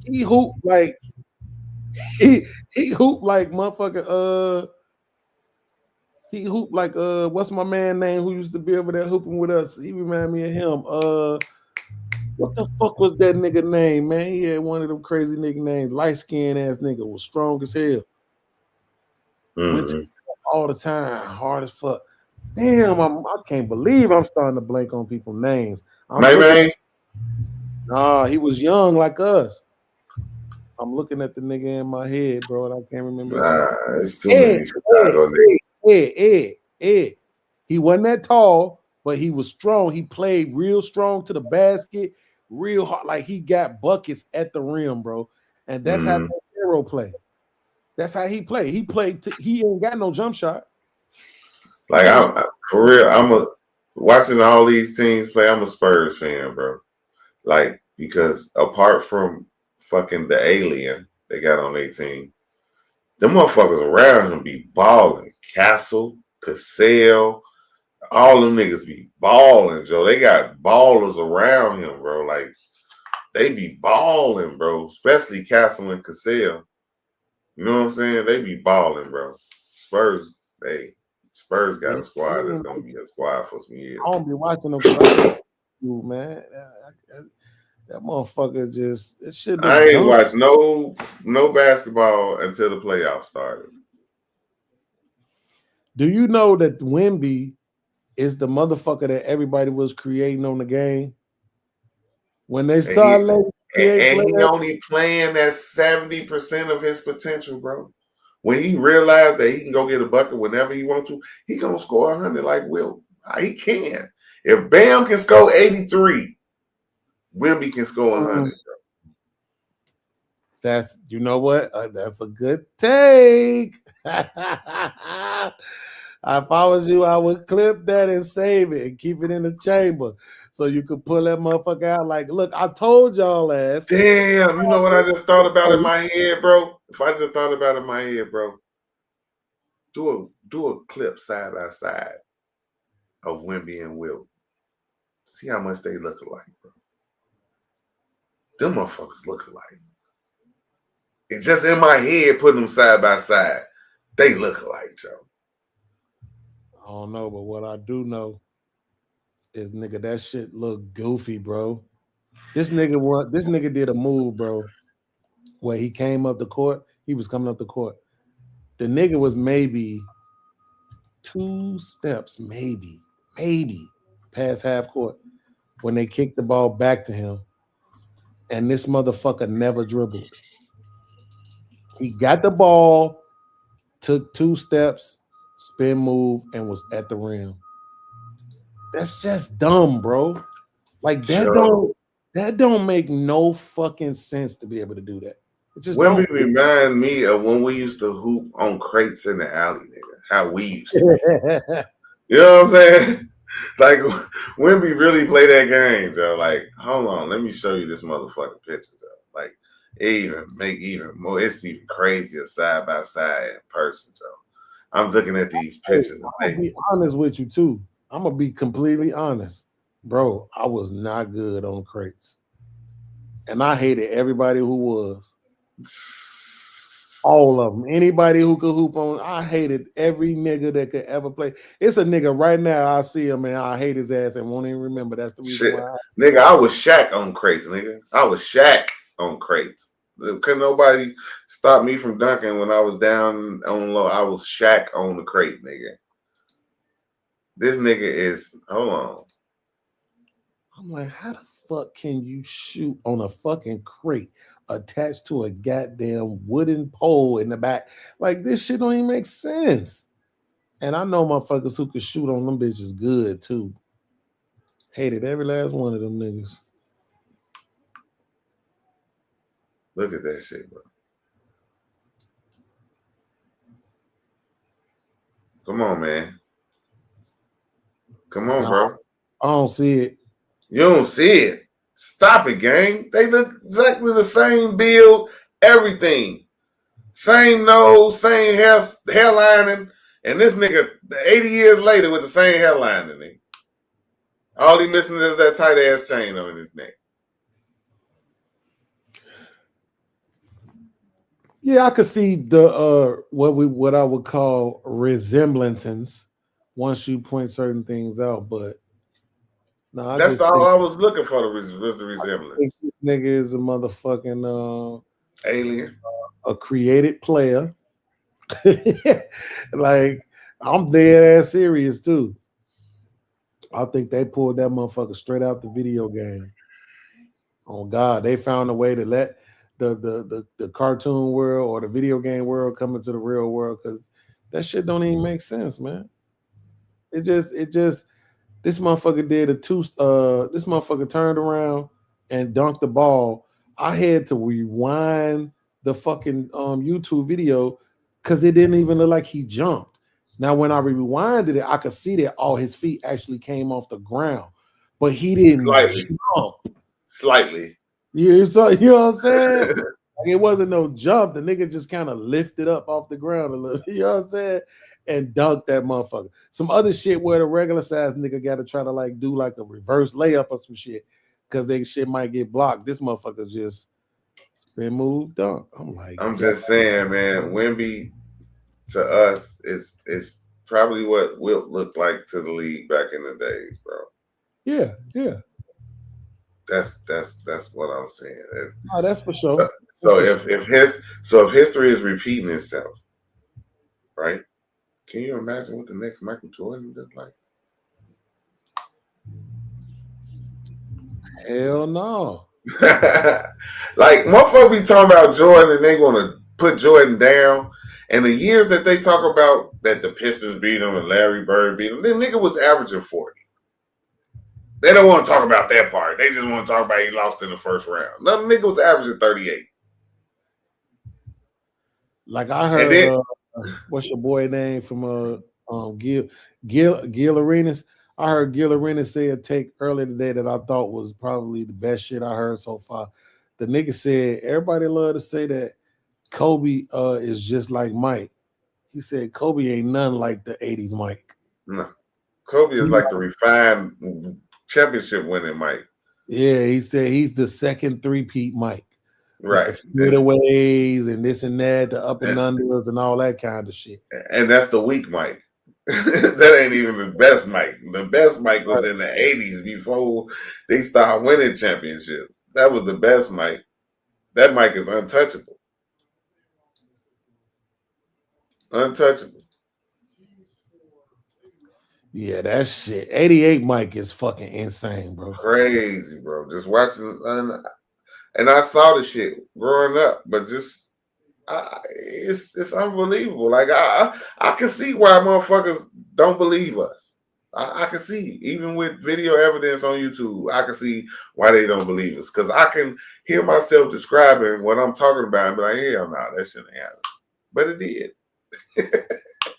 He hooped like he hooped like motherfucker. He hooped like what's my man name who used to be over there hooping with us? He remind me of him. What the fuck was that nigga name, man? He had one of them crazy nicknames. Light skinned ass nigga, was strong as hell. Went to all the time, hard as fuck. Damn, I can't believe I'm starting to blank on people's names. Nah, he was young like us. I'm looking at the nigga in my head, bro, and I can't remember. It's too many Chicago niggas. Ed. He wasn't that tall, but he was strong. He played real strong to the basket, real hard. Like he got buckets at the rim, bro. And that's how Hero play. That's how he played. He ain't got no jump shot. Like for real, watching all these teams play. I'm a Spurs fan, bro. Like because apart from fucking the alien they got on their team, them motherfuckers around him be balling. Castle, Cassell, all them niggas be balling, Joe. They got ballers around him, bro. Like they be balling, bro. Especially Castle and Cassell. You know what I'm saying? They be balling, bro. Spurs got a squad that's gonna be a squad for some years. I don't be watching them, man. That motherfucker just it shit. I ain't watched no basketball until the playoffs started. Do you know that Wemby is the motherfucker that everybody was creating on the game? When they start letting he only playing at 70% of his potential, bro. When he realized that he can go get a bucket whenever he wants to, he gonna score 100 like Will. He can. If Bam can score 83, Wemby can score 100. Bro. That's that's a good take. If I was you, I would clip that and save it and keep it in the chamber so you could pull that motherfucker out. Like, look, I told y'all last. Damn, you know what I just thought about in my head, bro? If I just thought about it in my head, bro, do a clip side by side of Wemby and Will. See how much they look alike, bro. Them motherfuckers look alike. It's just in my head, putting them side by side. They look alike, Joe. I don't know, but what I do know is, nigga, that shit look goofy, bro. This nigga did a move, bro, where he came up the court. He was coming up the court. The nigga was maybe 2 steps, maybe past half court when they kicked the ball back to him, and this motherfucker never dribbled. He got the ball, took 2 steps, spin move, and was at the rim. That's just dumb, bro. Like that don't make no fucking sense to be able to do that. It just Wemby remind me of when we used to hoop on crates in the alley, nigga. How we used to. You know what I'm saying? Like Wemby really play that game, Joe. Like, hold on, let me show you this motherfucking picture, Joe. Like, even more. It's even crazier side by side in person, Joe. I'm looking at these pictures. I'm gonna be honest with you too. I'm gonna be completely honest, bro. I was not good on crates, and I hated everybody who was. All of them. Anybody who could hoop on. I hated every nigga that could ever play. It's a nigga right now. I see him and I hate his ass and won't even remember. That's the reason why. Nigga, I was Shaq on crates, nigga. I was Shaq on crates. Couldn't nobody stop me from dunking when I was down on low. I was Shaq on the crate, nigga. This nigga is, hold on. I'm like, how the fuck can you shoot on a fucking crate attached to a goddamn wooden pole in the back? Like, this shit don't even make sense. And I know motherfuckers who could shoot on them bitches good too. Hated every last one of them niggas. Look at that shit, bro. Come on, man. Come on, No. bro. I don't see it. You don't see it. Stop it, gang. They look exactly the same build, everything. Same nose, same hairlining. And this nigga 80 years later with the same hairlining. All he missing is that tight ass chain on his neck. Yeah, I could see the what I would call resemblances once you point certain things out, but no, I That's just all think, I was looking for, was the I think resemblance. this nigga is a motherfucking Alien. a created player. Like, I'm dead ass serious too. I think they pulled that motherfucker straight out the video game. Oh God, they found a way to let the cartoon world or the video game world come into the real world, because that shit don't even make sense, man. It just this motherfucker did this motherfucker turned around and dunked the ball. I had to rewind the fucking YouTube video because it didn't even look like he jumped. Now, when I rewinded it, I could see that all his feet actually came off the ground, but he didn't jump. Slightly. You know what I'm saying? Like, it wasn't no jump. The nigga just kind of lifted up off the ground a little, you know what I'm saying? And dunked that motherfucker. Some other shit where the regular size nigga got to try to like do like a reverse layup or some shit because they shit might get blocked. This motherfucker just been moved dunk. I'm just saying, man, Wemby to us is probably what Wilt looked like to the league back in the days, bro. Yeah. That's what I'm saying. That's for sure. So if history is repeating itself, right? Can you imagine what the next Michael Jordan look like? Hell no. Like, motherfucker be talking about Jordan and they want to put Jordan down. And the years that they talk about that the Pistons beat him and Larry Bird beat him, the nigga was averaging 40. They don't want to talk about that part. They just want to talk about he lost in the first round. No, nigga was averaging 38. Like, I heard, what's your boy name from Gil Arenas? I heard Gil Arenas say a take earlier today that I thought was probably the best shit I heard so far. The nigga said everybody love to say that Kobe is just like Mike. He said Kobe ain't none like the 80s Mike. No. Kobe is like the refined championship winning Mike. Yeah, he said he's the second three-peat Mike. Right. The fadeaways and this and that, the up and unders and all that kind of shit. And that's the weak Mike. That ain't even the best Mike. The best Mike was in the 80s before they started winning championships. That was the best Mike. That Mike is untouchable. Untouchable. Yeah, that shit. 88 Mike is fucking insane, bro. Crazy, bro. Just watching, and I saw the shit growing up, but just it's unbelievable. Like, I can see why motherfuckers don't believe us. I can see, even with video evidence on YouTube, I can see why they don't believe us. Because I can hear myself describing what I'm talking about and be like, hell no, that shouldn't happen. But it did.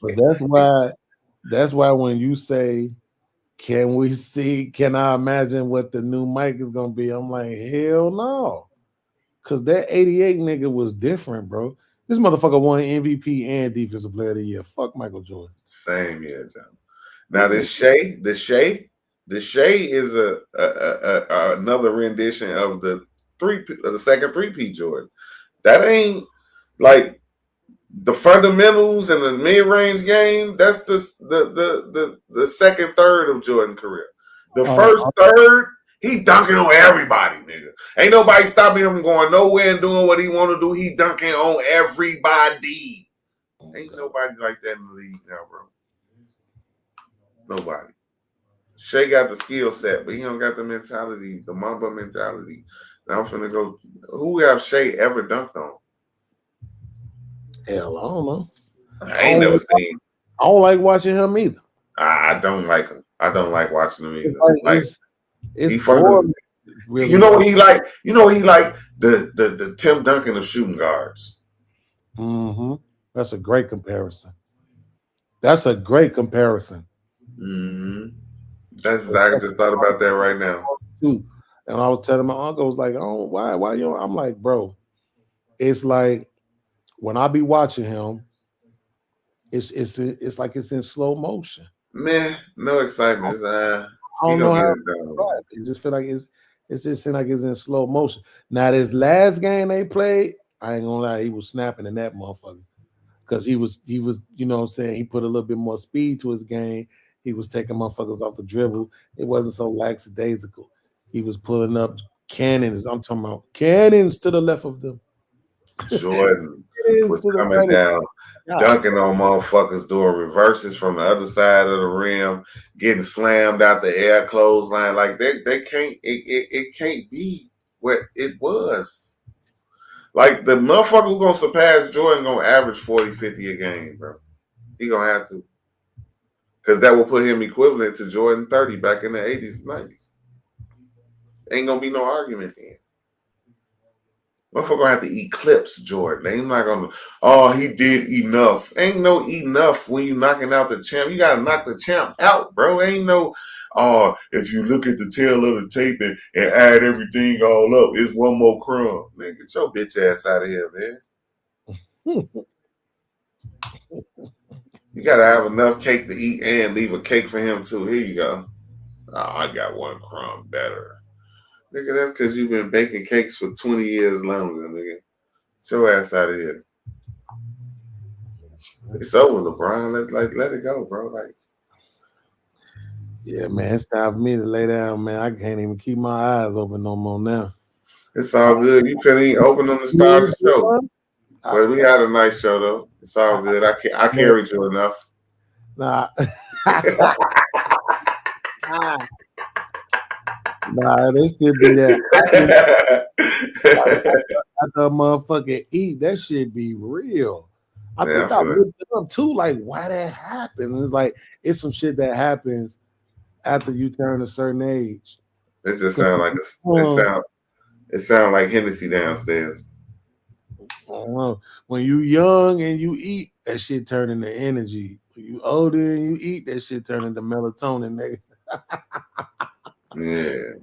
But that's why when you say, can I imagine what the new mic is gonna be? I'm like, hell no. Cause that 88 nigga was different, bro. This motherfucker won MVP and Defensive Player of the Year. Fuck Michael Jordan. Same year, John. Now the Shea is another rendition of the second three-peat Jordan. That ain't like the fundamentals and the mid-range game. That's the second third of Jordan's career. The first third, he dunking on everybody, nigga. Ain't nobody stopping him from going nowhere and doing what he want to do. He dunking on everybody. Ain't nobody like that in the league now, bro. Nobody. Shea got the skill set, but he don't got the mentality, the Mamba mentality. Now I'm finna go. Who have Shea ever dunked on? Hell, I don't know. I ain't never seen. I don't like watching him either. I don't like him. I don't like watching him either. It's he fucking, really. You know what he like? You know what he like? The Tim Duncan of shooting guards. Mm-hmm. That's a great comparison. That's a great comparison. Mm-hmm. That's exactly. I just thought about that right now. And I was telling my uncle, I was like, "Oh, why you?" I'm like, "Bro, it's like when I be watching him, it's like it's in slow motion. Man, no excitement. I don't know how. It just feel like it's just seem like it's in slow motion. Now this last game they played, I ain't gonna lie, he was snapping in that motherfucker because he was, you know what I'm saying, he put a little bit more speed to his game. He was taking motherfuckers off the dribble. It wasn't so lackadaisical. He was pulling up cannons. I'm talking about cannons to the left of them. Jordan was coming down, dunking on motherfuckers, doing reverses from the other side of the rim, getting slammed out the air clothesline. Like they can't, it can't be what it was. Like the motherfucker who gonna surpass Jordan gonna average 40, 50 a game, bro. He gonna have to. Because that will put him equivalent to Jordan 30 back in the 80s, 90s. Ain't gonna be no argument then. Motherfucker gonna have to eclipse Jordan. They ain't not gonna, oh, he did enough. Ain't no enough when you knocking out the champ. You gotta knock the champ out, bro. Ain't no, oh, if you look at the tail of the tape and add everything all up, it's one more crumb. Man, get your bitch ass out of here, man. You gotta have enough cake to eat and leave a cake for him too. Here you go. Oh, I got one crumb better. Nigga, that's because you've been baking cakes for 20 years longer, nigga. Get your ass out of here. It's over, LeBron. Let it go, bro. Like, yeah, man, it's time for me to lay down, man. I can't even keep my eyes open no more now. It's all good. You couldn't even open on the start of the show. But we had a nice show, though. It's all good. I carried you enough. Nah. Nah, this should be that. After motherfucking eat, that shit be real. I think I looked it up too, like why that happens. It's like it's some shit that happens after you turn a certain age. It just sound like it sound like Hennessy downstairs. I don't know. When you young and you eat, that shit turn into energy. When you older and you eat, that shit turn into melatonin, nigga. Yeah.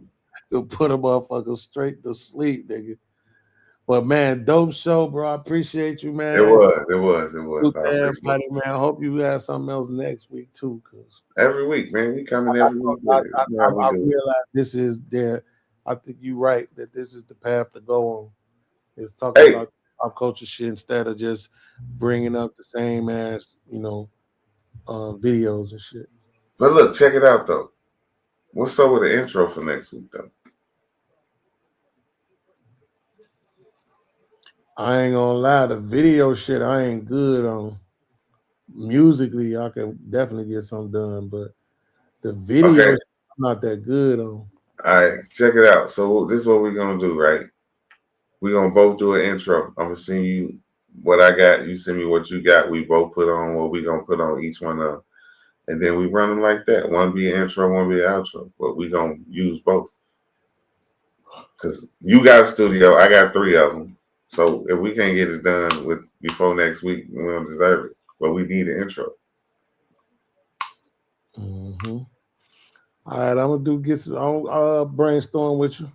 You'll put a motherfucker straight to sleep, nigga. But man, dope show, bro. I appreciate you, man. It was. Everybody, man. I hope you have something else next week too. Cause every week, man. We coming every week. I realize this is there. I think you're right that this is the path to go on. It's talking about our culture shit instead of just bringing up the same ass, videos and shit. But look, check it out though. What's up with the intro for next week though? I ain't gonna lie, the video shit I ain't good on. Musically, I can definitely get something done, but the video I'm not that good on. All right, check it out. So this is what we're gonna do, right? We're gonna both do an intro. I'm gonna send you what I got. You send me what you got. We both put on what we gonna put on each one of them. And then we run them like that. One be an intro, one be an outro. But we gonna use both. Because you got a studio, I got 3 of them. So if we can't get it done before next week, we don't deserve it. But we need an intro. Mm-hmm. All right, I'm gonna brainstorm with you.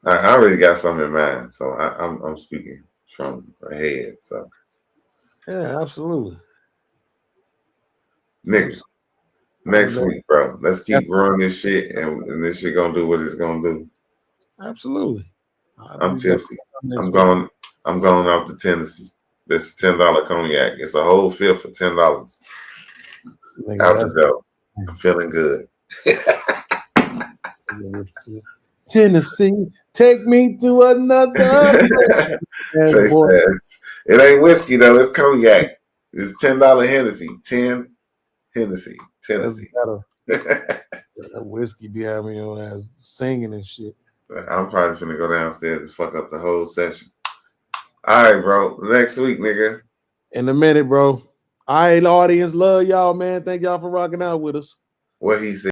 I already got something in mind, so I'm speaking from ahead. So yeah, absolutely. Niggas, next week, bro. Let's keep growing this shit, and this shit gonna do what it's gonna do. Absolutely. I'm tipsy. I'm going off to Tennessee. This $10 cognac. It's a whole fifth for $10. Out the door. I'm feeling good. Tennessee, take me to another. It ain't whiskey though. It's cognac. It's $10 Hennessy. 10 Hennessy. Tennessee. That whiskey be having your ass singing and shit. I'm probably finna go downstairs and fuck up the whole session. All right, bro. Next week, nigga. In a minute, bro. All right, audience, love y'all, man. Thank y'all for rocking out with us. What he said.